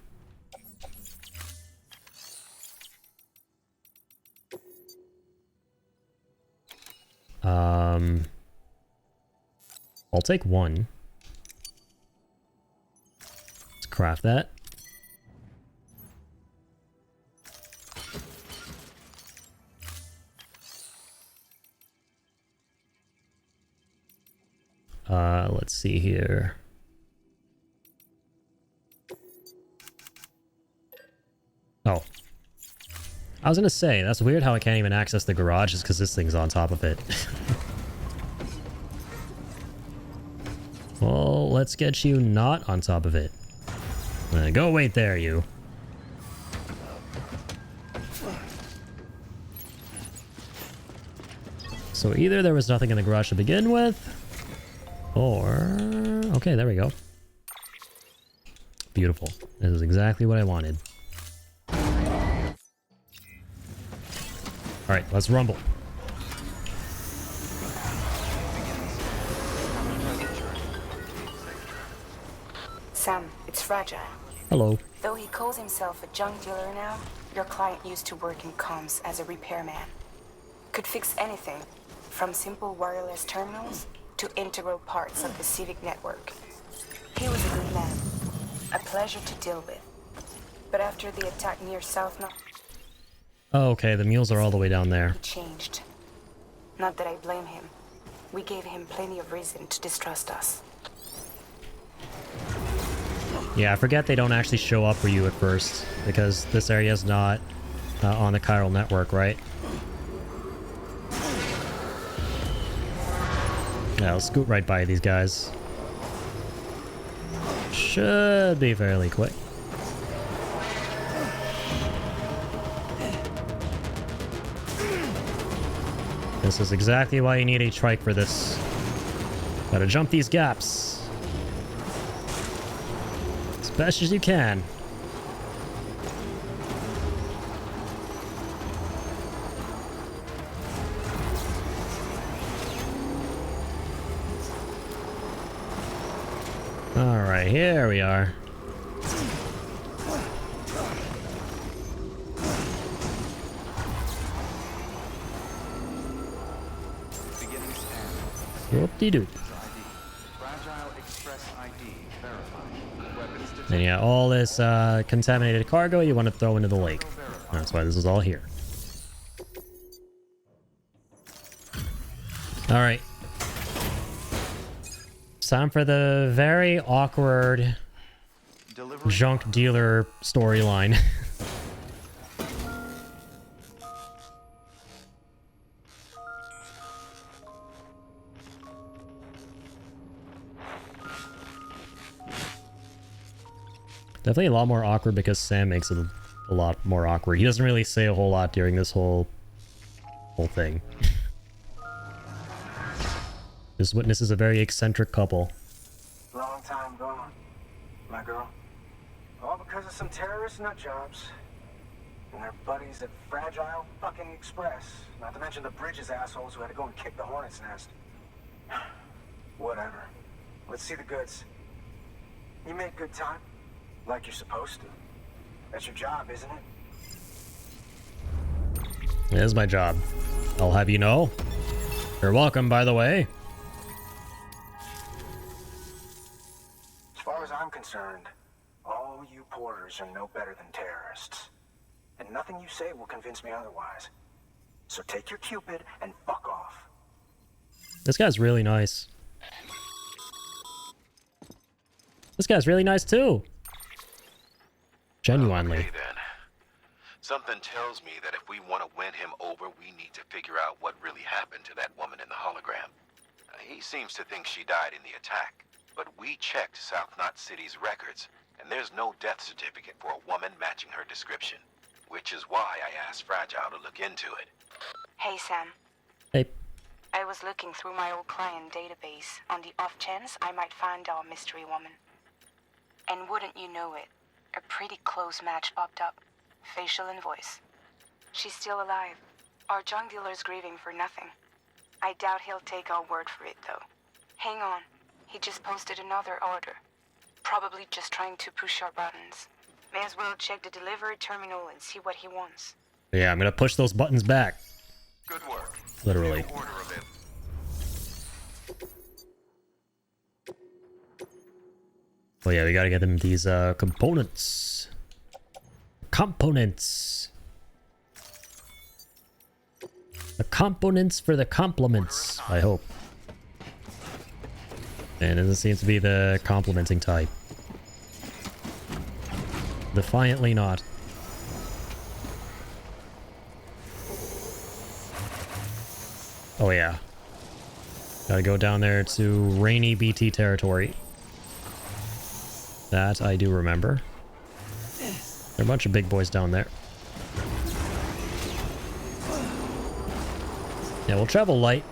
I'll take one. Let's craft that. Let's see here. Oh. I was gonna say, that's weird how I can't even access the garage just because this thing's on top of it. Well, let's get you not on top of it. Go wait there, you. So either there was nothing in the garage to begin with, or... okay, there we go. Beautiful. This is exactly what I wanted. Alright, let's rumble. Sam, it's Fragile. Hello. Though he calls himself a junk dealer now, your client used to work in comms as a repairman. Could fix anything, from simple wireless terminals to integral parts of the civic network. He was a good man, a pleasure to deal with. But after the attack near South... Oh, okay, the mules are all the way down there. he changed. Not that I blame him. We gave him plenty of reason to distrust us. Yeah, I forget they don't actually show up for you at first, because this area is not on the chiral network, right? Yeah, let's scoot right by these guys. Should be fairly quick. This is exactly why you need a trike for this. Gotta jump these gaps. As best as you can. Alright, here we are. Whoop-de-doop. And yeah, all this contaminated cargo you want to throw into the lake. That's why this is all here. Alright. It's time for the very awkward junk dealer storyline. Definitely a lot more awkward because Sam makes it a lot more awkward. He doesn't really say a whole lot during this whole thing. This witnesses a very eccentric couple. Long time gone, my girl. All because of some terrorist nut jobs. And their buddies at Fragile fucking Express. Not to mention the Bridges assholes who had to go and kick the hornet's nest. Whatever. Let's see the goods. You make good time. Like you're supposed to. That's your job, isn't it? It is my job. I'll have you know. You're welcome, by the way. As far as I'm concerned, all you porters are no better than terrorists. And nothing you say will convince me otherwise. So take your Cupid and fuck off. This guy's really nice. This guy's really nice too. Genuinely. Okay, then. Something tells me that if we want to win him over, we need to figure out what really happened to that woman in the hologram. He seems to think she died in the attack, but we checked South Knot City's records, and there's no death certificate for a woman matching her description, which is why I asked Fragile to look into it. Hey, Sam. Hey. I was looking through my old client database on the off chance I might find our mystery woman. And wouldn't you know it, a pretty close match popped up. Facial and voice. She's still alive. Our junk dealer's grieving for nothing. I doubt he'll take our word for it, though. Hang on. He just posted another order. Probably just trying to push our buttons. May as well check the delivery terminal and see what he wants. Yeah, I'm gonna push those buttons back. Good work. Literally. Well, yeah, we gotta get them these components. Components. The components for the compliments, I hope. And it doesn't seem to be the complimenting type. Defiantly not. Oh yeah. Gotta go down there to rainy BT territory. That I do remember. There are a bunch of big boys down there. Yeah, we'll travel light.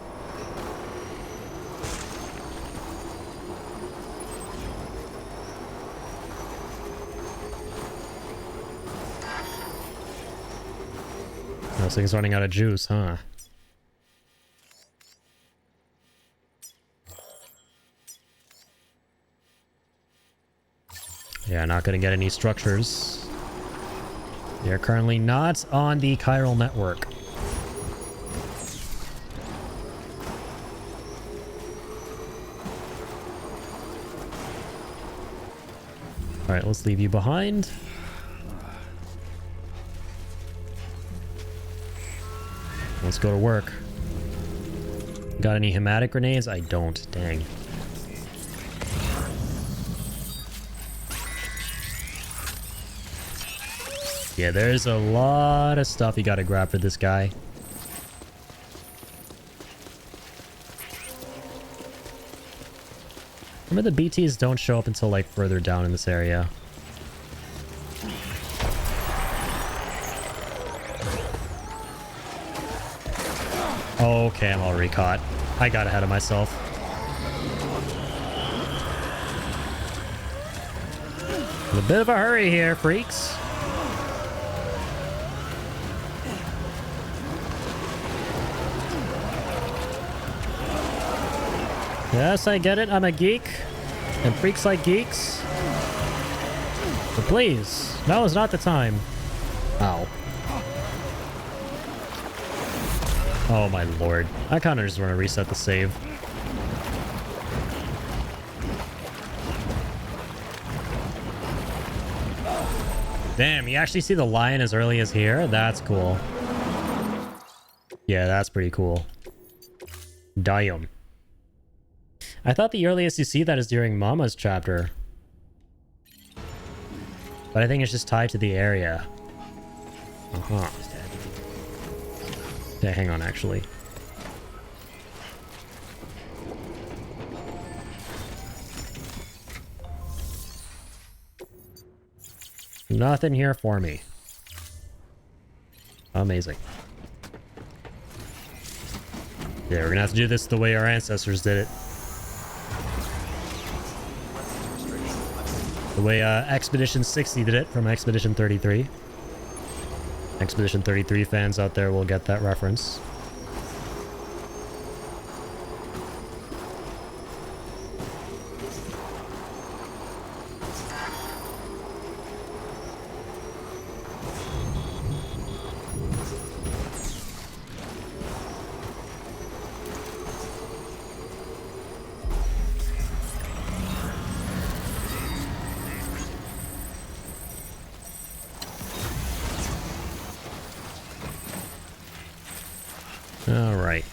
This thing's running out of juice, huh? Yeah, not gonna get any structures. They are currently not on the chiral network. Alright, let's leave you behind. Let's go to work. Got any hematic grenades? I don't. Dang. Yeah, there's a lot of stuff you gotta grab for this guy. Remember the BTs don't show up until like further down in this area. Okay, I'm already caught. I got ahead of myself. In a bit of a hurry here, freaks. Yes, I get it. I'm a geek. And freaks like geeks. But please, now is not the time. Ow. Oh my lord. I kind of just want to reset the save. Damn, you actually see the lion as early as here? That's cool. Yeah, that's pretty cool. Damn. I thought the earliest you see that is during Mama's chapter. But I think it's just tied to the area. Uh-huh. Yeah, hang on, actually. Nothing here for me. Amazing. Yeah, we're gonna have to do this the way our ancestors did it. The way Expedition 60 did it from Expedition 33. Expedition 33 fans out there will get that reference. All right.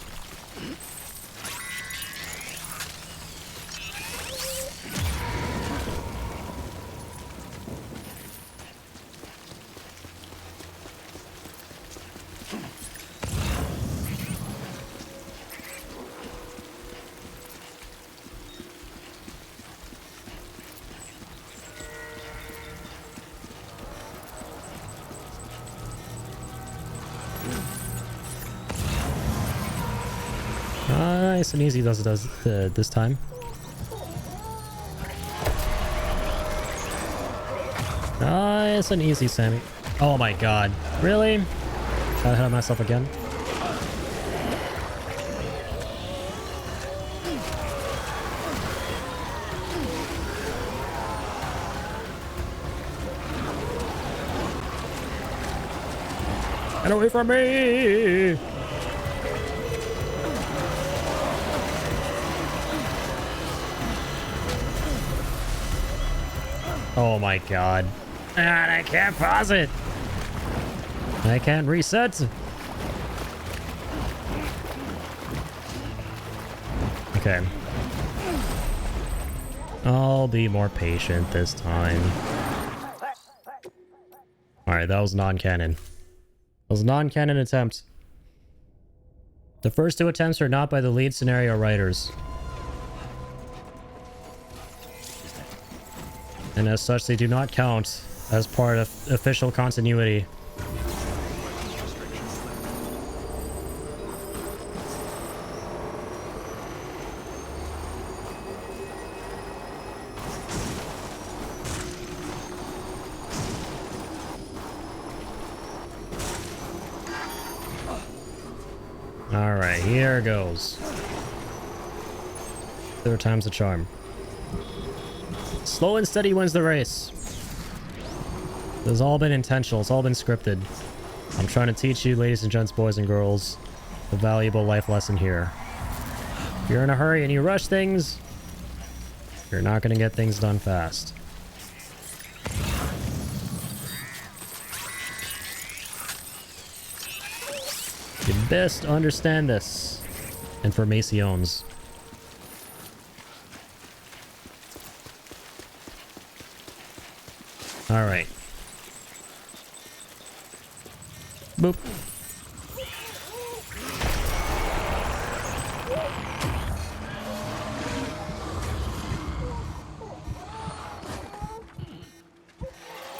Nice and easy does this time. Nice and easy, Sammy. Oh my god. Really? Got ahead of myself again. Get away from me! Oh my god. And I can't pause it. I can't reset. Okay. I'll be more patient this time. Alright, that was non-canon. That was a non-canon attempt. The first two attempts are not by the lead scenario writers. And as such, they do not count as part of official continuity. Alright, here goes. Third time's the charm. Slow and steady wins the race. It's all been intentional. It's all been scripted. I'm trying to teach you, ladies and gents, boys and girls, a valuable life lesson here. If you're in a hurry and you rush things, you're not going to get things done fast. You best understand this. Informations. Alright. Boop.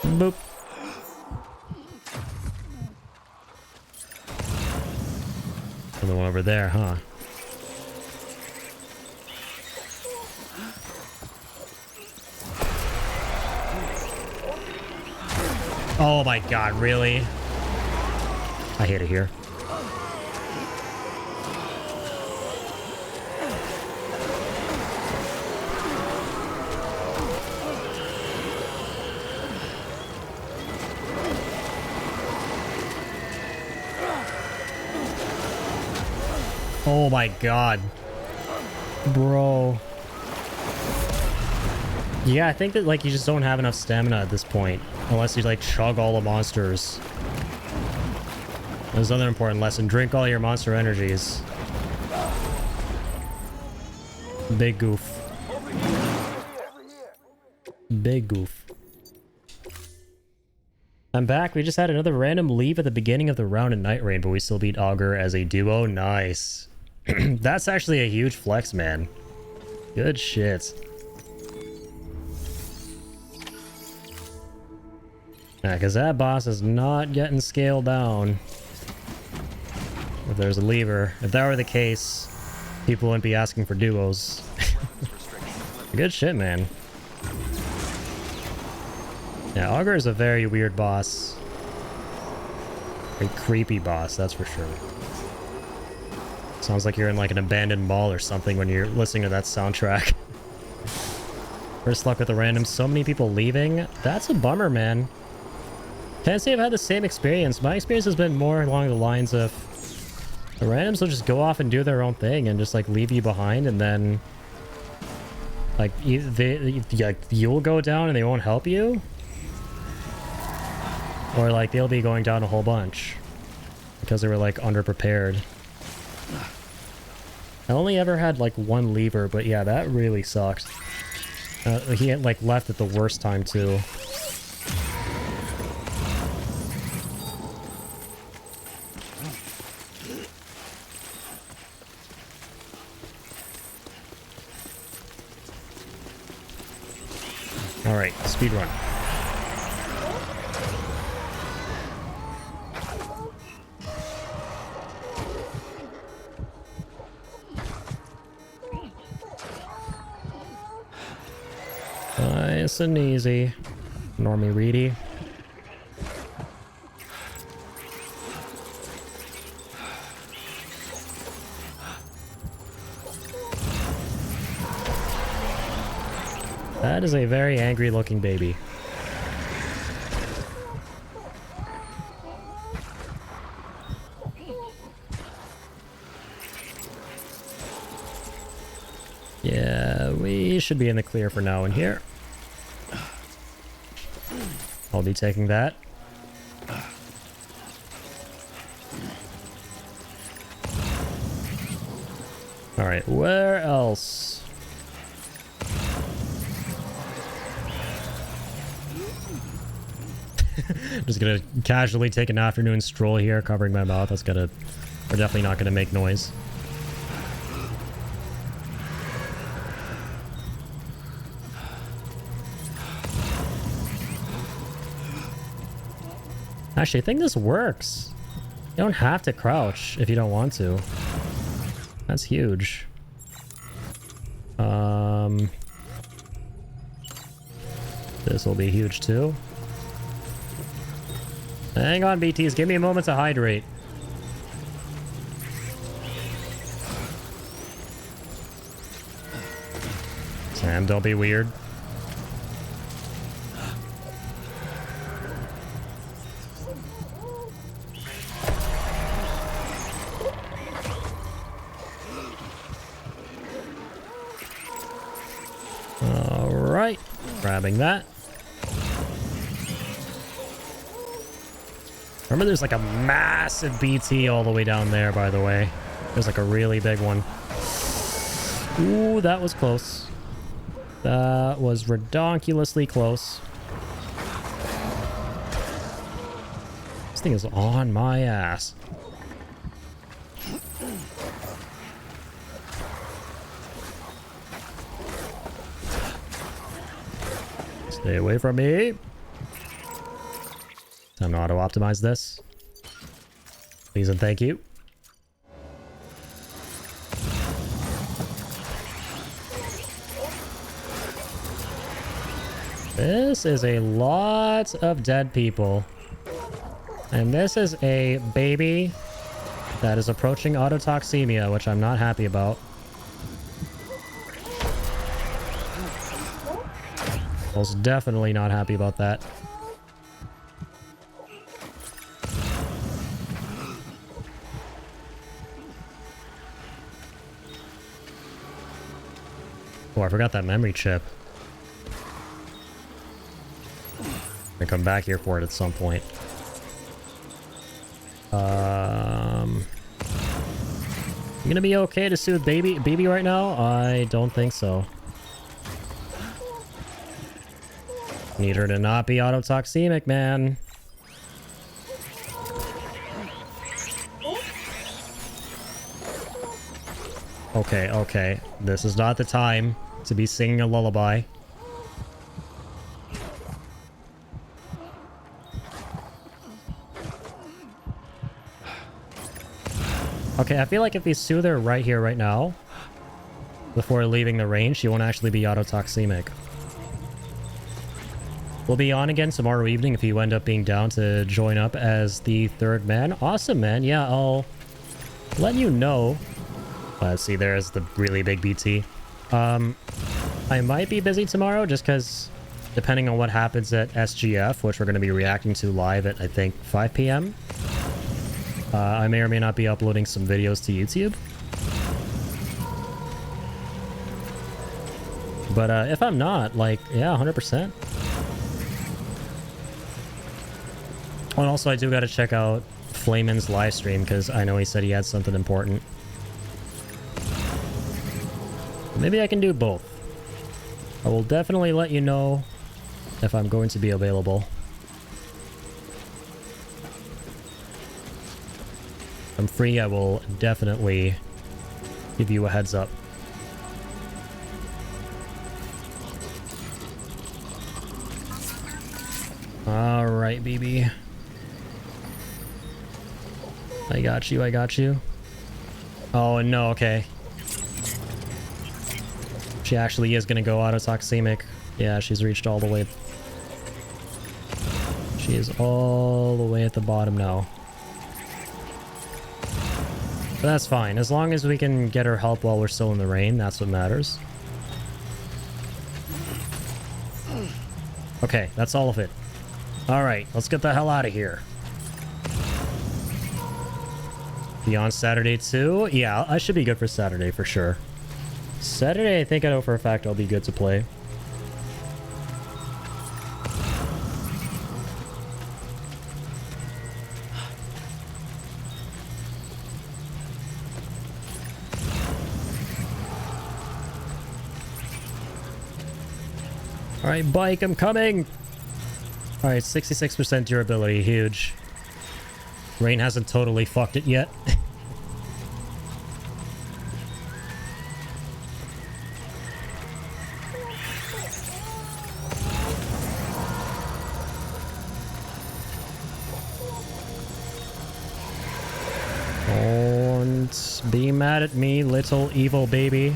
Boop. Another one over there, huh? Oh my god, really? I hate it here. Oh my god. Bro. Yeah, I think that like you just don't have enough stamina at this point. Unless you like chug all the monsters. There's another important lesson. Drink all your monster energies. Big goof. Big goof. I'm back. We just had another random leave at the beginning of the round in Night Rain, but we still beat Augur as a duo. Nice. That's actually a huge flex, man. Good shit. Yeah, because that boss is not getting scaled down. If there's a lever. If that were the case, people wouldn't be asking for duos. Good shit, man. Yeah, Augur is a very weird boss. A creepy boss, that's for sure. Sounds like you're in like an abandoned mall or something when you're listening to that soundtrack. First luck with the randoms. So many people leaving. That's a bummer, man. Can't say I've had the same experience. My experience has been more along the lines of the randoms will just go off and do their own thing and just like leave you behind, and then like you'll go down and they won't help you, or like they'll be going down a whole bunch because they were like underprepared. I only ever had like one lever, but yeah, that really sucked. He had like left at the worst time too. All right, speed run. Nice and easy. Normie Reedy. That is a very angry looking baby. Yeah, we should be in the clear for now in here. I'll be taking that. Alright, where else? Just gonna casually take an afternoon stroll here, covering my mouth. That's gonna... We're definitely not gonna make noise. Actually, I think this works. You don't have to crouch if you don't want to. That's huge. This will be huge too. Hang on, BTs. Give me a moment to hydrate. Sam, don't be weird. Alright. Grabbing that. Remember there's like a massive BT all the way down there, by the way. There's like a really big one. Ooh, that was close. That was redonkulously close. This thing is on my ass. Stay away from me. Time to auto-optimize this. Please and thank you. This is a lot of dead people. And this is a baby that is approaching autotoxemia, which I'm not happy about. Most definitely not happy about that. Oh, I forgot that memory chip. I come back here for it at some point. You gonna be okay to soothe baby right now? I don't think so. Need her to not be autotoxemic, man. Okay, okay. This is not the time to be singing a lullaby. Okay, I feel like if we soothe her right here, right now, before leaving the range, she won't actually be autotoxemic. We'll be on again tomorrow evening if you end up being down to join up as the third man. Awesome, man. Yeah, I'll let you know. Let's see, there's the really big BT. I might be busy tomorrow just because depending on what happens at SGF, which we're going to be reacting to live at, I think, 5 p.m. I may or may not be uploading some videos to YouTube. But if I'm not, like, yeah, 100%. Oh, and also I do got to check out Flayman's live stream because I know he said he had something important. Maybe I can do both. I will definitely let you know if I'm going to be available. If I'm free, I will definitely give you a heads up. Alright, BB. I got you, I got you. Oh, no, okay. She actually is gonna go autotoxemic. Yeah, she's reached all the way. She is all the way at the bottom now. But that's fine. As long as we can get her help while we're still in the rain, that's what matters. Okay, that's all of it. Alright, let's get the hell out of here. Be on Saturday too? Yeah, I should be good for Saturday for sure. Saturday, I think I know for a fact I'll be good to play. Alright, bike, I'm coming! Alright, 66% durability, huge. Rain hasn't totally fucked it yet. Don't be mad at me, little evil baby.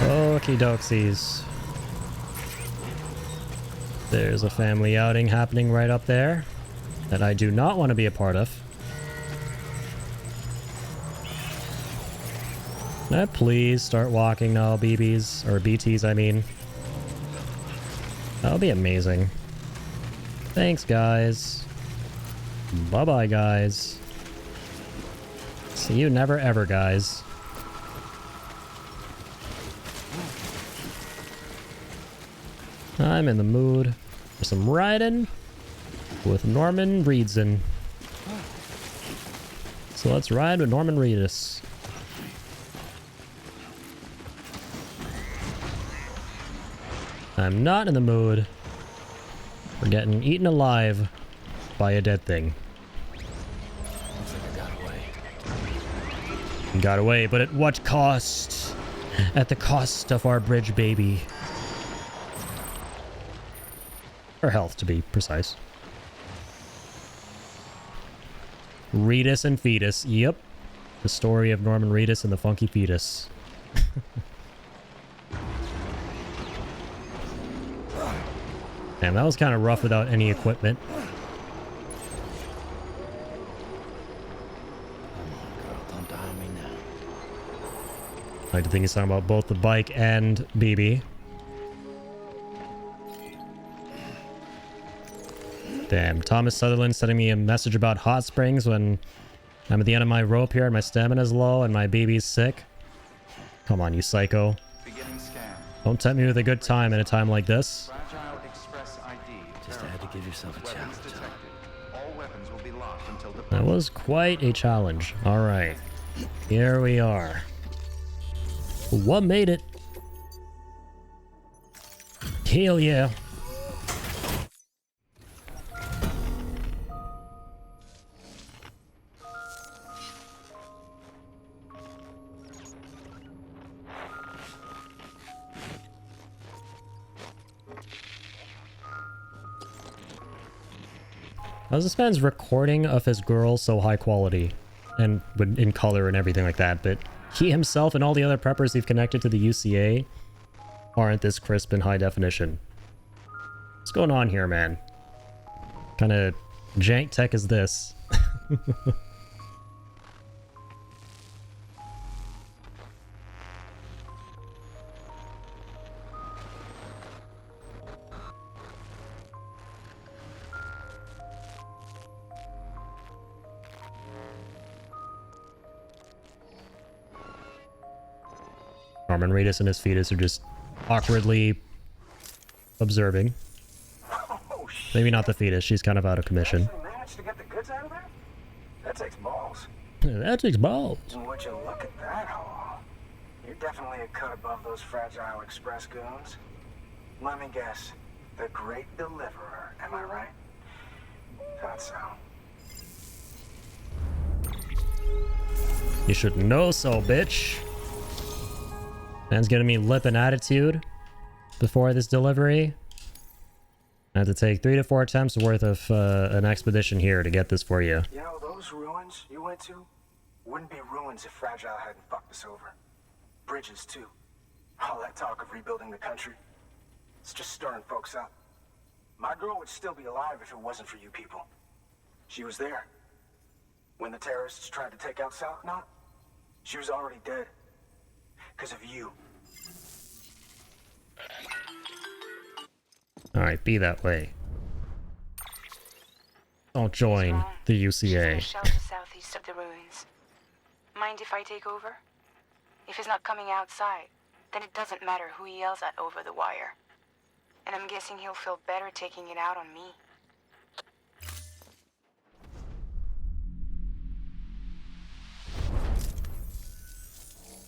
Okie doksies. There's a family outing happening right up there that I do not want to be a part of. Can I please start walking now, BBs? Or BTs, I mean. That would be amazing. Thanks, guys. Bye-bye, guys. See you never ever, guys. I'm in the mood for some riding with Norman Reedson. So let's ride with Norman Reedus. I'm not in the mood for getting eaten alive by a dead thing. Looks like I got away. Got away, but at what cost? At the cost of our bridge baby. Her health, to be precise. Reedus and Fetus. Yep. The story of Norman Reedus and the funky fetus. Damn, that was kind of rough without any equipment. Don't die on me now. I like to think he's talking about both the bike and BB. Damn, Thomas Sutherland sending me a message about hot springs when I'm at the end of my rope here and my stamina's low and my BB's sick. Come on, you psycho. Don't tempt me with a good time in a time like this. Just had to give yourself a challenge. That was quite a challenge. Alright. Here we are. What made it? Hell yeah. How's this man's recording of his girl so high quality and in color and everything like that, but he himself and all the other preppers he've connected to the UCA aren't this crisp and high definition? What's going on here, man? What kind of jank tech is this? Norman Reedus and his fetus are just awkwardly observing. Maybe not the fetus, she's kind of out of commission. Managed to get the goods out of there? That takes balls. That takes balls. And would you look at that haul? You're definitely a cut above those fragile express goons. Let me guess. The great deliverer, am I right? Thought so. You should know so, bitch. Man's giving me lip and attitude before this delivery. I have to take 3 to 4 attempts worth of an expedition here to get this for you. You know, those ruins you went to wouldn't be ruins if Fragile hadn't fucked us over. Bridges, too. All that talk of rebuilding the country, it's just stirring folks up. My girl would still be alive if it wasn't for you people. She was there. When the terrorists tried to take out South Knot, she was already dead. Because of you. Alright, be that way. Don't join the UCA. She's in a shelter southeast of the ruins. Mind if I take over? If he's not coming outside, then it doesn't matter who he yells at over the wire. And I'm guessing he'll feel better taking it out on me.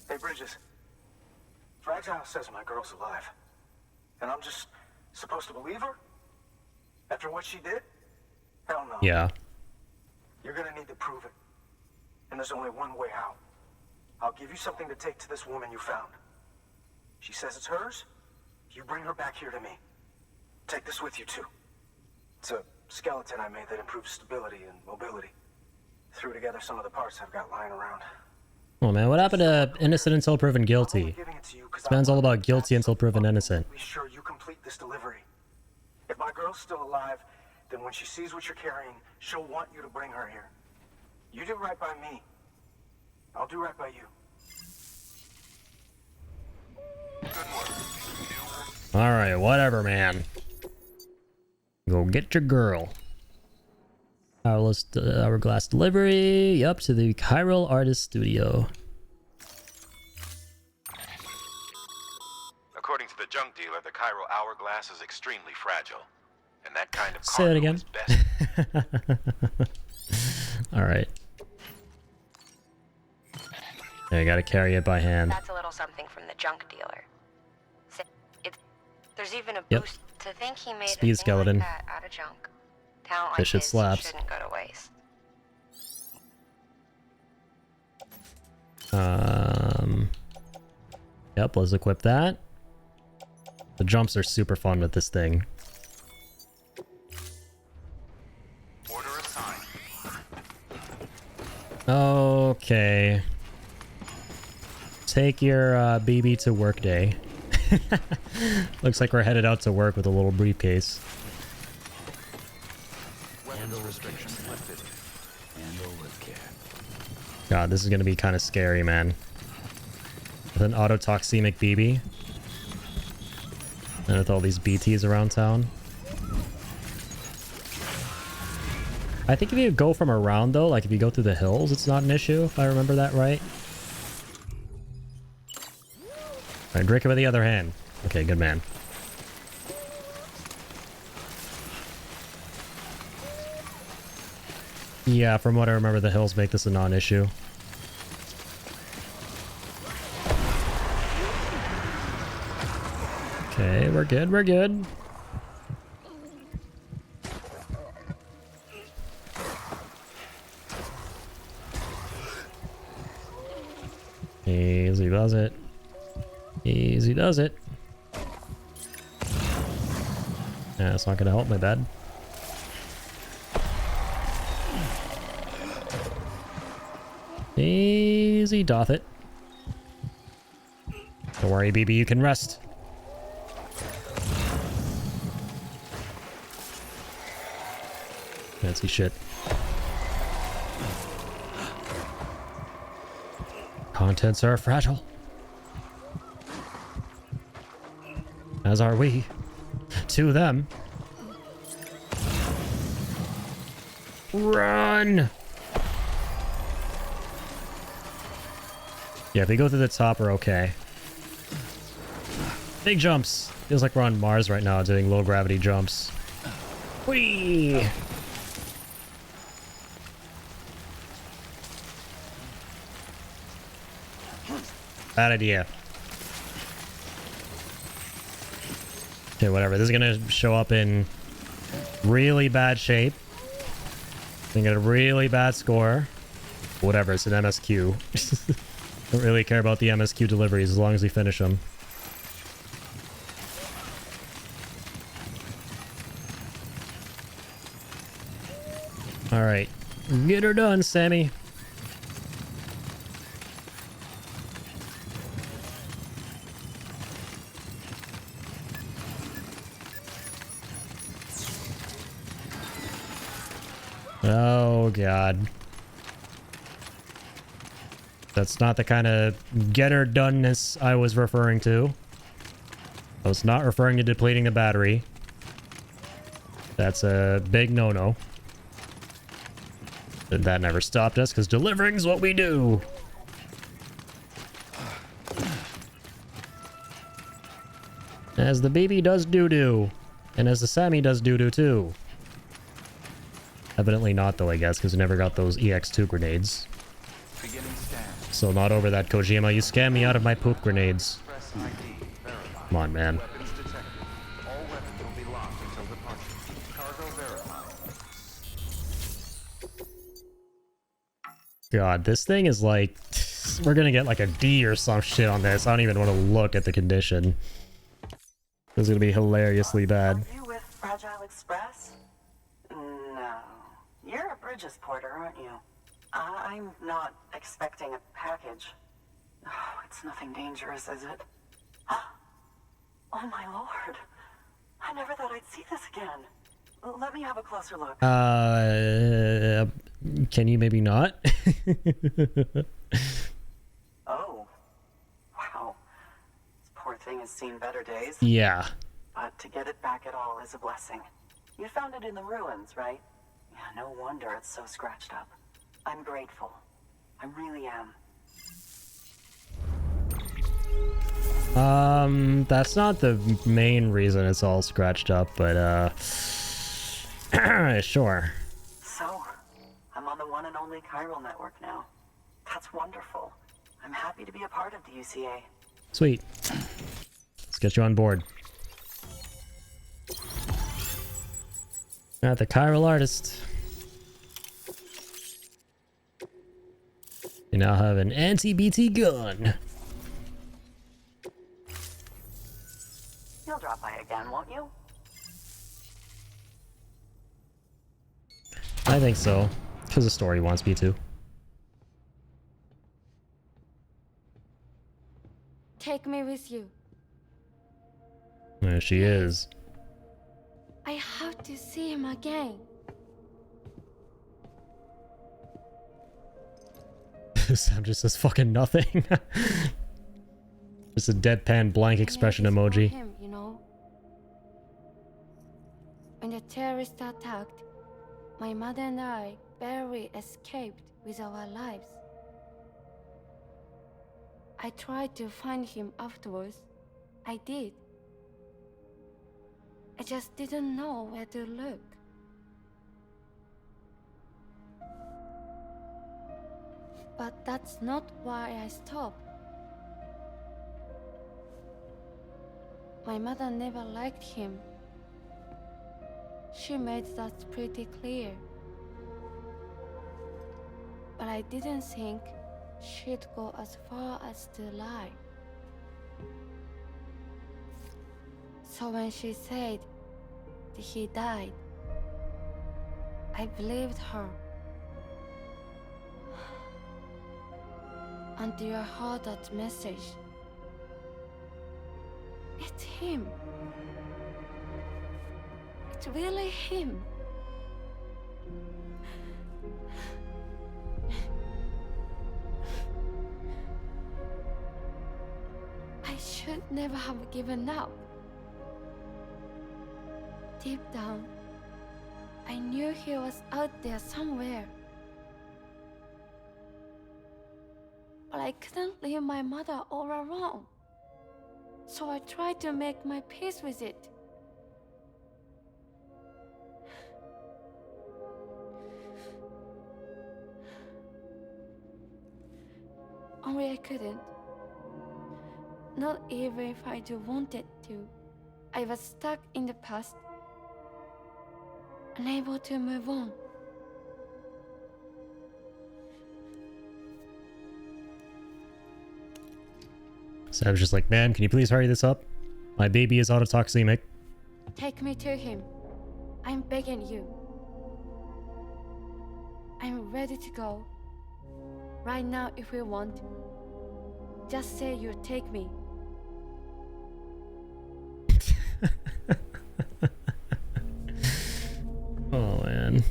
Hey, Bridges. Fragile says my girl's alive. And I'm just supposed to believe her? After what she did? Hell no. Yeah. You're gonna need to prove it. And there's only one way out. I'll give you something to take to this woman you found. She says it's hers. You bring her back here to me. Take this with you, too. It's a skeleton I made that improves stability and mobility. Threw together some of the parts I've got lying around. Oh man, what happened to innocent until proven guilty? This man's all about guilty until proven innocent. Be sure you complete this delivery. If my girl's still alive, then when she sees what you're carrying, she'll want you to bring her here. You do right by me. I'll do right by you. Alright, whatever, man. Go get your girl. Hourglass delivery up to the Chiral Artist Studio. According to the junk dealer, the chiral hourglass is extremely fragile. And that kind of Say that again. Alright. I gotta carry it by hand. That's a little something from the junk dealer. There's even a Yep. boost to think he made Speed a thing skeleton. like that out of junk. Talent This like shit his slaps. shouldn't go to waste. Yep, let's equip that. The jumps are super fun with this thing. Order assigned. Okay. Take your BB to work day. Looks like we're headed out to work with a little briefcase. Weapons restrictions lifted. Handle with care. God, this is gonna be kind of scary, man. With an autotoxemic BB. And with all these BTs around town. I think if you go from around though, like if you go through the hills, it's not an issue, if I remember that right. Alright, drink it with the other hand. Okay, good man. Yeah, from what I remember, the hills make this a non-issue. Okay, we're good, we're good. Easy does it. Easy does it. Yeah, it's not gonna help my bad. Easy doth it. Don't worry, BB, you can rest. Fancy shit. Contents are fragile. As are we. To them. Run! Yeah, if we go through the top, we're okay. Big jumps. Feels like we're on Mars right now doing low gravity jumps. Whee! Bad idea. Okay, whatever. This is gonna show up in really bad shape. Gonna get a really bad score. Whatever, it's an MSQ. Don't really care about the MSQ deliveries as long as we finish them. Alright. Get her done, Sammy. Oh, God. That's not the kind of get-her-doneness I was referring to. I was not referring to depleting the battery. That's a big no-no. But that never stopped us, because delivering is what we do. As the BB does doo-doo. And as the Sammy does doo-doo too. Evidently not though, I guess, because we never got those EX2 grenades. Still not over that, Kojima. You scammed me out of my poop grenades. Come on, man. God, this thing is like... We're gonna get like a D or some shit on this. I don't even want to look at the condition. This is gonna be hilariously bad. Are you with Fragile Express? No. You're a Bridges porter, aren't you? I'm not expecting a package. Oh, it's nothing dangerous, is it? Oh my lord. I never thought I'd see this again. Let me have a closer look. Can you maybe not? Oh. Wow. This poor thing has seen better days. Yeah. But to get it back at all is a blessing. You found it in the ruins, right? Yeah, no wonder it's so scratched up. I'm grateful. I really am. That's not the main reason it's all scratched up, but, sure. So, I'm on the one and only chiral network now. That's wonderful. I'm happy to be a part of the UCA. Sweet. Let's get you on board. The chiral artist. You now have an anti-BT gun. You'll drop by again, won't you? I think so, because the story wants me to. Take me with you. There she is. I have to see him again. Sam just says fucking nothing. Just a deadpan blank expression emoji. Him, you know? When the terrorists attacked, my mother and I barely escaped with our lives. I tried to find him afterwards. I did. I just didn't know where to look. But that's not why I stopped. My mother never liked him. She made that pretty clear. But I didn't think she'd go as far as to lie. So when she said that he died, I believed her. Until I heard that message. It's him. It's really him. I should never have given up. Deep down, I knew he was out there somewhere. But I couldn't leave my mother all alone. So I tried to make my peace with it. Only I couldn't. Not even if I do wanted to. I was stuck in the past, unable to move on. So I was just like, man, can you please hurry this up? My baby is autotoxemic. Take me to him. I'm begging you. I'm ready to go. Right now if you want. Just say you'll take me. Oh, man.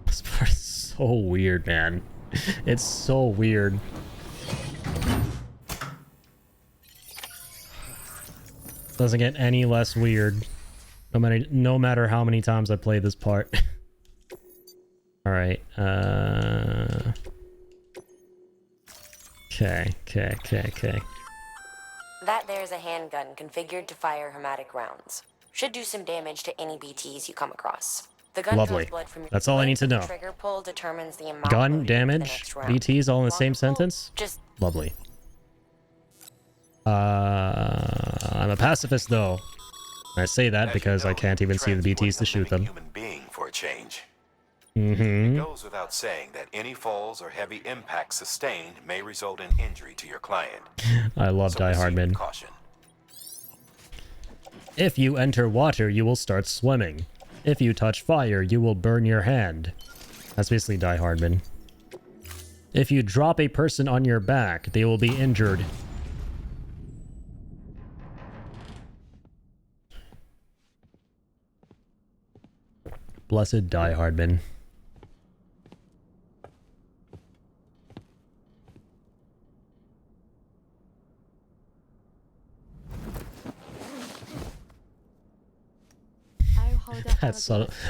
This part is so weird, man. It's so weird. Doesn't get any less weird. No matter how many times I play this part. Alright, Okay. That there's a handgun configured to fire hermetic rounds. Should do some damage to any BTs you come across. The gun Lovely. draws blood from your That's all I need to know. trigger pull determines the amount Gun, loaded into the damage, next round. BTs all in the same sentence? Just Lovely. I'm a pacifist though. I say that because I can't even see the BTs to shoot them. Being for a change. Mm-hmm. It goes without saying that any falls or heavy impacts sustained may result in injury to your client. I love Die Hardman. Caution. If you enter water, you will start swimming. If you touch fire, you will burn your hand. That's basically Die Hardman. If you drop a person on your back, they will be injured. Blessed Die Hardman.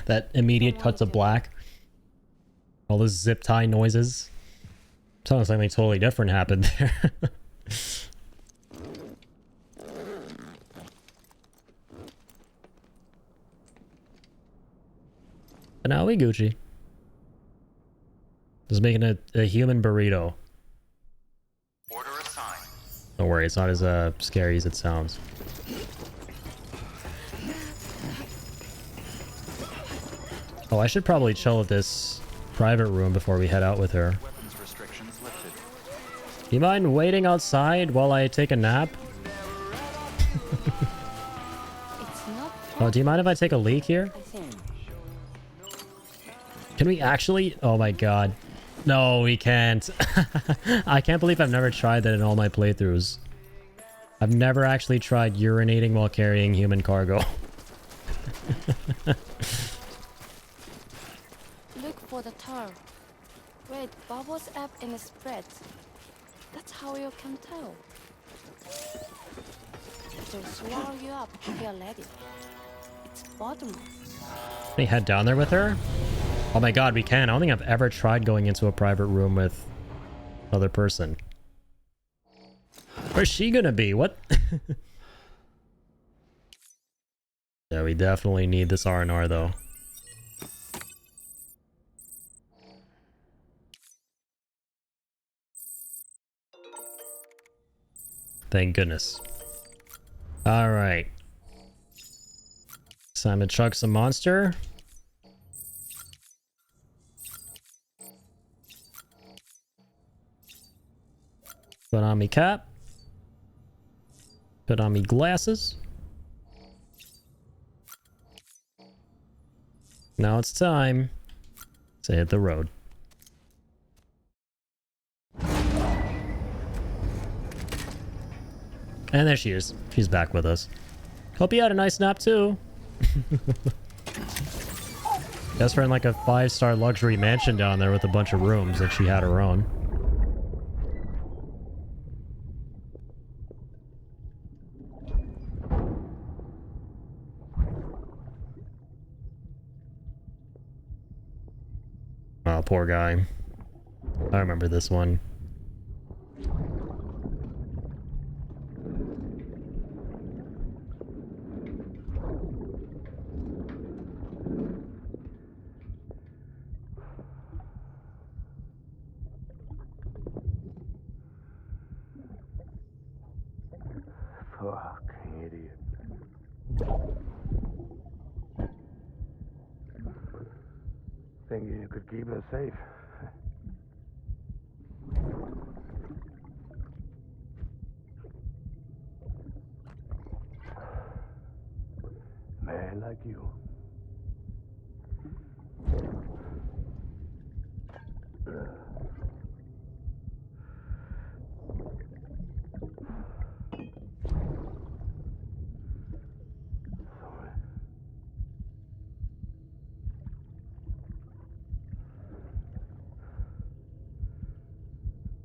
That immediate cut to black. All the zip tie noises. Sounds like something totally different happened there. But now we Gucci. Just making a human burrito. Order assigned. Don't worry, it's not as scary as it sounds. Oh, I should probably chill at this private room before we head out with her. Weapons restrictions lifted. Do you mind waiting outside while I take a nap? Oh, do you mind if I take a leak here? Can we actually? Oh my god. No, we can't. I can't believe I've never tried that in all my playthroughs. I've never actually tried urinating while carrying human cargo. Look for the tar. Red bubbles up and it spreads. That's how you can tell. It'll swallow you up if you're ready. It's bottomless. Can we head down there with her? Oh my god, we can. I don't think I've ever tried going into a private room with another person. Where's she gonna be? What? Yeah, we definitely need this R&R though. Thank goodness. Alright. Time to chug some monster. Put on me cap. Put on me glasses. Now it's time to hit the road. And there she is. She's back with us. Hope you had a nice nap too. Guess we're in like a 5-star luxury mansion down there with a bunch of rooms that she had her own. Oh, poor guy. I remember this one. Fuck, idiot. Thinking you could keep us safe. Man like you.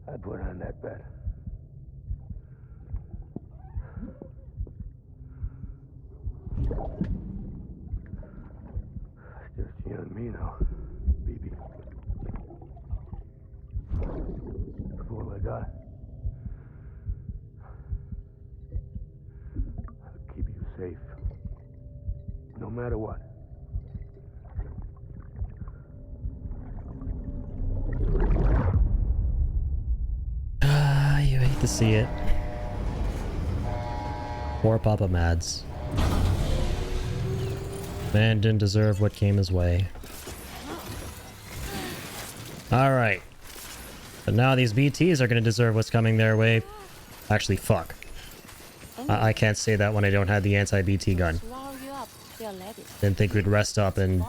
I put on that bet. Just you and me now, baby. That's all I got. I'll keep you safe. No matter what. Ah, you hate to see it. Poor Papa Mads. Man didn't deserve what came his way. Alright. But now these BTs are gonna deserve what's coming their way. Actually, fuck. I can't say that when I don't have the anti-BT gun. Didn't think we'd rest up and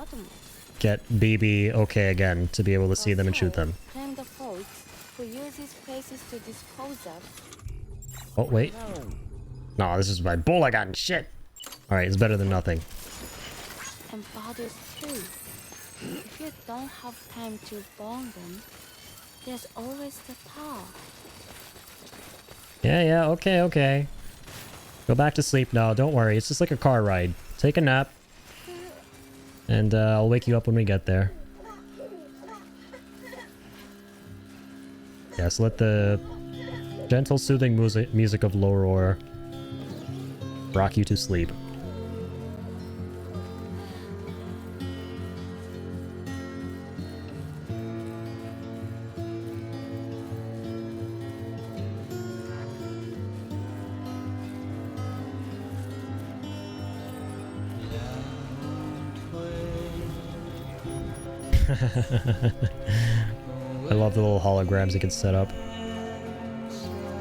get BB okay again to be able to see them and shoot them. Oh, wait. No, this is my bowler gun. Shit. Alright, it's better than nothing. And bodies too. If you don't have time to burn them, there's always the tar. Yeah, okay, okay. Go back to sleep now. Don't worry. It's just like a car ride. Take a nap. And I'll wake you up when we get there. Yes, let the gentle, soothing music of Loror rock you to sleep. I love the little holograms you can set up.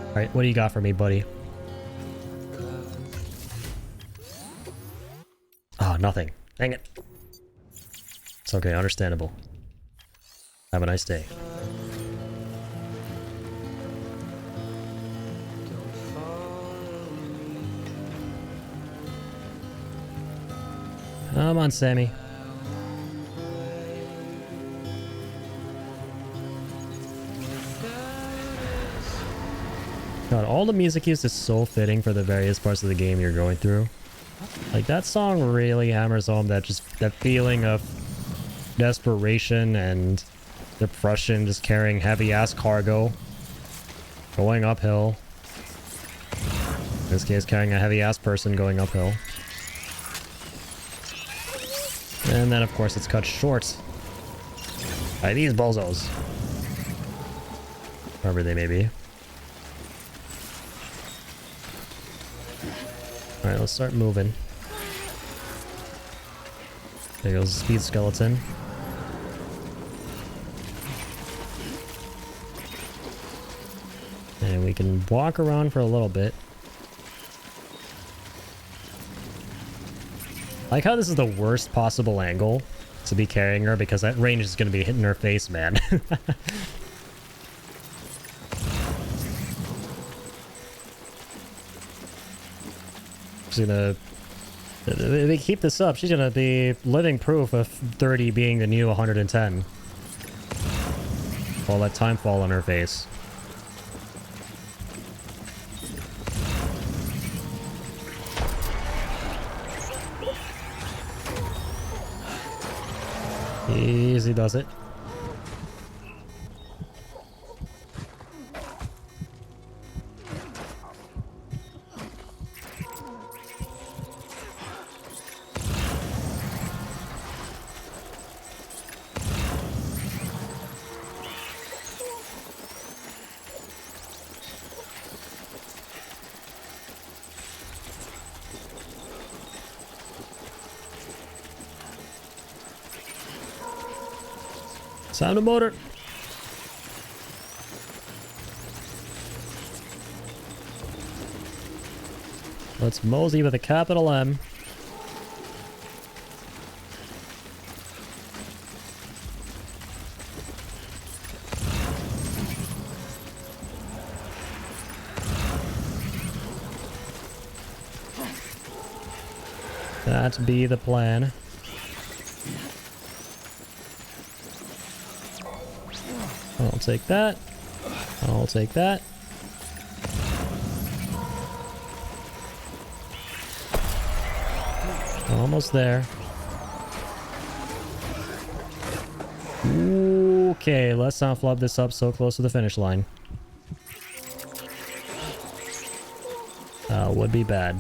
Alright, what do you got for me, buddy? Oh, nothing. Dang it. It's okay, understandable. Have a nice day. Come on, Sammy. God, all the music use is so fitting for the various parts of the game you're going through. Like, that song really hammers home that feeling of desperation and depression, just carrying heavy-ass cargo, going uphill. In this case, carrying a heavy-ass person going uphill. And then, of course, it's cut short by these bozos. Wherever they may be. Alright, let's start moving. There goes the speed skeleton. And we can walk around for a little bit. I like how this is the worst possible angle to be carrying her, because that range is going to be hitting her face, man. She's gonna... If they keep this up, she's gonna be living proof of 30 being the new 110. All that time fall on her face. Easy does it. Sound of motor. Let's mosey with a capital M. That be the plan. I'll take that. I'll take that. Almost there. Okay, let's not flub this up so close to the finish line. Would be bad.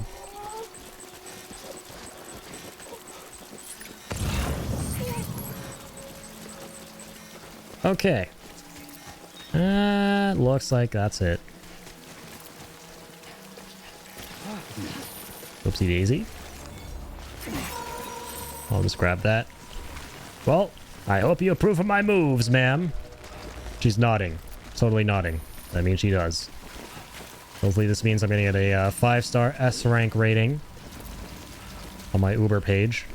Okay. Looks like that's it. Oopsie daisy. I'll just grab that. Well, I hope you approve of my moves, ma'am. She's nodding. Totally nodding. That means she does. Hopefully this means I'm gonna get a 5-star S rank rating on my Uber page.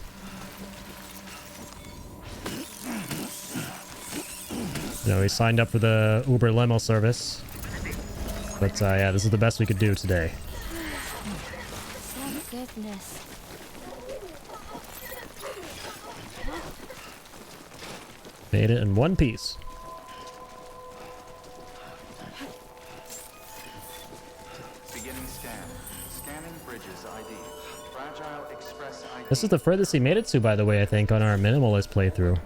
You know, we signed up for the Uber limo service. But yeah, this is the best we could do today. Thank goodness. Made it in one piece. Beginning scan. Scanning bridges ID. Fragile Express ID. This is the furthest he made it to, by the way, I think, on our minimalist playthrough.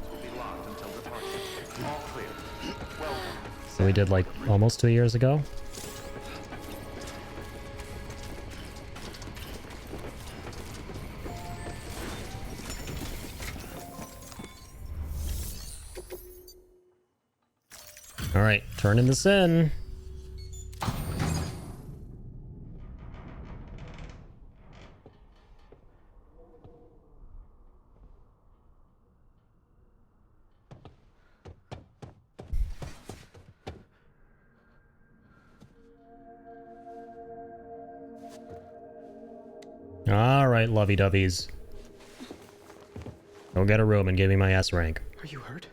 So we did like almost 2 years ago. All right, turning this in. Alright, lovey-dovey's. Go get a room and give me my S rank. Are you hurt?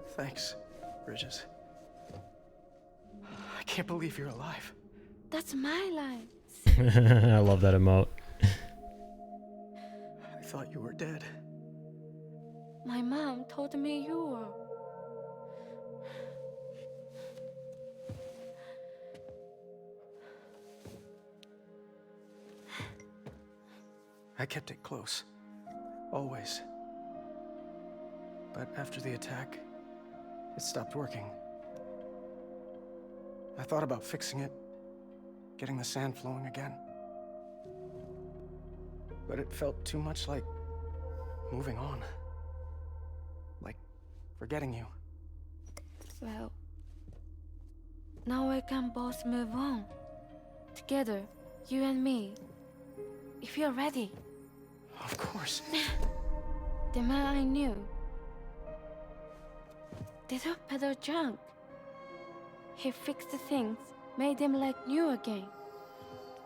Thanks, Bridges. I can't believe you're alive. That's my line. I love that emote. I thought you were dead. My mom told me you were. I kept it close. Always. But after the attack, it stopped working. I thought about fixing it, getting the sand flowing again. But it felt too much like moving on. Like forgetting you. Well, now we can both move on. Together, you and me. If you're ready. Of course. The man I knew. They took better junk. He fixed the things, made them like new again.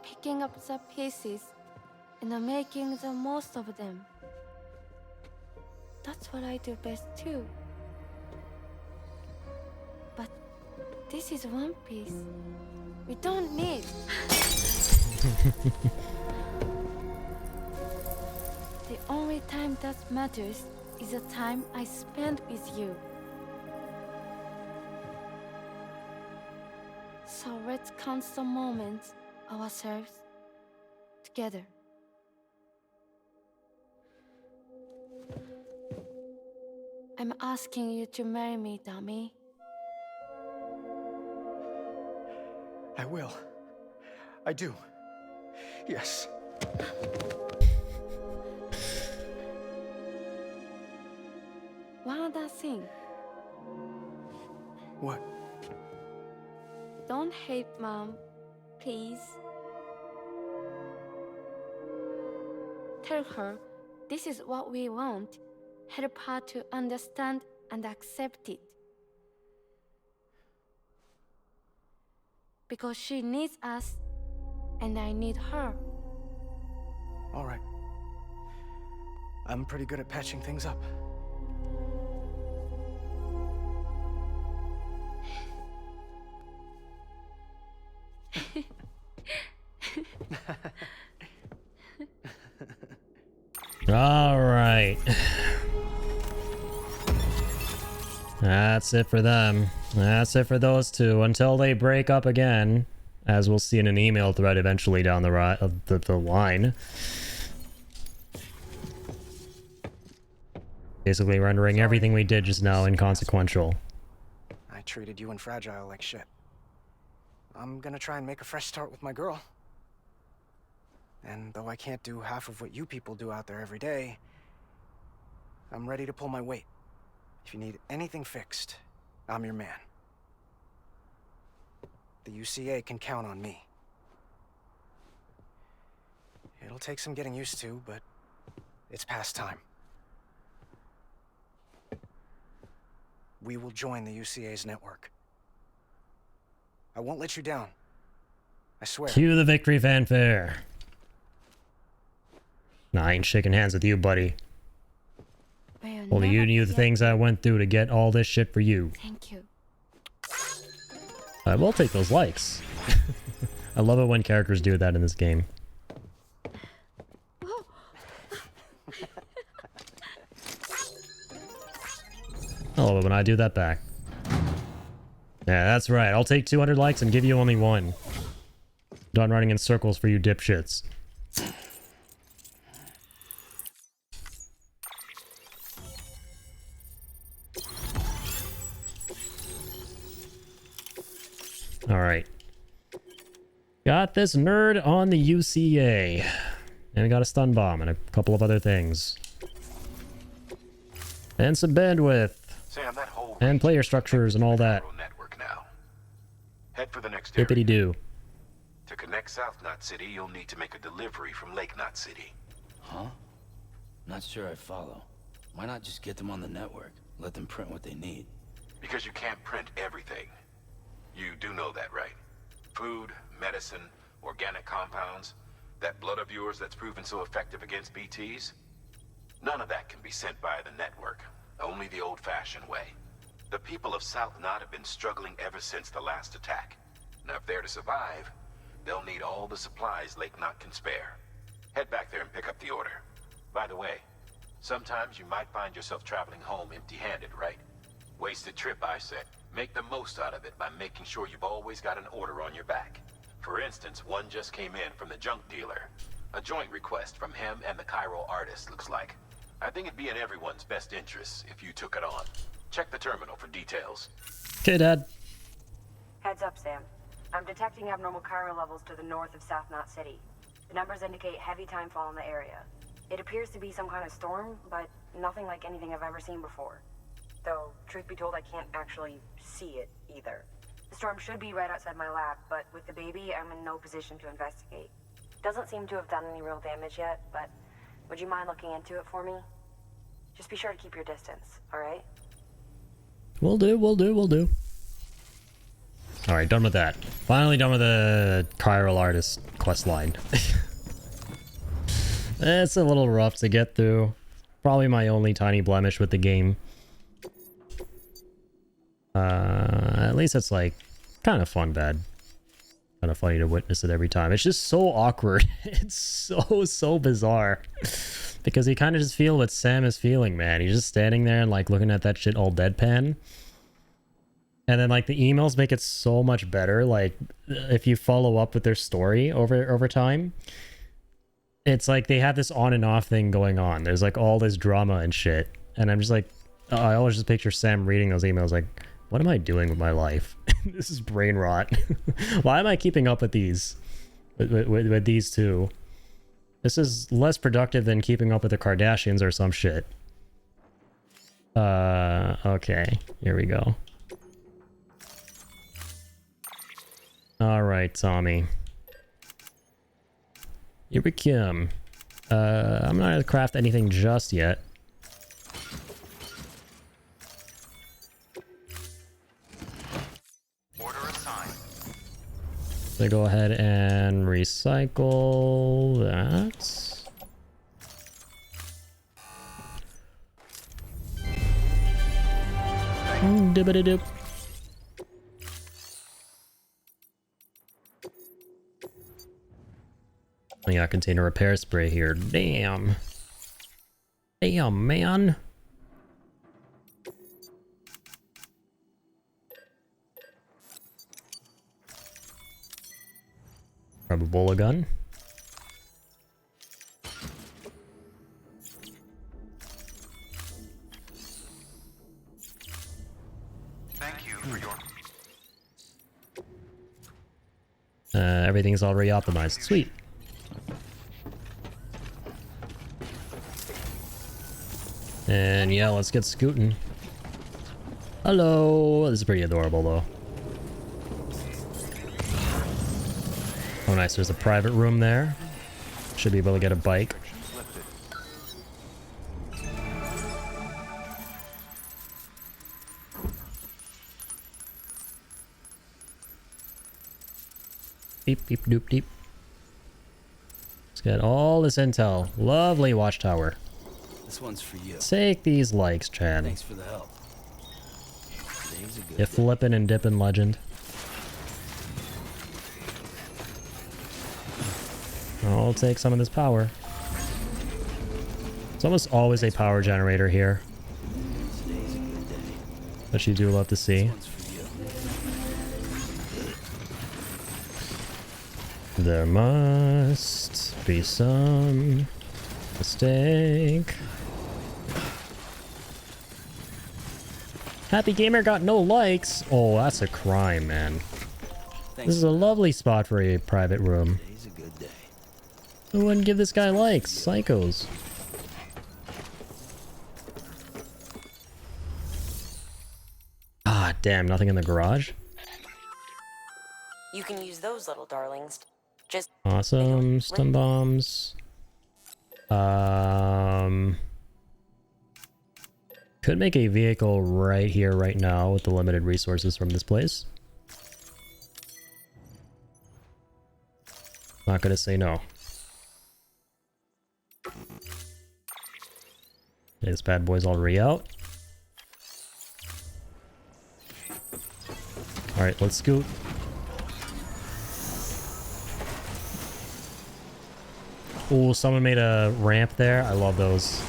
Picking up the pieces and making the most of them. That's what I do best too. But this is one piece. We don't need. The only time that matters is the time I spend with you. So let's count the moments ourselves together. I'm asking you to marry me, dummy. I will. I do. Yes. One other thing. What? Don't hate Mom, please. Tell her this is what we want. Help her to understand and accept it. Because she needs us, and I need her. All right. I'm pretty good at patching things up. All right. That's it for them. That's it for those two until they break up again, as we'll see in an email thread eventually down the line. Basically rendering everything we did just now inconsequential. I treated you and Fragile like shit. I'm gonna try and make a fresh start with my girl. And though I can't do half of what you people do out there every day, I'm ready to pull my weight. If you need anything fixed, I'm your man. The UCA can count on me. It'll take some getting used to, but it's past time. We will join the UCA's network. I won't let you down. I swear. Cue the victory fanfare. Nah, I ain't shaking hands with you, buddy. Only you knew the things I went through to get all this shit for you. Thank you. I will take those likes. I love it when characters do that in this game. I love it when I do that back. Yeah, that's right. I'll take 200 likes and give you only one. Done running in circles for you dipshits. Alright. Got this nerd on the UCA. And we got a stun bomb and a couple of other things. And some bandwidth. Sam, that whole and player structures and all that. Network now. Head for the next Hippity doo. To connect South Knot City, you'll need to make a delivery from Lake Knot City. Huh? Not sure I follow. Why not just get them on the network? Let them print what they need. Because you can't print everything. You do know that, right? Food, medicine, organic compounds, that blood of yours that's proven so effective against BTs? None of that can be sent via the network, only the old-fashioned way. The people of South Knot have been struggling ever since the last attack. Now if they're to survive, they'll need all the supplies Lake Knot can spare. Head back there and pick up the order. By the way, sometimes you might find yourself traveling home empty-handed, right? Wasted trip, I said. Make the most out of it by making sure you've always got an order on your back. For instance, one just came in from the junk dealer. A joint request from him and the Cairo artist, looks like. I think it'd be in everyone's best interest if you took it on. Check the terminal for details. Okay, Dad. Heads up, Sam. I'm detecting abnormal chiral levels to the north of South Knot City. The numbers indicate heavy timefall in the area. It appears to be some kind of storm, but nothing like anything I've ever seen before. Though, truth be told, I can't actually see it either. The storm should be right outside my lab, but with the baby, I'm in no position to investigate. Doesn't seem to have done any real damage yet, but would you mind looking into it for me? Just be sure to keep your distance, alright? Will do, will do, will do. Alright, done with that. Finally done with the chiral artist quest line. It's a little rough to get through. Probably my only tiny blemish with the game. At least it's like kind of fun bad. Kind of funny to witness it every time. It's just so awkward. It's so bizarre. Because you kind of just feel what Sam is feeling, man. He's just standing there and like looking at that shit all deadpan. And then like the emails make it so much better. Like if you follow up with their story over time, it's like they have this on and off thing going on. There's like all this drama and shit. And I'm just like, I always just picture Sam reading those emails like, what am I doing with my life? This is brain rot. Why am I keeping up with these? With these two? This is less productive than keeping up with the Kardashians or some shit. Okay. Here we go. Alright, Tommy. Here we come. I'm not gonna craft anything just yet. Order assigned. So go ahead and recycle that. Dibba-da-doop. I got container repair spray here. Damn. Damn, man. Grab a bola gun. Thank you for your... Everything's already optimized. Sweet. And yeah, let's get scooting. Hello! This is pretty adorable though. Oh nice, there's a private room there. Should be able to get a bike. Beep beep doop deep. Let's get all this intel. Lovely watchtower. This one's for you. Take these likes, Chad. Thanks for the help. Today's a good You day. flippin' and dippin' legend. I'll take some of this power. It's almost always a power generator here. Today's a good day. Which you do love to see. This one's for you. There must be some mistake. Happy Gamer got no likes. Oh, that's a crime, man. This is a lovely spot for a private room. Today's a good day. Who wouldn't give this guy likes? Psychos. Ah, damn, nothing in the garage? You can use those little darlings. Just Awesome. Stun bombs. Could make a vehicle right here, right now, with the limited resources from this place. Not gonna say no. Okay, this bad boy's already out. Alright, let's scoot. Oh, someone made a ramp there. I love those.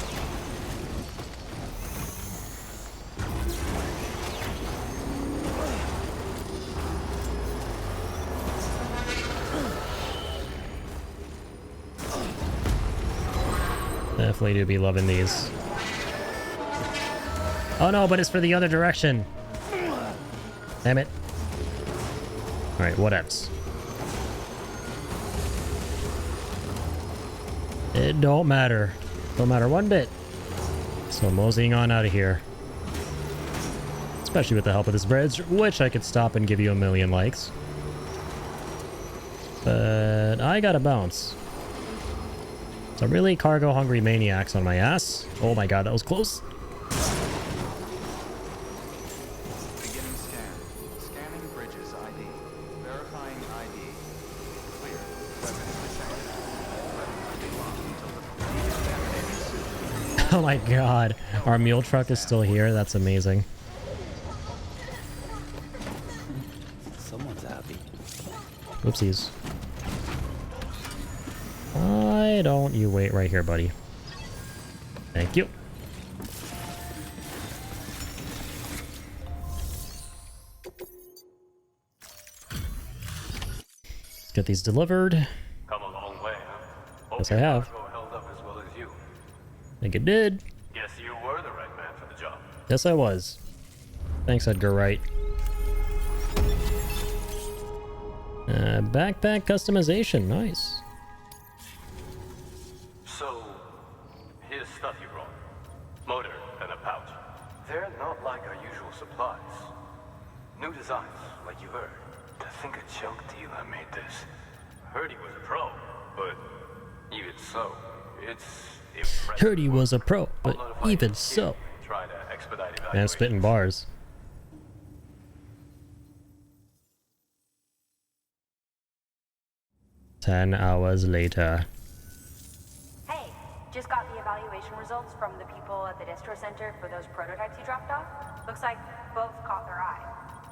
Definitely do be loving these. Oh no, but it's for the other direction. Damn it. Alright, whatevs. It don't matter. Don't matter one bit. So moseying on out of here. Especially with the help of this bridge, which I could stop and give you a million likes. But I gotta bounce. Some really cargo-hungry maniacs on my ass. Oh my god, that was close. Beginning scan. Scanning bridges ID. Verifying ID. Clear. Weapons detected. All weapons will be locked until the decontaminating suit. Oh my god. Our mule truck is still here. That's amazing. Someone's happy. Oopsies. Why don't you wait right here, buddy? Thank you. Let's get these delivered. Come a long way, huh? Yes, I have. Held up as well as you. I think it did. Guess you were the right man for the job. Yes, I was. Thanks, Edgar Wright. Backpack customization. Nice. So, here's stuff you brought. Motor and a pouch. They're not like our usual supplies. New designs, like you heard. To think a junk dealer made this. Heard he was a pro, but even so, it's impressive. Heard he was a pro, but even so. Try to expedite Man, spitting bars. Ten hours later. Hey, just got the evaluation results from the people at the distro center for those prototypes you dropped off. Looks like both caught their eye.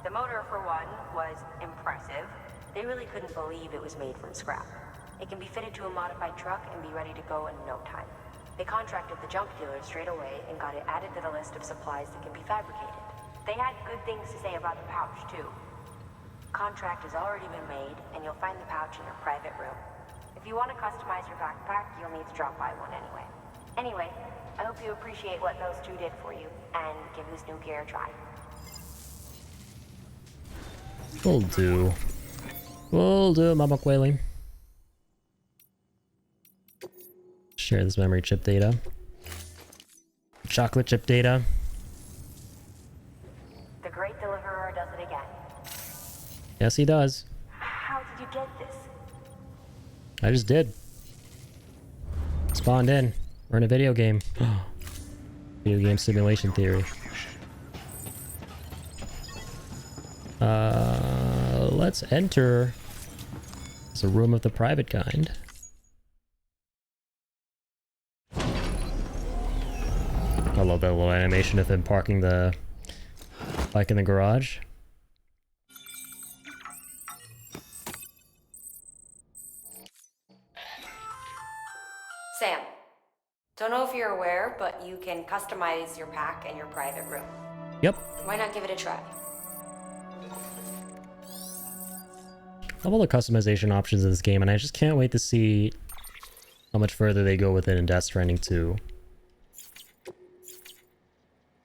The motor, for one, was impressive. They really couldn't believe it was made from scrap. It can be fitted to a modified truck and be ready to go in no time. They contracted the junk dealer straight away and got it added to the list of supplies that can be fabricated. They had good things to say about the pouch, too. Contract has already been made, and you'll find the pouch in your private room. If you want to customize your backpack, you'll need to drop by one anyway. Anyway, I hope you appreciate what those two did for you, and give this new gear a try. Will do. Will do, Mama Quailing. Share this memory chip data. Chocolate chip data. The great deliverer does it again. Yes, he does. How did you get this? I just did. Spawned in. We're in a video game. Video game simulation theory. Let's enter. It's a room of the private kind. I love that little animation of him parking the bike in the garage. Sam, don't know if you're aware, but you can customize your pack and your private room. Yep. Why not give it a try? I love all the customization options in this game, and I just can't wait to see how much further they go with it in Death Stranding 2.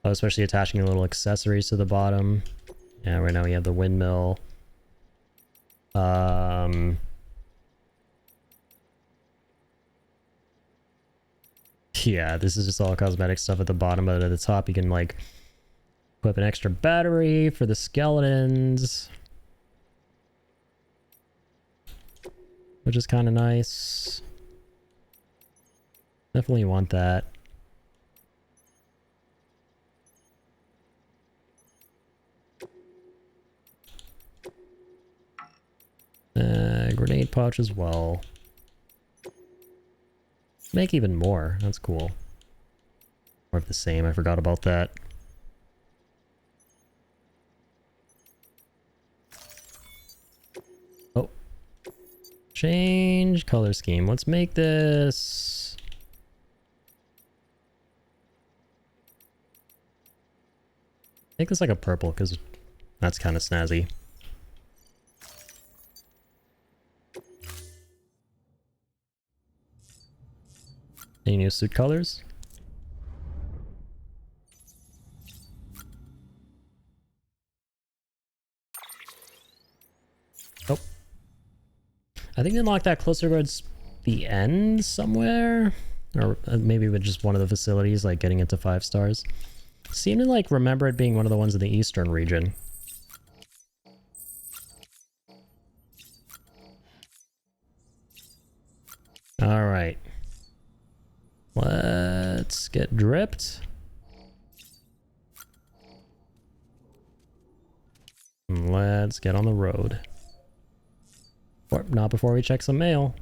Especially attaching little accessories to the bottom. Yeah, right now we have the windmill. Yeah, this is just all cosmetic stuff at the bottom, but at the top you can like equip an extra battery for the skeletons, which is kind of nice. Definitely want that. Grenade pouch as well. Make even more. That's cool. More of the same. I forgot about that. Oh. Change color scheme. Let's make this... Make this like a purple, because that's kind of snazzy. Any new suit colors? Oh. I think they unlocked that closer towards the end somewhere. Or maybe with just one of the facilities, like getting into 5 stars. Seem to like remember it being one of the ones in the eastern region. Alright. Let's get dripped. And let's get on the road. Or not before we check some mail.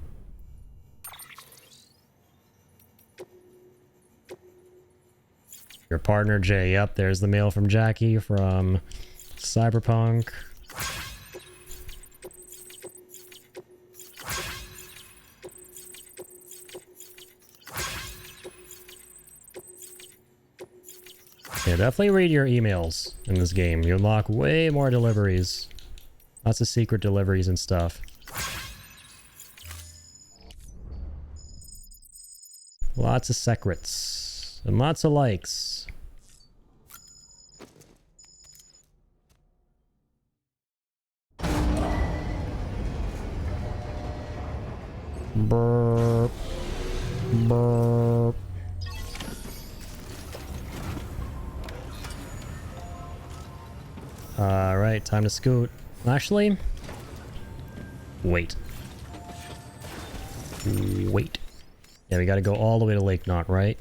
Your partner, Jay. Yep, there's the mail from Jackie from Cyberpunk. Yeah, definitely read your emails in this game. You unlock way more deliveries. Lots of secret deliveries and stuff. Lots of secrets. And lots of likes. Burp. Burp. Alright, time to scoot. Actually, wait. Wait. Yeah, we gotta go all the way to Lake Knot, right?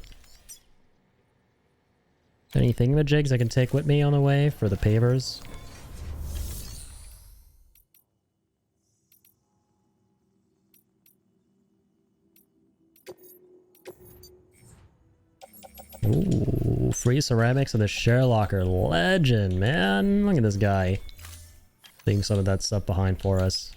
Any thingamajigs I can take with me on the way for the pavers? Ooh, free ceramics and the share locker. Legend, man. Look at this guy. Leaving some of that stuff behind for us.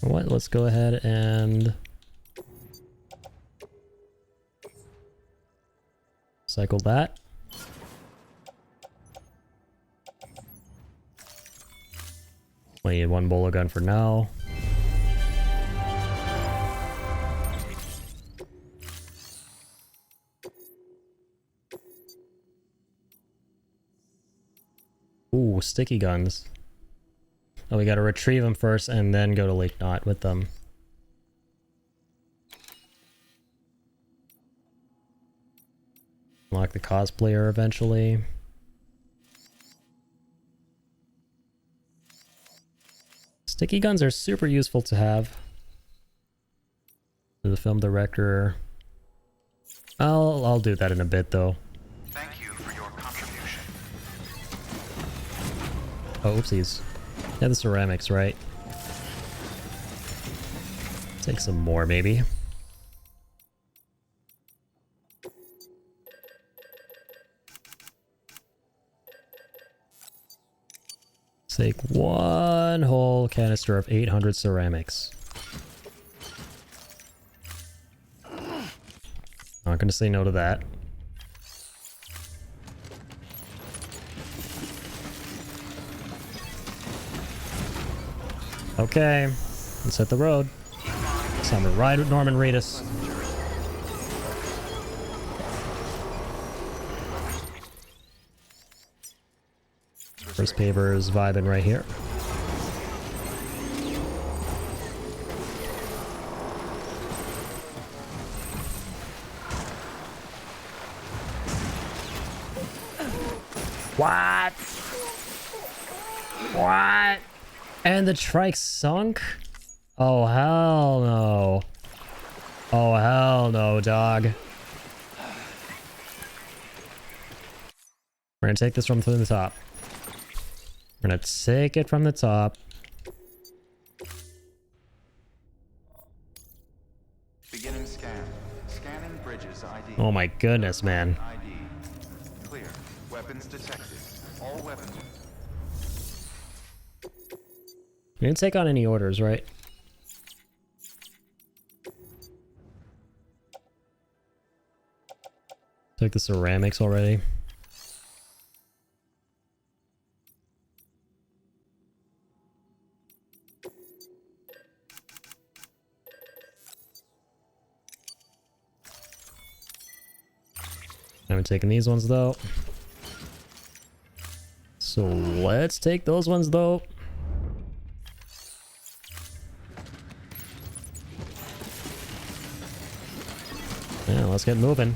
What? Let's go ahead and cycle that. We need one bolo gun for now. Ooh, sticky guns. Oh, we gotta retrieve them first and then go to Lake Knot with them. Unlock the cosplayer eventually. Sticky guns are super useful to have. The film director. I'll do that in a bit though. Thank you for your contribution. Oh, oopsies. Yeah, the ceramics, right? Take some more, maybe. Take one whole canister of 800 ceramics. Not gonna say no to that. Okay, let's hit the road. It's time to ride with Norman Reedus. First paver is vibing right here. What? What? And the trike sunk? Oh, hell no. Oh, hell no, dog. We're gonna take this from the top. We're gonna take it from the top. Beginning scan. Scanning bridges ID. Oh my goodness, man. ID. Clear. Weapons detected. All weapons. We didn't take on any orders, right? Took the ceramics already. Haven't taken these ones though. So let's take those ones though. Yeah, let's get moving.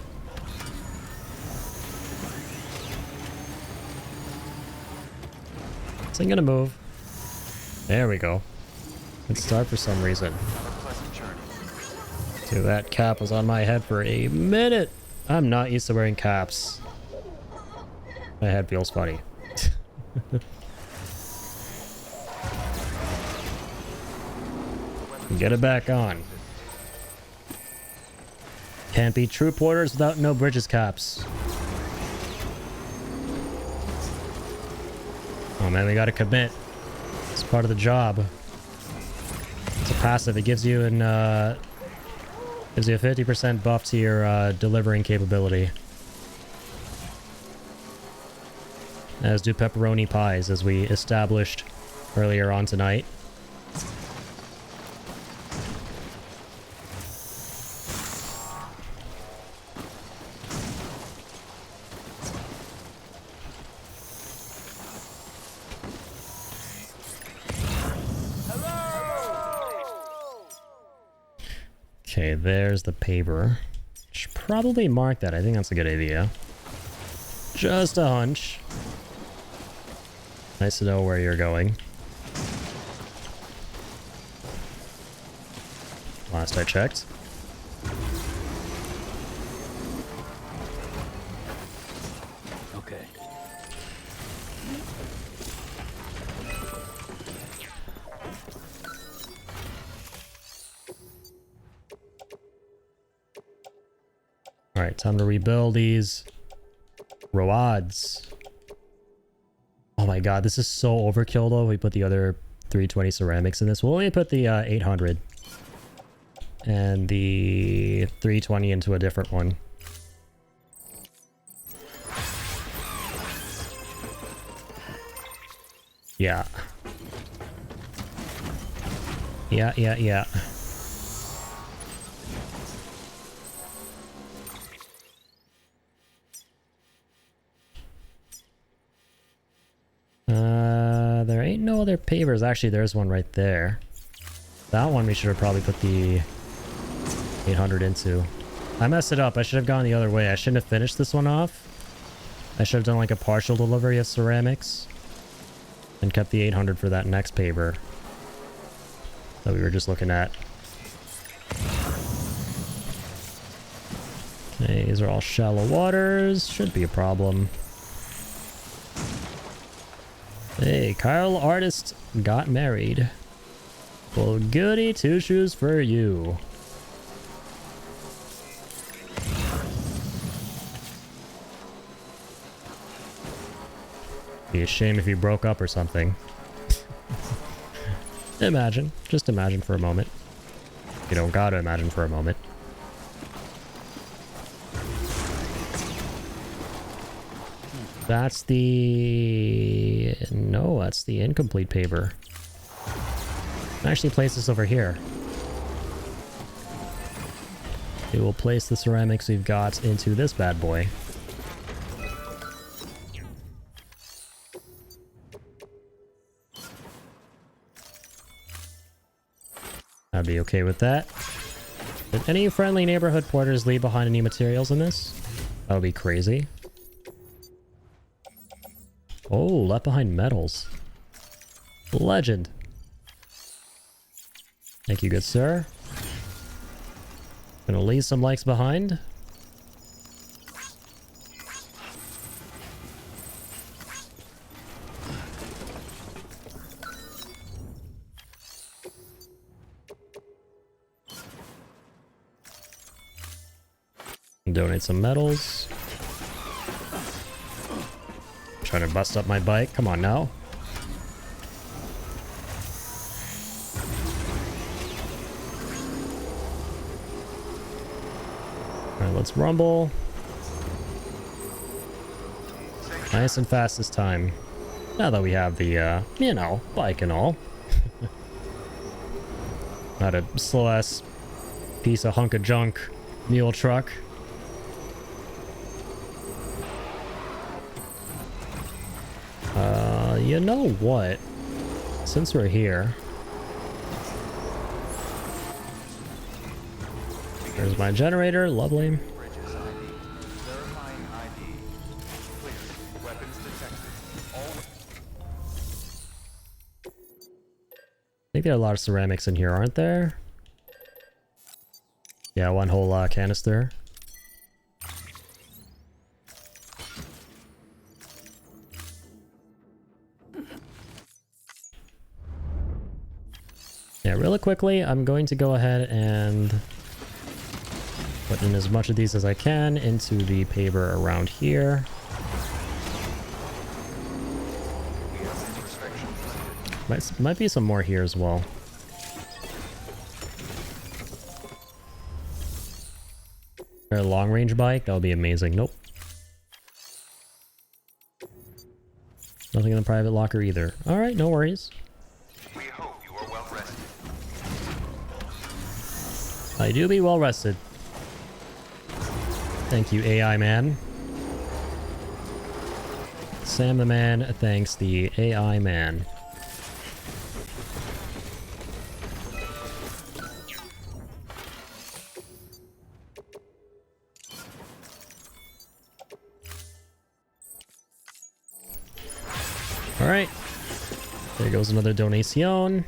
This ain't gonna move. There we go. Let's start for some reason. Dude, that cap was on my head for a minute. I'm not used to wearing caps. My head feels funny. Get it back on. Can't be true porters without no bridges caps. Oh man, we gotta commit. It's part of the job. It's a passive. It gives you a 50% buff to your delivering capability. As do pepperoni pies, as we established earlier on tonight. Okay, there's the paper. Should probably mark that. I think that's a good idea. Just a hunch. Nice to know where you're going. Last I checked. Okay. Alright, time to rebuild these rods. Oh my god, this is so overkill though. We put the other 320 ceramics in this. We'll only put the 800 and the 320 into a different one. Yeah. Yeah. There ain't no other pavers. Actually, there's one right there. That one we should have probably put the 800 into. I messed it up. I should have gone the other way. I shouldn't have finished this one off. I should have done like a partial delivery of ceramics and kept the 800 for that next paver that we were just looking at. Okay, these are all shallow waters. Should be a problem. Hey, Kyle Artist got married. Well, goody two shoes for you. Be a shame if you broke up or something. Imagine. Just imagine for a moment. You don't gotta imagine for a moment. That's the... No, that's the incomplete paver. I'll actually place this over here. We will place the ceramics we've got into this bad boy. I'd be okay with that. Did any friendly neighborhood porters leave behind any materials in this? That would be crazy. Oh, left behind metals. Legend. Thank you, good sir. Gonna leave some likes behind. Donate some metals. Trying to bust up my bike. Come on now. Alright, let's rumble. Nice and fast this time. Now that we have the, you know, bike and all. Not a slow-ass piece of hunk of junk mule truck. You know what? Since we're here... There's my generator, lovely. I think there are a lot of ceramics in here, aren't there? Yeah, one whole canister. Yeah, really quickly, I'm going to go ahead and put in as much of these as I can into the paver around here. Might be some more here as well. A long-range bike? That would be amazing. Nope. Nothing in the private locker either. Alright, no worries. We hope you are well rested. I do be well rested. Thank you, AI man. Sam the man thanks the AI man. Alright. There goes another donation.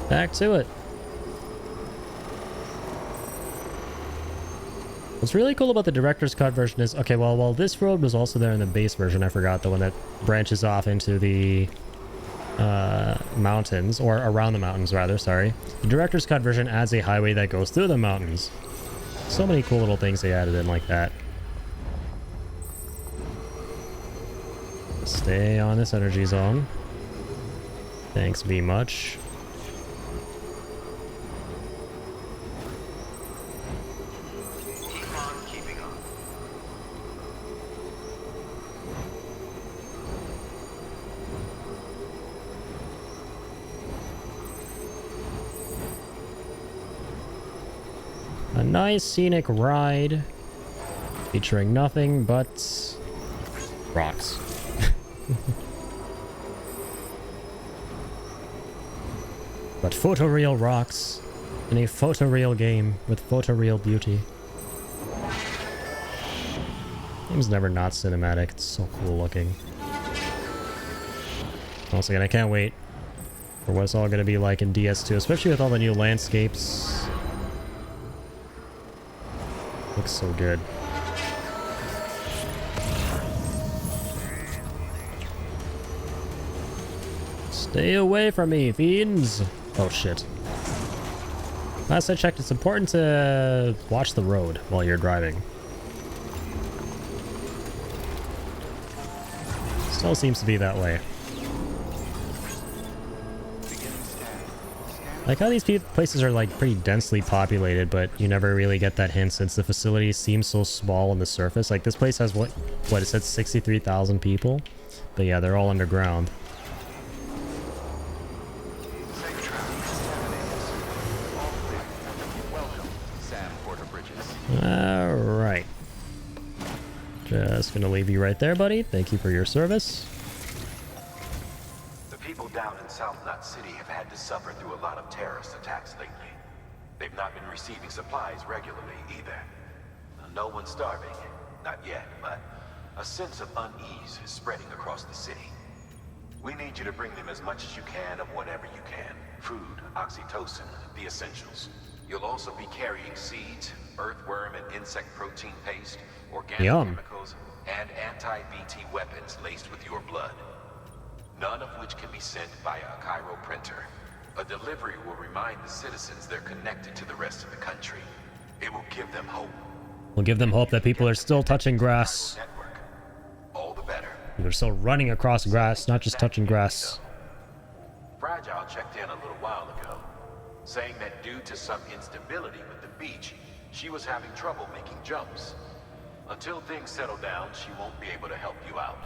Back to it. What's really cool about the director's cut version is, okay, well, while this road was also there in the base version, I forgot, the one that branches off into the mountains, or around the mountains rather, sorry. The director's cut version adds a highway that goes through the mountains. So many cool little things they added in like that. Stay on this energy zone. Thanks be much. A nice scenic ride featuring nothing but rocks. But photoreal rocks in a photoreal game with photoreal beauty. Game's never not cinematic. It's so cool looking. Once again, I can't wait for what it's all going to be like in DS2, especially with all the new landscapes. Looks so good. Stay away from me, fiends! Oh shit. Last I checked, it's important to watch the road while you're driving. Still seems to be that way. Like how these places are like pretty densely populated, but you never really get that hint since the facility seems so small on the surface. Like this place has what it said 63,000 people, but yeah, they're all underground. All right. Just gonna leave you right there, buddy. Thank you for your service. The people down in South Knot City have had to suffer through a lot of terrorist attacks lately. They've not been receiving supplies regularly either. No one's starving, not yet, but a sense of unease is spreading across the city. We need you to bring them as much as you can of whatever you can. Food, oxytocin, the essentials. You'll also be carrying seeds, earthworm and insect protein paste, organic chemicals, and anti-BT weapons laced with your blood. None of which can be sent via a Cairo printer. A delivery will remind the citizens they're connected to the rest of the country. It will give them hope. We'll give them hope that people are still touching grass. All the better. They're still running across grass, not just touching grass. Fragile checked in a little while ago, saying that due to some instability with the beach, she was having trouble making jumps. Until things settle down, she won't be able to help you out.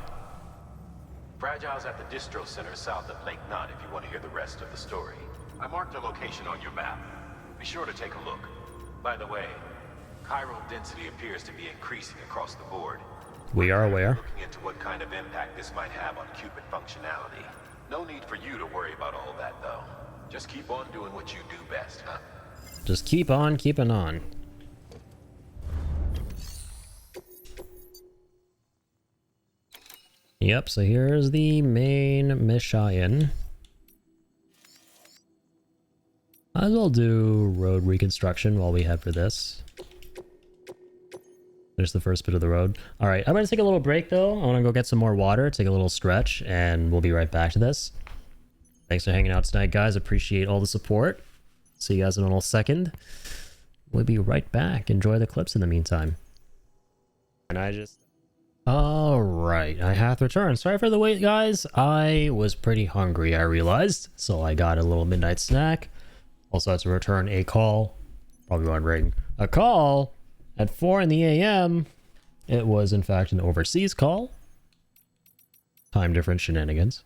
Fragile's at the distro center south of Lake Knot if you want to hear the rest of the story. I marked a location on your map. Be sure to take a look. By the way, chiral density appears to be increasing across the board. We are aware. Looking into what kind of impact this might have on Cupid functionality. No need for you to worry about all that, though. Just keep on doing what you do best, huh? Just keep on keeping on. Yep, so here's the main mission. Might as well do road reconstruction while we head for this. There's the first bit of the road. Alright, I'm gonna take a little break though. I wanna go get some more water, take a little stretch, and we'll be right back to this. Thanks for hanging out tonight, guys. Appreciate all the support. See you guys in a little second. We'll be right back. Enjoy the clips in the meantime. And I just... Alright, I have returned. Sorry for the wait, guys. I was pretty hungry, I realized. So I got a little midnight snack. Also had to return a call. Probably wondering, a call at 4 in the AM. It was, in fact, an overseas call. Time difference shenanigans.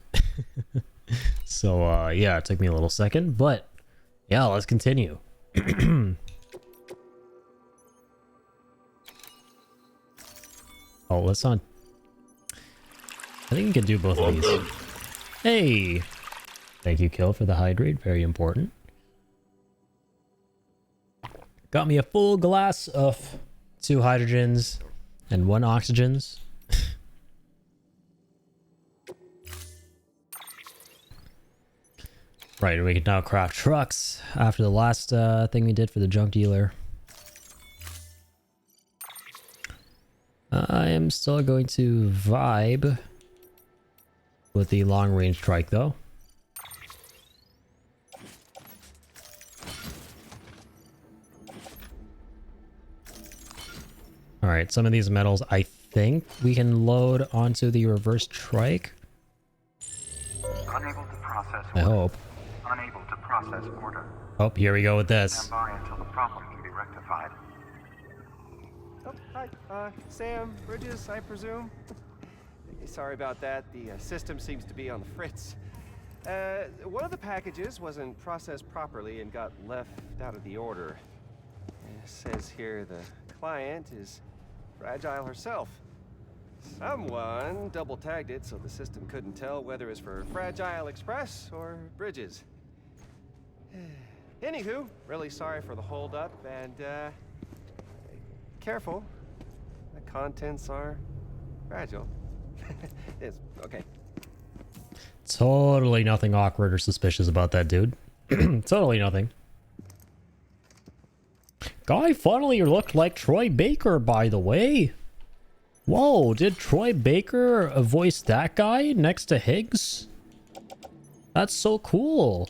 So, yeah, it took me a little second. But, yeah, let's continue. Oh, let's not... I think we can do both of these. Hey! Thank you, Kill, for the hydrate. Very important. Got me a full glass of 2 hydrogens and 1 oxygens. Right, we can now craft trucks after the last thing we did for the junk dealer. I am still going to vibe with the long-range trike, though. Alright, some of these metals I think we can load onto the reverse trike. Unable to process I order. hope. Unable to process order. Oh, here we go with this. Stand by until the problem can be rectified. Oh, hi. Sam, Bridges, I presume? Sorry about that. The system seems to be on the fritz. One of the packages wasn't processed properly and got left out of the order. It says here the client is Fragile herself. Someone double-tagged it so the system couldn't tell whether it's for Fragile Express or Bridges. Anywho, really sorry for the hold-up, and, careful. The contents are fragile. It's okay. Totally nothing awkward or suspicious about that dude. Totally nothing. Guy funnily looked like Troy Baker, by the way. Whoa, did Troy Baker voice that guy next to Higgs? That's so cool.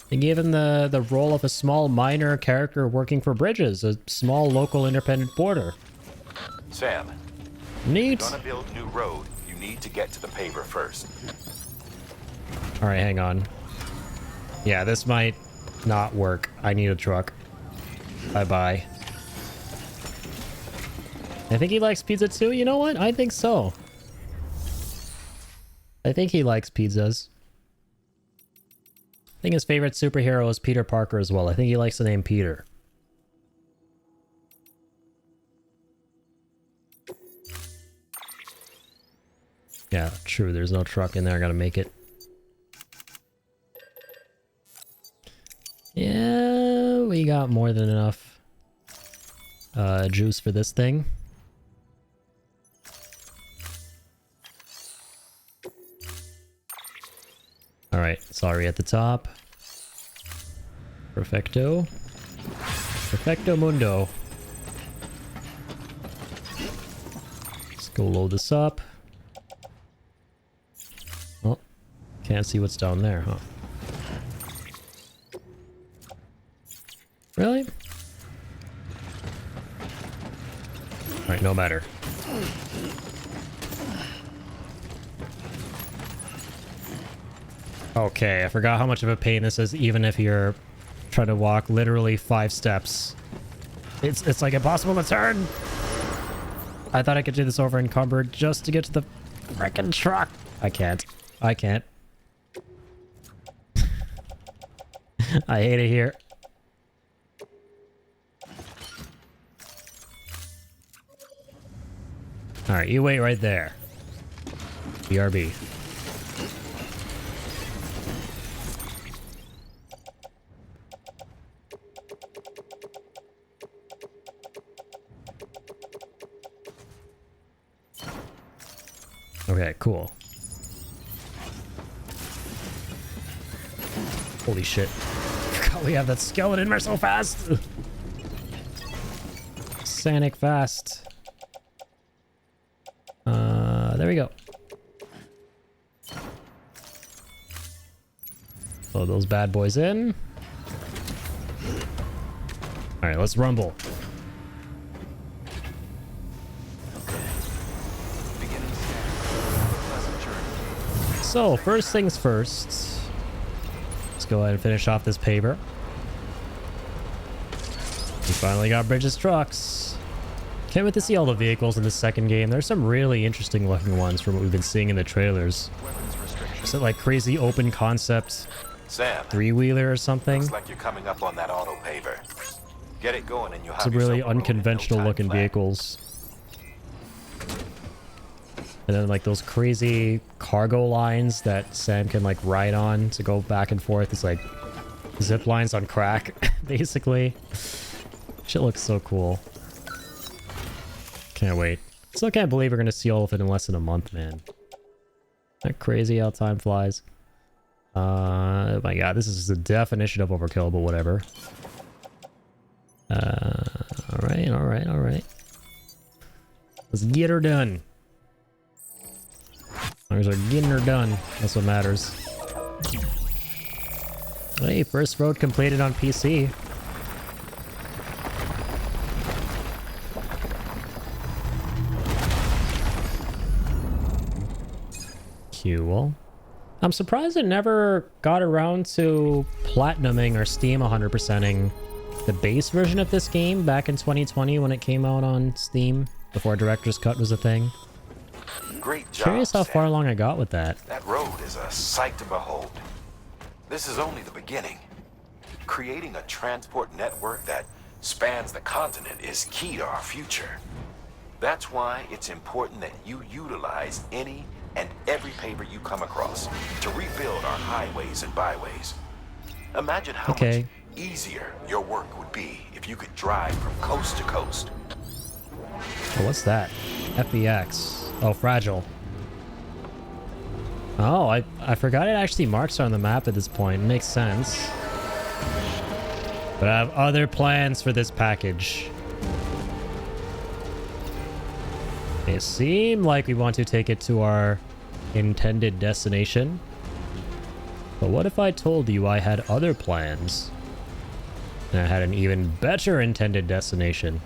They gave him the role of a small minor character working for Bridges, a small local independent border. Sam. Neat. If you're gonna build new road, you need to get to the paver first. Alright, hang on. Yeah, this might not work. I need a truck. Bye-bye. I think he likes pizza too. You know what? I think so. I think he likes pizzas. I think his favorite superhero is Peter Parker as well. I think he likes the name Peter. Yeah, true. There's no truck in there. I gotta make it. Yeah, we got more than enough juice for this thing. Alright, sorry at the top. Perfecto. Perfecto mundo. Go load this up. Oh, can't see what's down there, huh? Really? Alright, no matter. Okay, I forgot how much of a pain this is, even if you're trying to walk literally 5 steps. It's like impossible to turn! I thought I could do this over encumbered just to get to the frickin' truck. I can't. I can't. I hate it here. Alright, you wait right there. BRB. Okay, cool. Holy shit. Forgot we have that skeleton in so fast! Sanic fast. There we go. Throw those bad boys in. Alright, let's rumble. So, first things first. Let's go ahead and finish off this paver. We finally got Bridges trucks. Can't wait to see all the vehicles in the second game. There's some really interesting looking ones from what we've been seeing in the trailers. Is it like crazy open concept Sam, 3-wheeler or something? looks like you're coming up on that auto paver. Get it going and you'll have Some really yourself a road in no unconventional time looking flat. vehicles. And then like those crazy cargo lines that Sam can like ride on to go back and forth. It's like zip lines on crack, basically. Shit looks so cool. Can't wait. Still can't believe we're gonna see all of it in less than a month, man. That crazy how time flies. Oh my god, this is the definition of overkill, but whatever. Alright, alright, alright. Let's get her done. As long as we're getting her done, that's what matters. Hey, first road completed on PC. Cool. I'm surprised it never got around to platinuming or Steam 100%ing the base version of this game back in 2020 when it came out on Steam before Director's Cut was a thing. Great job, Curious how Sam. far along I got with that. That road is a sight to behold. This is only the beginning. Creating a transport network that spans the continent is key to our future. That's why it's important that you utilize any and every paver you come across to rebuild our highways and byways. Imagine how much easier your work would be if you could drive from coast to coast. Oh, what's that? FBX. Oh, fragile. Oh, I forgot it actually marks on the map at this point. It makes sense. But I have other plans for this package. It seemed like we want to take it to our intended destination. But what if I told you I had other plans? And I had an even better intended destination?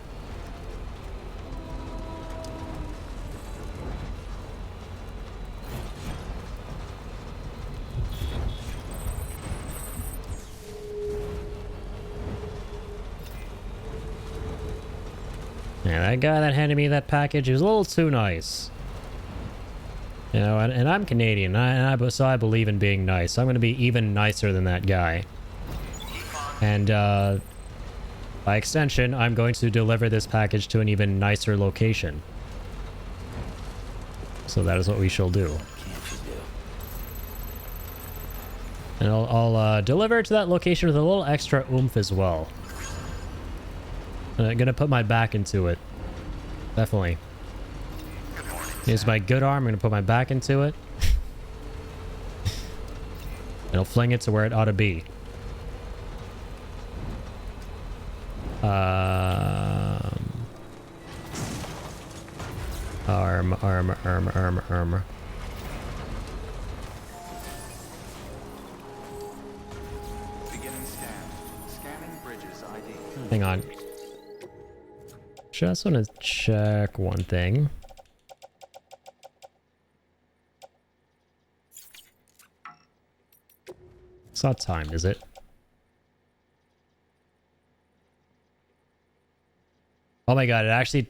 Yeah, that guy that handed me that package was a little too nice. You know, and I'm Canadian, so I believe in being nice. So I'm going to be even nicer than that guy. And by extension, I'm going to deliver this package to an even nicer location. So that is what we shall do. And I'll deliver it to that location with a little extra oomph as well. I'm gonna put my back into it. Definitely. Here's my good arm. I'm gonna put my back into it. It'll fling it to where it ought to be. Arm. Beginning scan. Scanning bridges ID. Hang on. Just want to check one thing. It's not timed, is it? Oh my god, it actually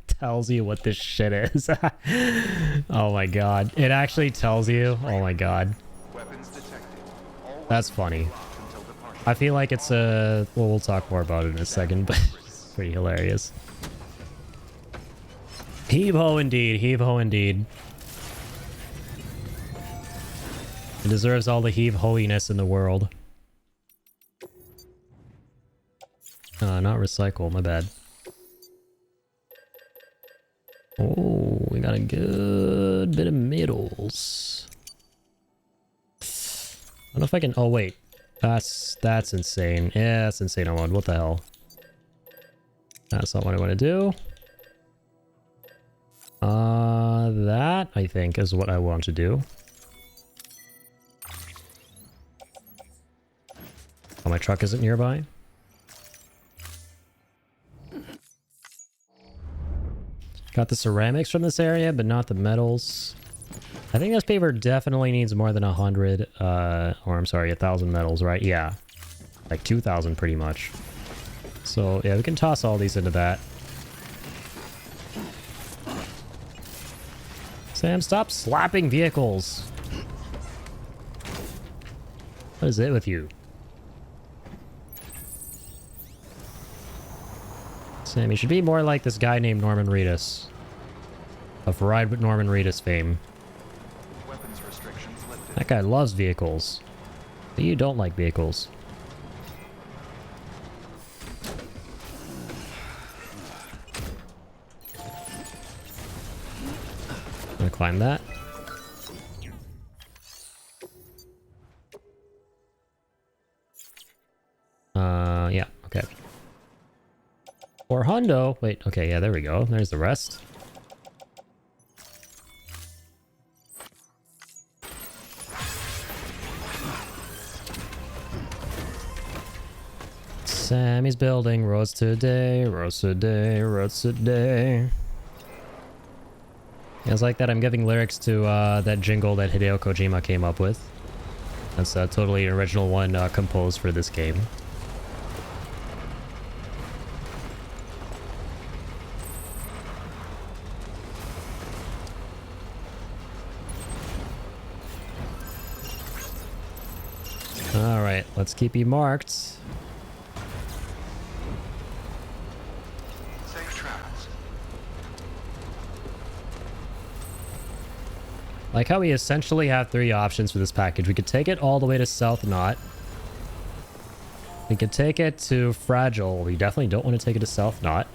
tells you what this shit is. Oh my god. It actually tells you. Oh my god. That's funny. I feel like it's a... Well, we'll talk more about it in a second, but it's pretty hilarious. Heave-ho indeed. Heave-ho indeed. It deserves all the heave-hoiness in the world. Not recycle, my bad. Oh, we got a good bit of metals. I don't know if I can... Oh, wait. That's insane. Yeah, that's insane. What the hell? That's not what I want to do. That, I think, is what I want to do. Oh, my truck isn't nearby. Got the ceramics from this area, but not the metals. I think this paper definitely needs more than 100, or I'm sorry, 1,000 metals, right? Yeah. Like 2,000 pretty much. So, yeah, we can toss all these into that. Sam, stop slapping vehicles! What is it with you? Sam, you should be more like this guy named Norman Reedus. Of Ride with Norman Reedus fame. Weapons restrictions lifted. That guy loves vehicles. But you don't like vehicles. I'm gonna climb that. Yeah, okay. Or hundo. Wait, okay, yeah, there we go. There's the rest. Sammy's building roads today, roads today, roads today. Yeah, it's like that I'm giving lyrics to that jingle that Hideo Kojima came up with. That's totally an original one composed for this game. Alright, let's keep you marked. Safe travels. Like how we essentially have 3 options for this package. We could take it all the way to South Knot. We could take it to Fragile. We definitely don't want to take it to South Knot.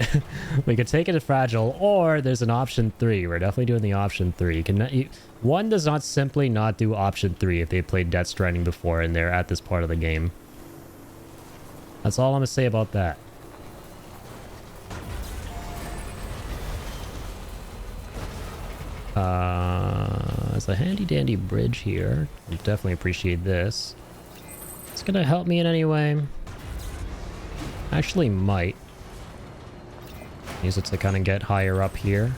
We could take it to Fragile, or there's an option 3. We're definitely doing the option 3. One does not simply not do option 3 if they played Death Stranding before and they're at this part of the game. That's all I'm going to say about that. There's a handy dandy bridge here. I definitely appreciate this. It's going to help me in any way. Actually might. Use it to kind of get higher up here.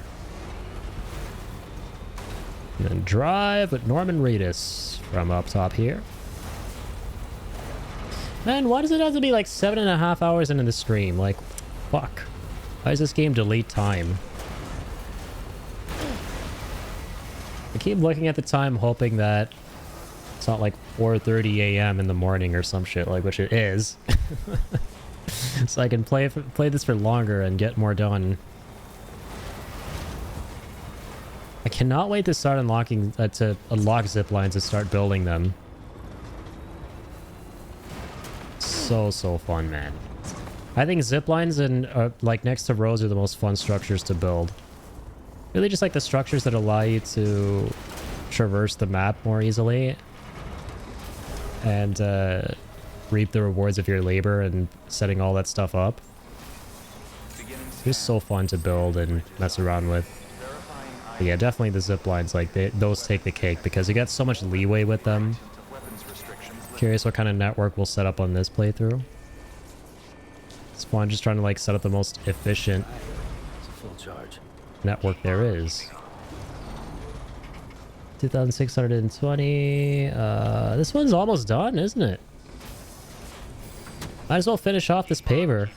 And then drive with Norman Reedus from up top here. Man, why does it have to be like 7.5 hours into the stream? Like, fuck. Why does this game delete time? I keep looking at the time hoping that it's not like 4:30 a.m. in the morning or some shit, like, which it is. So I can play this for longer and get more done. I cannot wait to start unlocking, to unlock zip lines and start building them. So fun, man. I think zip lines and like next to roads are the most fun structures to build. Really just like the structures that allow you to traverse the map more easily. And reap the rewards of your labor and setting all that stuff up. It's just so fun to build and mess around with. But yeah, definitely the zip lines, like those take the cake because you get so much leeway with them. Curious what kind of network we'll set up on this playthrough. It's fun, just trying to like set up the most efficient Full charge. network there is. 2,620. This one's almost done, isn't it? Might as well finish off this paver.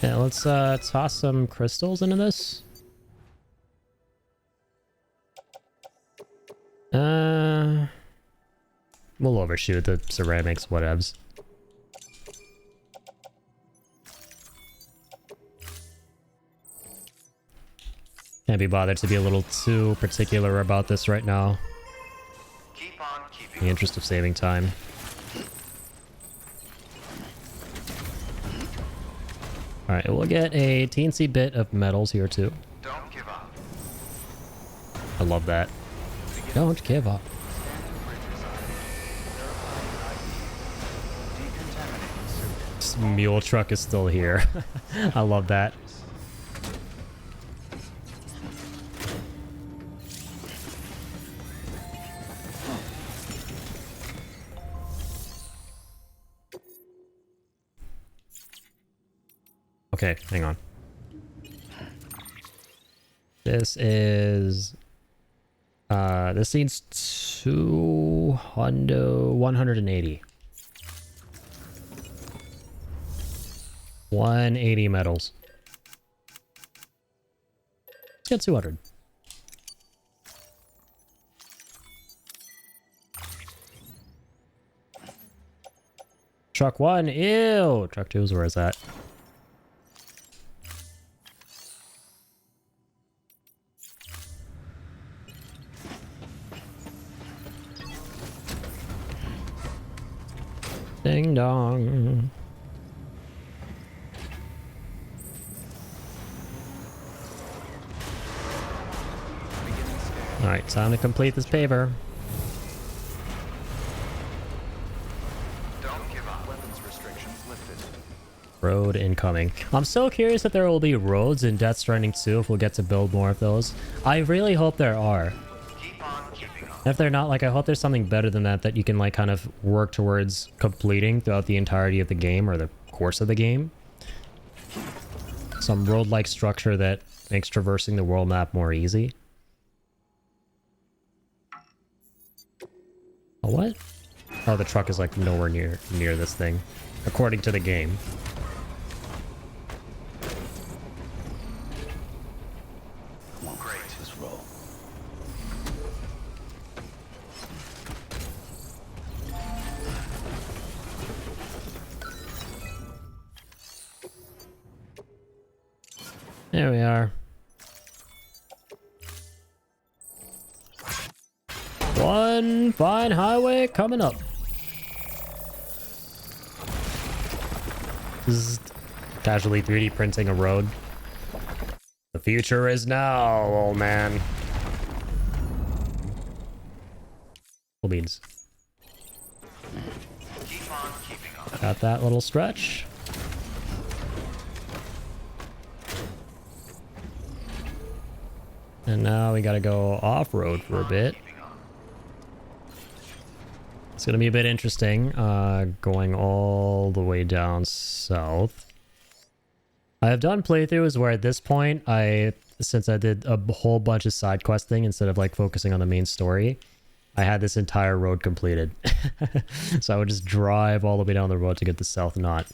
Yeah, let's toss some crystals into this. We'll overshoot the ceramics, whatevs. Can't be bothered to be a little too particular about this right now. In the interest of saving time. Alright, we'll get a teensy bit of metals here too. Don't give up. I love that. Don't give up. This mule truck is still here. I love that. Okay, hang on. This is this needs 180. 180 metals. Let's get 200. Truck 1, ew! Truck 2 is where is that? Ding dong. Alright, time to complete this paver. Don't give up. Weapons restrictions lifted. Road incoming. I'm so curious if there will be roads in Death Stranding 2 if we'll get to build more of those. I really hope there are. If they're not, like, I hope there's something better than that that you can, like, kind of work towards completing throughout the entirety of the game or the course of the game. Some road-like structure that makes traversing the world map more easy. Oh, what? Oh, the truck is, like, nowhere near this thing, according to the game. Come on, great. Let's roll. There we are. One fine highway coming up. Just casually 3D printing a road. The future is now, old man. Cool beans. Got that little stretch. And now we gotta go off-road for a bit. It's gonna be a bit interesting, going all the way down south. I have done playthroughs where at this point, since I did a whole bunch of side questing instead of like focusing on the main story, I had this entire road completed. So I would just drive all the way down the road to get the south knot.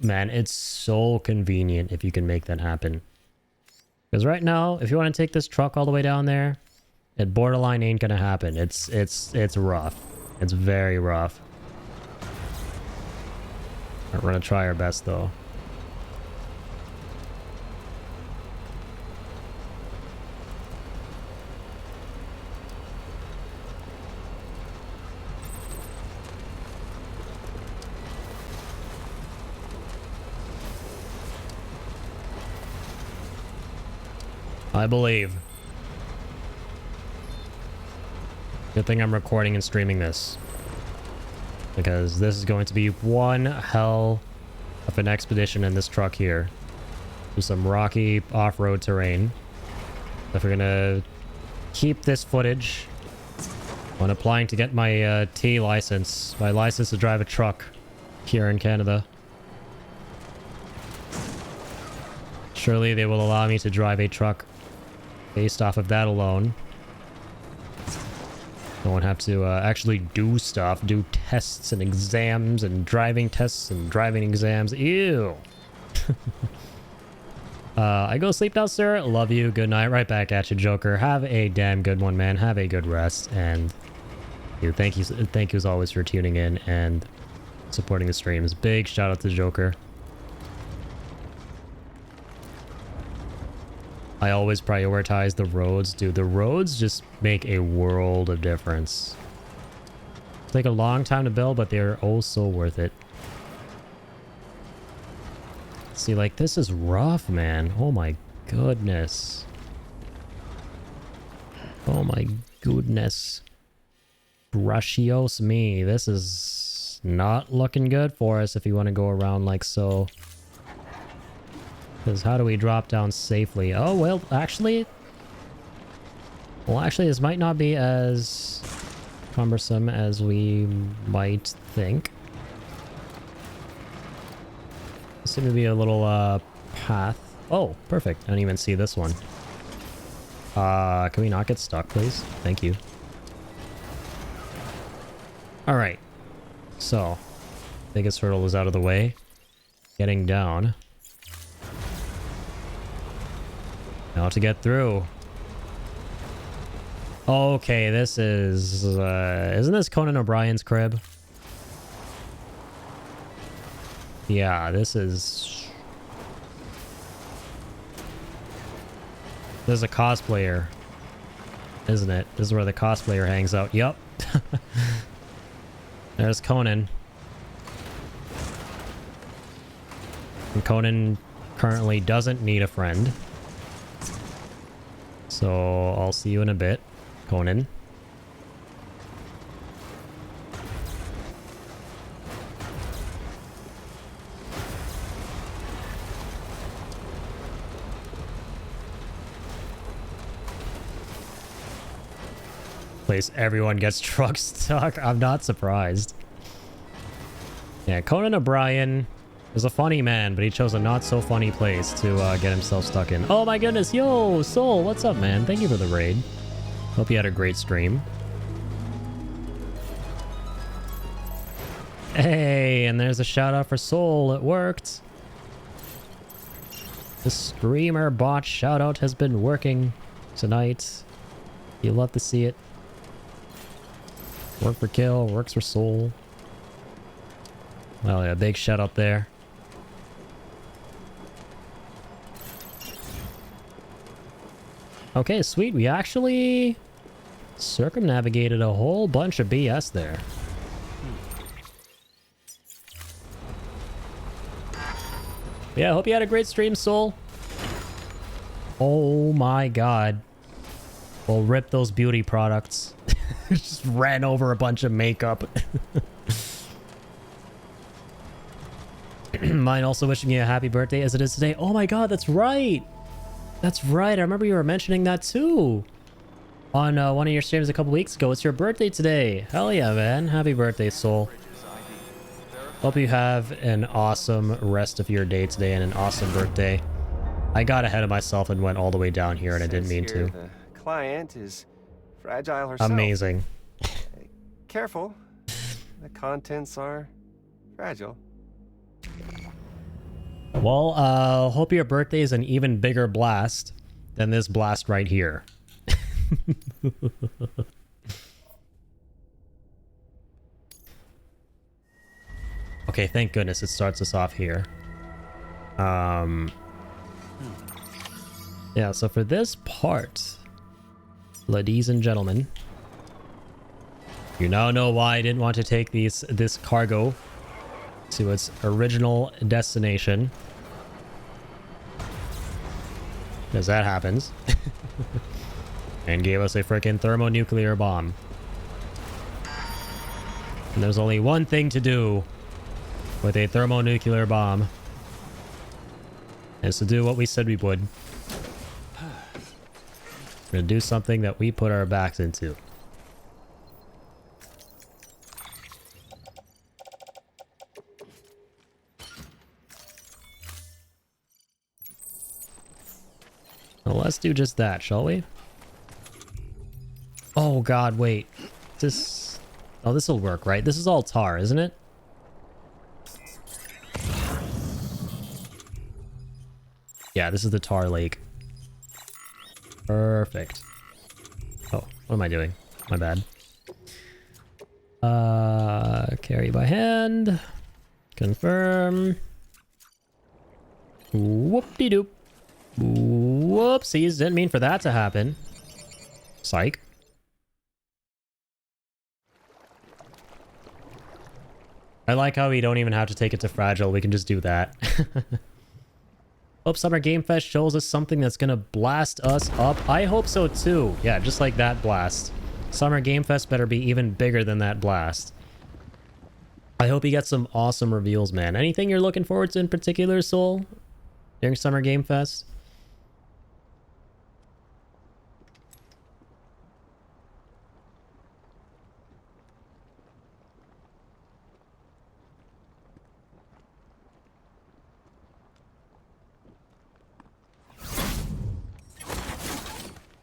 Man, it's so convenient if you can make that happen. Because right now, if you want to take this truck all the way down there, it borderline ain't gonna happen. It's rough. It's very rough. We're gonna try our best though. I believe. Good thing I'm recording and streaming this. Because this is going to be one hell of an expedition in this truck here. through some rocky off-road terrain. If we're gonna keep this footage when applying to get my T license, my license to drive a truck here in Canada. Surely they will allow me to drive a truck based off of that alone. I won't have to actually do stuff, do tests and exams and driving tests and driving exams. Ew. I go sleep now, sir. Love you. Good night. Right back at you, Joker. Have a damn good one, man. Have a good rest. And thank you as always for tuning in and supporting the streams. Big shout out to Joker. I always prioritize the roads, dude. The roads just make a world of difference. Take a long time to build, but they're oh so worth it. See, like, this is rough, man. Oh my goodness. Oh my goodness. Gracios me. This is not looking good for us if you want to go around like so. Because how do we drop down safely? Oh, well, actually... Well, actually, this might not be as cumbersome as we might think. There seems to be a little path. Oh, perfect. I didn't even see this one. Can we not get stuck, please? Thank you. Alright. So, biggest hurdle is out of the way. Getting down. Now to get through. Okay, this is... isn't this Conan O'Brien's crib? Yeah, this is... This is a cosplayer. Isn't it? This is where the cosplayer hangs out. Yup. There's Conan. And Conan currently doesn't need a friend. So I'll see you in a bit, Conan. Place everyone gets truck stuck. I'm not surprised. Yeah, Conan O'Brien is a funny man, but he chose a not so funny place to get himself stuck in. Oh my goodness, yo, Soul, what's up, man? Thank you for the raid. Hope you had a great stream. Hey, and there's a shout out for Soul. It worked. The streamer bot shout out has been working tonight. You love to see it. Work for kill, works for Soul. Well, yeah, big shout out there. Okay, sweet. We actually circumnavigated a whole bunch of BS there. Yeah, I hope you had a great stream, Soul. Oh my god. We'll rip those beauty products. Just ran over a bunch of makeup. Mine also wishing you a happy birthday as it is today. Oh my god, that's right. That's right. I remember you were mentioning that too. On one of your streams a couple weeks ago. It's your birthday today. Hell yeah, man. Happy birthday, Soul. Hope you have an awesome rest of your day today and an awesome birthday. I got ahead of myself and went all the way down here and I didn't mean to. The client is fragile herself. Amazing. Careful. The contents are fragile. Well, hope your birthday is an even bigger blast than this blast right here. Okay, thank goodness it starts us off here. Yeah, so for this part, ladies and gentlemen, you now know why I didn't want to take this cargo to its original destination. Because that happens. And gave us a freaking thermonuclear bomb. And there's only one thing to do with a thermonuclear bomb. Is to do what we said we would. We're gonna do something that we put our backs into. Well, let's do just that, shall we? Oh god, wait. This... Oh, this'll work, right? This is all tar, isn't it? Yeah, this is the tar lake. Perfect. Oh, what am I doing? My bad. Carry by hand. Confirm. Whoop-de-doop. Whoopsies, didn't mean for that to happen. Psych. I like how we don't even have to take it to Fragile, we can just do that. Hope Summer Game Fest shows us something that's gonna blast us up. I hope so too. Yeah, just like that blast. Summer Game Fest better be even bigger than that blast. I hope you get some awesome reveals, man. Anything you're looking forward to in particular, Soul? During Summer Game Fest?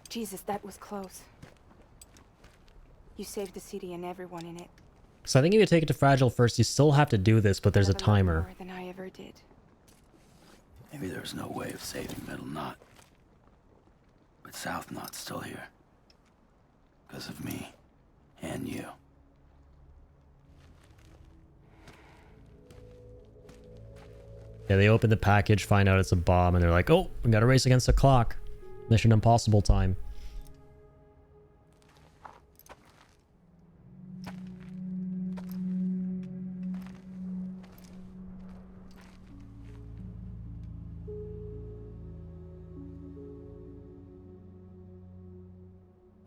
Jesus, that was close. You saved the city and everyone in it. So I think if you take it to Fragile first, you still have to do this, but there's a timer. More than I ever did. Maybe there's no way of saving Middle Knot. But South Knot's still here. Because of me. And you. Yeah, they open the package, find out it's a bomb, and they're like, oh, we gotta race against the clock. Mission Impossible time.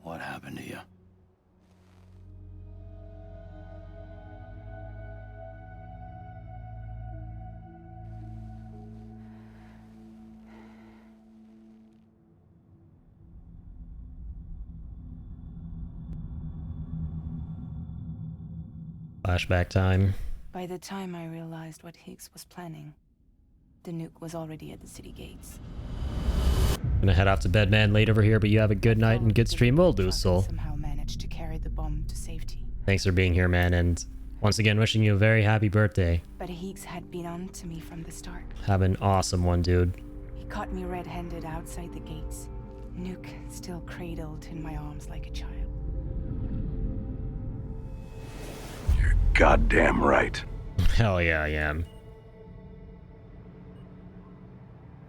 What happened to you? Flashback time. By the time I realized what Higgs was planning, the nuke was already at the city gates. Gonna head off to bed, man. Late over here, but you have a good night and good stream. Will do, Soul. Somehow managed to carry the bomb to safety. Thanks for being here, man, and once again, wishing you a very happy birthday. But Higgs had been on to me from the start. Have an awesome one, dude. He caught me red-handed outside the gates. Nuke still cradled in my arms like a child. You're goddamn right. Hell yeah, I am.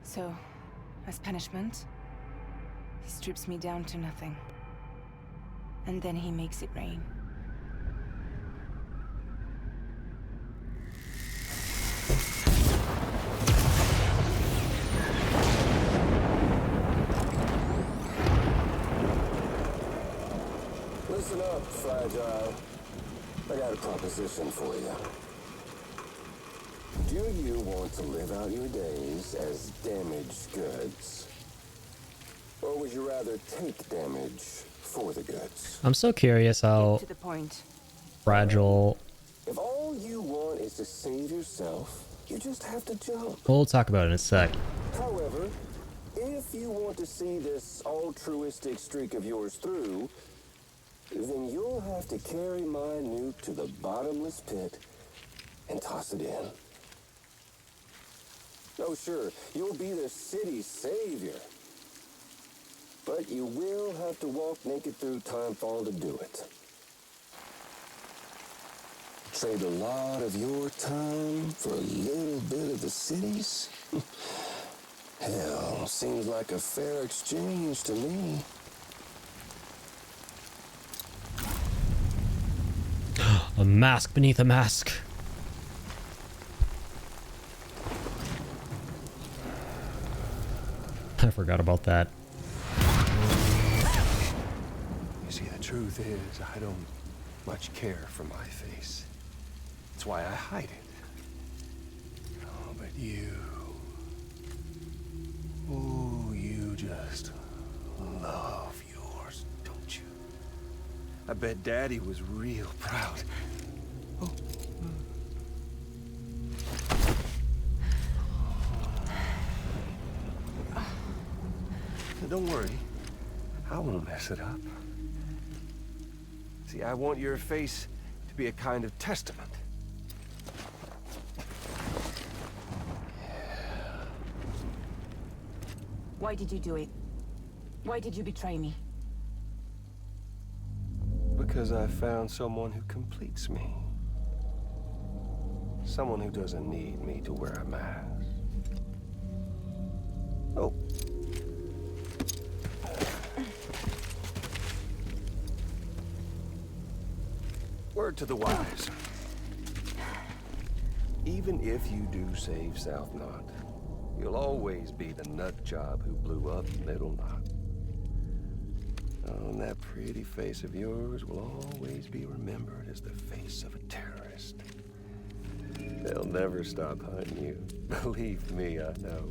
So, as punishment, he strips me down to nothing. And then he makes it rain. Listen up, Fragile. I got a proposition for you. Do you want to live out your days as damaged goods? Or would you rather take damage for the goods? I'm so curious how to the point. Fragile... If all you want is to save yourself, you just have to jump. We'll talk about it in a sec. However, if you want to see this altruistic streak of yours through, then you'll have to carry my nuke to the bottomless pit and toss it in. Oh, sure, you'll be the city's savior. But you will have to walk naked through Timefall to do it. Trade a lot of your time for a little bit of the city's? Hell, seems like a fair exchange to me. A mask beneath a mask. I forgot about that. You see, the truth is, I don't much care for my face. That's why I hide it. Oh, but you Oh, you just love yours, don't you? I bet Daddy was real proud. Oh. Don't worry. I won't mess it up. See, I want your face to be a kind of testament. Why did you do it? Why did you betray me? Because I found someone who completes me. Someone who doesn't need me to wear a mask. Oh. Word to the wise. Even if you do save South Knot, you'll always be the nut job who blew up Middle Knot. Oh, and that pretty face of yours will always be remembered as the face of a terrorist. They'll never stop hunting you. Believe me, I know.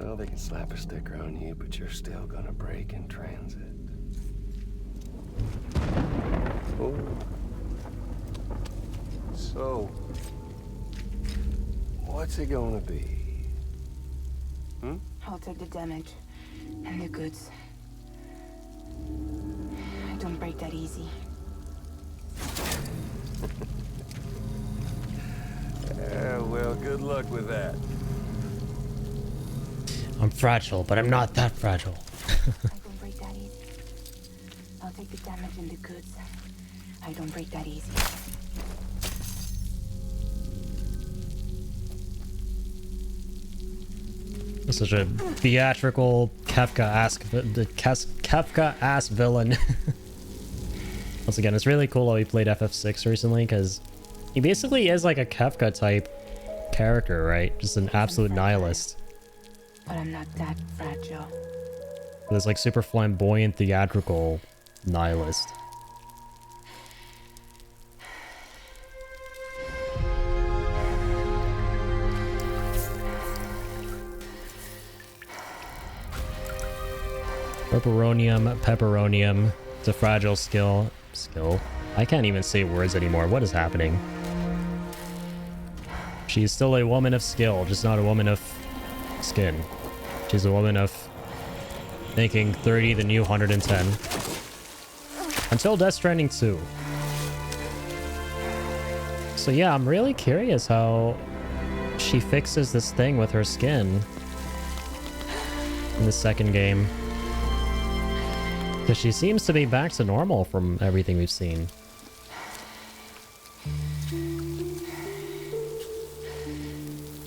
Oh, they can slap a sticker on you, but you're still gonna break in transit. Oh. So, what's it gonna be? Hmm? I'll take the damage and the goods. I don't break that easy. Yeah, well, good luck with that. I'm fragile, but I'm not that fragile. I don't break that easy. I'll take the damage and the goods. I don't break that easy. Such a theatrical Kafka-esque villain. Once again, it's really cool how he played FF6 recently, because he basically is like a Kafka type character, right? Just an absolute nihilist. But I'm not that fragile. This like super flamboyant theatrical nihilist. Pepperonium. It's a fragile skill. I can't even say words anymore. What is happening? She's still a woman of skill, just not a woman of skin. She's a woman of making 30 the new 110. Until Death Stranding 2. So yeah, I'm really curious how she fixes this thing with her skin in the second game. Because she seems to be back to normal from everything we've seen.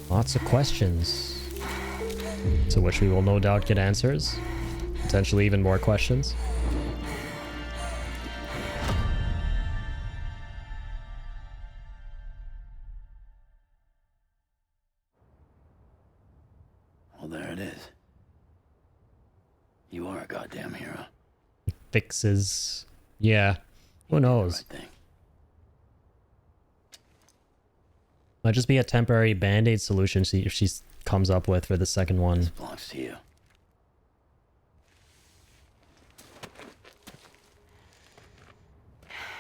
Lots of questions, to which we will no doubt get answers. Potentially even more questions. Well, there it is. You are a goddamn hero. Fixes. Yeah. Who knows? Might just be a temporary band-aid solution she comes up with for the second one. This belongs to you.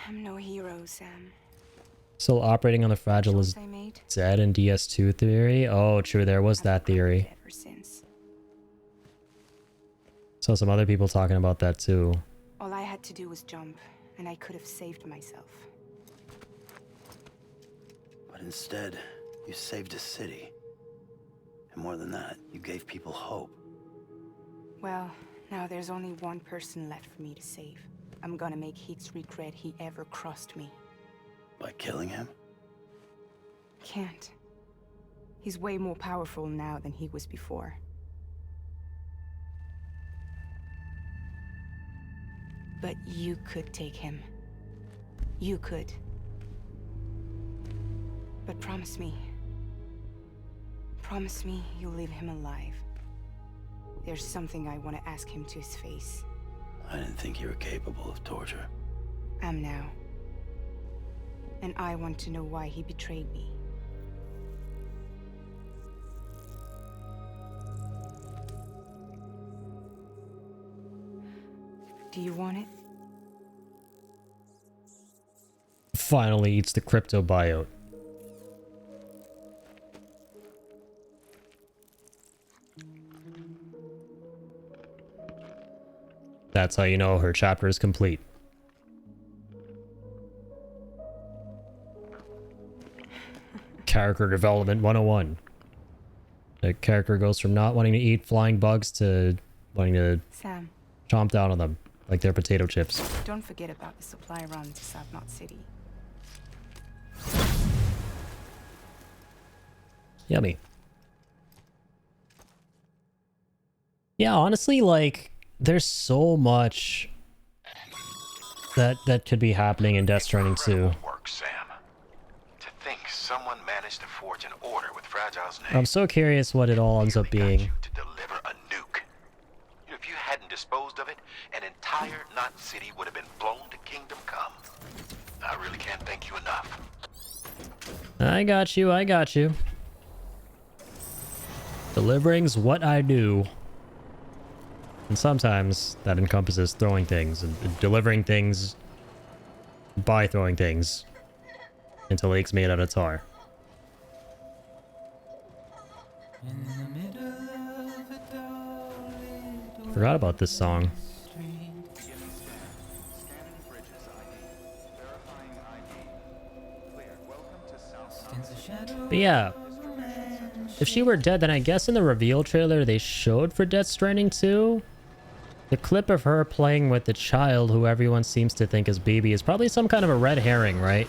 I'm no hero, Sam. Still operating on the fragile is dead in DS2 theory? Oh, true, there was that theory. Ever since. So some other people talking about that too. All I had to do was jump, and I could have saved myself. But instead, you saved a city. And more than that, you gave people hope. Well, now there's only one person left for me to save. I'm gonna make Hicks regret he ever crossed me. By killing him? Can't. He's way more powerful now than he was before. But you could take him. You could. But promise me. Promise me you'll leave him alive. There's something I want to ask him to his face. I didn't think you were capable of torture. Am now. And I want to know why he betrayed me. Do you want it? Finally eats the crypto biote. That's how you know her chapter is complete. Character development 101. The character goes from not wanting to eat flying bugs to wanting to Sam, chomp down on them like they're potato chips. don't forget about the supply run to South Knot City. Yummy. Yeah, honestly, like, there's so much that could be happening in Death Stranding 2. Work, Sam. To think someone managed to forge an order with Fragile's name. I'm so curious what it all ends up being. To deliver a nuke. If you hadn't disposed of it, an entire Knot City would have been blown to Kingdom Come. I really can't thank you enough. I got you, I got you. Delivering's what I do. And sometimes that encompasses throwing things and delivering things by throwing things into lakes made out of tar. Forgot about this song. But yeah, if she were dead, then I guess in the reveal trailer they showed for Death Stranding 2, the clip of her playing with the child who everyone seems to think is baby is probably some kind of a red herring, right?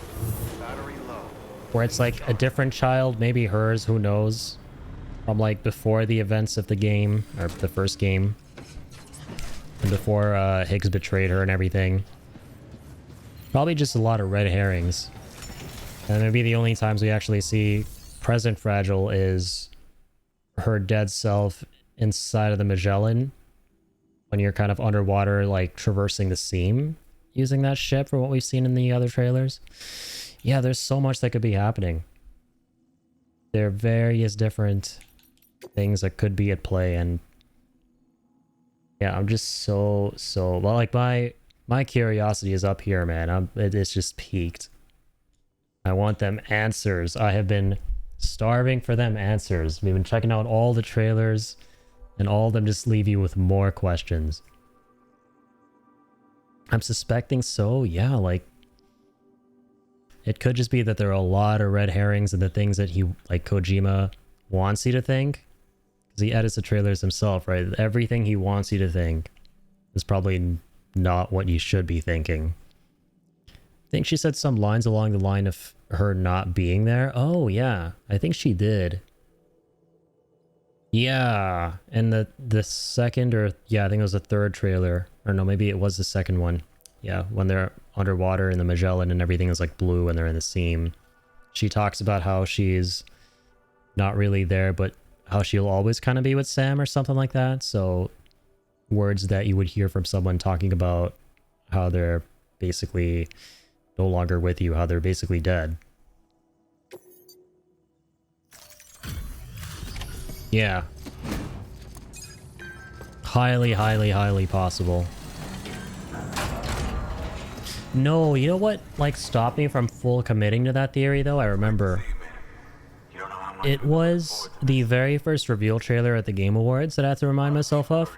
Where it's like a different child, maybe hers, who knows? From like before the events of the game, or the first game. And before Higgs betrayed her and everything. Probably just a lot of red herrings. And maybe the only times we actually see present Fragile is her dead self inside of the Magellan. When you're kind of underwater, like traversing the seam using that ship for what we've seen in the other trailers. Yeah, there's so much that could be happening. There are various different things that could be at play, and yeah, I'm just so well, like my curiosity is up here, man. It's just peaked. I want them answers. I have been starving for them answers. We've been checking out all the trailers, and all of them just leave you with more questions. I'm suspecting so, yeah, like, it could just be that there are a lot of red herrings and the things that he, like, Kojima wants you to think. Because he edits the trailers himself, right? Everything he wants you to think is probably not what you should be thinking. I think she said some lines along the line of her not being there. Oh, yeah. I think she did. Yeah. And the second, or yeah, I think it was the third trailer. Or no, maybe it was the second one. Yeah, when they're underwater in the Magellan and everything is like blue and they're in the seam. She talks about how she's not really there, but how she'll always kind of be with Sam or something like that. So words that you would hear from someone talking about how they're basically no longer with you, how they're basically dead. Yeah. Highly, highly, highly possible. No, you know what, like, stopped me from full committing to that theory, though? I remember. It was the very first reveal trailer at the Game Awards that I have to remind myself of.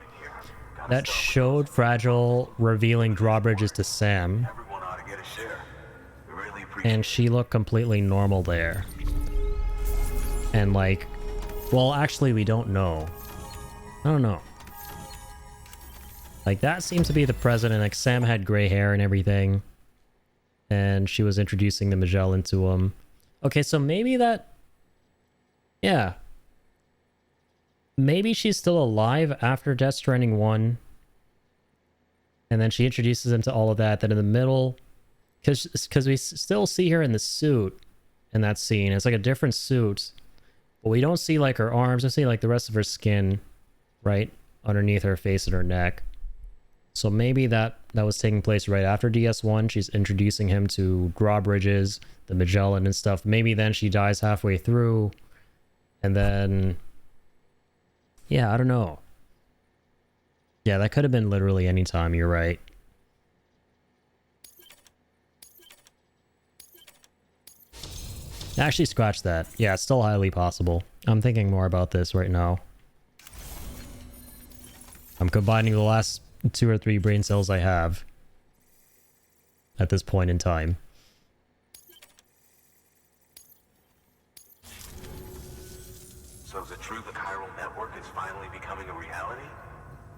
That showed Fragile revealing drawbridges to Sam. And she looked completely normal there. And like, well, actually we don't know. I don't know. Like, that seemed to be the president. Like, Sam had gray hair and everything. And she was introducing the Magellan to him. Okay, so maybe that... Yeah. Maybe she's still alive after Death Stranding 1. And then she introduces him to all of that. Then in the middle... Because we still see her in the suit in that scene. It's like a different suit. But we don't see, like, her arms. We see, like, the rest of her skin, right? Underneath her face and her neck. So maybe that was taking place right after DS1. She's introducing him to drawbridges, the Magellan and stuff. Maybe then she dies halfway through. And then... Yeah, I don't know. Yeah, that could have been literally any time. You're right. Actually, scratch that. Yeah, it's still highly possible. I'm thinking more about this right now. I'm combining the last 2 or 3 brain cells I have at this point in time. So is it true the chiral network is finally becoming a reality?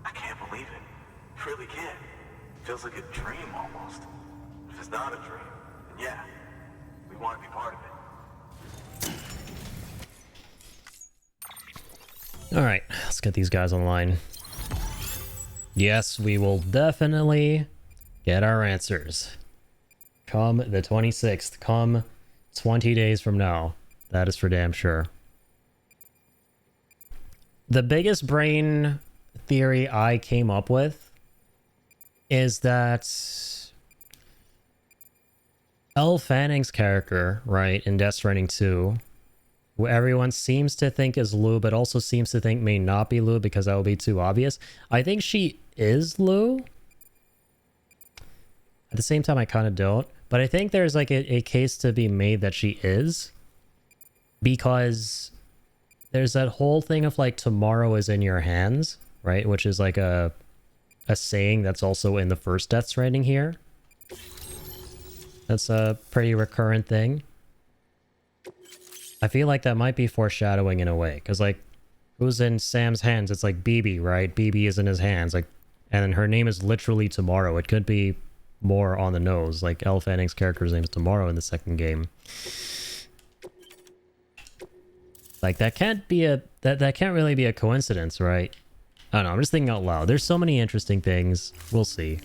I can't believe it. Really can't. Feels like a dream almost. If it's not a dream, then yeah, we want to be part of it. Alright, let's get these guys online. Yes, we will definitely get our answers. Come the 26th. Come 20 days from now. That is for damn sure. The biggest brain theory I came up with is that Elle Fanning's character, right, in Death Stranding 2, who everyone seems to think is Lou, but also seems to think may not be Lou because that would be too obvious. I think she is Lou. At the same time, I kind of don't. But I think there's like a case to be made that she is. Because there's that whole thing of like, tomorrow is in your hands, right? Which is like a saying that's also in the first Death Stranding here. That's a pretty recurrent thing. I feel like that might be foreshadowing in a way. Because like, who's in Sam's hands? It's like BB, right? BB is in his hands. Like, and then her name is literally Tomorrow. It could be more on the nose. Like, Elle Fanning's character's name is Tomorrow in the second game. Like, that can't be a... That can't really be a coincidence, right? I don't know, I'm just thinking out loud. There's so many interesting things. We'll see.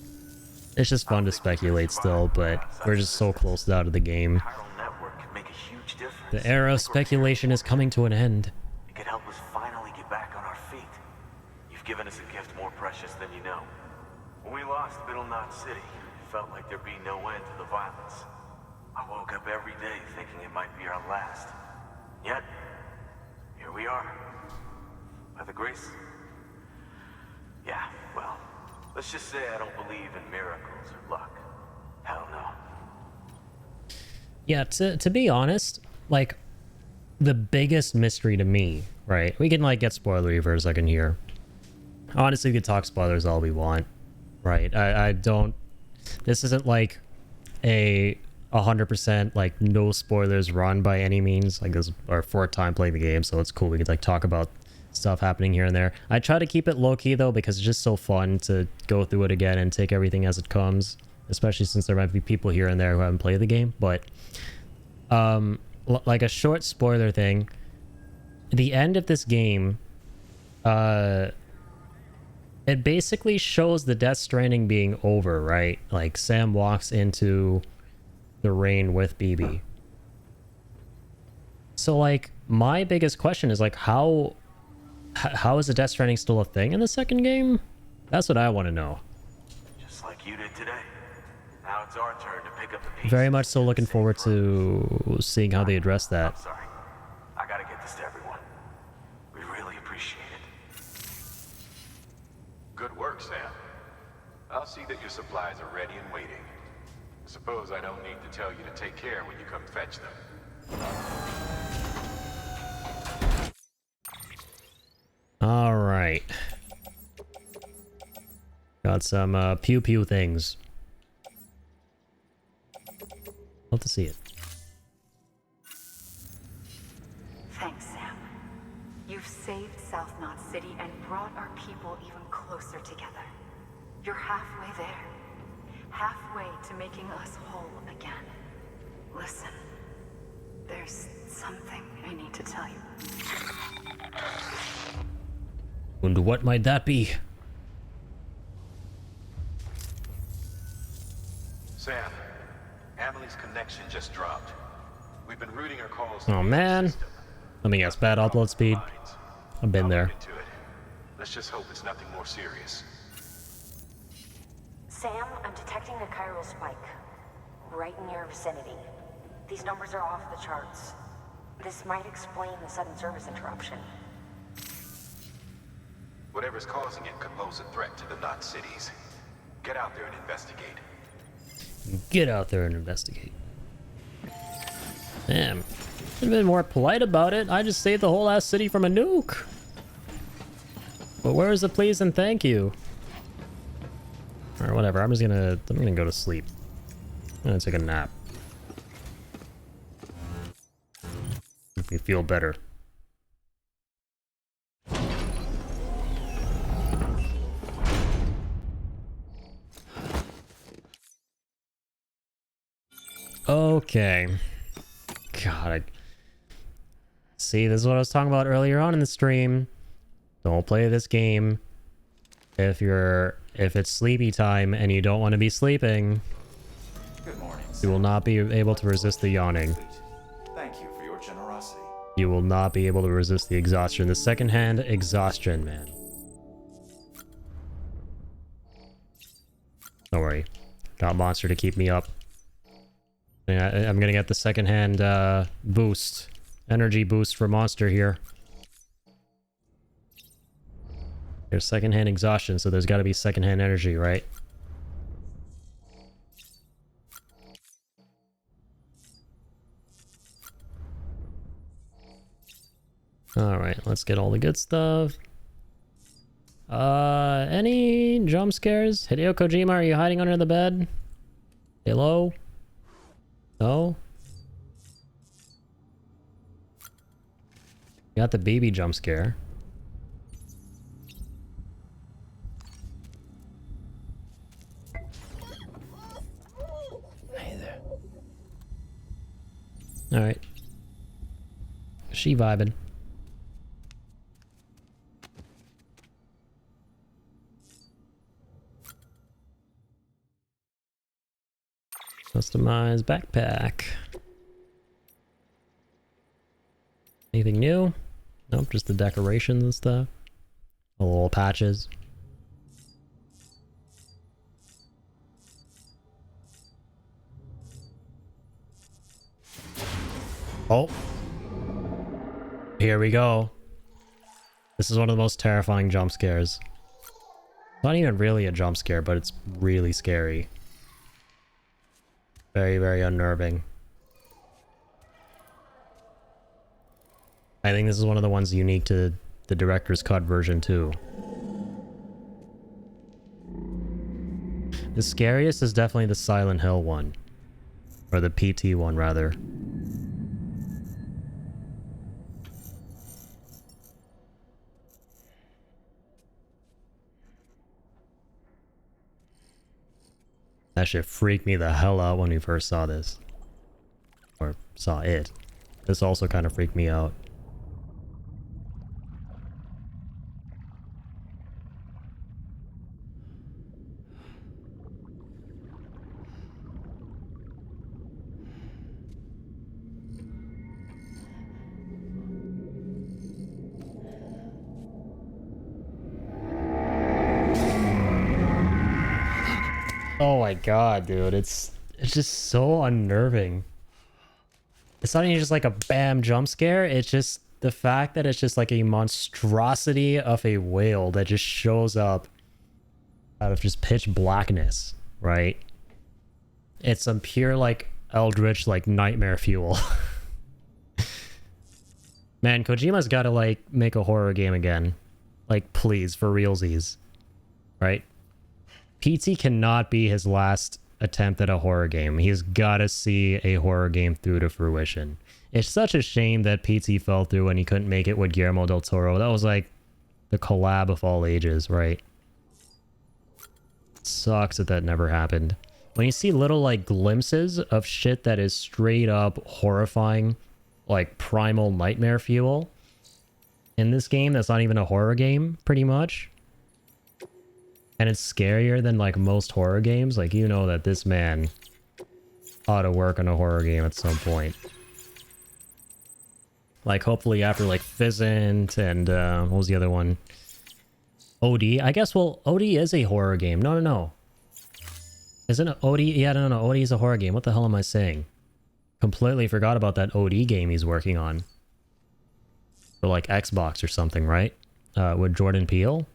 It's just fun to speculate still, but we're just so close out of the game. The era of speculation is coming to an end. It could help us finally get back on our feet. You've given us a gift more precious than you know. When we lost Middle Knot City, it felt like there'd be no end to the violence. I woke up every day thinking it might be our last. Yet, here we are. By the grace... Yeah, well, let's just say I don't believe in miracles or luck. Hell no. Yeah, to be honest, like, the biggest mystery to me, right? We can, like, get spoilery for a second here. Honestly, we could talk spoilers all we want, right? I don't... This isn't, like, a 100%, like, no spoilers run by any means. Like, this is our 4th time playing the game, so it's cool. We could, like, talk about stuff happening here and there. I try to keep it low-key, though, because it's just so fun to go through it again and take everything as it comes. Especially since there might be people here and there who haven't played the game. But, like a short spoiler thing, the end of this game, it basically shows the Death Stranding being over, right? Like, Sam walks into the rain with BB. So, like, my biggest question is, like, how is the Death Stranding still a thing in the second game? That's what I want to know. Just like you did today. Now it's our turn to pick up the pieces. Very much so looking forward to seeing how they address that. I'm sorry. I gotta get this to everyone. We really appreciate it. Good work, Sam. I'll see that your supplies are ready and waiting. Suppose I don't need to tell you to take care when you come fetch them. All right. Got some pew-pew things. Love to see it. Thanks, Sam. You've saved South Knot City and brought our people even closer together. You're halfway there. Halfway to making us whole again. Listen, there's something I need to tell you. And what might that be? Sam, Amelie's connection just dropped. We've been routing her calls. Oh man. Let me guess, bad upload speed. I've been there. Let's just hope it's nothing more serious. Sam, I'm detecting a chiral spike right in your vicinity. These numbers are off the charts. This might explain the sudden service interruption. Whatever's causing it could pose a threat to the Knot cities. Get out there and investigate. Get out there and investigate. Damn. I've been more polite about it. I just saved the whole ass city from a nuke. But where's the please and thank you? Or whatever. I'm gonna go to sleep. I'm gonna take a nap. Make me feel better. Okay. God, see, this is what I was talking about earlier on in the stream. Don't play this game if it's sleepy time and you don't want to be sleeping. Good morning. You will not be able to resist the yawning. Thank you for your generosity. You will not be able to resist the exhaustion. The secondhand exhaustion, man. Don't worry. Got Monster to keep me up. Yeah, I'm gonna get the secondhand boost. Energy boost for Monster here. There's secondhand exhaustion, so there's gotta be secondhand energy, right? Alright, let's get all the good stuff. Any jump scares? Hideo Kojima, are you hiding under the bed? Hello? No? Got the baby jump scare. Hey there. Alright. She vibing. Customize backpack. Anything new? Nope, just the decorations and stuff. The little patches. Oh. Here we go. This is one of the most terrifying jump scares. It's not even really a jump scare, but it's really scary. Very, very unnerving. I think this is one of the ones unique to the director's cut version too. The scariest is definitely the Silent Hill one. Or the PT one, rather. That shit freaked me the hell out when we first saw this. Or saw it. This also kind of freaked me out. Oh my god, dude, it's just so unnerving. It's not even just like a bam jump scare, it's just the fact that it's just like a monstrosity of a whale that just shows up out of just pitch blackness, right? It's some pure like eldritch like nightmare fuel. Man, Kojima's gotta like make a horror game again. Like please, for realsies. Right? PT cannot be his last attempt at a horror game. He's got to see a horror game through to fruition. It's such a shame that PT fell through and he couldn't make it with Guillermo del Toro. That was like the collab of all ages, right? Sucks that that never happened. When you see little like glimpses of shit that is straight up horrifying, like primal nightmare fuel in this game that's not even a horror game, pretty much. And it's scarier than like most horror games. Like, you know that this man ought to work on a horror game at some point. Like, hopefully after like Fizzant and what was the other one? OD? I guess, well, OD is a horror game. No. Isn't it OD? Yeah, no. OD is a horror game. What the hell am I saying? Completely forgot about that OD game he's working on. For like Xbox or something, right? With Jordan Peele?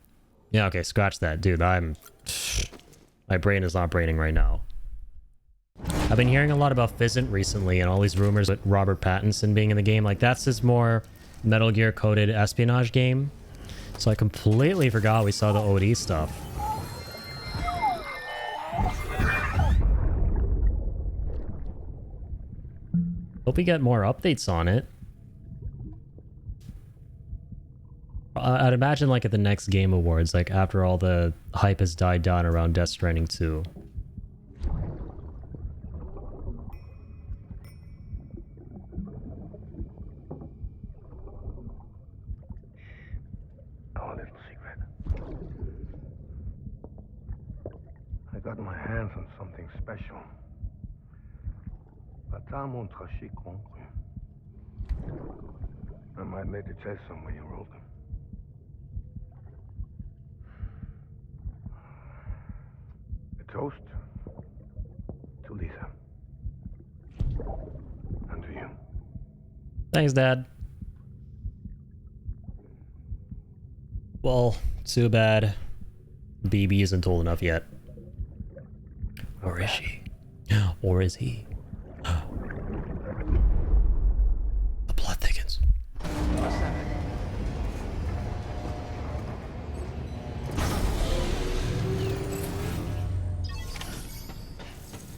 Yeah, okay, scratch that. Dude, my brain is not braining right now. I've been hearing a lot about Fizzant recently and all these rumors with Robert Pattinson being in the game. Like, that's his more Metal Gear coded espionage game. So I completely forgot we saw the OD stuff. Hope we get more updates on it. I'd imagine like at the next Game Awards, like after all the hype has died down around Death Stranding 2. Our little secret. I got my hands on something special. I might later test some when you roll them. A toast to Lisa. And to you. Thanks, Dad. Well, too bad BB isn't old enough yet. Or is she? Or is he? The plot thickens.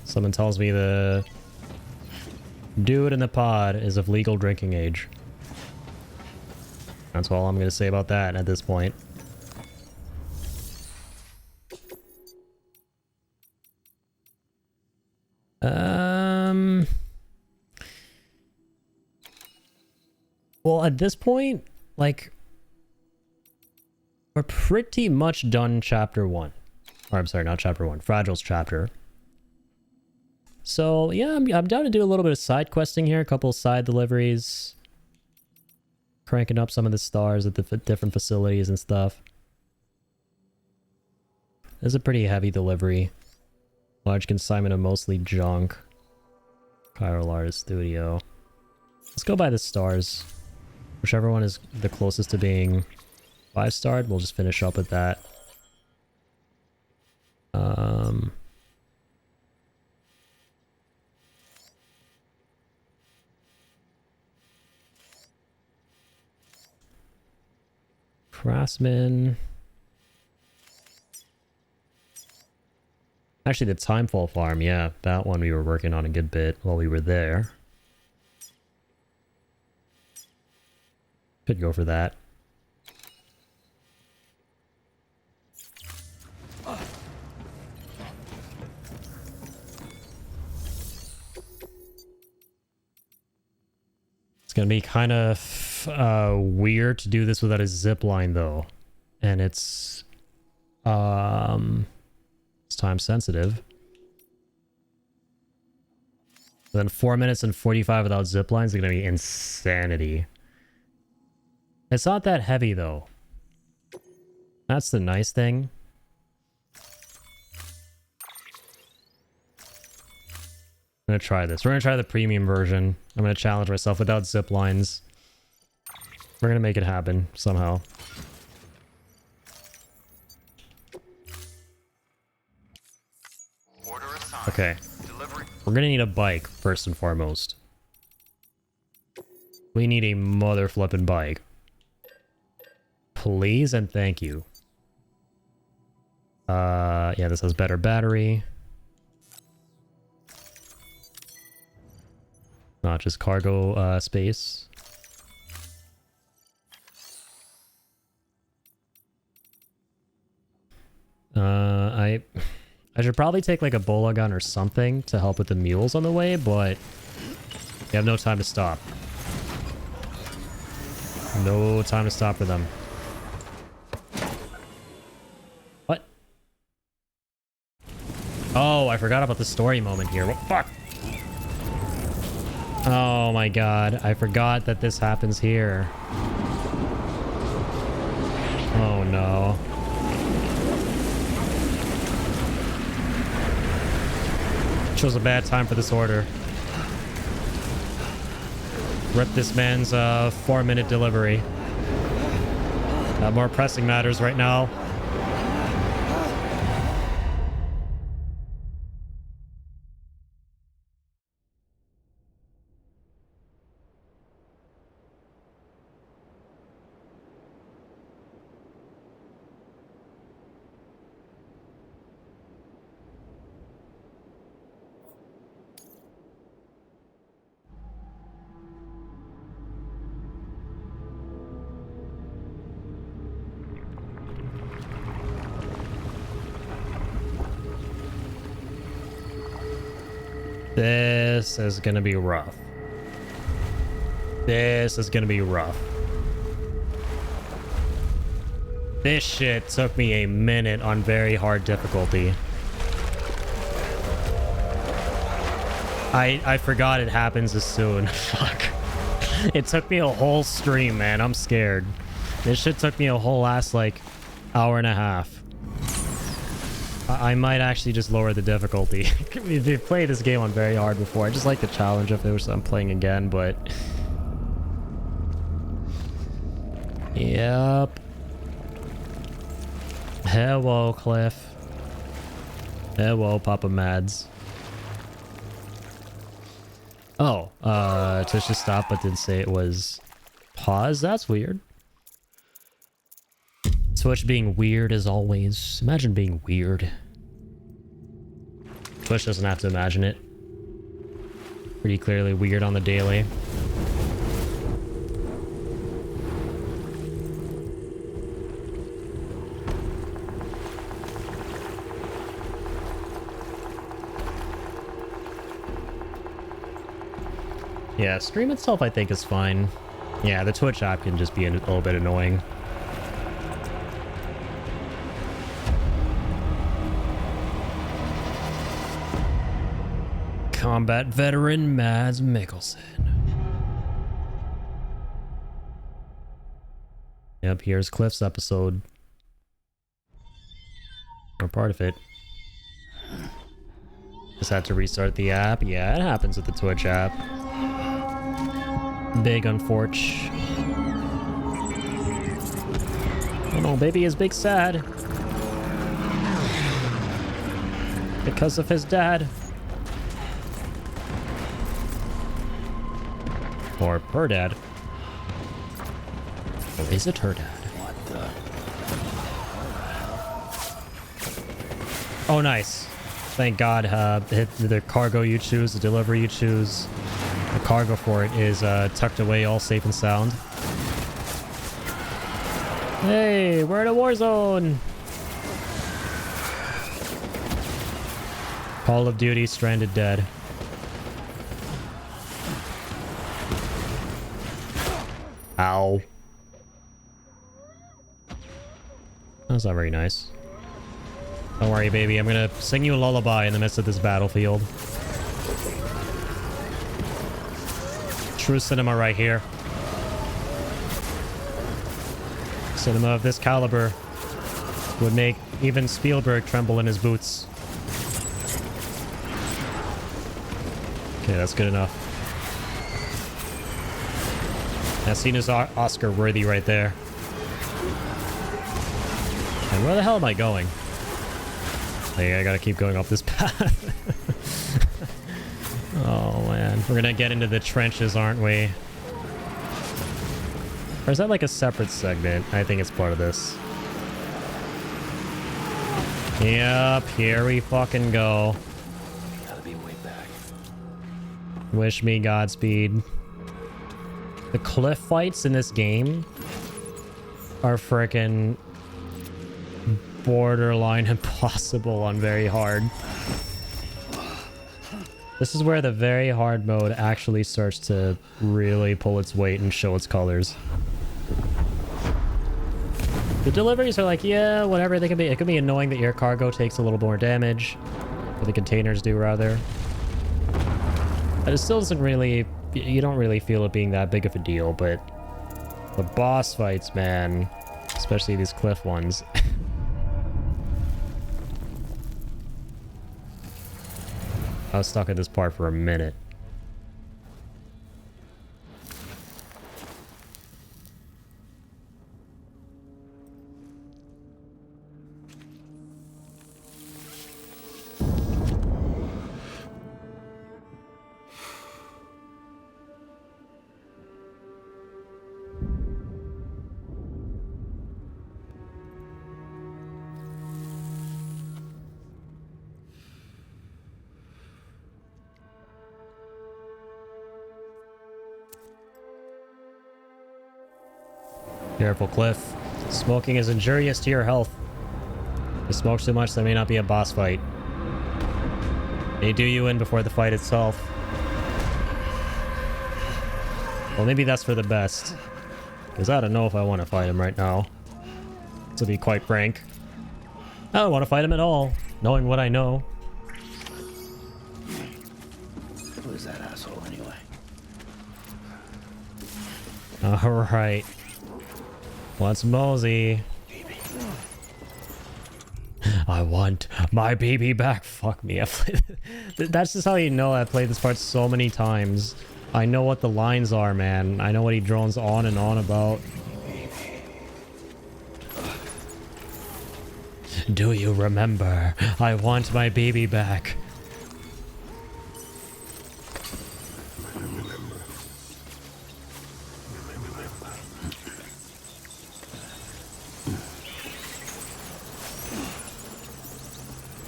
Someone tells me the dude in the pod is of legal drinking age. That's all I'm going to say about that at this point. Well, at this point, like, we're pretty much done chapter 1. Or, I'm sorry, not chapter 1. Fragile's chapter. So, yeah, I'm down to do a little bit of side questing here. A couple side deliveries. Cranking up some of the stars at the different facilities and stuff. It's a pretty heavy delivery. Large consignment of mostly junk. Chiral Artist Studio. Let's go by the stars. Whichever one is the closest to being 5-starred, we'll just finish up with that. Craftsman. Actually, the Timefall farm, yeah, that one we were working on a good bit while we were there. Could go for that. It's gonna be kind of weird to do this without a zip line though, and it's time sensitive. Then 4 minutes and 45 without zip lines is gonna be insanity. It's not that heavy though. That's the nice thing. I'm gonna try this. We're gonna try the premium version. I'm gonna challenge myself without zip lines. We're gonna make it happen somehow. Okay. We're gonna need a bike first and foremost. We need a mother flippin' bike. Please and thank you. Yeah, this has better battery. Not just cargo space. I should probably take like a bola gun or something to help with the mules on the way, but we have no time to stop. No time to stop for them. What? Oh, I forgot about the story moment here. What fuck? Oh my god, I forgot that this happens here. Oh no. Chose a bad time for this order. Rip this man's 4-minute delivery. Got more pressing matters right now. This is gonna be rough. This is gonna be rough. This shit took me a minute on very hard difficulty. I forgot it happens this soon. Fuck. It took me a whole stream, man. I'm scared. This shit took me a whole ass, like, hour and a half. I might actually just lower the difficulty. We've played this game on very hard before. I just like the challenge if it was I'm playing again, but... Yep. Hello, Cliff. Hello, Papa Mads. Oh, Tish just stopped but didn't say it was pause. That's weird. Twitch being weird as always. Imagine being weird. Twitch doesn't have to imagine it. Pretty clearly weird on the daily. Yeah, stream itself I think is fine. Yeah, the Twitch app can just be a little bit annoying. Combat veteran Mads Mikkelsen. Yep, here's Cliff's episode. Or part of it. Just had to restart the app. Yeah, it happens with the Twitch app. Big unfortunate. Oh no, baby is big sad. Because of his dad. Or her dad. Or is it her dad? What the? Oh, nice. Thank God, the cargo you choose, the delivery you choose, the cargo for it is tucked away all safe and sound. Hey, we're in a war zone! Call of Duty Stranded Dead. Ow. That's not very nice. Don't worry, baby. I'm gonna sing you a lullaby in the midst of this battlefield. True cinema right here. Cinema of this caliber would make even Spielberg tremble in his boots. Okay, that's good enough. That scene is Oscar worthy right there. And where the hell am I going? Like, I gotta keep going up this path. Oh man, we're gonna get into the trenches, aren't we? Or is that like a separate segment? I think it's part of this. Yep, here we fucking go. Gotta be way back. Wish me Godspeed. The cliff fights in this game are frickin' borderline impossible on very hard. This is where the very hard mode actually starts to really pull its weight and show its colors. The deliveries are like, yeah, whatever. They can be. It can be annoying that your cargo takes a little more damage, or the containers do rather. But it still doesn't really. You don't really feel it being that big of a deal. But the boss fights, man, especially these cliff ones. I was stuck at this part for a minute. Careful, Cliff. Smoking is injurious to your health. If you smoke too much, there may not be a boss fight. They do you in before the fight itself. Well, maybe that's for the best. Because I don't know if I want to fight him right now. To be quite frank. I don't want to fight him at all, knowing what I know. Who is that asshole anyway? Alright. What's Mosey? I want my baby back. Fuck me. That's just how you know I played this part so many times. I know what the lines are, man. I know what he drones on and on about. Do you remember? I want my baby back.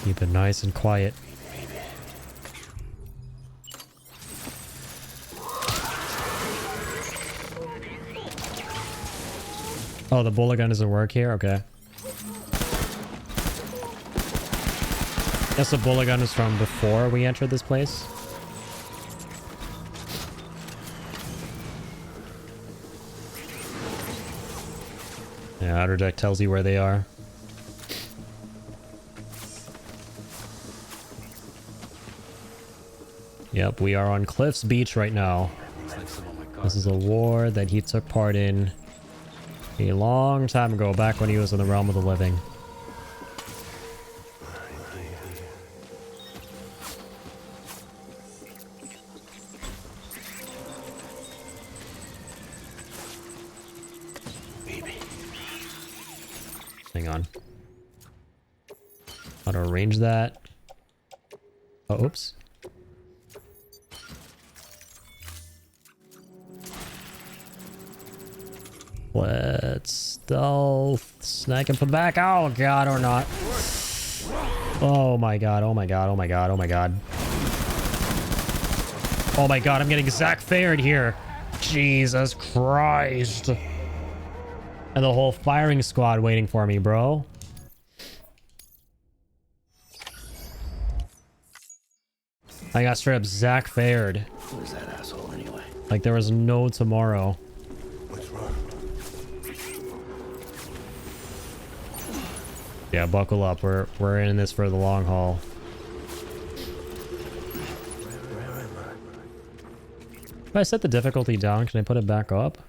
Keep it nice and quiet. Oh, the bullet gun doesn't work here? Okay. Guess the bullet gun is from before we entered this place. Yeah, outer deck tells you where they are. Yep, we are on Cliff's Beach right now. This is a war that he took part in a long time ago, back when he was in the realm of the living. Hang on. How to arrange that? Oh, oops. Let's stealth. Snag him from the back. Oh god, or not. Oh my god, oh my god, oh my god, oh my god. Oh my god, I'm getting Zach Fared here. Jesus Christ. And the whole firing squad waiting for me, bro. I got straight up Zach Fared. Who is that asshole anyway? Like there was no tomorrow. Yeah, buckle up. We're in this for the long haul. If I set the difficulty down, can I put it back up?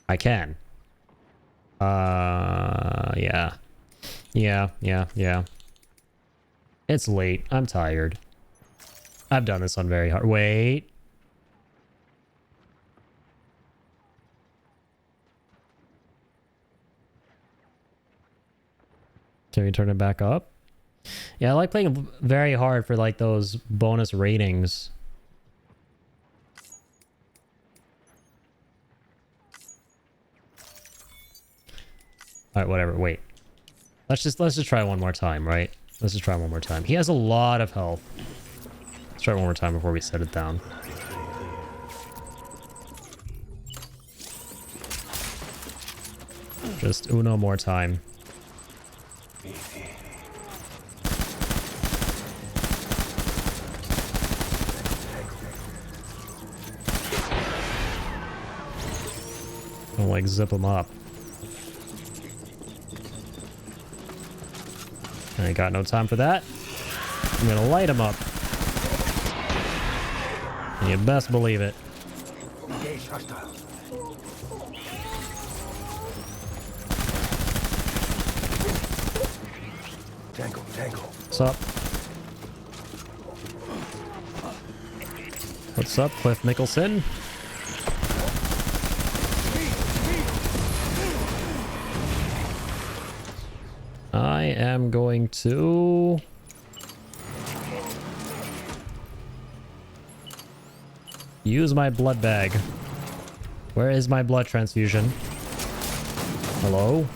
I can. Yeah. Yeah. It's late. I'm tired. I've done this on very hard. Wait. Can we turn it back up? Yeah, I like playing very hard for like those bonus ratings. All right, whatever. Wait. Let's just try one more time, right? Let's just try one more time. He has a lot of health. Let's try one more time before we set it down. Just uno more time. I'll like zip them up. I ain't got no time for that. I'm gonna light them up. You best believe it. Engage hostiles. Tango. What's up? What's up, Cliff Mickelson? I am going to... use my blood bag. Where is my blood transfusion? Hello?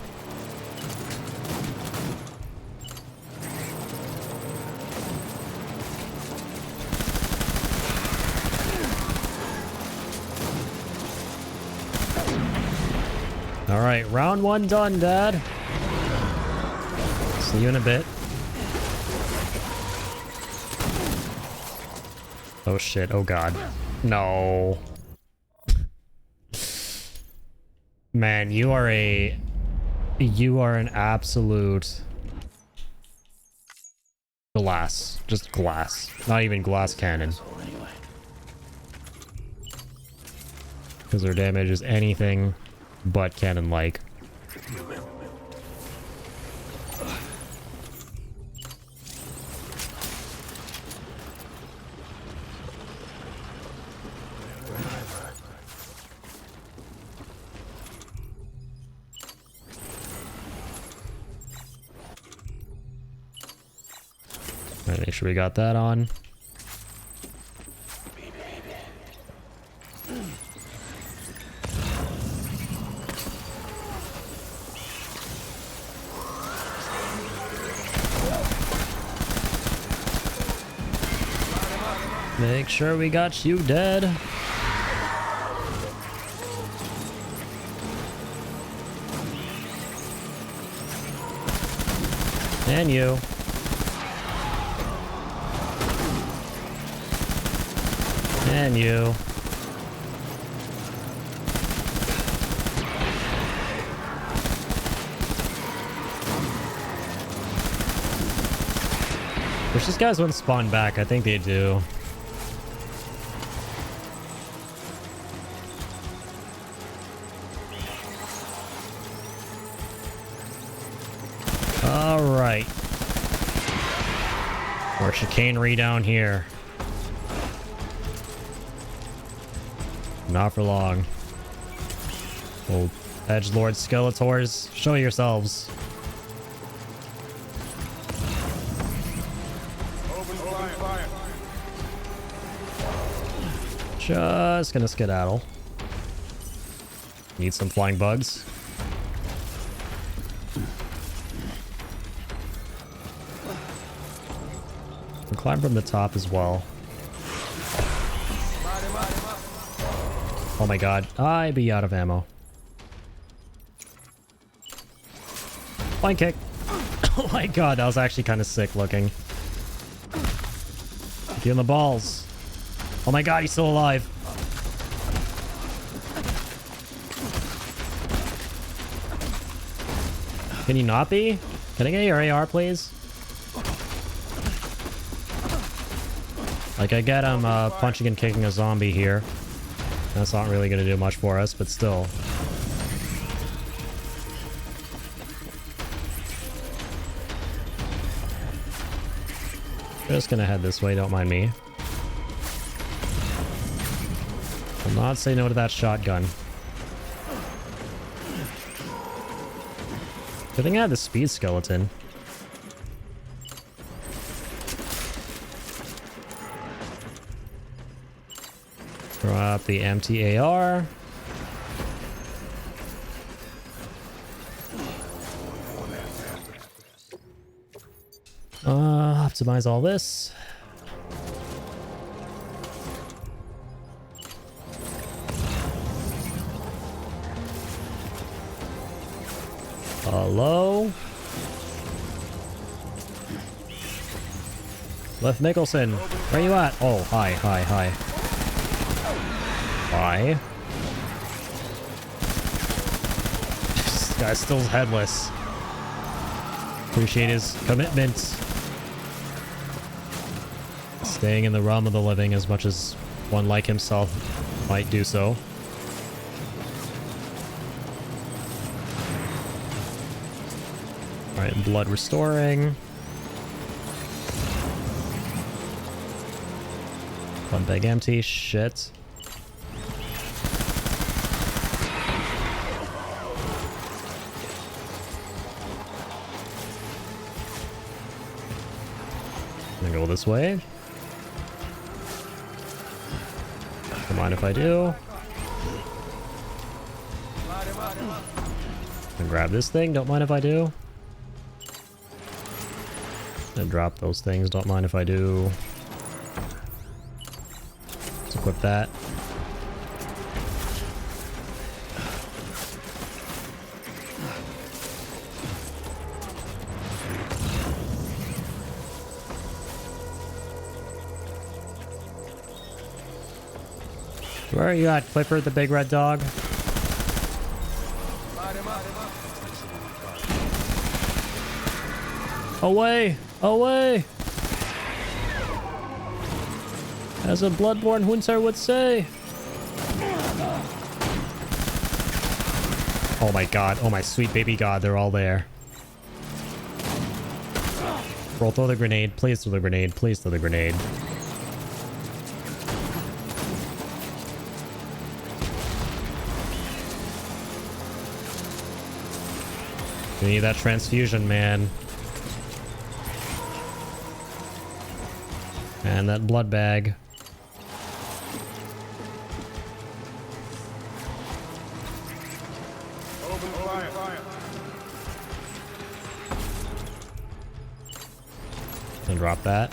Alright, round 1 done, Dad. See you in a bit. Oh shit, oh god. No. Man, you are an absolute glass. Just glass. Not even glass cannon. Because their damage is anything but cannon-like. Alright, make sure we got that on. Make sure we got you dead. And you. And you. Wish these guys wouldn't spawn back. I think they do. Alright. More chicanery down here. Not for long. Old edgelord Skeletors, show yourselves. Just gonna skedaddle. Need some flying bugs. And climb from the top as well. Oh my god, I be out of ammo. Flying kick. Oh my god, that was actually kind of sick looking. Get in the balls. Oh my god, he's still alive. Can you not be? Can I get your AR, please? Like, I get him punching and kicking a zombie here. That's not really going to do much for us, but still. Just going to head this way, don't mind me. Will not say no to that shotgun. Good thing I had the speed skeleton. Drop the empty AR. Optimize all this. Hello? Left Mickelson, where you at? Oh, hi. Hi. This guy's still headless. Appreciate his commitment. Staying in the realm of the living as much as one like himself might do so. Alright, blood restoring. One bag empty, shit. I'm gonna go this way. Don't mind if I do. And grab this thing, don't mind if I do. And drop those things, don't mind if I do. Let's equip that. Where are you at, Clifford, the big red dog? Away! Away! As a bloodborne hunter would say. Oh my god. Oh my sweet baby god. They're all there. Roll, throw the grenade. Please throw the grenade. Please throw the grenade. We need that transfusion, man. And that blood bag. Open fire. And drop that.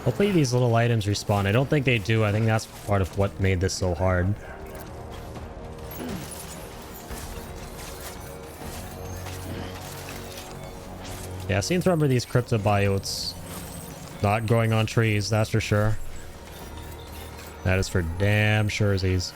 Hopefully these little items respawn. I don't think they do. I think that's part of what made this so hard. Yeah, I seem to remember these cryptobiotes not growing on trees, that's for sure. That is for damn surezies.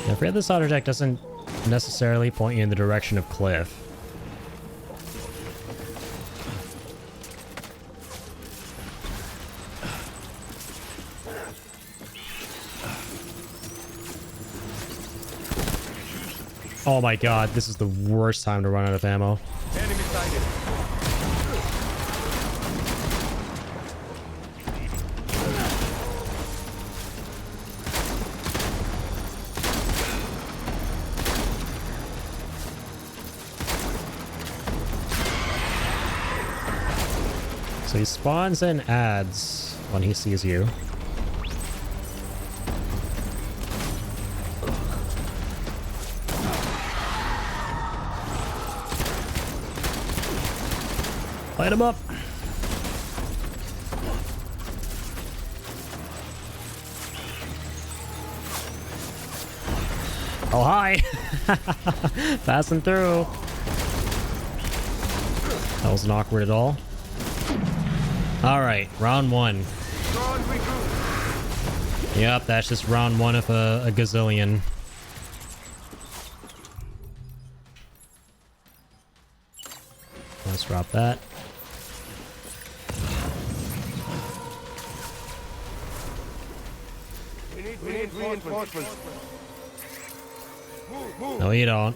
I forget the solder deck doesn't necessarily point you in the direction of cliff. Oh my god, this is the worst time to run out of ammo. Enemy sighted. So he spawns and adds when he sees you. Light him up. Oh, hi. Passing through. That wasn't awkward at all. All right, round one. Yep, that's just round one of a gazillion. Let's drop that. We need reinforcements. Move. No, you don't.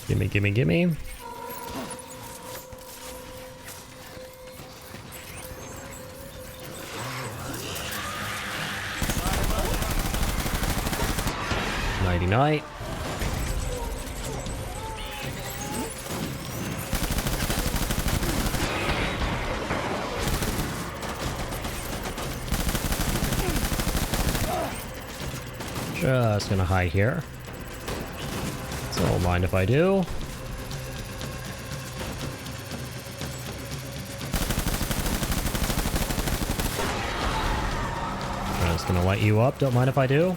Gimme, gimme, gimme. Nighty night. Just gonna hide here. So don't mind if I do. Just gonna light you up. Don't mind if I do.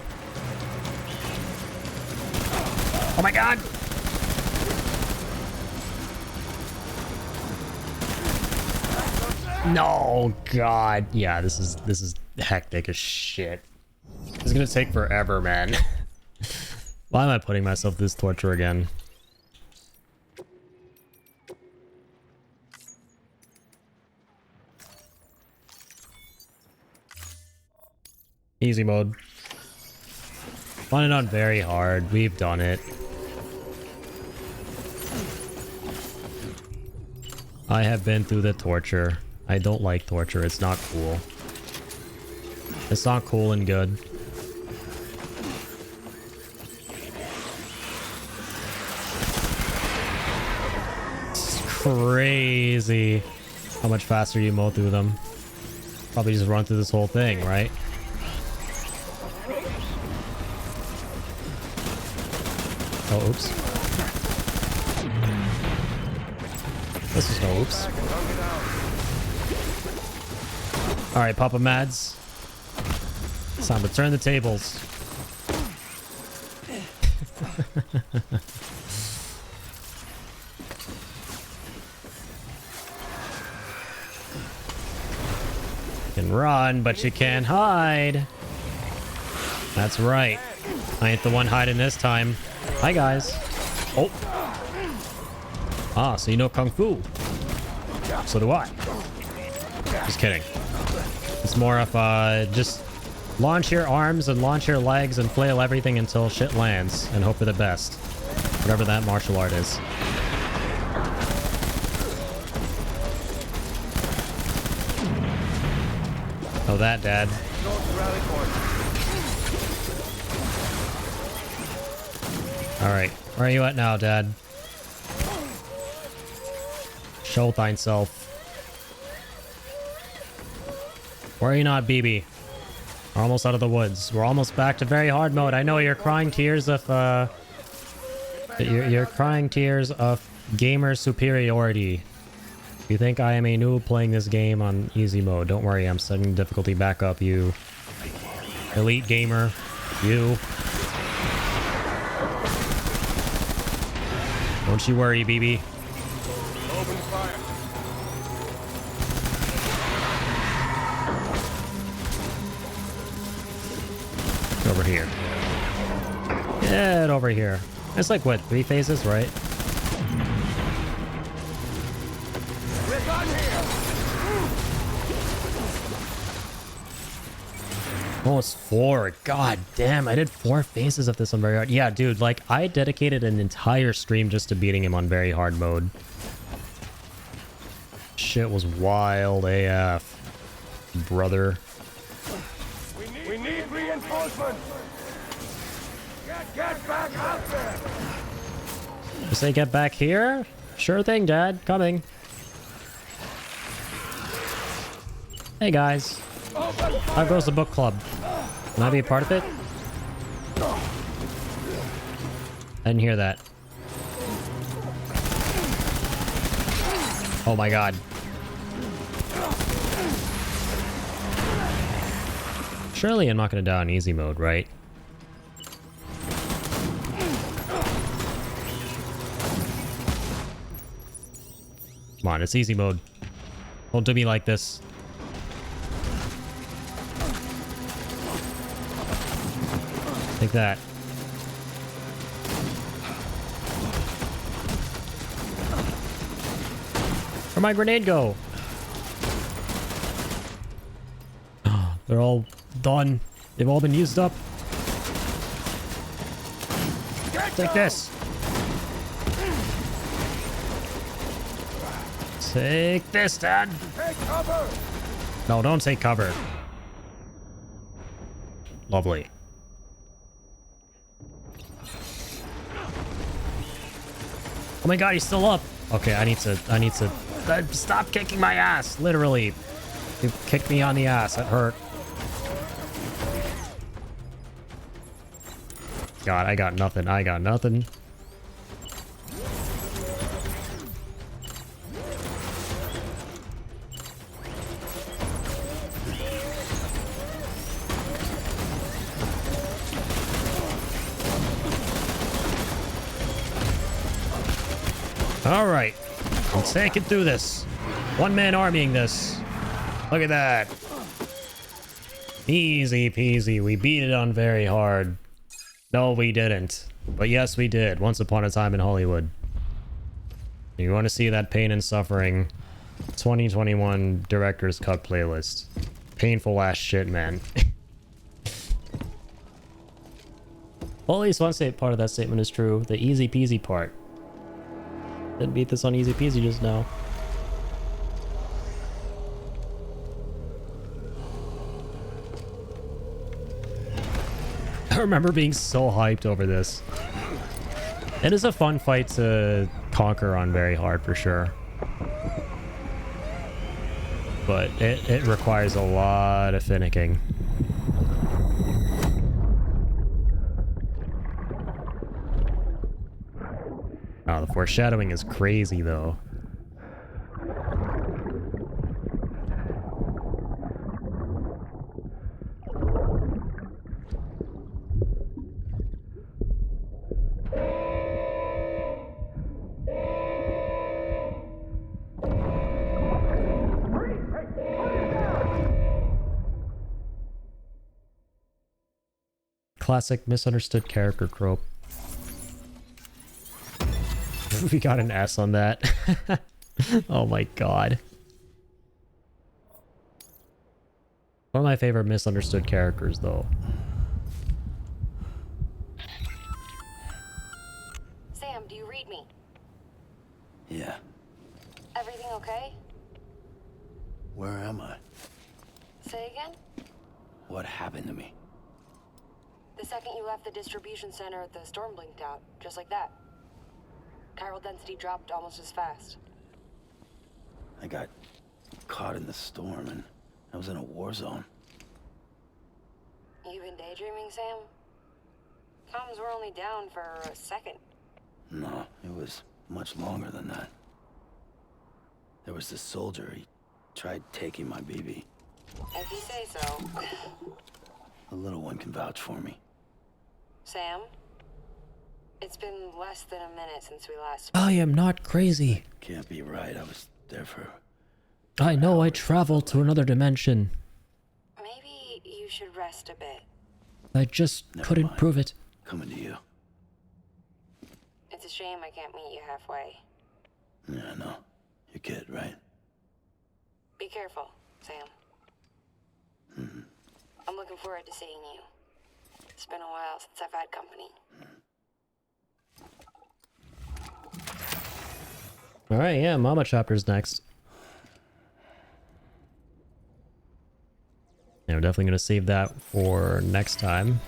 Oh my god! No, god. Yeah, this is hectic as shit. It's gonna take forever, man. Why am I putting myself through this torture again? Easy mode. Run it on very hard. We've done it. I have been through the torture. I don't like torture. It's not cool. It's not cool and good. It's crazy how much faster you mow through them. Probably just run through this whole thing, right? Oh, oops. This is no oops. Alright, Papa Mads. It's time to turn the tables. You can run, but you can't hide. That's right. I ain't the one hiding this time. Hi, guys. Oh. Ah, so you know Kung Fu. So do I. Just kidding. It's more of just launch your arms and launch your legs and flail everything until shit lands and hope for the best. Whatever that martial art is. Oh, that, Dad. Alright, where are you at now, Dad? Show thyself. Where are you not, BB? We're almost out of the woods. We're almost back to very hard mode. I know you're crying tears of, You're crying tears of gamer superiority. You think I am a noob playing this game on easy mode. Don't worry, I'm setting difficulty back up, you elite gamer. You. Don't you worry, BB. Open fire. Over here. Get over here. It's like, what, 3 phases, right? We're done here. Oh, it's 4. God damn, I did 4 phases of this on very hard. Yeah, dude, like, I dedicated an entire stream just to beating him on very hard mode. Shit was wild AF. Brother. We need reinforcements. Get back out there. You say get back here? Sure thing, Dad. Coming. Hey, guys. How goes the book club? Can I be a part of it? I didn't hear that. Oh my god. Surely I'm not going to die on easy mode, right? Come on, it's easy mode. Don't do me like this. Take that. Where'd my grenade go? They're all done. They've all been used up. Take this. Take this, Dad. Take cover. No, don't take cover. Lovely. Oh my god, he's still up. Okay, I need to stop kicking my ass. Literally. You kicked me on the ass. It hurt. God, I got nothing. I got nothing. All right, let's take it through this. One man armying this. Look at that. Easy peasy. We beat it on very hard. No, we didn't. But yes, we did. Once upon a time in Hollywood. You want to see that pain and suffering? 2021 Director's Cut playlist. Painful ass shit, man. Well, at least one part of that statement is true. The easy peasy part. Didn't beat this on easy peasy just now. I remember being so hyped over this. It is a fun fight to conquer on very hard for sure. But it requires a lot of finicking. Oh, the foreshadowing is crazy though. Classic misunderstood character trope. We got an S on that. Oh my god. One of my favorite misunderstood characters though. Sam, do you read me? Yeah. Everything okay? Where am I? Say again? What happened to me? The second you left the distribution center, the storm blinked out, just like that. Chiral density dropped almost as fast. I got caught in the storm and I was in a war zone. You been daydreaming, Sam? Comms were only down for a second. No, it was much longer than that. There was this soldier, he tried taking my BB. If you say so. The little one can vouch for me. Sam? It's been less than a minute since we last spoke. I am not crazy. Can't be right, I was there for... I know I traveled to another dimension. Maybe you should rest a bit. I just couldn't prove it. Coming to you. It's a shame I can't meet you halfway. Yeah, I know. Your kid, right? Be careful, Sam. Mm-hmm. I'm looking forward to seeing you. It's been a while since I've had company. Alright, yeah, Mama Chopper's next. Yeah, we're definitely gonna save that for next time.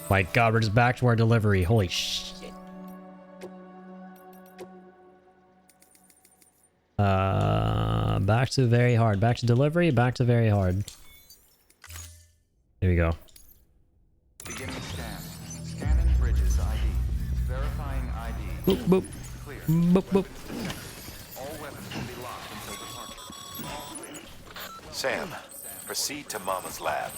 My god, we're just back to our delivery. Holy shit. Back to very hard. Back to delivery, back to very hard. Here we go. Beginning scan. Scanning bridges ID. Verifying ID. Boop, boop. Clear. Boop, boop. All weapons will be locked until departure. Sam, proceed to Mama's lab.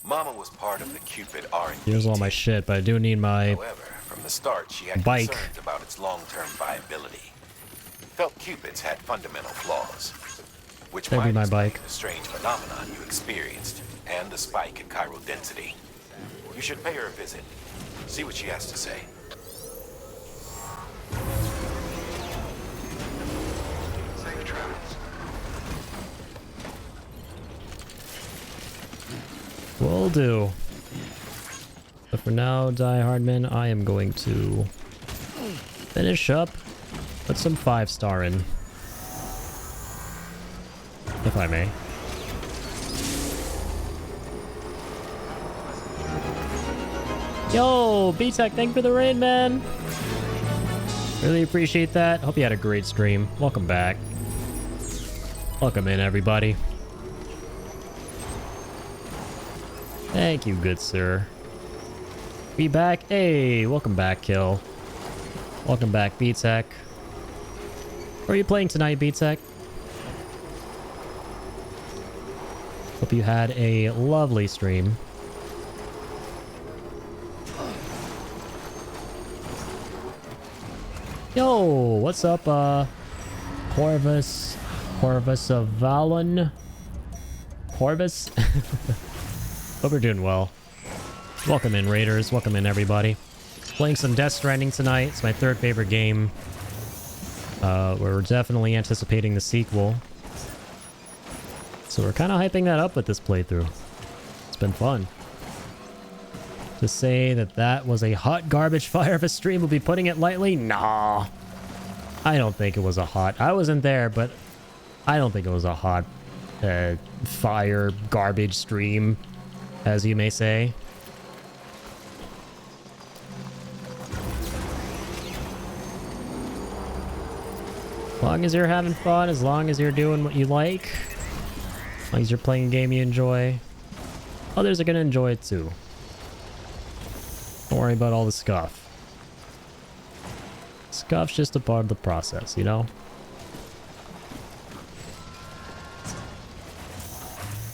Mama was part of the Cupid R&D. Here's all my shit, but I do need my However, from the start, she had bike. concerns about its long-term viability. Felt Cupid's had fundamental flaws, which That'd be might my explain bike. the strange phenomenon you experienced and the spike in chiral density. You should pay her a visit. See what she has to say. Safe travels. Will do. But for now, Die Hardman, I am going to finish up. Put some 5-star in. If I may. Yo, B-Tech, thank you for the raid, man. Really appreciate that. Hope you had a great stream. Welcome back. Welcome in, everybody. Thank you, good sir. Be back. Hey, welcome back, Kill. Welcome back, B-Tech. What are you playing tonight, B-Tech? Hope you had a lovely stream. Yo, what's up, Corvus of Valon? Corvus? Hope you're doing well. Welcome in, Raiders. Welcome in, everybody. Playing some Death Stranding tonight. It's my third favorite game. We're definitely anticipating the sequel. So we're kind of hyping that up with this playthrough. It's been fun. To say that that was a hot garbage fire of a stream will be putting it lightly? Nah. I don't think it was a hot... I wasn't there, but I don't think it was a hot fire garbage stream, as you may say. As long as you're having fun, as long as you're doing what you like, as long as you're playing a game you enjoy, others are gonna enjoy it too. Don't worry about all the scuff. Scuff's just a part of the process, you know?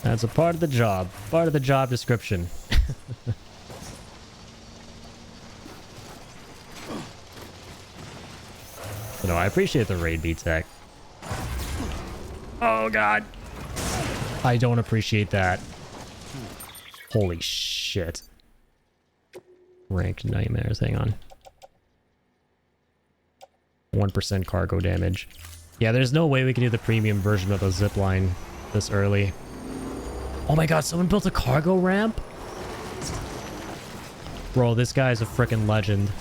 That's a part of the job. Part of the job description. No, I appreciate the raid beat tech. Oh god. I don't appreciate that. Holy shit. Ranked nightmares, hang on. 1% cargo damage. Yeah, there's no way we can do the premium version of the zipline this early. Oh my god, someone built a cargo ramp? Bro, this guy's a freaking legend.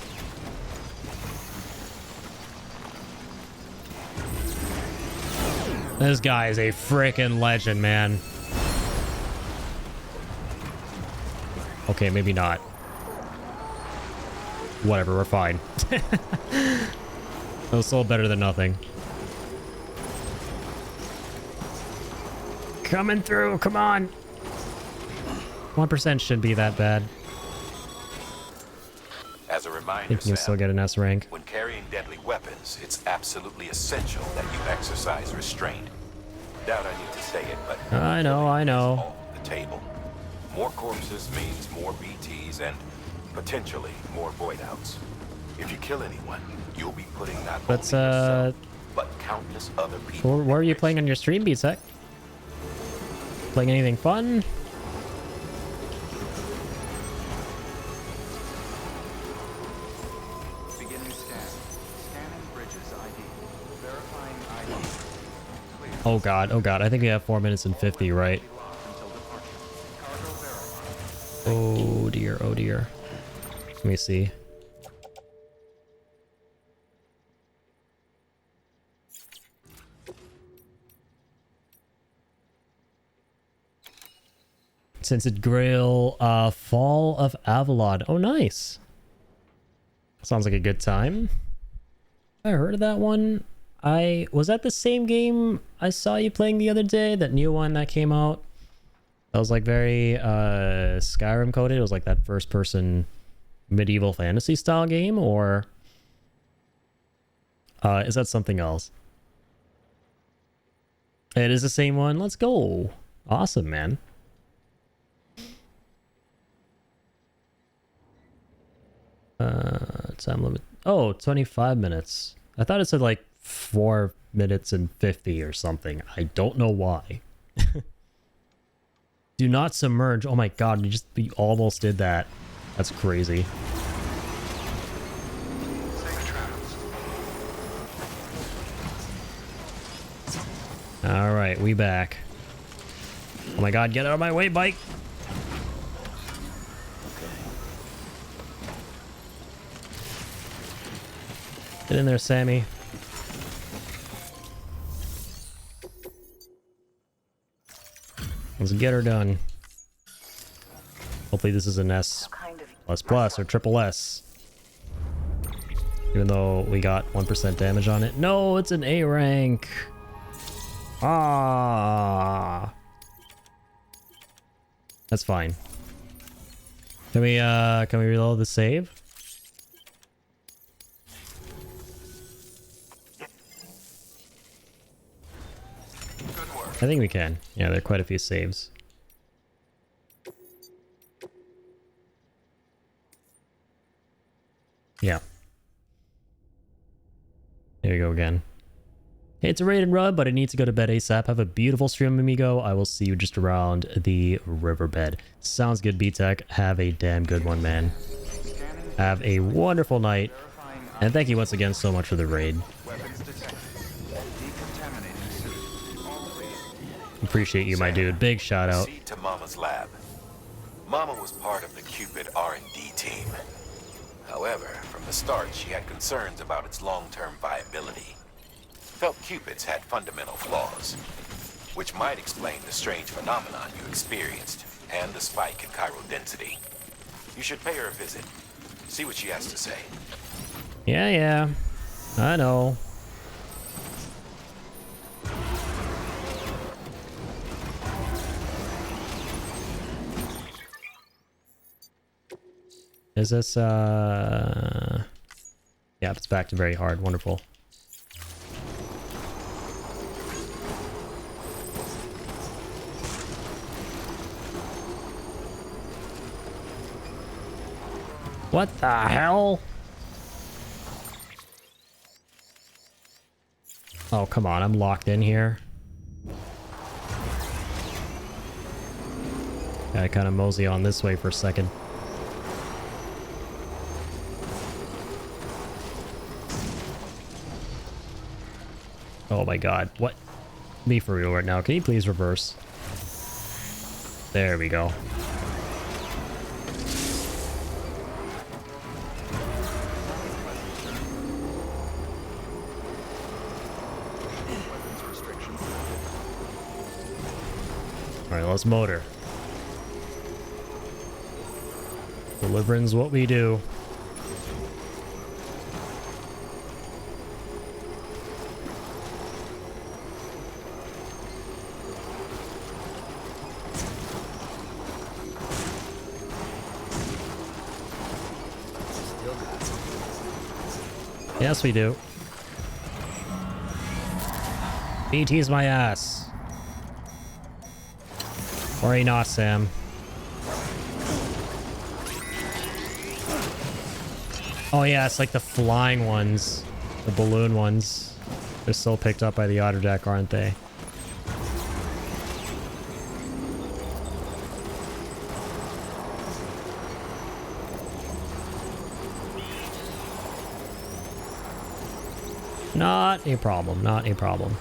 This guy is a freaking legend, man. Okay, maybe not. Whatever, we're fine. That was still better than nothing. Coming through, come on. 1% shouldn't be that bad. As a I reminder, think you can still get an S rank. when carrying deadly weapons, it's absolutely essential that you exercise restraint. Doubt I need to say it, but I know. off the table. More corpses means more BTs and potentially more void outs. If you kill anyone, you'll be putting not Let's only yourself, but countless other people. What are you playing on your stream, B-Tech? Playing anything fun? Beginning scan. Scanning bridges ID. Verifying ID. Clear. Oh god, I think we have 4 minutes and 50, right? Oh dear, oh dear. Let me see. Scented Grail, Fall of Avalon. Oh, nice. Sounds like a good time. I heard of that one. Was that the same game I saw you playing the other day? That new one that came out? That was like very Skyrim coded. It was like that first person medieval fantasy style game, or is that something else? It is the same one. Let's go. Awesome, man. Time limit. Oh, 25 minutes. I thought it said like 4 minutes and 50 or something. I don't know why. Do not submerge. Oh my god, we almost did that. That's crazy. Alright, we back. Oh my god, get out of my way, bike! Get in there, Sammy. Let's get her done. Hopefully this is an S++ or triple S. Even though we got 1% damage on it. No, it's an A rank. Ah. That's fine. Can we reload the save? I think we can. Yeah, there are quite a few saves. Yeah. There you go again. Hey, it's a raid and run, but I need to go to bed ASAP. Have a beautiful stream, amigo. I will see you just around the riverbed. Sounds good, B-Tech. Have a damn good one, man. Have a wonderful night. And thank you once again so much for the raid. Appreciate you, my dude. Big shout out. Proceed to Mama's lab. Mama was part of the Cupid R&D team. However, from the start, she had concerns about its long-term viability. Felt Cupids had fundamental flaws, which might explain the strange phenomenon you experienced and the spike in chiral density. You should pay her a visit. See what she has to say. Yeah. I know. Is this, yeah, it's back to very hard. Wonderful. What the hell? Oh, come on. I'm locked in here. I kind of mosey on this way for a second. Oh my god. What? Be for real right now. Can you please reverse? There we go. Alright, let's motor. Deliverance what we do. Yes, we do. BT's my ass. Worry not, Sam. Oh yeah, it's like the flying ones. The balloon ones. They're still picked up by the otter deck, aren't they? Not a problem, not a problem.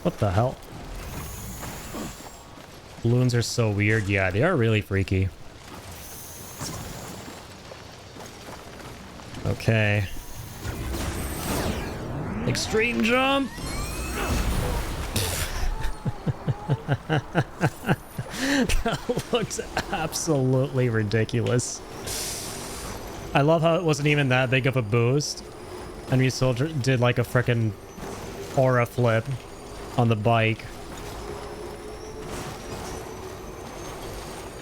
What the hell? Balloons are so weird. Yeah, they are really freaky. Okay. Extreme jump! That looks absolutely ridiculous. I love how it wasn't even that big of a boost. And we still did like a frickin' aura flip on the bike.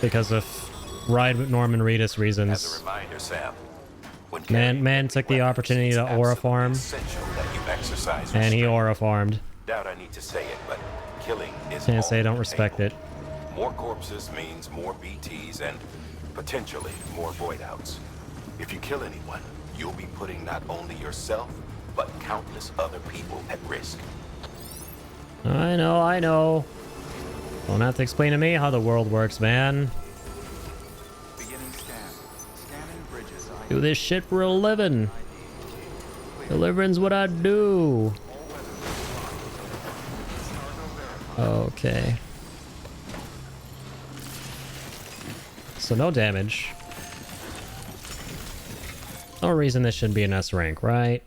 Because of Ride with Norman Reedus reasons. As a reminder, Sam, Man took the opportunity to aura farm. And he aura farmed. Doubt I need to say it, but killing is Can't say I don't respect it. More corpses means more BTs and potentially more void outs. If you kill anyone, you'll be putting not only yourself, but countless other people at risk. I know, I know. Don't have to explain to me how the world works, man. Beginning scan. Scanning bridges. Do this shit for a living. Deliverance what I do. Okay. So no damage. No reason this should be an S rank, right?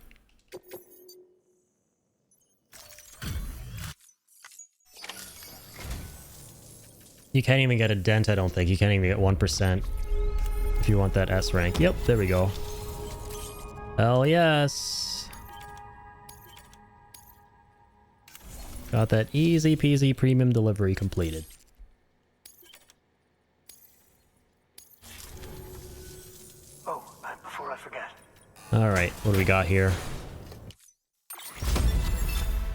You can't even get a dent, I don't think. You can't even get 1% if you want that S rank. Yep, there we go. Hell yes. Got that easy peasy premium delivery completed. Oh, before I forget. Alright, what do we got here?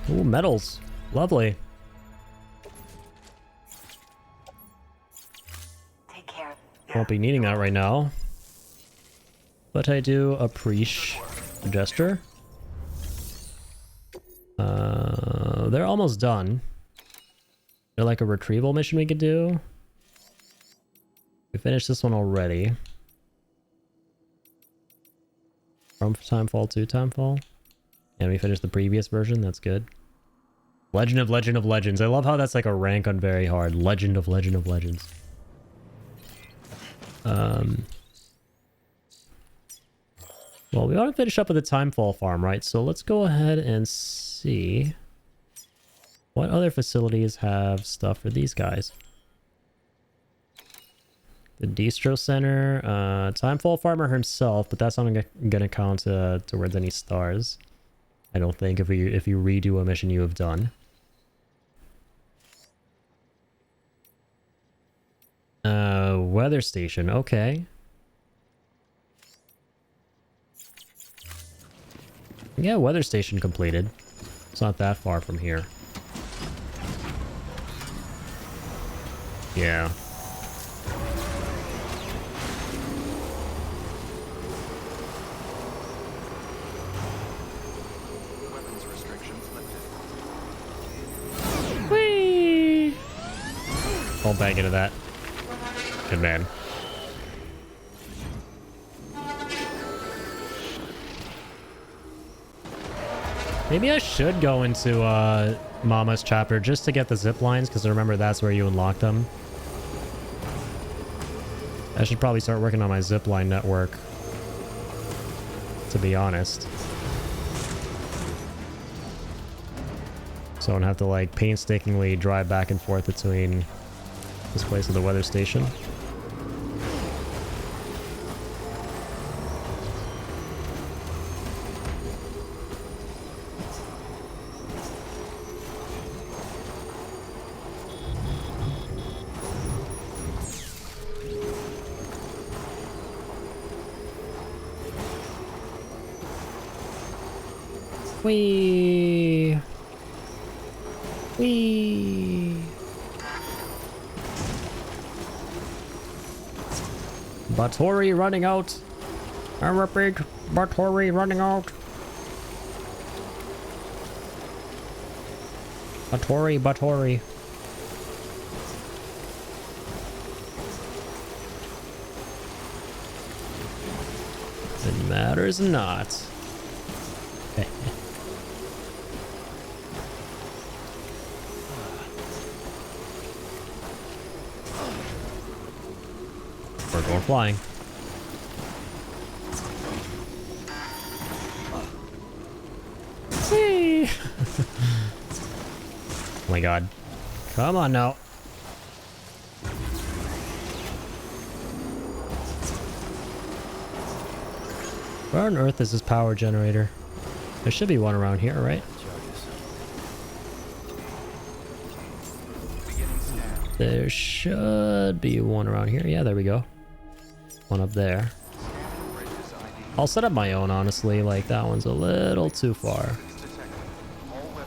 Ooh, medals. Lovely. Won't be needing that right now. But I do appreciate the gesture. They're almost done. They're like a retrieval mission we could do. We finished this one already. From Timefall to Timefall. And we finished the previous version, that's good. Legend of Legends. I love how that's like a rank on very hard. Legend of Legends. Well, we ought to finish up with the Timefall farm, right? So let's go ahead and see What other facilities have stuff for these guys? The Distro Center, Timefall Farmer himself, but that's not gonna count towards any stars. I don't think if you redo a mission you have done. Weather station, okay. Yeah, weather station completed. It's not that far from here. Yeah. Weapons restrictions lifted. Whee! I'll bang into that. Good man. Maybe I should go into Mama's chapter just to get the zip lines, because I remember that's where you unlock them. I should probably start working on my zipline network, to be honest. So I don't have to like painstakingly drive back and forth between this place and the weather station. Whee! Whee! Battery running out. I repeat, battery running out. Battery. It matters not. We're going flying. Whee! Oh my god. Come on now. Where on earth is this power generator? There should be one around here, right? There should be one around here. Yeah, there we go. One up there. I'll set up my own, honestly. Like, that one's a little too far.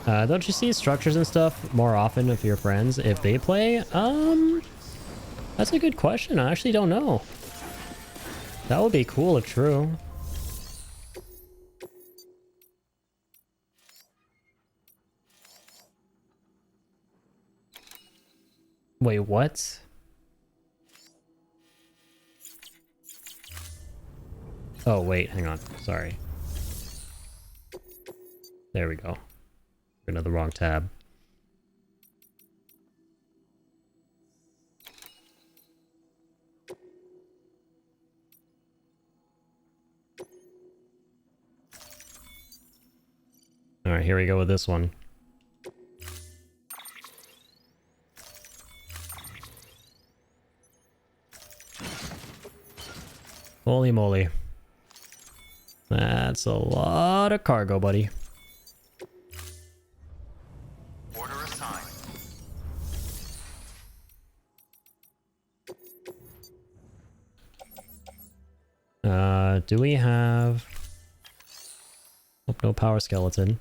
Don't you see structures and stuff more often with your friends if they play? That's a good question. I actually don't know. That would be cool if true. Wait, what? Oh, wait, hang on. Sorry. There we go. Another wrong tab. All right, here we go with this one. Holy moly. That's a lot of cargo, buddy. Order assigned. Do we have... Oh, no power skeleton.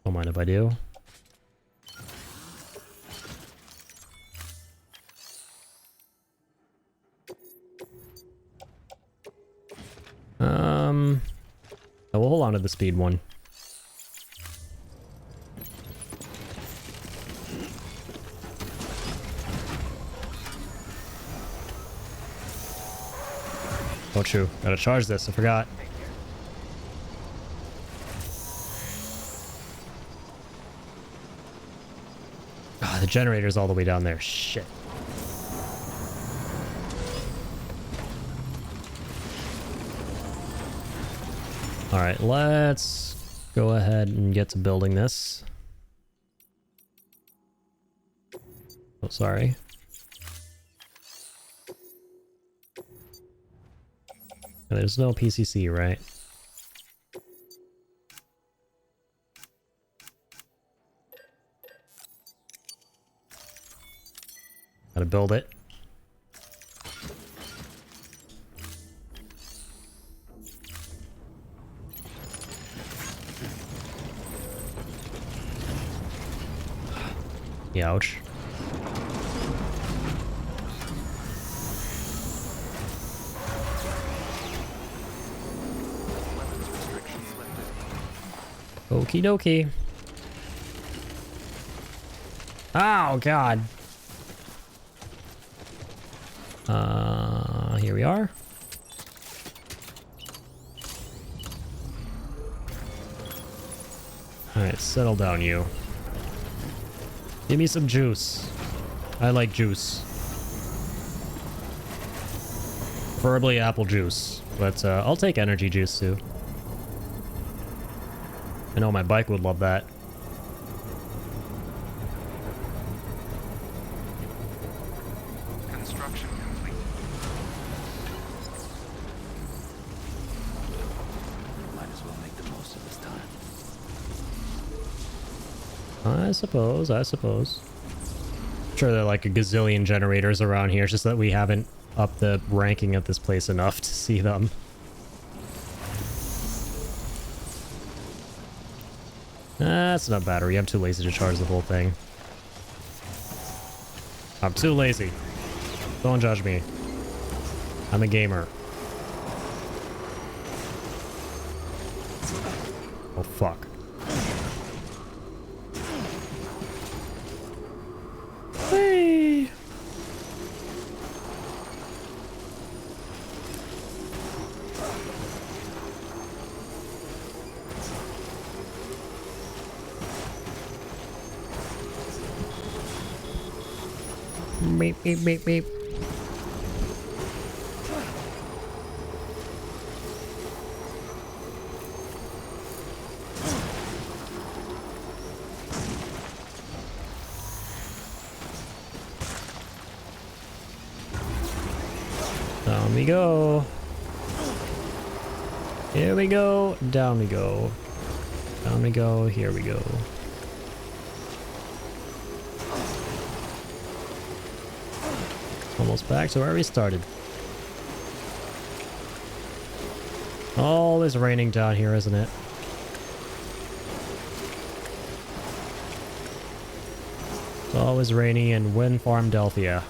Don't mind if I do. I will hold on to the speed one. Oh, true. Gotta charge this. I forgot. Ah, the generator's all the way down there. Shit. Alright, let's go ahead and get to building this. Oh, sorry. There's no PCC, right? Gotta build it. Ouch. Okie dokie. Oh, God. Here we are. Alright, settle down, you. Give me some juice. I like juice. Preferably apple juice, but I'll take energy juice too. I know my bike would love that. Construction complete. Might as well make the most of this time. I suppose. Sure, there are like a gazillion generators around here, it's just that we haven't upped the ranking of this place enough to see them. That's not battery. I'm too lazy to charge the whole thing. I'm too lazy. Don't judge me. I'm a gamer. Oh, fuck. Hey. Beep, beep, beep, beep. Down we go. Here we go. Down we go. Down we go. Here we go. Almost back to where we started. Always raining down here, isn't it? It's always rainy in Wind Farm Delphia.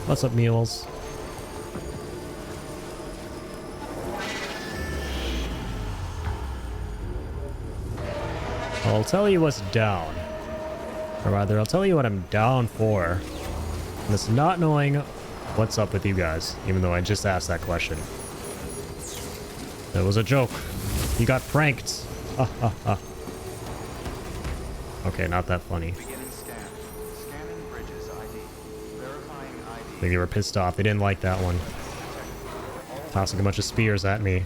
What's up, mules? I'll tell you what's down. Or rather, I'll tell you what I'm down for. And it's not knowing what's up with you guys, even though I just asked that question. It was a joke. You got pranked. Ha ha ha. Okay, not that funny. I think they were pissed off. They didn't like that one. Tossing a bunch of spears at me.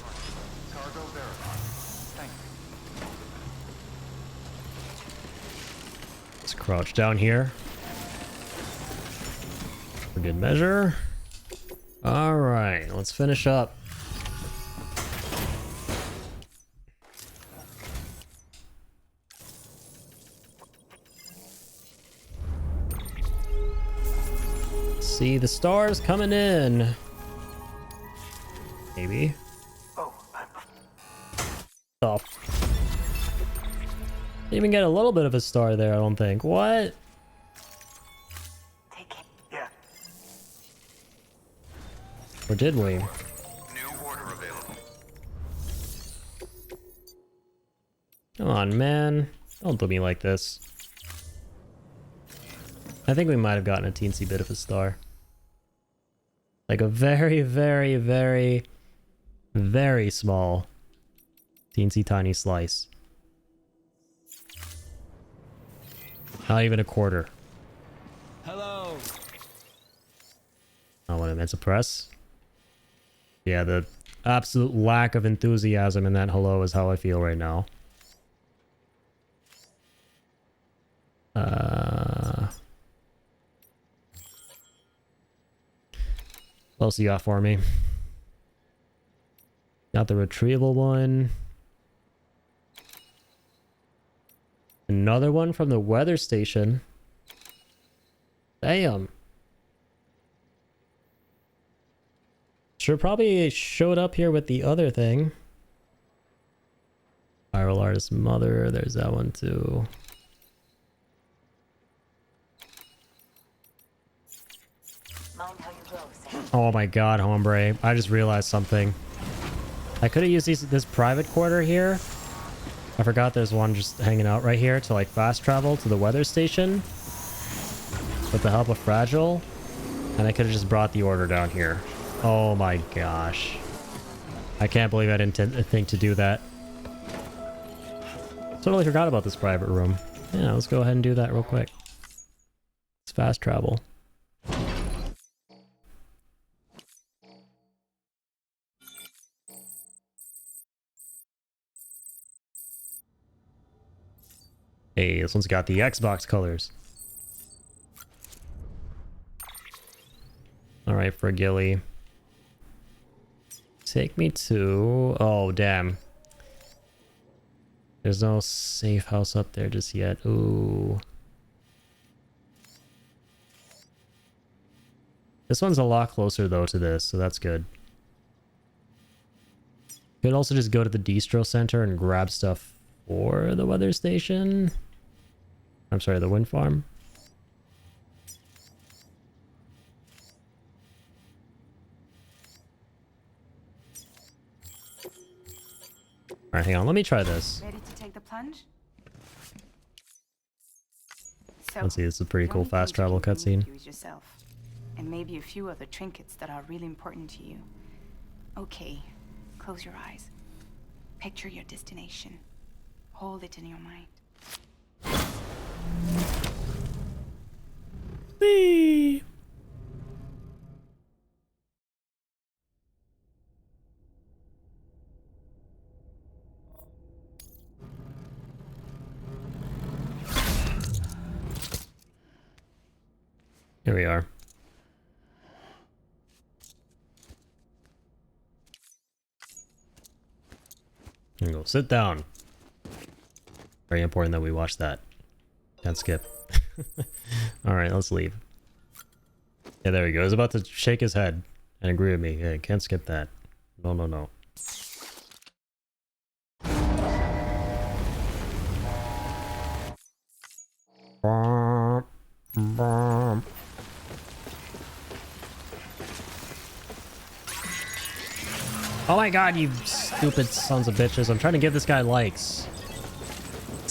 Let's crouch down here. For good measure. Alright, let's finish up. See the stars coming in. Maybe. Oh. Didn't even get a little bit of a star there, I don't think. What? Yeah. Or did we? New order available. Come on, man. Don't do me like this. I think we might have gotten a teensy bit of a star. Like a very, very, very, very small, teensy tiny slice. Not even a quarter. Hello. Not what I meant to press. Yeah, the absolute lack of enthusiasm in that hello is how I feel right now. What else you got for me? Got the retrieval one. Another one from the weather station. Damn. Sure, probably showed up here with the other thing. Viral artist mother. There's that one too. Oh my god, hombre. I just realized something. I could have used this private quarter here. I forgot there's one just hanging out right here to like fast travel to the weather station with the help of Fragile. And I could have just brought the order down here. Oh my gosh. I can't believe I didn't think to do that. Totally forgot about this private room. Yeah, let's go ahead and do that real quick. It's fast travel. Hey, this one's got the Xbox colors. Alright, for Gilly. Take me to... Oh, damn. There's no safe house up there just yet. Ooh. This one's a lot closer, though, to this, so that's good. Could also just go to the distro center and grab stuff for the weather station. I'm sorry, the wind farm. Alright, hang on, let me try this. Ready to take the plunge? So, Let's see, this is a pretty cool fast travel cutscene. Yourself, and maybe a few other trinkets that are really important to you. Okay, close your eyes. Picture your destination. Hold it in your mind. Whee! Here we are. Here we go. Sit down. Very important that we watch that. Can't skip. Alright, let's leave. Yeah, there we go. He's about to shake his head and agree with me. Yeah, can't skip that. No, no, no. Oh my god, you stupid sons of bitches. I'm trying to give this guy likes.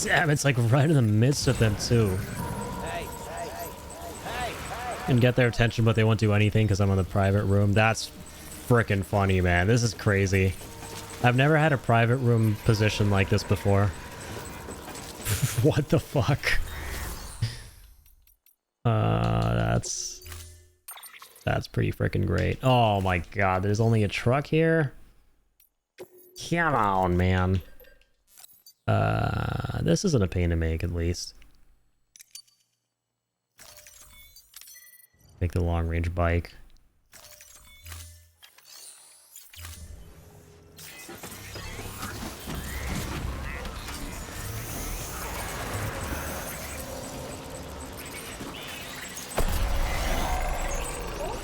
Damn, it's like right in the midst of them too. And get their attention, but they won't do anything because I'm in the private room. That's freaking funny, man. This is crazy. I've never had a private room position like this before. What the fuck? That's pretty freaking great. Oh my god, there's only a truck here? Come on, man. This isn't a pain to make, at least. Make the long-range bike.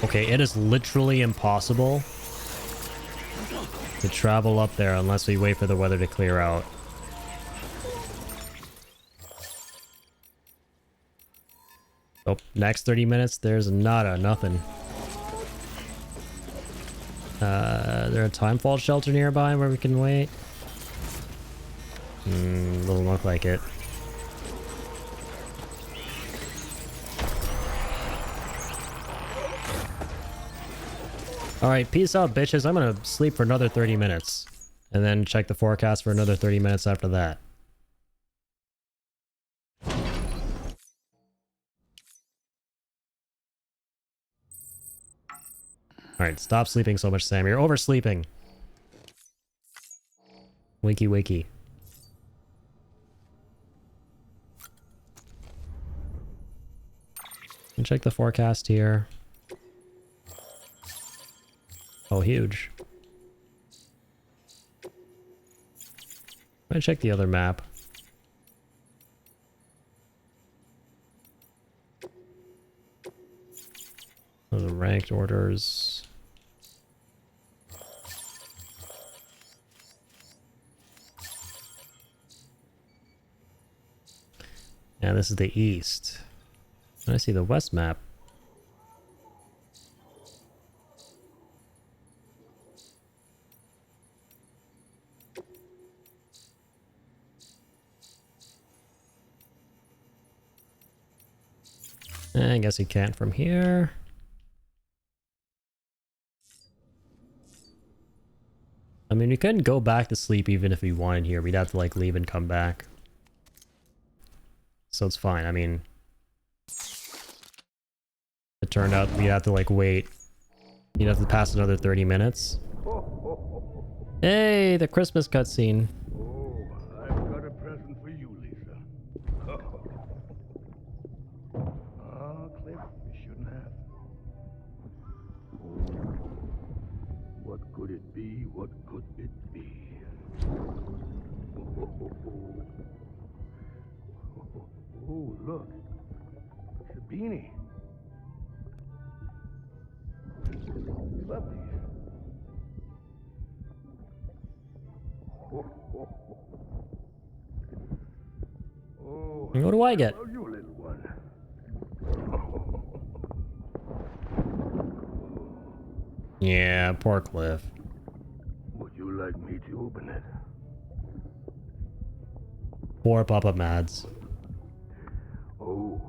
Okay, it is literally impossible to travel up there unless we wait for the weather to clear out. Oh, next 30 minutes, there's nothing. There a timefall shelter nearby where we can wait? Doesn't look like it. Alright, peace out, bitches. I'm gonna sleep for another 30 minutes. And then check the forecast for another 30 minutes after that. Alright, stop sleeping so much, Sam. You're oversleeping. Wakey, wakey. And check the forecast here. Oh, huge. I'm gonna check the other map. Those are ranked orders. Yeah, this is the east. I see the west map. I guess you can't from here. I mean, we couldn't go back to sleep even if we wanted here. We'd have to, like, leave and come back. So it's fine. I mean, it turned out we'd have to, like, wait. You'd have to pass another 30 minutes. Hey, the Christmas cutscene. Oh, I've got a present for you, Lisa. Cliff, you shouldn't have. What could it be? What could it be? Oh, look. It's a beanie. You love these. Oh, And what do I get? love you, little one. Yeah, poor Cliff. Would you like me to open it? Poor Papa Mads. Oh,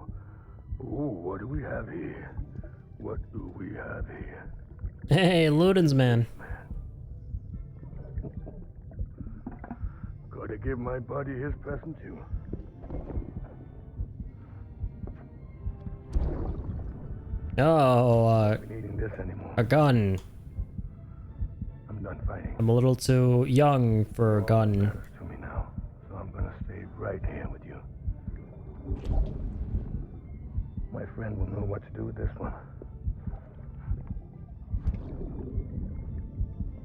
what do we have here? What do we have here? Hey, Ludens, man. Gotta give my buddy his present too. Oh, Needing this anymore. a gun. I'm done fighting. I'm a little too young for a gun. Matters to me now, so I'm gonna stay right here with you. My friend will know what to do with this one.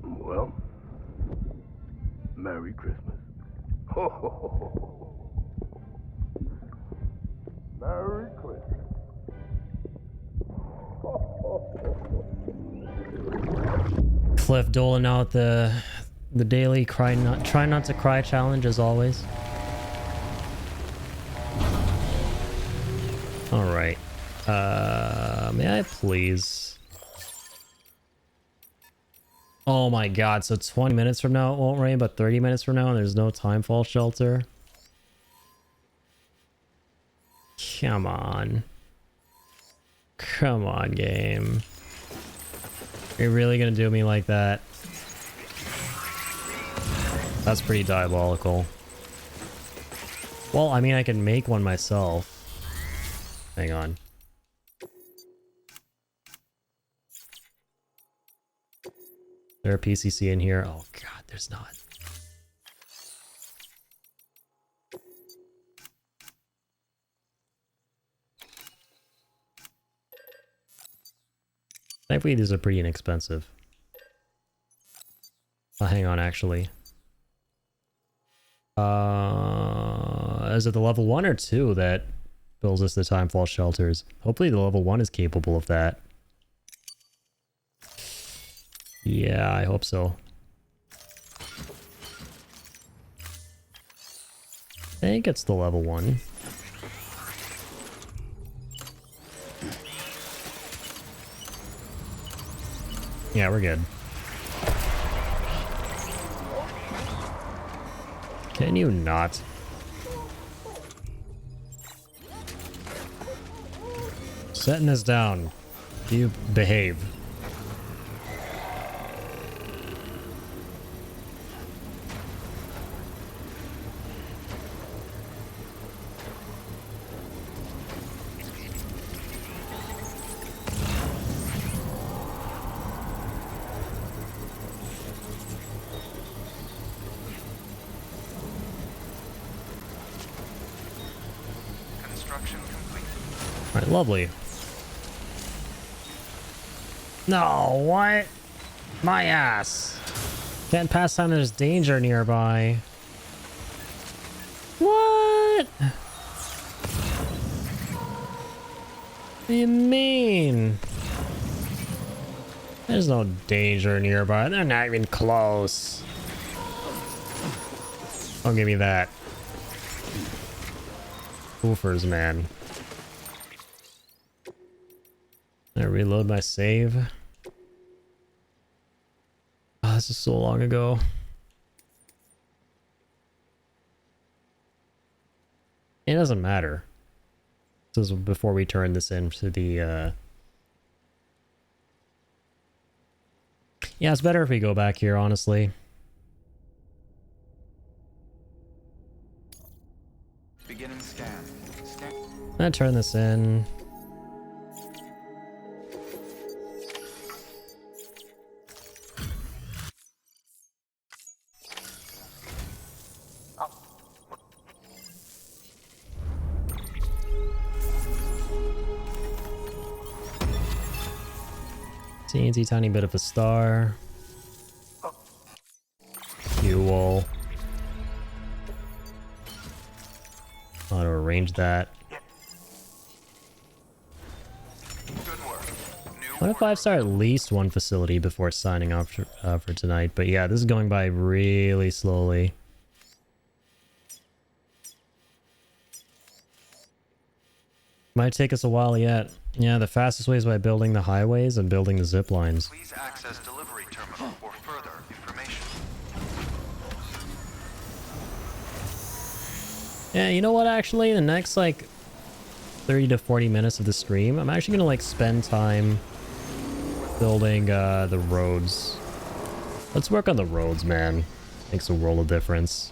Well, Merry Christmas. Ho, ho, ho, ho. Merry Christmas. Cliff doling out the daily try not to cry challenge as always. All right. May I please? Oh my god, so 20 minutes from now it won't rain, but 30 minutes from now and there's no timefall shelter? Come on. Come on, game. You're really gonna do me like that? That's pretty diabolical. Well, I mean, I can make one myself. Hang on. Is there a PCC in here? Oh god, there's not. Thankfully, these are pretty inexpensive. Oh, hang on, actually. Is it the level 1 or 2 that builds us the timefall shelters? Hopefully the level 1 is capable of that. Yeah, I hope so. I think it's the level 1. Yeah, we're good. Can you not? Setting us down. You behave. Construction complete. Alright, lovely. No, what? My ass. Can't pass time, there's danger nearby. What? What do you mean? There's no danger nearby. They're not even close. Don't give me that. Oofers, man. I reload my save. Oh, this is so long ago. It doesn't matter. This is before we turn this into the yeah, it's better if we go back here, honestly. Beginning scan. Scan. I'm gonna turn this in. Teensy tiny bit of a star. Fuel. Auto arrange that. What if 5-star at least one facility before signing off for tonight? But yeah, this is going by really slowly. Might take us a while yet. Yeah, the fastest way is by building the highways and building the zip lines. Please access delivery terminal for further information. Yeah, you know what, actually? The next, like, 30 to 40 minutes of the stream, I'm actually gonna, like, spend time building, the roads. Let's work on the roads, man. Makes a world of difference.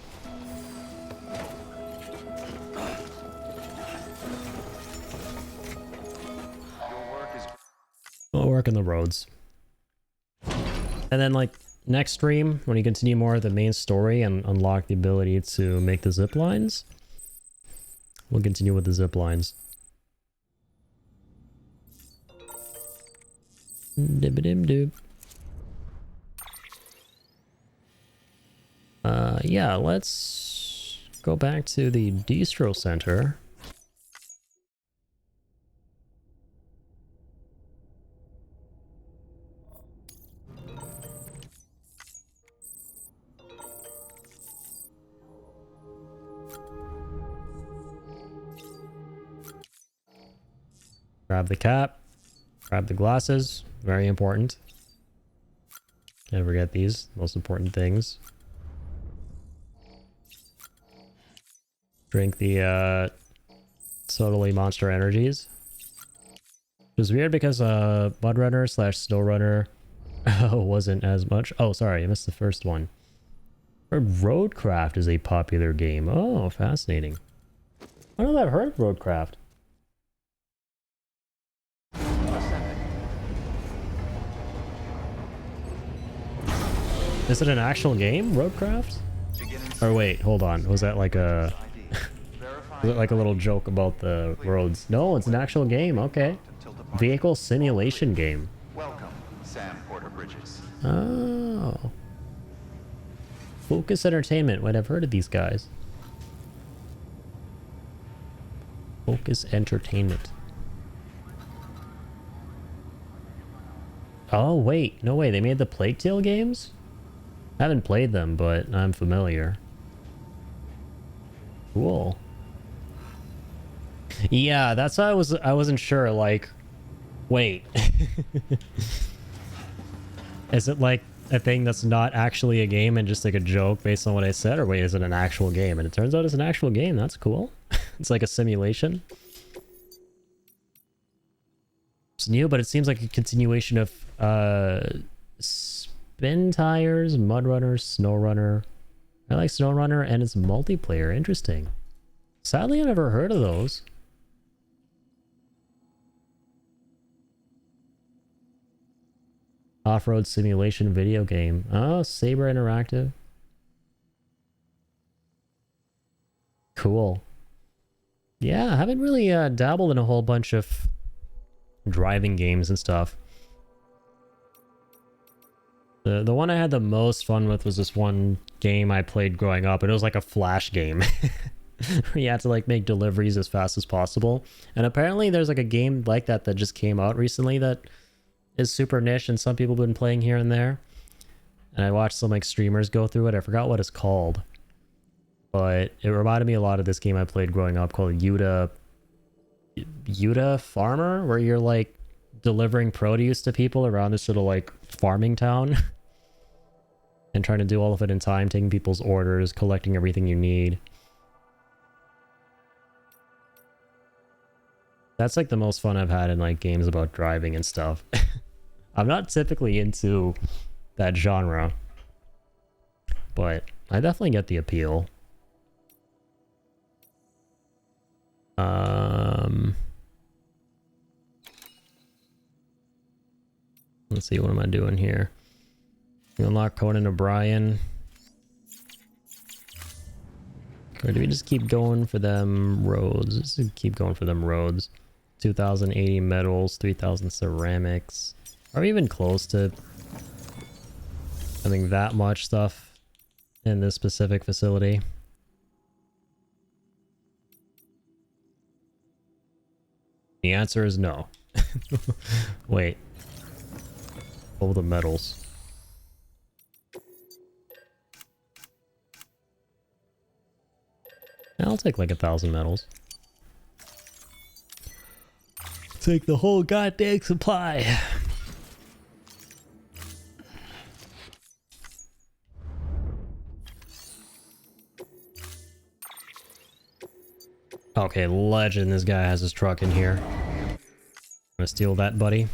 We'll work on the roads. And then, like, next stream, when you continue more of the main story and unlock the ability to make the zip lines, we'll continue with the zip lines. Dib-a-dim-doob. Yeah, let's go back to the distro center. Grab the cap. Grab the glasses. Very important. Can't forget these. Most important things. Drink the, totally monster energies. It was weird because, Mudrunner / Snowrunner wasn't as much. Oh, sorry. I missed the first one. Roadcraft is a popular game. Oh, fascinating. I don't know if I've heard of Roadcraft. Is it an actual game, Roadcraft? Or wait, hold on. Was that like a... was it like a little joke about the roads? No, it's an actual game. Okay. Vehicle simulation game. Welcome, Sam Porter Bridges. Oh. Focus Entertainment. Wait, I've heard of these guys. Focus Entertainment. Oh, wait. No way. They made the Plague Tale games? I haven't played them, but I'm familiar. Cool. Yeah, that's why I wasn't sure, like, wait. Is it like a thing that's not actually a game and just like a joke based on what I said, or wait, is it an actual game? And it turns out it's an actual game. That's cool. It's like a simulation. It's new, but it seems like a continuation of Spin Tires, Mudrunner, Snowrunner. I like Snowrunner and its multiplayer. Interesting. Sadly, I never heard of those. Off-road simulation video game. Oh, Saber Interactive. Cool. Yeah, I haven't really dabbled in a whole bunch of driving games and stuff. The one I had the most fun with was this one game I played growing up, and it was like a flash game. You had to like make deliveries as fast as possible. And apparently there's like a game like that that just came out recently that is super niche and some people have been playing here and there. And I watched some like streamers go through it. I forgot what it's called. But it reminded me a lot of this game I played growing up called Yuta Farmer, where you're like delivering produce to people around this little like farming town. And trying to do all of it in time, taking people's orders, collecting everything you need. That's like the most fun I've had in like games about driving and stuff. I'm not typically into that genre, but I definitely get the appeal. Let's see, what am I doing here? You unlock Conan O'Brien. Or do we just keep going for them roads? Just keep going for them roads. 2,080 metals, 3,000 ceramics. Are we even close to having that much stuff in this specific facility? The answer is no. Wait. All the metals. I'll take like 1,000 metals. Take the whole goddamn supply. Okay, legend, this guy has his truck in here. I'm gonna steal that, buddy.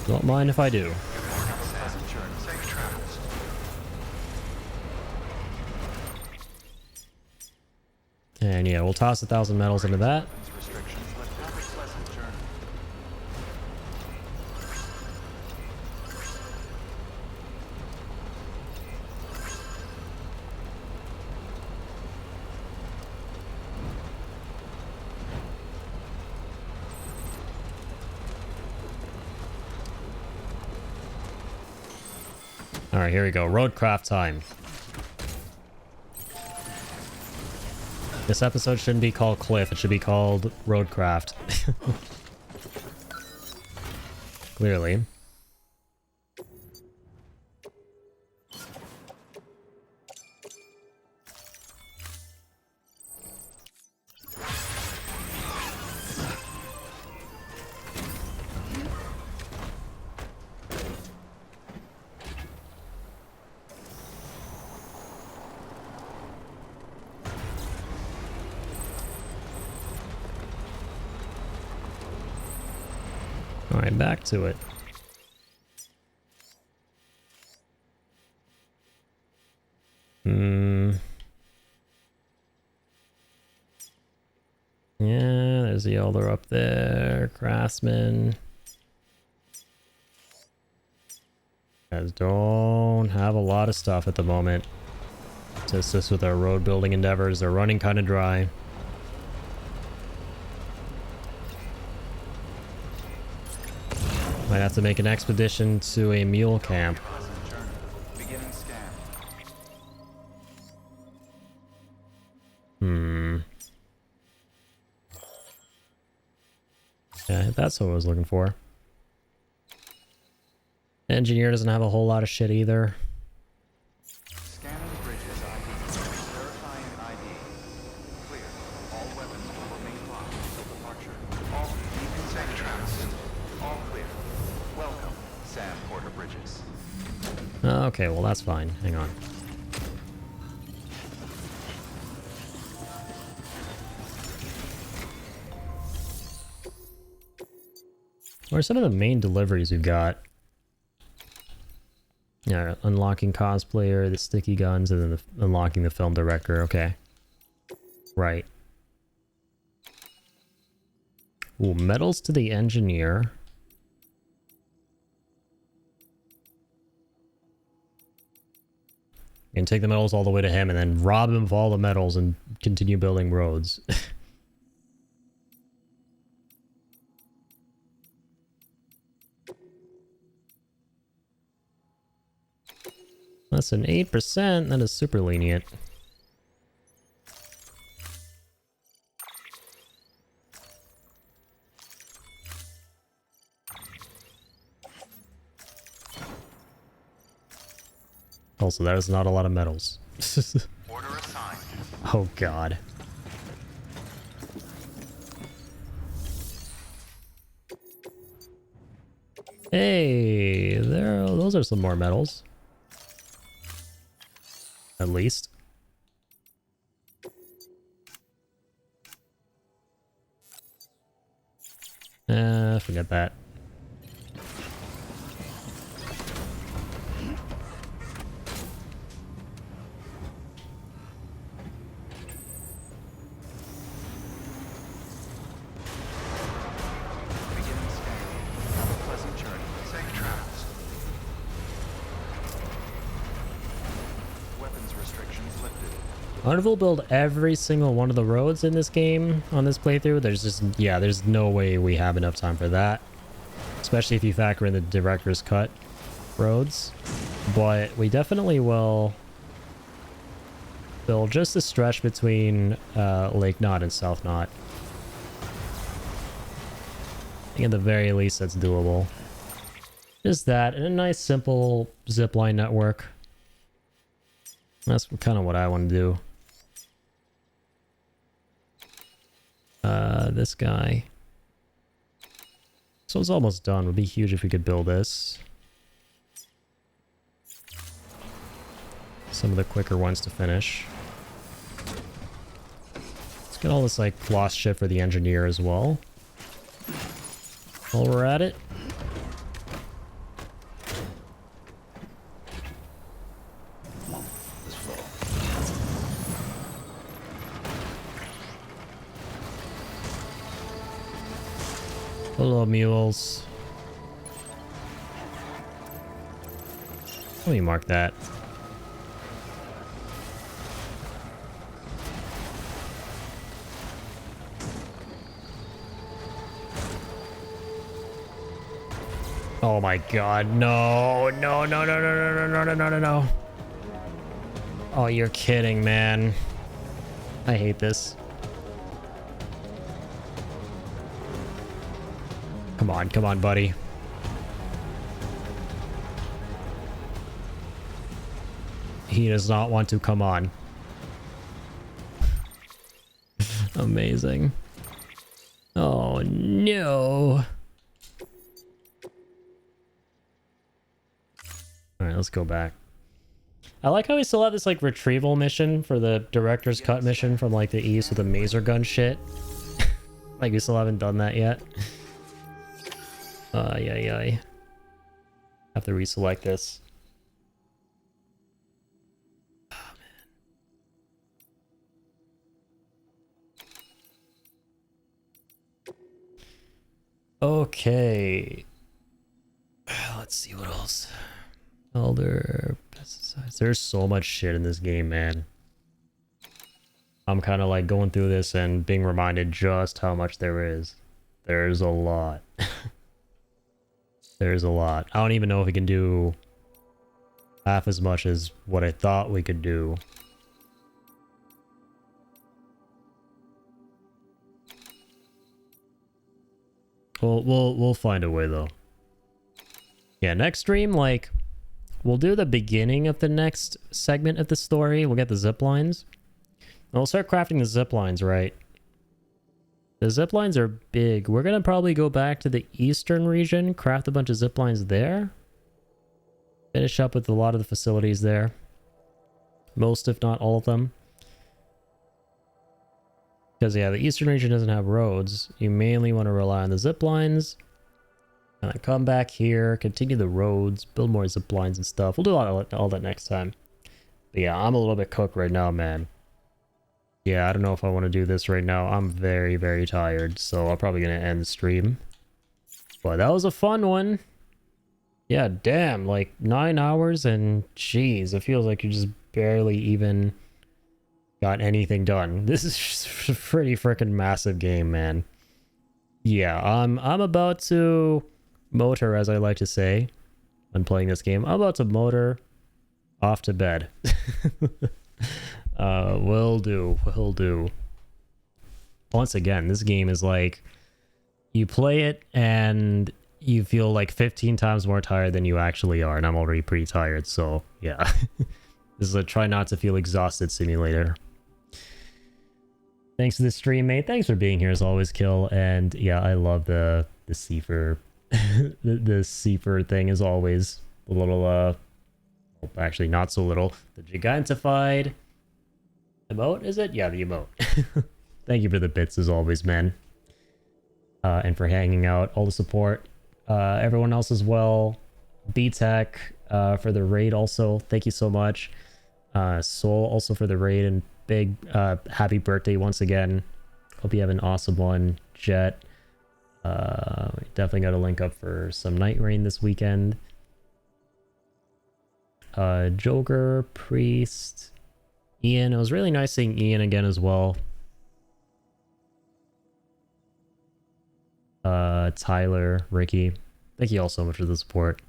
Don't mind if I do. And yeah, we'll toss 1,000 metals into that. Alright, here we go. Roadcraft time. This episode shouldn't be called Cliff, it should be called Roadcraft. Clearly. Alright, back to it. Yeah, there's the Elder up there. Craftsman. Guys don't have a lot of stuff at the moment to assist with our road building endeavors. They're running kind of dry. Might have to make an expedition to a mule camp. Yeah, that's what I was looking for. Engineer doesn't have a whole lot of shit either. Scanning bridges ID. Verifying ID. Clear. All weapons will remain locked until departure. All safe travels. All clear. Welcome, Sam Porter Bridges. Okay, well that's fine. Hang on. What are some of the main deliveries we've got? Yeah, unlocking cosplayer, the sticky guns, and then unlocking the film director. Okay. Right. Ooh, medals to the engineer. And take the metals all the way to him and then rob him of all the metals and continue building roads. Less than 8%, that is super lenient. Also, that is not a lot of metals. Order assigned. Oh god. Hey, those are some more metals. At least. Forget that. Beginning scan. Have a pleasant journey. Safe travels. Weapons restrictions lifted. I wonder if we'll build every single one of the roads in this game on this playthrough. There's just, yeah, there's no way we have enough time for that. Especially if you factor in the director's cut roads. But we definitely will build just a stretch between Lake Knot and South Knot. I think at the very least that's doable. Just that, and a nice simple zipline network. That's kind of what I want to do. This guy. So it's almost done. It would be huge if we could build this. Some of the quicker ones to finish. Let's get all this like floss shit for the engineer as well. While we're at it. Hello, mules. Let me mark that. Oh my god, no. No, no, no, no, no, no, no, no, no, no. Oh, you're kidding, man. I hate this. Come on, buddy. He does not want to come on. Amazing. Oh, no. Alright, let's go back. I like how we still have this, like, retrieval mission for the director's cut mission from, like, the east with the maser gun shit. Like, we still haven't done that yet. Yeah. Have to reselect this. Oh, man. Okay. Let's see what else. Elder pesticides. There's so much shit in this game, man. I'm kind of like going through this and being reminded just how much there is. There's a lot. There's a lot. I don't even know if we can do half as much as what I thought we could do. We'll find a way though. Yeah, next stream, like, we'll do the beginning of the next segment of the story. We'll get the zip lines. And we'll start crafting the zip lines, right? The zip lines are big. We're gonna probably go back to the eastern region, craft a bunch of zip lines there. Finish up with a lot of the facilities there. Most, if not all of them. Because, yeah, the eastern region doesn't have roads. You mainly want to rely on the zip lines. And then come back here, continue the roads, build more zip lines and stuff. We'll do all that next time. But yeah, I'm a little bit cooked right now, man. Yeah, I don't know if I want to do this right now. I'm very, very tired, so I'm probably going to end the stream. But that was a fun one. Yeah, damn, like 9 hours and jeez, it feels like you just barely even got anything done. This is just a pretty freaking massive game, man. Yeah, I'm about to motor, as I like to say when playing this game. I'm about to motor off to bed. Will do, will do. Once again, this game is like, you play it and you feel like 15 times more tired than you actually are, and I'm already pretty tired, so yeah. This is a try not to feel exhausted simulator. Thanks for the stream, mate. Thanks for being here as always, Kill. And yeah, I love the Seafer the Seafer thing as always. The little well, actually not so little. The Gigantified emote, is it? Yeah, the emote. Thank you for the bits as always, man. And for hanging out, all the support. Everyone else as well. B-Tech for the raid also. Thank you so much. Soul also for the raid, and big happy birthday once again. Hope you have an awesome one. Jet. Definitely got to link up for some Night Rain this weekend. Joker, Priest, Ian. It was really nice seeing Ian again as well. Tyler, Ricky. Thank you all so much for the support.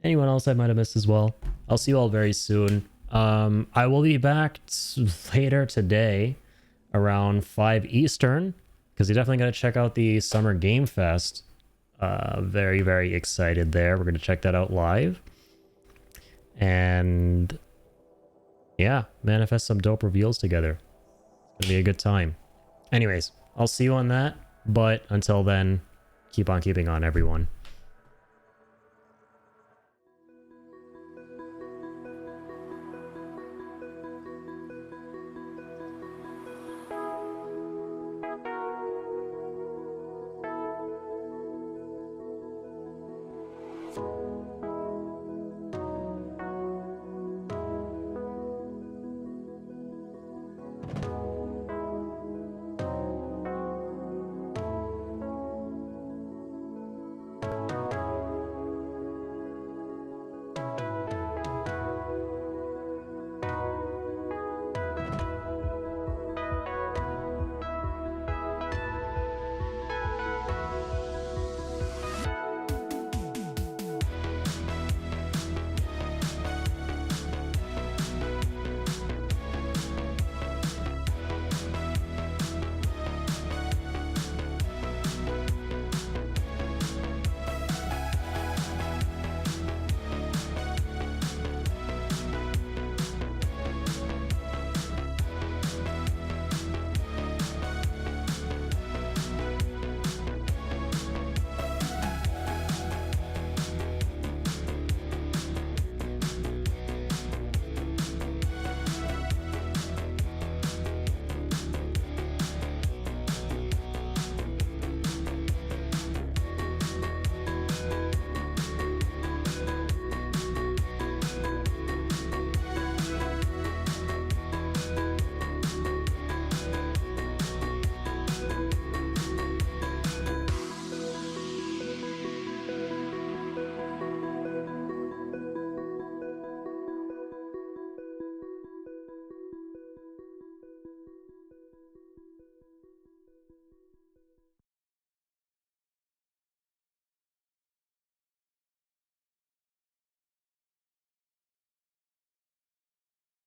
Anyone else I might have missed as well. I'll see you all very soon. I will be back later today around 5 Eastern, because you definitely got to check out the Summer Game Fest. Very, very excited there. We're going to check that out live. And yeah, manifest some dope reveals together. It's going to be a good time. Anyways, I'll see you on that. But until then, keep on keeping on, everyone.